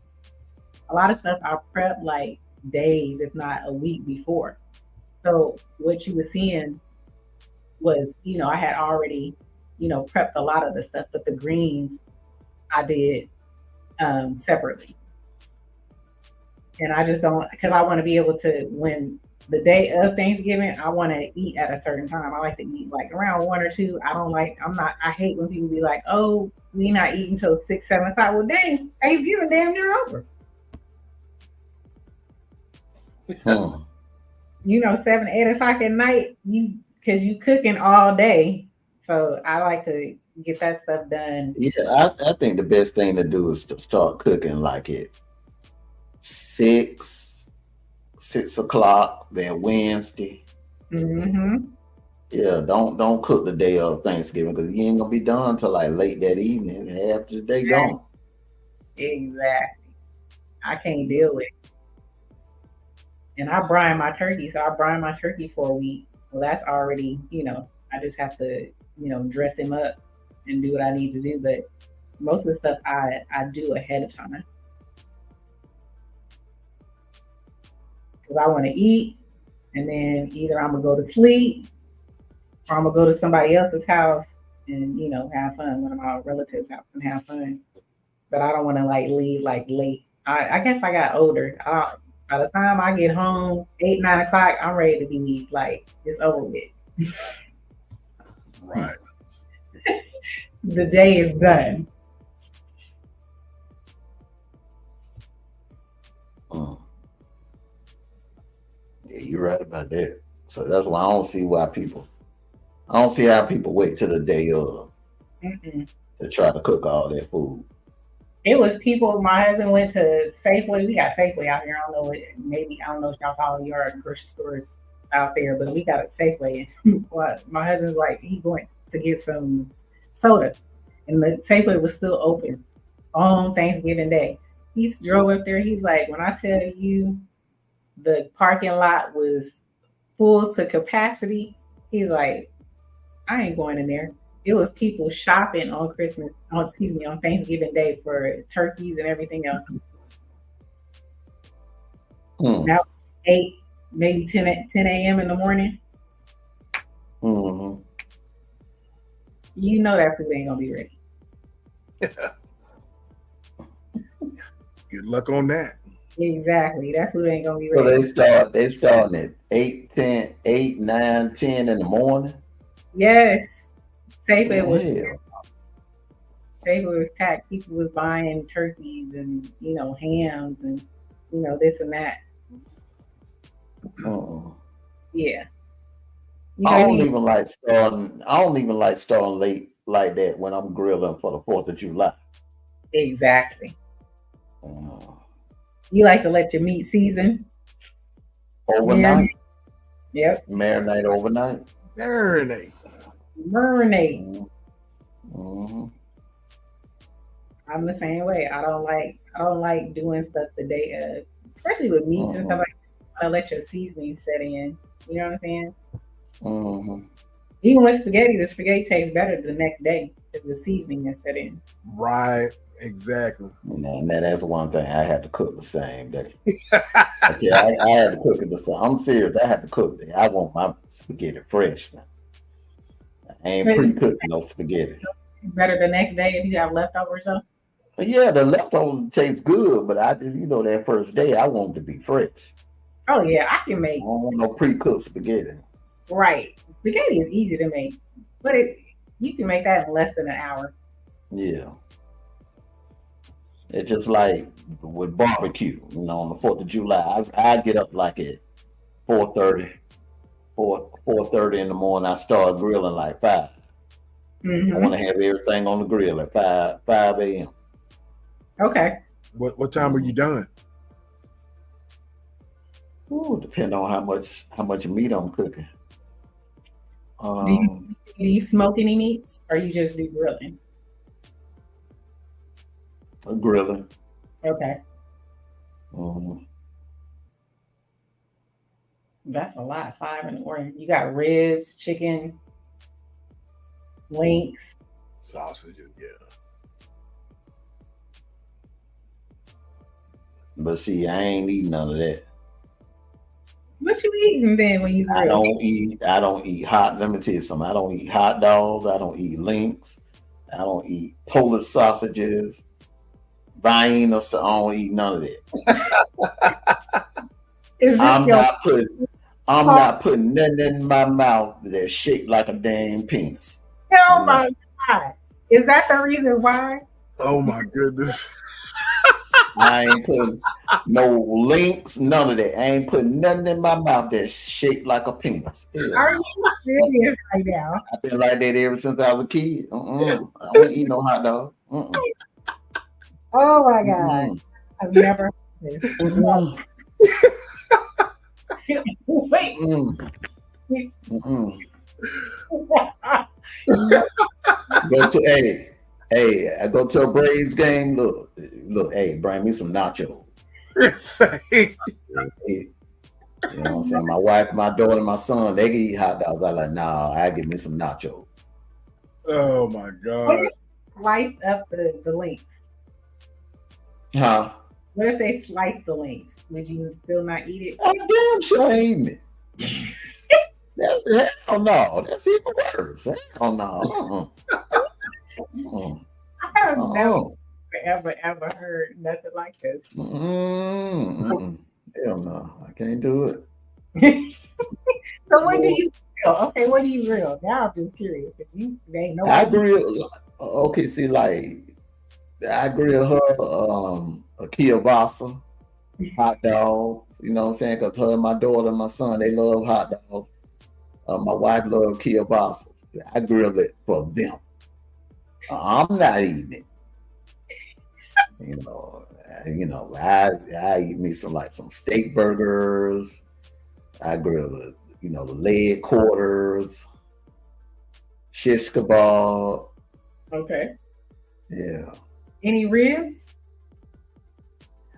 a lot of stuff. I prep like days, if not a week before. So what you were seeing was, you know, I had already, you know, prepped a lot of the stuff, but the greens I did separately. And I just don't, because I want to be able to, when the day of Thanksgiving, I want to eat at a certain time. I like to eat like around 1 or 2. I hate when people be like, oh, we not eating until 6, 7 o'clock. Well, dang, Thanksgiving damn near over. Hmm. You know, 7, 8 o'clock at night, because you cooking all day. So I like to get that stuff done. Yeah, I think the best thing to do is to start cooking like at 6 o'clock that Wednesday. Mm-hmm. Yeah, don't cook the day of Thanksgiving because you ain't gonna be done till like late that evening and half the day gone. Exactly. I can't deal with it. And I brine my turkey, so I brine my turkey for a week. Well, that's already, you know, I just have to, you know, dress him up and do what I need to do. But most of the stuff I do ahead of time because I want to eat, and then either I'm gonna go to sleep or I'm gonna go to somebody else's house and, you know, have fun, one of my relatives' house and have fun. But I don't want to like leave like late. I guess I got older. By the time I get home, 8, 9 o'clock, I'm ready to be like it's over with. Right. the day is done. Yeah, you're right about that. So that's why I don't see how people wait till the day of to try to cook all that food. It was people. My husband went to Safeway. We got Safeway out here. I don't know what. Maybe I don't know if y'all call your grocery stores out there, but we got a Safeway. My husband's like he went to get some soda, and the Safeway was still open on Thanksgiving Day. He drove up there. He's like, when I tell you, the parking lot was full to capacity. He's like, I ain't going in there. It was people shopping on on Thanksgiving Day for turkeys and everything else. Now 8, maybe 10 a.m. in the morning. Mm-hmm. You know that food ain't gonna be ready. Good luck on that. Exactly. That food ain't gonna be So ready. they starting at 8, 9, 10 in the morning. Yes. Safeway was packed. People was buying turkeys and hams and this and that. Yeah. I don't even like starting late like that when I'm grilling for the 4th of July. Exactly. You like to let your meat season overnight. Yep. Marinate overnight. Marinate. I'm the same way. I don't like doing stuff the day of, especially with meats and stuff like that. I let your seasoning set in. You know what I'm saying? Even with spaghetti, the spaghetti tastes better the next day because the seasoning is set in. Right. Exactly. Man, that's one thing I had to cook the same day. Okay, I had to cook it the same. I'm serious. I had to cook it. I want my spaghetti fresh, man. I ain't pre-cooked no spaghetti. Better the next day if you have leftovers though? Yeah, the leftovers taste good, but that first day I want it to be fresh. Oh yeah, I can make. I don't want no pre-cooked spaghetti. Right. Spaghetti is easy to make, but you can make that in less than an hour. Yeah. It's just like with barbecue, on the 4th of July. I get up like at 4:30 in the morning. I start grilling like 5. I want to have everything on the grill at 5 a.m. Okay. What time are you done? Depending on how much meat I'm cooking. Do you smoke any meats, or you just do grilling? Grilling. Okay. That's a lot. 5 in the morning. You got ribs, chicken, links, sausages. Yeah. But see, I ain't eating none of that. What you eating then when you grill? I don't eat hot. Let me tell you something. I don't eat hot dogs. I don't eat links. I don't eat Polish sausages. Vienna. I don't eat none of that. I'm not putting nothing in my mouth that's shaped like a damn penis. Oh my God. Is that the reason why? Oh my goodness. I ain't putting no links, none of that. I ain't putting nothing in my mouth that's shaped like a penis. Are you serious right now? I've been like that ever since I was a kid. I don't eat no hot dog. Oh my God. I've never heard this. Wait. I go to a Braves game. Look, hey, bring me some nachos. You know what I'm saying? My wife, my daughter, my son, they can eat hot dogs. I'm like, nah, I give me some nachos. Oh my God. Slice up the links. Huh? What if they slice the links? Would you still not eat it? I'm damn sure I ain't it. Hell no. That's even worse. Hell no. I have never ever heard nothing like this. Hell no. I can't do it. So when do you Okay, what do you grill? Now I'm just curious because they ain't no. I grill. Okay, see, like I grill her a kielbasa, hot dogs. You know what I'm saying? Because her and my daughter and my son, they love hot dogs. My wife loves kielbasas. I grill it for them. I'm not eating it. I eat me some steak burgers. I grill the leg quarters, shish kebab. Okay. Yeah. Any ribs?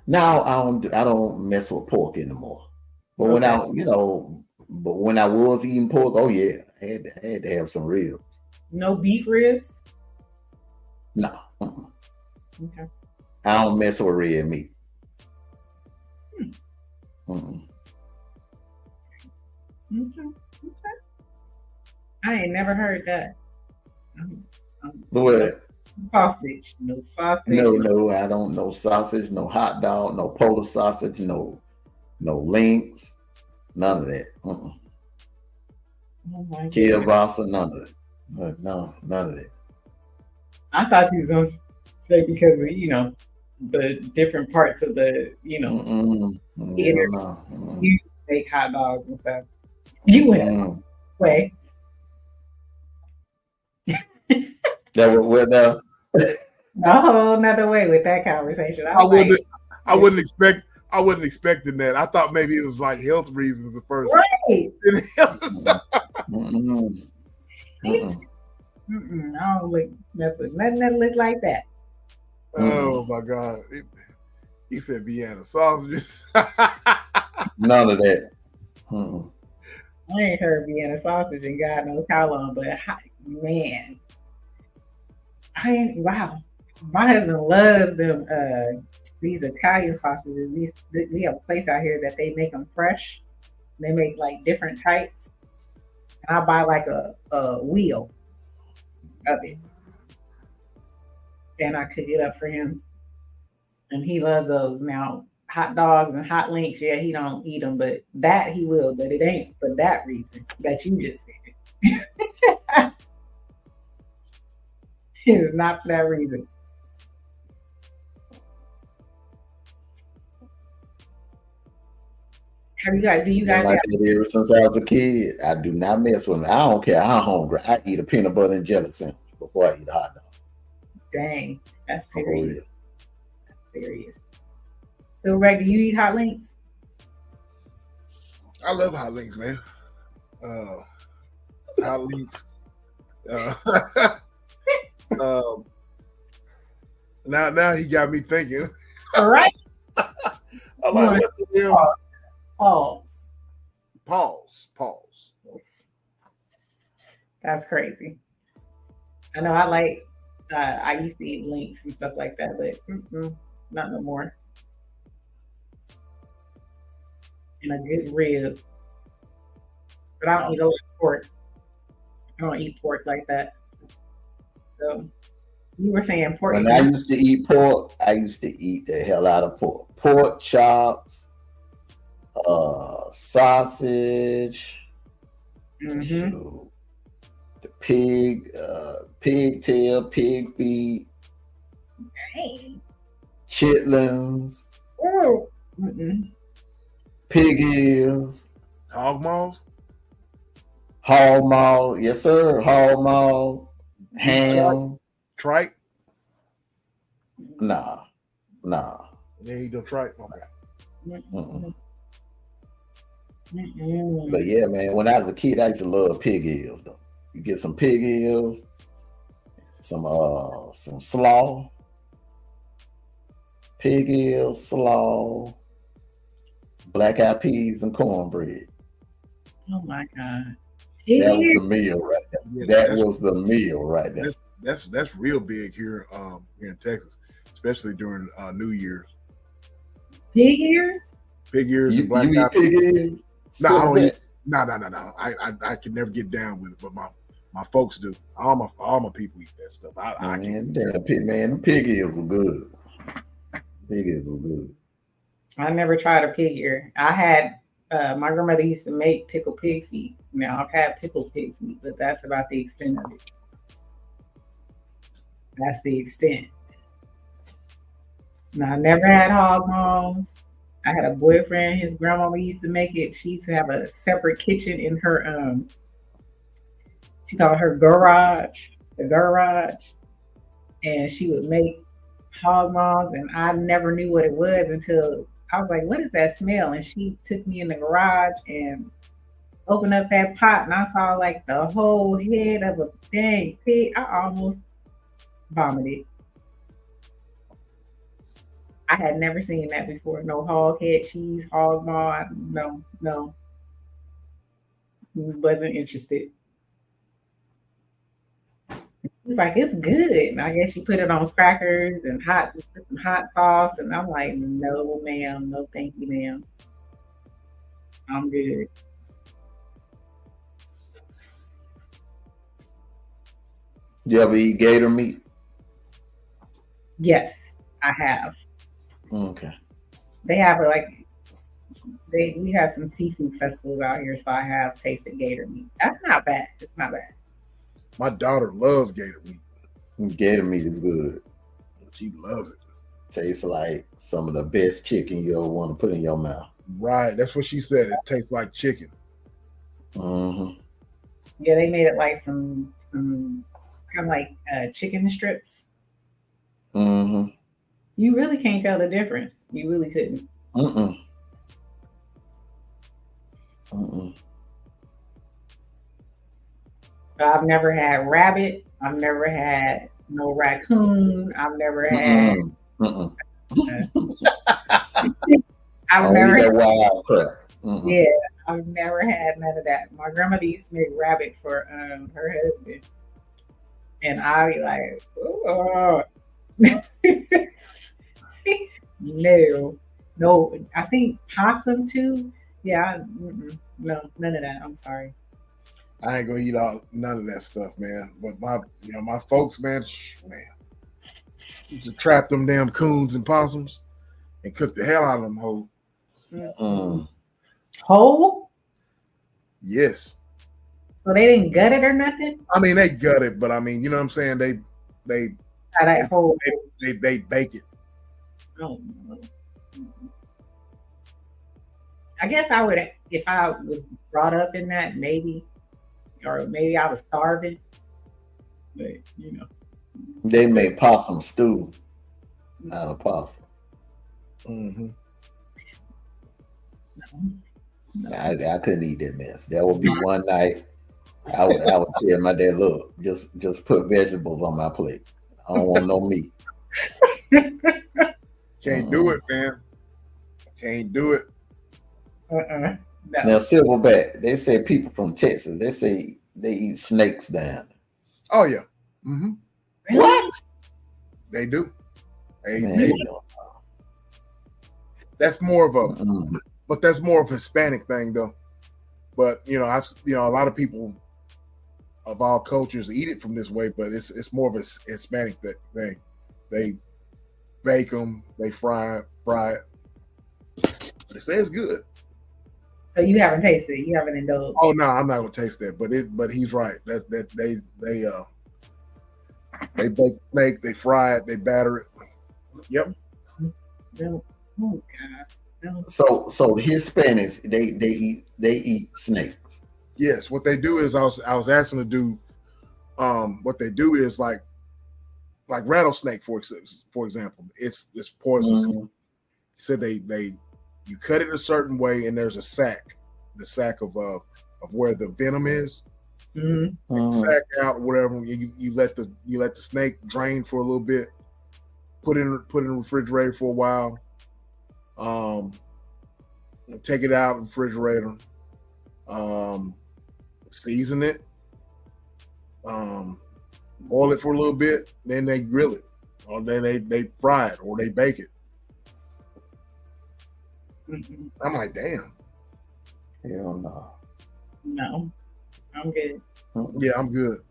Now I don't mess with pork anymore. But when I was eating pork, oh yeah, I had to have some ribs. No beef ribs? No. Okay. I don't mess with red meat. Okay. I ain't never heard that. What? Sausage. No sausage. No, I don't know sausage, no hot dog, no Polish sausage, no links, none of that. Oh my Kielbasa, none of it. No, none of it. I thought you was gonna say because of the different parts of the No. you used to make hot dogs and stuff. You went away. That was with A whole nother way with that conversation. I wasn't expecting that. I thought maybe it was like health reasons at first. Right. I don't mess with nothing that look like that. Oh my God. He said Vienna sausages. None of that. I ain't heard Vienna sausage in God knows how long, but man, wow. My husband loves them. These Italian sausages. We have a place out here that they make them fresh. They make like different types, and I buy like a wheel of it, and I cook it up for him, and he loves those. Now, hot dogs and hot links, yeah, he don't eat them, but that he will. But it ain't for that reason that you just said. It is not for that reason. Do you guys like that ever since I was a kid? I do not mess with them. I don't care how hungry. I eat a peanut butter and jelly sandwich before I eat a hot dog. Dang, that's serious. That's serious. So, Ray, do you eat hot links? I love hot links, man. Hot links. Now he got me thinking. All right. I'm like, what the hell? Pause. That's crazy. I know I used to eat links and stuff like that, but not no more. And a good rib. But I don't eat a lot of pork. I don't eat pork like that. So you were saying pork. When I used to eat pork, I used to eat the hell out of pork. Pork chops, sausage, the pig tail, pig feet, chitlins, pig ears, hog maw, yes sir, hog maw, ham, tripe. Nah. Yeah, he don't tripe. Okay. But yeah, man, when I was a kid, I used to love pig ears though. You get some pig ears, some slaw, pig ears, slaw, black eyed peas, and cornbread. Oh my God. That was the meal right there. Yeah, that was the meal right there. That's real big here in Texas, especially during New Year's. Pig ears? Pig ears You and black eat eyed pig ears? No, I don't eat. No. I can never get down with it, but my folks do. All my people eat that stuff. I can't. The pig ears were good. Pig ears were good. I never tried a pig ear. I had My grandmother used to make pickled pig feet. Now I've had pickled pig feet, but that's about the extent of it. That's the extent. Now I never had hog maws. I had a boyfriend. His grandmama used to make it. She used to have a separate kitchen in her She called her garage, the garage, and she would make hog maws. And I never knew what it was until I was like, "What is that smell?" And she took me in the garage and opened up that pot, and I saw like the whole head of a dang pig. I almost vomited. I had never seen that before. No hog head cheese, hog maw. No, wasn't interested. It's like it's good. And I guess you put it on crackers and put some hot sauce. And I'm like, no, ma'am, no, thank you, ma'am. I'm good. You ever eat gator meat? Yes, I have. Okay. They have we have some seafood festivals out here, so I have tasted gator meat. That's not bad. It's not bad. My daughter loves gator meat. Gator meat is good. She loves it. Tastes like some of the best chicken you'll want to put in your mouth. Right. That's what she said. It tastes like chicken. Mm-hmm. Yeah, they made it like some kind of like chicken strips. Mm-hmm. You really can't tell the difference. You really couldn't. Mm-mm. Mm-mm. I've never had rabbit. I've never had no raccoon. I've never had. Mm-mm. I've never had wild crap. Mm-mm. Yeah, I've never had none of that. My grandmother used to make rabbit for her husband, and I'd be like, oh. No. I think possum too. Yeah, no, none of that. I'm sorry. I ain't gonna eat none of that stuff, man. But my folks, man, used to trap them damn coons and possums and cook the hell out of them whole. Whole? Yes. So they didn't gut it or nothing? I mean, they gut it, but I mean, you know what I'm saying? They that whole. They bake it. Oh. I guess I would, if I was brought up in that, maybe, or maybe I was starving. But they make possum stew out of possum. Mm-hmm. No. I couldn't eat that mess. That would be one night. I would tell my dad, look, just put vegetables on my plate. I don't want no meat. Can't do it, man. Can't do it. No. Now, Silverback, they say people from Texas, they say they eat snakes down. Oh, yeah. Mm-hmm. What? They do. Man, that's more of a, but that's more of a Hispanic thing, though. But a lot of people of all cultures eat it from this way, but it's more of a Hispanic thing. They bake them, they fry it. They say it's good. So you haven't tasted it. You haven't indulged. Oh no, I'm not gonna taste that. But he's right. That they bake snake, they fry it, they batter it. Yep. No. Oh God. No. So the Hispanics they eat snakes. Yes. What they do is I was asking to do. What they do is like rattlesnake for example. It's poisonous. Mm-hmm. He said you cut it a certain way, and there's a sack, the sack of where the venom is. Mm-hmm. Sack out or whatever. You let the snake drain for a little bit. Put it in the refrigerator for a while. Take it out of the refrigerator. Season it. Boil it for a little bit. Then they grill it, or then they fry it, or they bake it. Mm-hmm. I'm like, damn. Hell no. No, I'm good. Yeah, I'm good.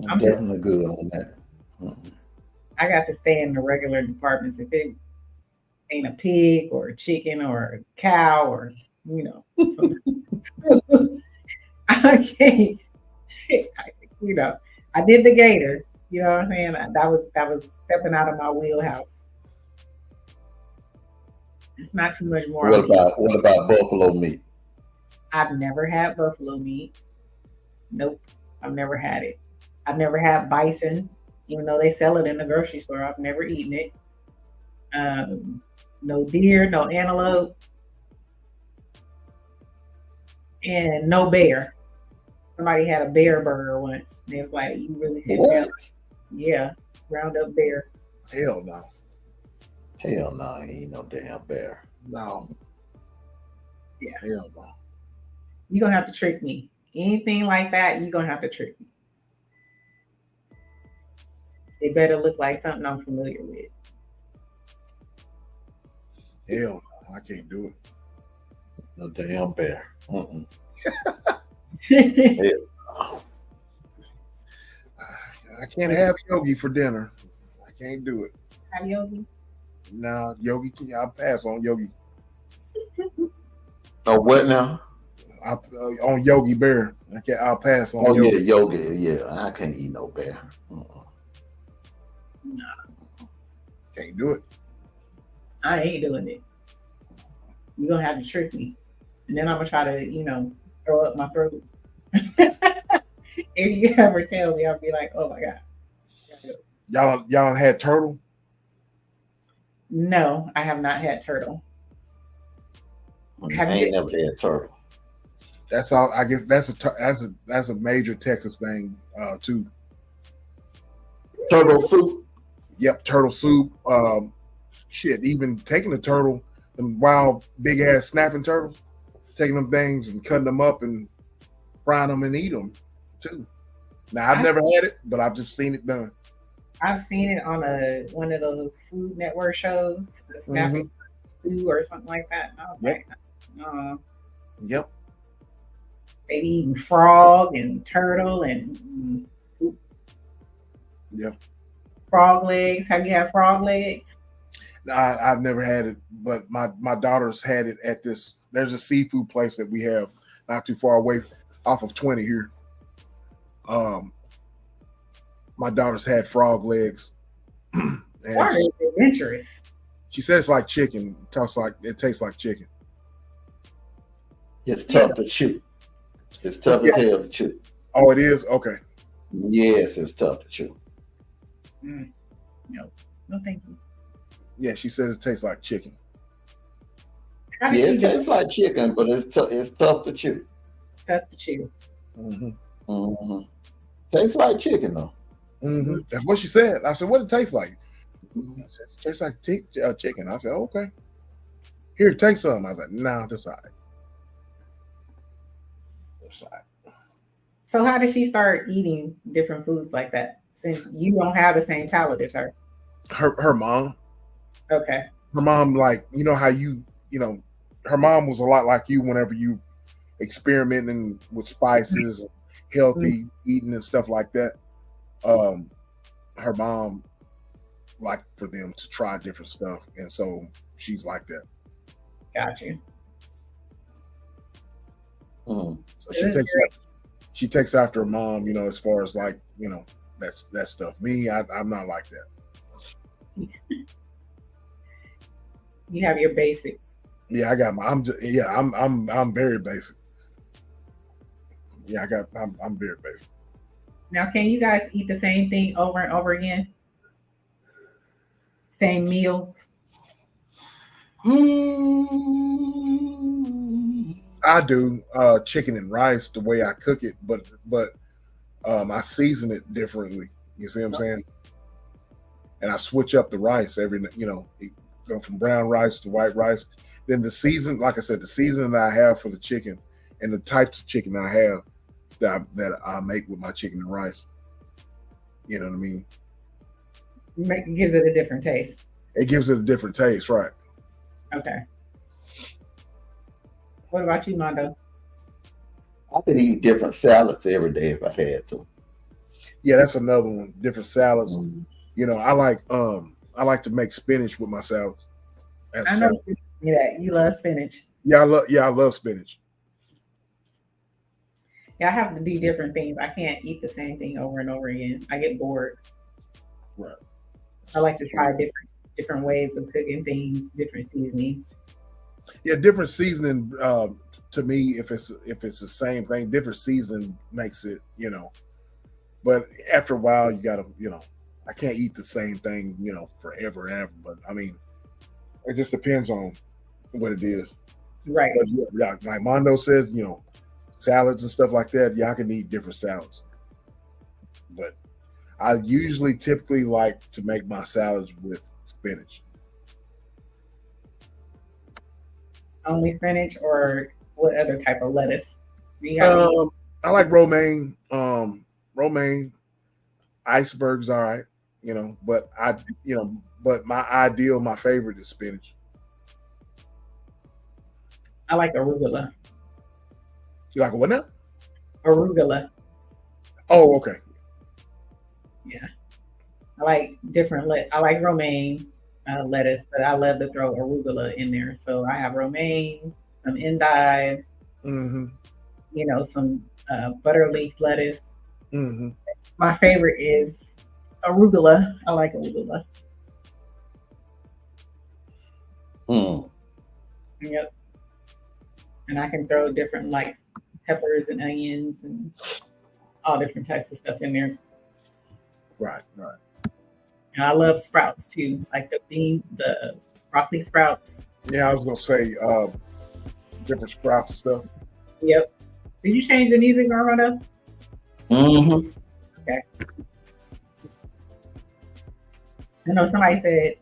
I'm definitely good on that. I got to stay in the regular departments. If ain't a pig or a chicken or a cow or something. I can't. I did the gator. You know what I'm saying? That was stepping out of my wheelhouse. It's not too much more. What about buffalo meat? I've never had buffalo meat. Nope, I've never had it. I've never had bison, even though they sell it in the grocery store. I've never eaten it. No deer, no antelope, and no bear. Somebody had a bear burger once. And it was like, you really couldn't tell. Yeah, ground up bear. Hell no. Hell no, ain't no damn bear. No. Yeah. Hell no. You're going to have to trick me. Anything like that, you're going to have to trick me. It better look like something I'm familiar with. Hell no, I can't do it. No damn bear. I can't have yogi for dinner. I can't do it. Have yogi? No, yogi. I'll pass on yogi. Oh, what now? On Yogi Bear. I'll pass on. Oh yogi. yeah, yogi. Yeah, I can't eat no bear. No. Can't do it. I ain't doing it. You're gonna have to trick me, and then I'm gonna try to, throw up my throat. If you ever tell me, I'll be like, oh my god. Y'all had turtle? No, I have not had turtle. I ain't never had turtle. That's all. I guess that's a major Texas thing too. Turtle soup. Yep, turtle soup. Shit, even taking the turtle, them wild big ass snapping turtles, taking them things and cutting them up and frying them and eat them too. Now I've never had it, but I've just seen it done. I've seen it on one of those Food Network shows, the snapping stew or something like that. And I was like, yep. They eating frog and turtle and yep. Frog legs. Have you had frog legs? No, I've never had it, but my daughter's had it at this. There's a seafood place that we have not too far away off of 20 here. My daughter's had frog legs. And adventurous. She says it's like chicken. It tastes like chicken. It's tough to chew. It's tough as hell to chew. Oh, it is? Okay. Yes, it's tough to chew. No, thank you. Yeah, she says it tastes like chicken. Yeah, it tastes like chicken, but it's tough to chew. Tough to chew. Tastes like chicken though. That's what she said. I said, "What it tastes like?" It tastes like chicken. I said, "Okay." Here, take some. I was like, "Nah, that's all right." That's all right. So, how did she start eating different foods like that? Since you don't have the same palate as her. Her mom. Okay. Her mom, like, you know how her mom was a lot like you whenever you experimenting with spices, healthy eating and stuff like that. Her mom liked for them to try different stuff, and so she's like that. Got you. So she takes after her mom, as far as like, that stuff. Me, I'm not like that. You have your basics. Yeah, I got I'm very basic. Yeah, I'm very basic. Now, can you guys eat the same thing over and over again? Same meals? I do chicken and rice the way I cook it, but I season it differently. You see what I'm saying? And I switch up the rice go from brown rice to white rice. Then the season, like I said, the seasoning that I have for the chicken and the types of chicken I have that I make with my chicken and rice. You know what I mean? It gives it a different taste. It gives it a different taste, right? Okay. What about you, Mondo? I could eat different salads every day if I had to. Yeah, that's another one. Different salads. I like to make spinach with my salads. as I know salad. you love spinach. I love spinach. Yeah, I have to do different things. I can't eat the same thing over and over again. I get bored. Right. I like to try different ways of cooking things, different seasonings. Yeah, different seasoning. To me, if it's the same thing, different seasoning makes it. But after a while, you gotta. I can't eat the same thing. Forever and ever. But I mean, it just depends on what it is. Right. But yeah, like Mondo says, salads and stuff like that. Yeah, I can eat different salads. But I typically like to make my salads with spinach. Only spinach, or what other type of lettuce? Do you have any? I like romaine. Romaine, iceberg's all right. But my favorite is spinach. I like arugula. You like what now? Arugula. Oh, okay. Yeah. I like I like romaine lettuce, but I love to throw arugula in there. So I have romaine, some endive, Mm-hmm. some butter leaf lettuce. Mm-hmm. My favorite is arugula. I like arugula. Mm. Yep. And I can throw different like peppers and onions and all different types of stuff in there. Right. And I love sprouts too, like the broccoli sprouts. Yeah, I was gonna say different sprouts and stuff. Yep. Did you change the music, Armando? Mm-hmm. Okay. I know somebody said,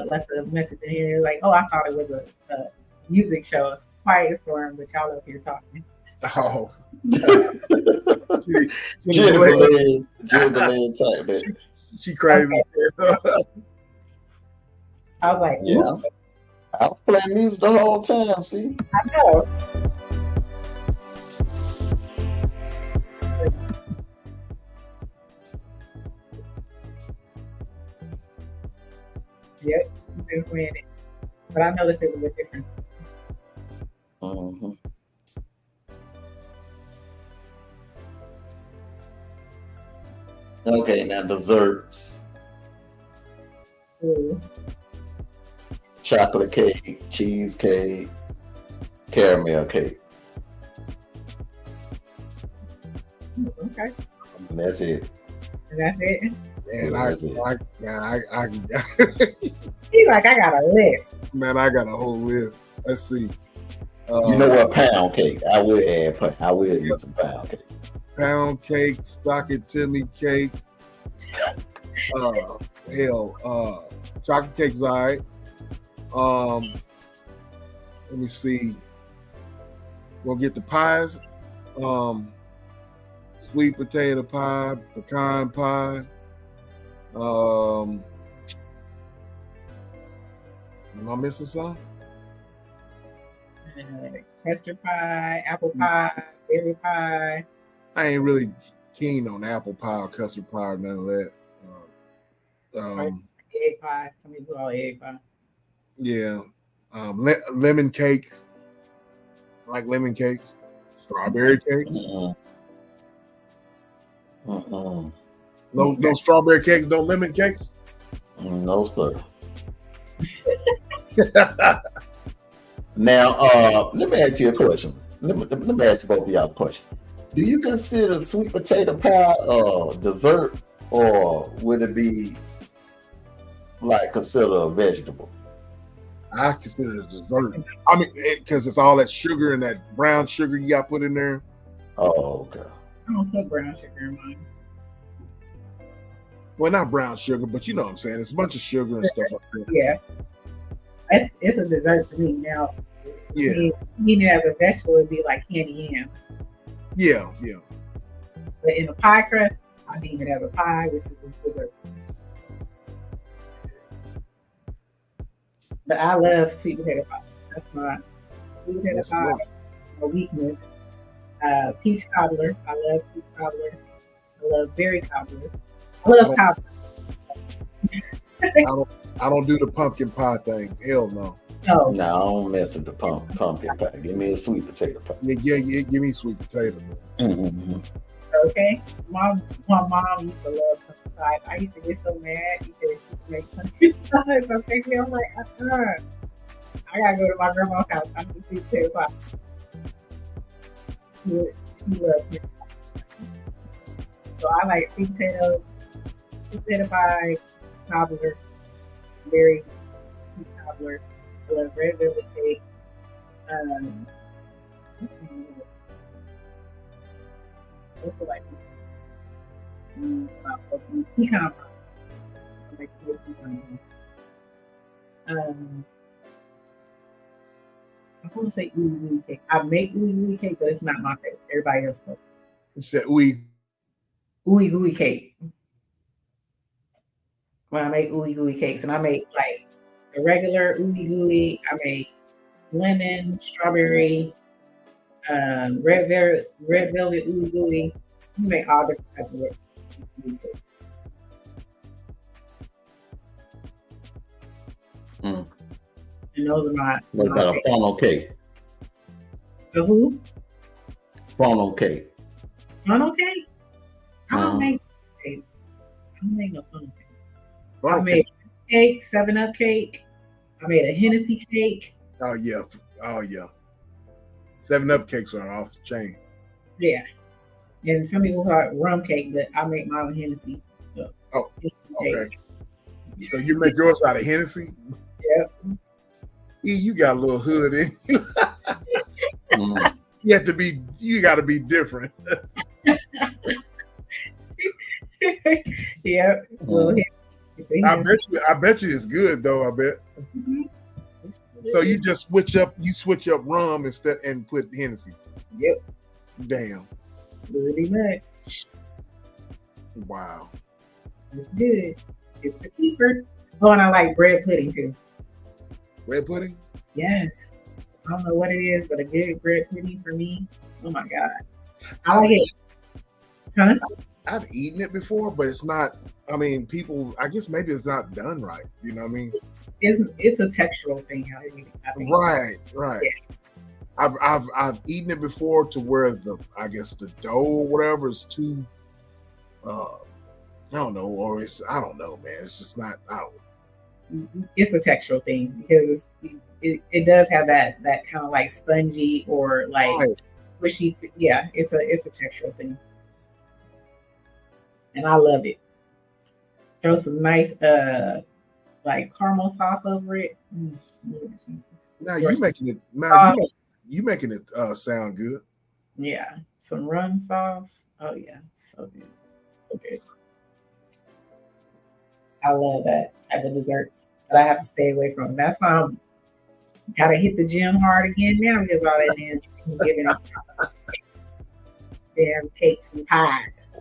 left a message in here like, "Oh, I thought it was a music show, a quiet storm, but y'all up here talking." Oh. Jill type that. She crazy. Okay. I was like, Yeah, I was playing music the whole time. See, I know. Yep, you've been playing it, but I noticed it was a different. mm-hmm. Okay, now desserts: Ooh. chocolate cake, cheesecake, caramel cake, Okay, and that's it. and that's it. Man, That's it. He's like, I got a list. I got a whole list. Let's see. You know what? Pound cake. I will add. I will eat some pound cake. Pound cake, socket Timmy cake. Chocolate cake's all right. Let me see. We'll get the pies. Sweet potato pie, pecan pie. Am I missing something? Custard pie, apple pie, berry pie. I ain't really keen on apple pie or custard pie or none of that. Egg pie. Some people call it egg pie. Yeah. Lemon cakes. I like lemon cakes. Strawberry cakes. No strawberry cakes, no lemon cakes. No sir. Now, let me ask you a question. Let me ask both of y'all a question. Do you consider sweet potato pie dessert, or would it be like considered a vegetable? I consider it dessert. I mean, because it's all that sugar and that brown sugar you got put in there. Oh, okay. I don't put brown sugar in mine. Well, not brown sugar, but you know what I'm saying. It's a bunch of sugar and stuff like that. Yeah. It's a dessert for me. Now, Yeah. eating it as a vegetable would be like candy yams. Yeah. But in a pie crust, I deem it as a pie, which is a dessert. But I love sweet potato pie. That's my sweet potato That's pie. good. My weakness. Peach cobbler. I love peach cobbler. I love berry cobbler. I love cobbler. I don't do the pumpkin pie thing. Hell no. No. No, I don't mess with the pumpkin pie. Give me a sweet potato pie. Yeah, give me sweet potato. Mm-hmm. Okay. My mom used to love pumpkin pie. I used to get so mad because she made pumpkin pie. So basically, I'm like, I gotta go to my grandma's house. I'm the sweet potato pie. She loves it. So I like sweet potato pie, cobbler, berry cobbler. I love red velvet cake. Also like pecan pie. I like pecan pie. I want to say ooey gooey cake. I make ooey gooey cake, but it's not my favorite. Everybody else does. You said ooey Gooey cake. When I make ooey gooey cakes, and I make like a regular ooey gooey, I make lemon, strawberry, red velvet ooey gooey. You make all different types of ooey cake. Mm. And those are my. What about a funnel cake? The who? Funnel cake. Funnel cake? I don't make cakes. I don't make no funnel cake. Funnel I made cake, 7-Up cake. I made a Hennessy cake. Oh yeah. 7-Up cakes are off the chain. Yeah. And some people call it rum cake, but I make mine with Hennessy. So, oh, okay. So you make yours out of Hennessy? Yep. You got a little hood in you. You got to be different. Yep. Well, I bet you it's good though. I bet. Mm-hmm. So you just switch up rum instead and put Hennessy. Yep. Damn. Pretty much. Wow. It's good. It's a keeper. Oh, and I like bread pudding too. Bread pudding? Yes. I don't know what it is, but a good bread pudding for me. Oh my God. I like it. Huh? I've eaten it before, but it's not. I mean, I guess maybe it's not done right. You know what I mean? It's a textural thing. I think. Right. Yeah. I've eaten it before to where the dough or whatever is too. I don't know, or I don't know, man. It's just not. I don't. It's a textural thing because it does have that kind of like spongy or like squishy. Yeah, it's a textural thing, and I love it. Throw some nice like caramel sauce over it. Now you making it sound good. Yeah, some rum sauce. Oh yeah, so good, so good. I love that type of desserts, but I have to stay away from them. That's why I'm gotta hit the gym hard again now because all that damn giving up damn cakes and pies.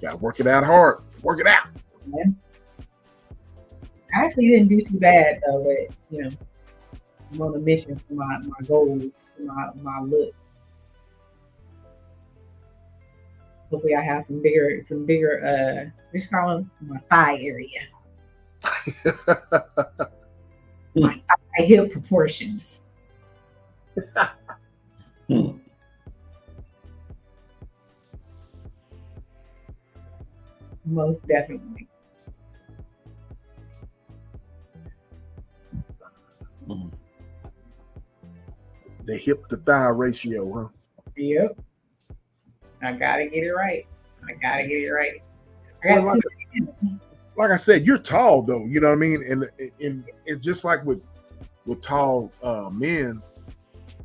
Gotta work it out hard. Work it out. Yeah. I actually didn't do too bad though, but I'm on a mission for my goals, for my look. Hopefully I have some bigger what you call them? My thigh area. My thigh hip proportions. Most definitely. The hip to thigh ratio, huh? Yep. I gotta get it right. Like I said, you're tall though. You know what I mean? And just like with tall men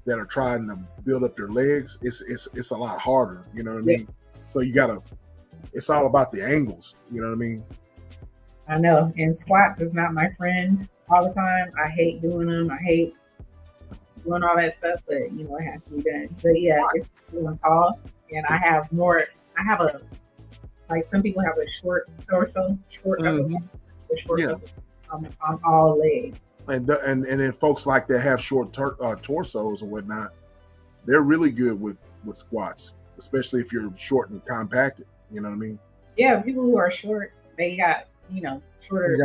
that are trying to build up their legs, it's a lot harder. You know what I mean? So it's all about the angles. You know what I mean? I know. And squats is not my friend all the time. I hate doing them. I hate doing all that stuff, but it has to be done. But yeah, it's I'm tall, and I have some people have a short torso, upper I'm all leg. And then folks like that have short torsos and whatnot, they're really good with squats, especially if you're short and compacted. You know what I mean? Yeah, people who are short, they got shorter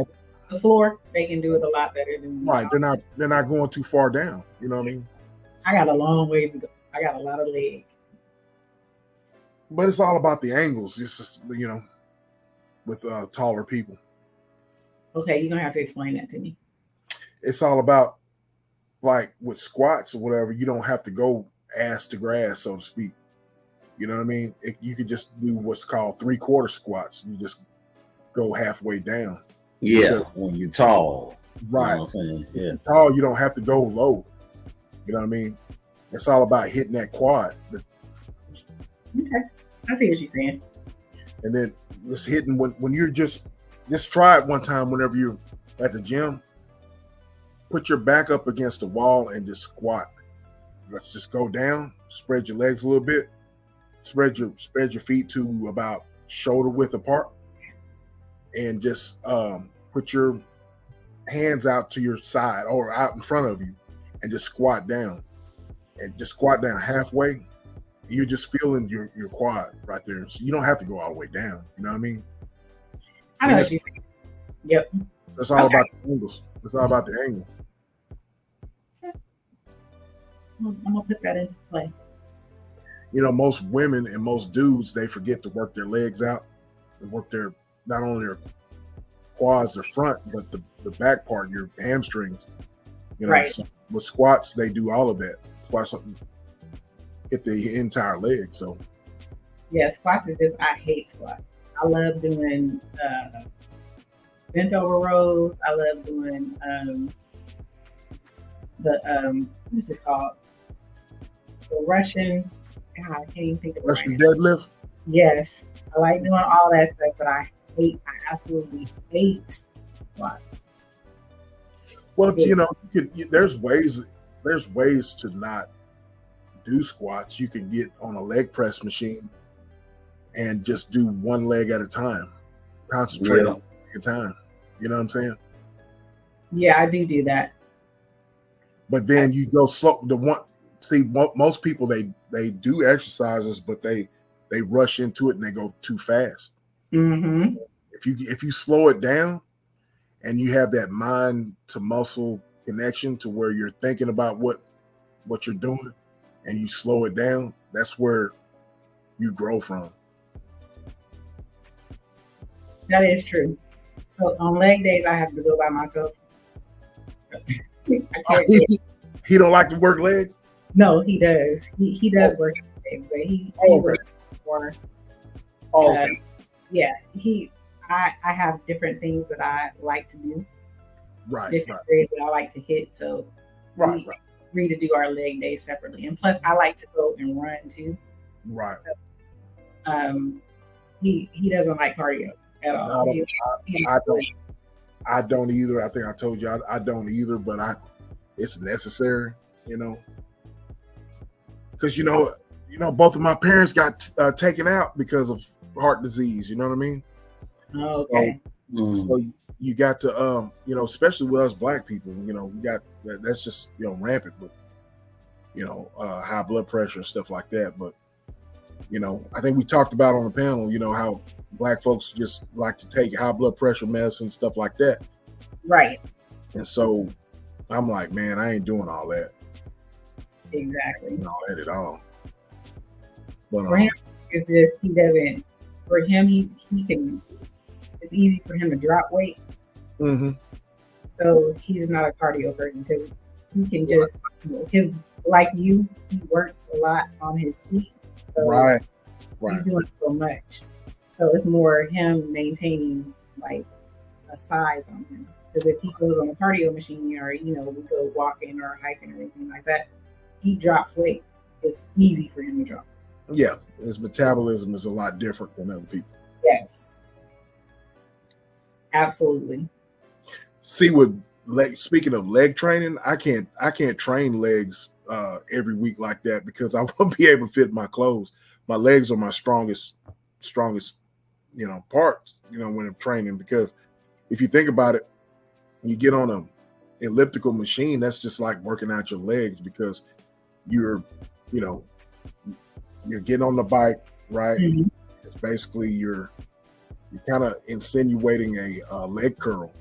the floor, they can do it a lot better than me. Right. They're not going too far down. You know what I mean? I got a long ways to go. I got a lot of leg. But it's all about the angles, just with taller people. Okay, you're gonna have to explain that to me. It's all about, like with squats or whatever, you don't have to go ass to grass, so to speak. You know what I mean? You could just do what's called 3/4 squats. You just go halfway down. Yeah, when you're tall. Right. You know what I'm saying? Yeah. Tall, you don't have to go low. You know what I mean? It's all about hitting that quad. Okay, I see what you're saying. And then just hitting when you're just try it one time whenever you're at the gym. Put your back up against the wall and just squat. Let's just go down, spread your legs a little bit, spread your feet to about shoulder width apart, and just put your hands out to your side or out in front of you and just squat down. And just squat down halfway. You're just feeling your quad right there. So you don't have to go all the way down. You know what I mean? I know what you're saying. Yep. That's all about the angles. It's all about the angles. I'm gonna put that into play. Most women and most dudes, they forget to work their legs out, to work their not only their quads, their front, but the back part, your hamstrings. Right. So with squats, they do all of that. Squats hit the entire leg. So yeah, squats is just, I hate squats. I love doing bent over rows. I love doing what is it called? The Russian. God, I can't even think of it. Russian deadlift. Yes, I like doing all that stuff, but I absolutely hate squats. Well, there's ways to not do squats. You can get on a leg press machine and just do one leg at a time. Concentrate on one leg at a time. You know what I'm saying? Yeah, I do that. But then you go slow. Most people they do exercises, but they rush into it and they go too fast. Mm-hmm. If you slow it down and you have that mind to muscle connection to where you're thinking about what you're doing and you slow it down, that's where you grow from. That is true. So on leg days, I have to go by myself. He don't like to work legs? No, he does. He does work legs, but he works more. Yeah, I have different things that I like to do. Right. Different areas that I like to hit. So we agree to do our leg days separately. And plus I like to go and run too. Right. So, he doesn't like cardio at all. I don't either. I think I told you I don't either, but it's necessary, because both of my parents got taken out because of heart disease. You know what I mean? Okay. So you got to, especially with us black people, we got that's just rampant with high blood pressure and stuff like that. But I think we talked about on the panel, how black folks just like to take high blood pressure medicine, stuff like that. Right. And so I'm like, man, I ain't doing all that. Exactly. All that at all. But for him, it's just he doesn't. For him, he can. It's easy for him to drop weight. Mm-hmm. So he's not a cardio person because he can just like you. He works a lot on his feet. So right. He's doing so much. So it's more him maintaining like a size on him. Because if he goes on a cardio machine or we go walking or hiking or anything like that, he drops weight. It's easy for him to drop. Yeah, his metabolism is a lot different than other people. Yes, absolutely. See, speaking of leg training, I can't train legs every week like that because I won't be able to fit my clothes. My legs are my strongest parts. When I'm training, because if you think about it, when you get on a elliptical machine, that's just like working out your legs because you're getting on the bike, right? Mm-hmm. It's basically you're kind of insinuating a leg curl.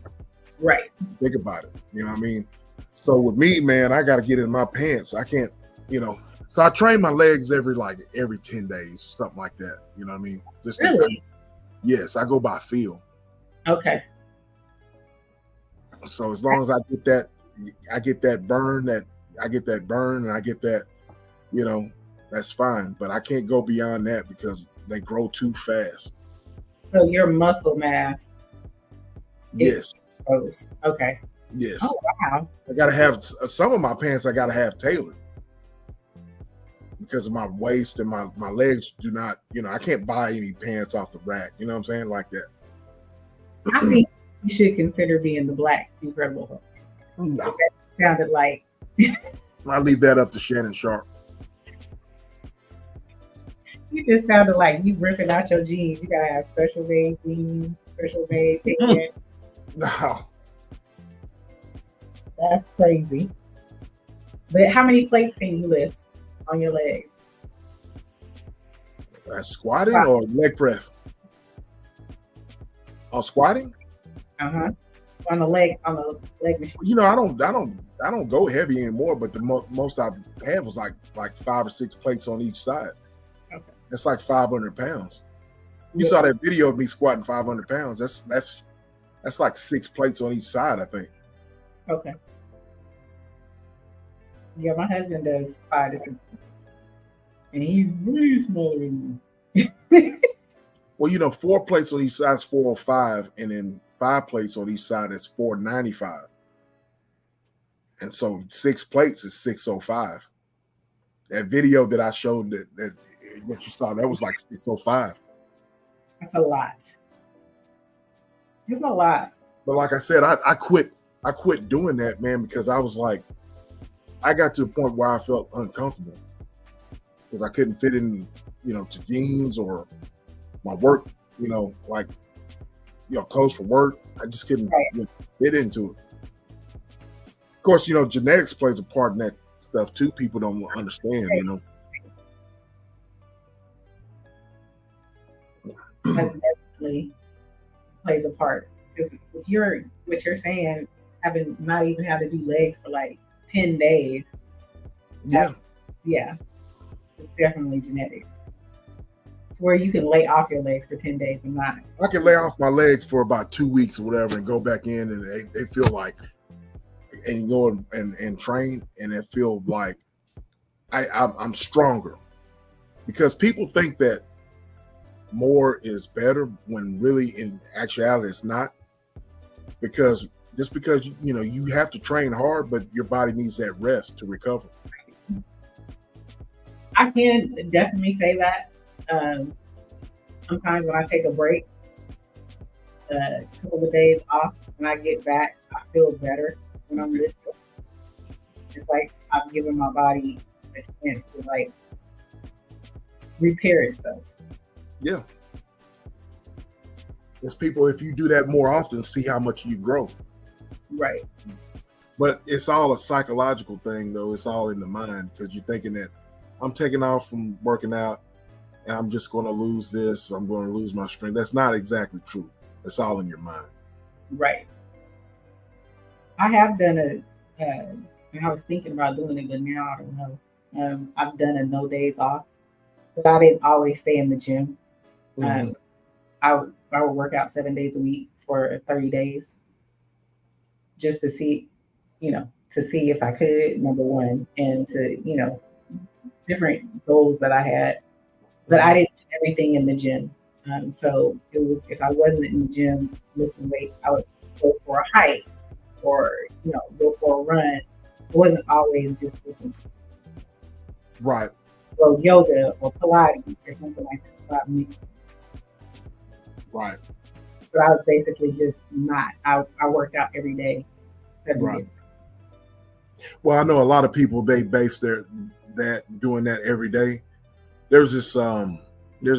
Right. Think about it. You know what I mean? So with me, man, I got to get in my pants. I can't, So I train my legs every 10 days, something like that. You know what I mean? Really? Yes, I go by feel. Okay. So as long as I get that burn, and I get that, that's fine. But I can't go beyond that because they grow too fast. So your muscle mass. Yes. Grows. Okay. Yes. Oh wow. I gotta have some of my pants. I gotta have tailored because of my waist and my legs do not. I can't buy any pants off the rack. You know what I'm saying? Like that. I think you should consider being the Black Incredible Hulk. No. That sounded like. I leave that up to Shannon Sharp. You just sounded like you ripping out your jeans. You gotta have special made jeans, special made pants. No. That's crazy. But how many plates can you lift on your legs? Squatting or leg press? Oh, squatting? On the leg machine. I don't go heavy anymore. But the most I had was like 5 or 6 plates on each side. Okay. That's like 500 pounds. You saw that video of me squatting 500 pounds. That's like 6 plates on each side, I think. Okay. Yeah, my husband does 5 to 6 plates. And he's really smaller than me. Well, 4 plates on each side is 405, and then 5 plates on each side is 495. And so 6 plates is 605. That video that I showed that you saw, that was like 605. That's a lot. It's a lot. But like I said, I quit doing that, man, because I was like, I got to the point where I felt uncomfortable because I couldn't fit in, to jeans or my work, clothes for work. I just couldn't fit into it. Of course, genetics plays a part in that stuff too. People don't understand, That definitely plays a part. Because what you're saying, not even having to do legs for like 10 days. Yeah. It's definitely genetics. It's where you can lay off your legs for 10 days and not. I can lay off my legs for about 2 weeks or whatever and go back in and they feel like, and go and train and it feel like I'm stronger. Because people think that more is better when really in actuality it's not. Because you have to train hard, but your body needs that rest to recover. I can definitely say that. Sometimes when I take a break, a couple of days off, when I get back, I feel better when I'm lifting. It's like I'm giving my body a chance to repair itself. Yeah. There's people, if you do that more often, see how much you grow. Right. But it's all a psychological thing, though. It's all in the mind because you're thinking that I'm taking off from working out and I'm just going to lose this. I'm going to lose my strength. That's not exactly true. It's all in your mind. Right. I have done and I was thinking about doing it, but now I don't know. I've done a no days off, but I didn't always stay in the gym. Mm-hmm. I would work out 7 days a week for 30 days just to see, if I could, number one, and to, different goals that I had, but I didn't do everything in the gym. So it was, if I wasn't in the gym lifting weights, I would go for a hike or, go for a run. It wasn't always just lifting. Right. Well, yoga or Pilates or something like that. So I mixed. Right. But I was basically just I worked out every day, 7 days. Well, I know a lot of people, they base doing that every day. There's a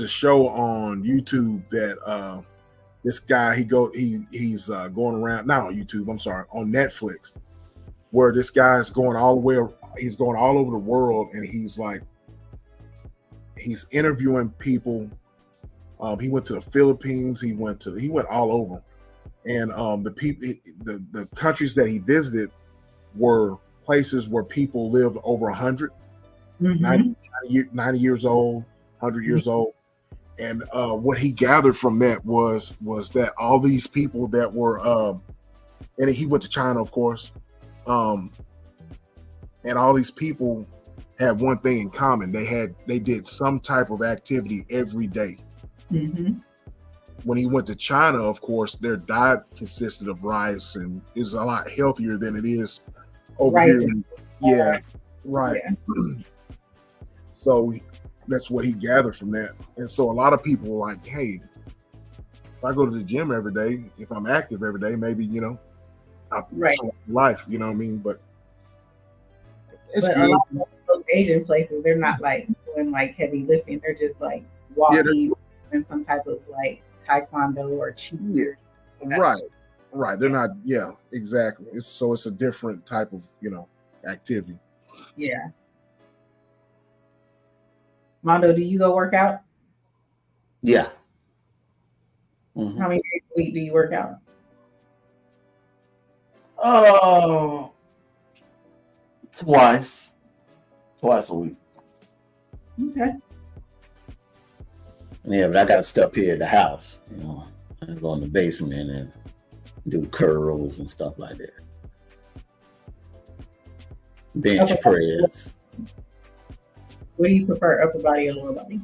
show on YouTube that this guy he's going around, not on YouTube, I'm sorry, on Netflix, where this guy's going he's going all over the world and he's interviewing people. He went to the Philippines, he went all over, And the people, the countries that he visited were places where people lived over 100, 90 years old, 100 years old. And what he gathered from that was that all these people that were, and he went to China, of course, and all these people had one thing in common. They did some type of activity every day. When he went to China, of course, their diet consisted of rice and is a lot healthier than it is over here. Yeah, right. Yeah. So that's what he gathered from that. And so a lot of people were like, hey, if I go to the gym every day, if I'm active every day, maybe, I'll life, you know what I mean? But it's good. A lot of those Asian places, they're not like doing like heavy lifting. They're just like walking in some type of like taekwondo or cheer. Right. They're not. Yeah, exactly. It's a different type of activity. Yeah. Mondo, do you go work out? Yeah. How many days a week do you work out? Twice a week. Okay. Yeah, but I got stuff here at the house. I go in the basement and do curls and stuff like that. Bench press. What do you prefer, upper body or lower body?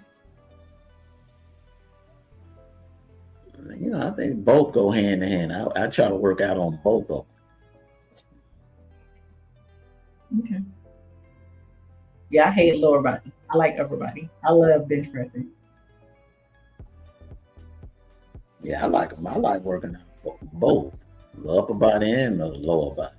I think both go hand in hand. I try to work out on both of them. Okay. Yeah, I hate lower body. I like upper body. I love bench pressing. Yeah, I like them. I like working out both, the upper body and the lower body.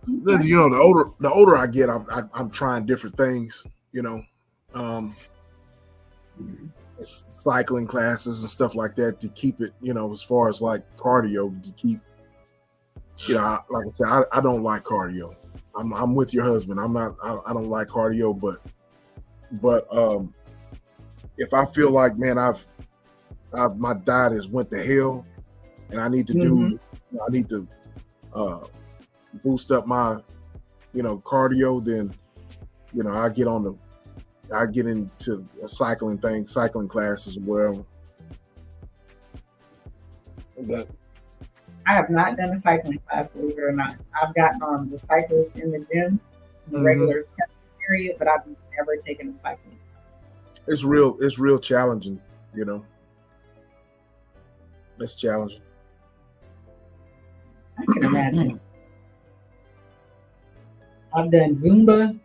The older I get, I'm trying different things. Cycling classes and stuff like that to keep it, as far as like cardio, to keep, like I said, I don't like cardio. I'm with your husband. I don't like cardio, but if I feel like, man, my diet has went to hell, and I need to I need to boost up my, cardio, then, I get into a cycling class as well. But I have not done a cycling class, believe it or not. I've gotten on the cycles in the gym, the regular period, but I've never taken a cycling. It's real challenging, It's challenging. I can imagine. I've done Zumba.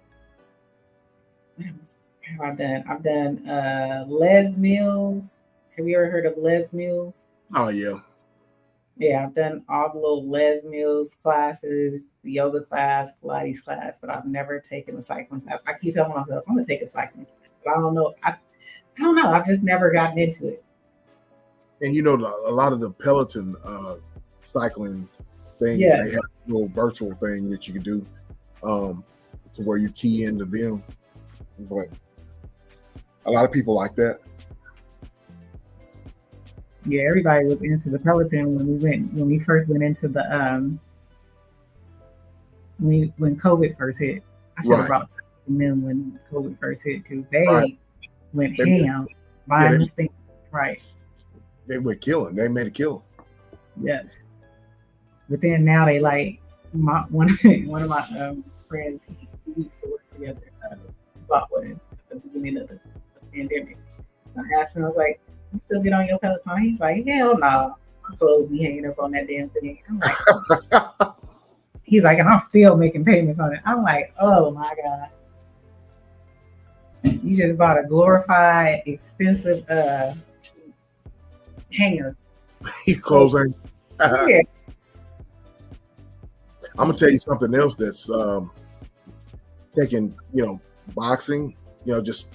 What have I done? I've done Les Mills. Have you ever heard of Les Mills? Oh yeah. Yeah, I've done all the little Les Mills classes, the yoga class, Pilates class, but I've never taken a cycling class. I keep telling myself I'm gonna take a cycling class, but I don't know. I don't know. I've just never gotten into it. And a lot of the Peloton cycling things, they have a little virtual thing that you can do to where you key into them. But a lot of people like that. Yeah, everybody was into the Peloton when we first went into the when COVID first hit. I should have brought them when COVID first hit because they went ham buying this thing. Right. They were killing. They made a killing. Yes. But then now they like one of my friends. We used to work together. Bought one at the beginning of the pandemic. I asked him, I was like, "You still get on your Peloton?" He's like, "Hell no, I'm supposed to be hanging up on that damn thing." I'm like, he's like, "And I'm still making payments on it." I'm like, "Oh my god, you just bought a glorified, expensive hanger." Closing. Yeah. I'm gonna tell you something else that's taking, boxing, just,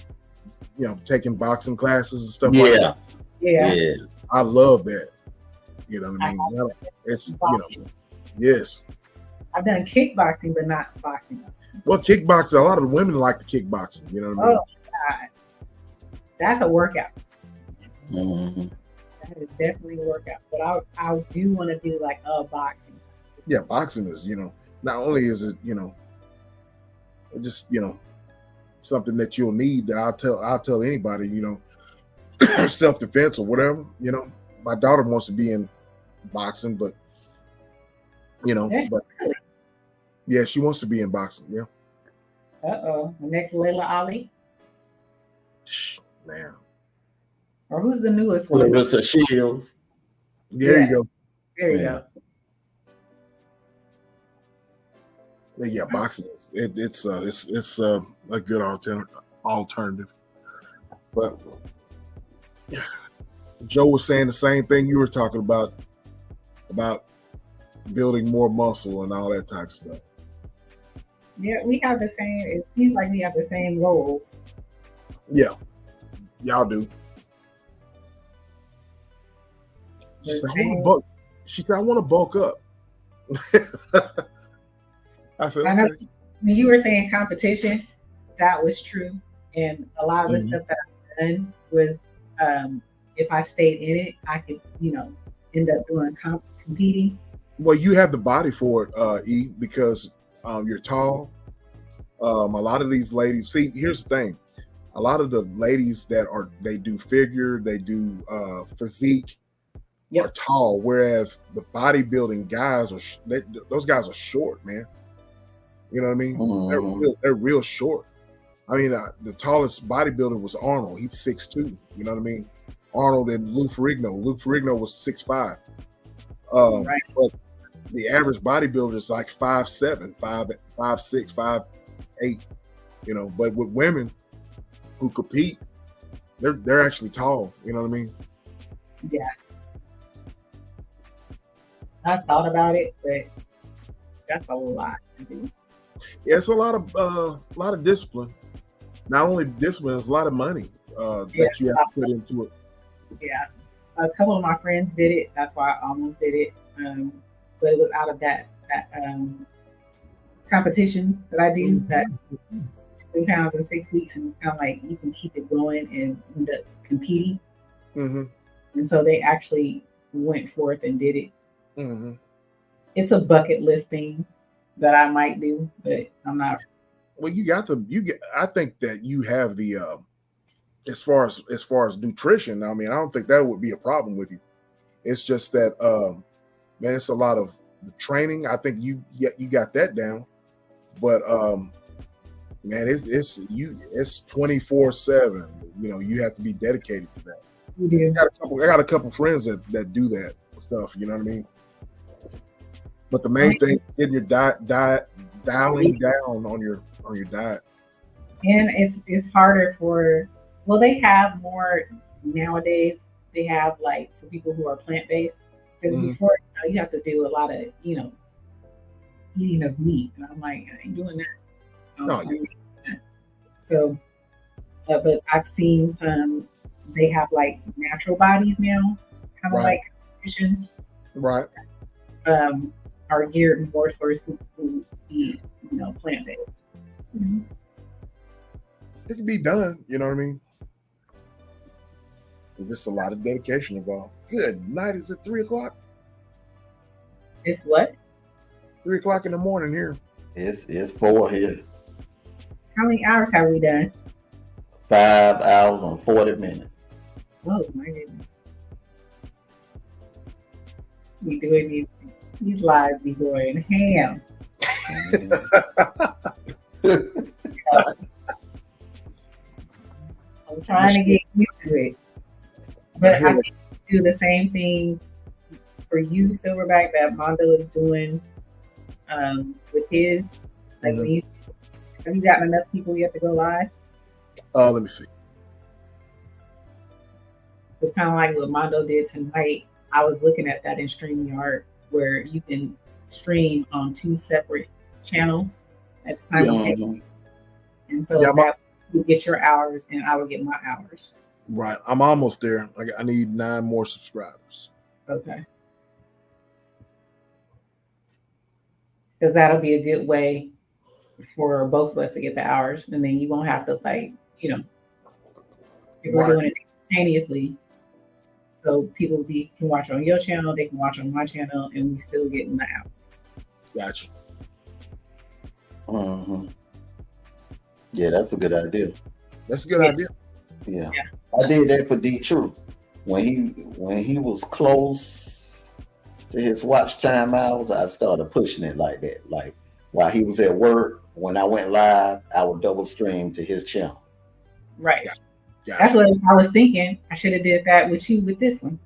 taking boxing classes and stuff like that. Yeah. I love that. You know what I mean? It's, yes. I've done kickboxing, but not boxing. Well, kickboxing, a lot of the women like the kickboxing, you know what I mean? Oh, God. That's a workout. Mhm. That is definitely a workout. But I do want to do like a boxing. Yeah, boxing is, not only is it, just, something that you'll need that I'll tell anybody, self defense or whatever. My daughter wants to be in boxing, but That's but really. yeah, she wants to be in boxing. Yeah, The next Layla Ali, man. or who's the newest one? Clarissa Shields. There Yes. you go. There you Yeah. go. Yeah, boxing. It's a good alternative. But Joe was saying the same thing you were talking about building more muscle and all that type of stuff. Yeah, we have the same. It seems like we have the same goals. Yeah, y'all do. She The said, same. I want to bulk up. I said, I know okay. when you were saying competition, that was true, and a lot of the Mhm. stuff that I've done was, if I stayed in it, I could, end up doing competing. Well, you have the body for it, E, because you're tall. A lot of these ladies, see, here's the thing. A lot of the ladies they do figure, they do physique, are tall, whereas the bodybuilding guys those guys are short, man. You know what I mean? Mhm. They're real short. I mean, the tallest bodybuilder was Arnold. He's 6'2". You know what I mean? Arnold and Lou Ferrigno. Lou Ferrigno was 6'5". Right. But the average bodybuilder is like 5'7", 5'6", 5'8". But with women who compete, they're actually tall. You know what I mean? Yeah, I thought about it, but that's a lot to do. Yeah, it's a lot of discipline. Not only discipline, it's a lot of money that you have to put into it. Yeah, a couple of my friends did it. That's why I almost did it. But it was out of that competition that I do. That 20 pounds in 6 weeks, and it's kind of like you can keep it going and end up competing. Mm-hmm. And so they actually went forth and did it. Mm-hmm. It's a bucket list thing that I might do, but I'm not. Well, I think that you have the as far as nutrition. I mean, I don't think that would be a problem with you. It's just that man, it's a lot of training. I think you got that down, but man, it's 24/7. You have to be dedicated to that. You do. I got a couple friends that do that stuff. You know what I mean? But the main thing is getting your dialing down on your diet. And it's harder they have more nowadays. They have like for people who are plant based, because before you have to do a lot of eating of meat, and I'm like, I ain't doing that. No, So, but I've seen some. They have like natural bodies now, kind of like competitions. Right. Are geared more towards people who eat, plant based. Mm-hmm. It can be done. You know what I mean? There's just a lot of dedication involved. Good night. Is it 3:00? It's what? 3:00 in the morning here. It's 4 here. How many hours have we done? 5 hours and 40 minutes. Oh my goodness. We doing these lives be going ham. I'm trying to get used to it. But I think do the same thing for you, Silverback, that Mondo is doing with his. Like have you gotten enough people yet to go live? Let me see. It's kind of like what Mondo did tonight. I was looking at that in StreamYard, where you can stream on 2 separate channels at the time. And so that you get your hours and I would get my hours. Right. I'm almost there. I need 9 more subscribers. Okay. Because that'll be a good way for both of us to get the hours. And then you won't have to if we're doing it simultaneously, So people can watch on your channel, they can watch on my channel, and we still getting that out. Gotcha. Mm-hmm. Yeah, that's a good idea. That's a good idea. Yeah. I did that for D True. When he was close to his watch time hours, I started pushing it like that. Like while he was at work, when I went live, I would double stream to his channel. Right. Yeah. That's what I was thinking. I should have did that with you with this one.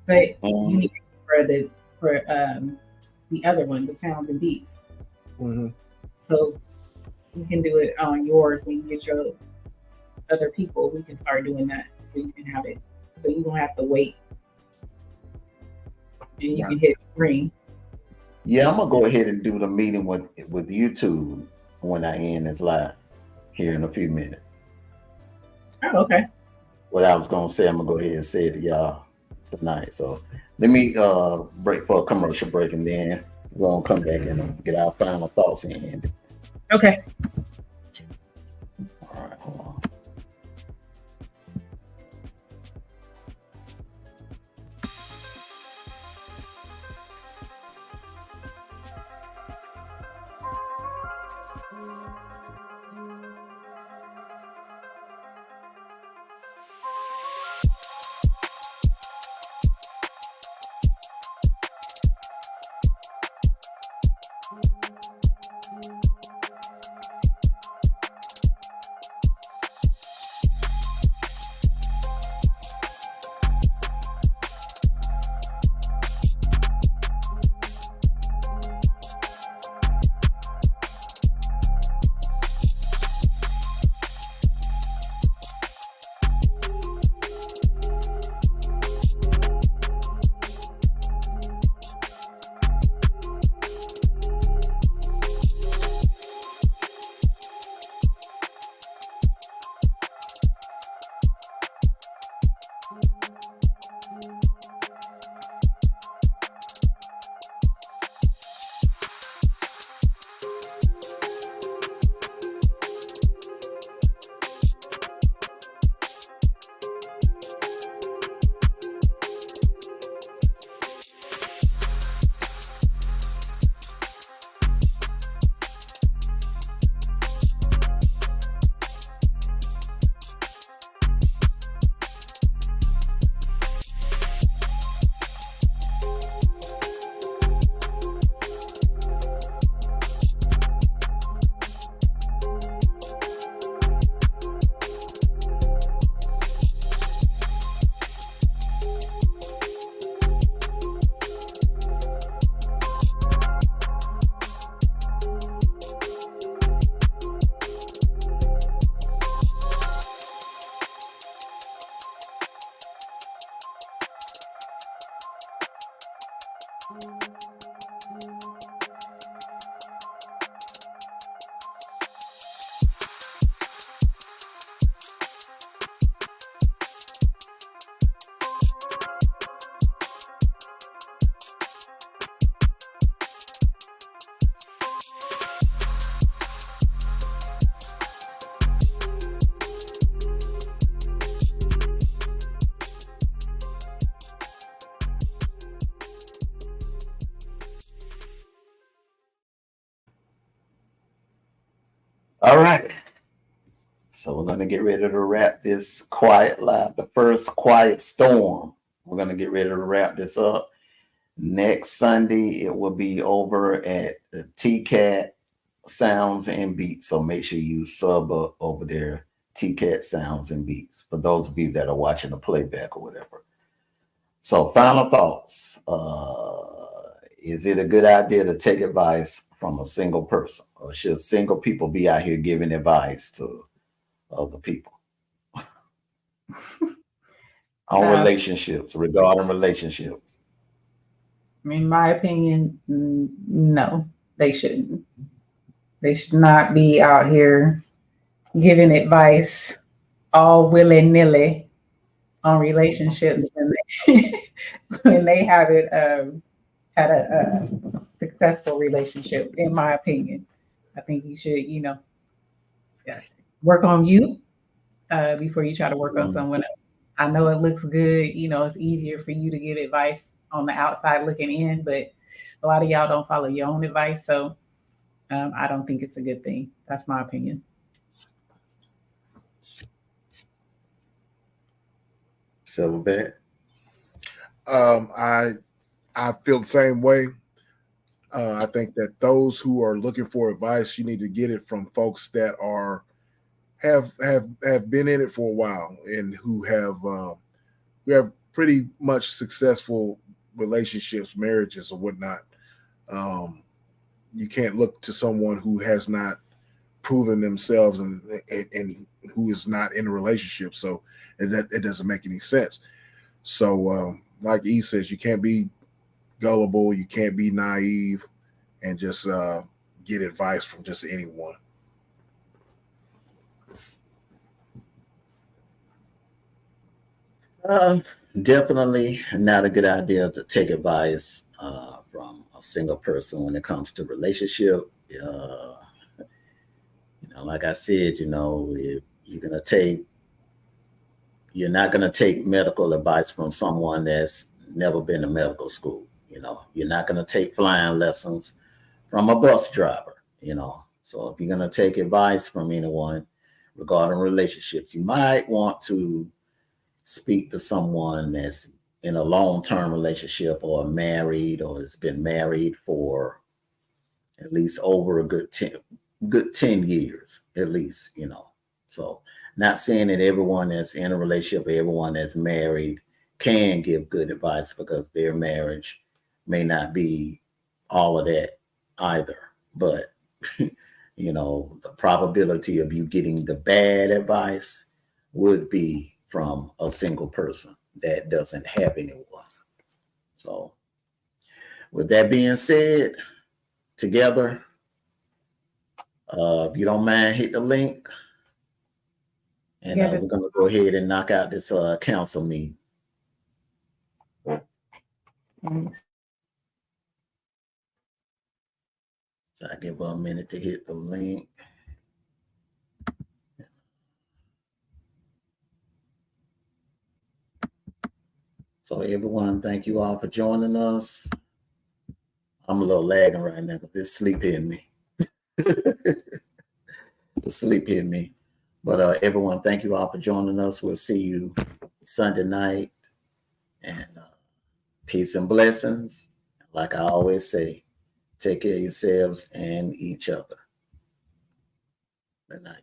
But you need for the other one, the sounds and beats. Mm-hmm. So we can do it on yours when you get your other people. We can start doing that so you can have it. So you don't have to wait. And you can hit screen. Yeah, I'm gonna go ahead and do the meeting with YouTube when I end this live here in a few minutes. Oh, okay. What I was gonna say, I'm gonna go ahead and say it to y'all tonight. So let me break for a commercial break, and then we're gonna come back and get our final thoughts in. Okay. All right, hold on. All right. So we're going to get ready to wrap this quiet live, the first quiet storm. We're going to get ready to wrap this up. Next Sunday, it will be over at the TCAT Sounds and Beats. So make sure you sub up over there, TCAT Sounds and Beats, for those of you that are watching the playback or whatever. So final thoughts. Is it a good idea to take advice from a single person, or should single people be out here giving advice to other people on relationships, regarding relationships? In my opinion, no, they shouldn't. They should not be out here giving advice all willy-nilly on relationships when they haven't had a successful relationship. In my opinion, I think you should, work on you before you try to work on someone else. I know it looks good. You know, it's easier for you to give advice on the outside looking in, but a lot of y'all don't follow your own advice. So I don't think it's a good thing. That's my opinion. Silverback. I feel the same way. I think that those who are looking for advice, you need to get it from folks that have been in it for a while and who have pretty much successful relationships, marriages, or whatnot. You can't look to someone who has not proven themselves and who is not in a relationship. So it doesn't make any sense. So like E says, you can't be gullible, you can't be naive, and just get advice from just anyone. Definitely not a good idea to take advice from a single person when it comes to relationship. Like I said, if you're not gonna take medical advice from someone that's never been to medical school. You're not gonna take flying lessons from a bus driver. So if you're gonna take advice from anyone regarding relationships, you might want to speak to someone that's in a long-term relationship or married or has been married for at least over a good 10 years, at least. So not saying that everyone that's in a relationship or everyone that's married can give good advice, because their marriage may not be all of that either. But, the probability of you getting the bad advice would be from a single person that doesn't have anyone. So with that being said, together, if you don't mind, hit the link. And we're going to go ahead and knock out this council meeting. So I give her a minute to hit the link. So everyone, thank you all for joining us. I'm a little lagging right now, but this sleep hit me. The sleep hit me. But everyone, thank you all for joining us. We'll see you Sunday night. And peace and blessings. Like I always say, take care of yourselves and each other. Good night.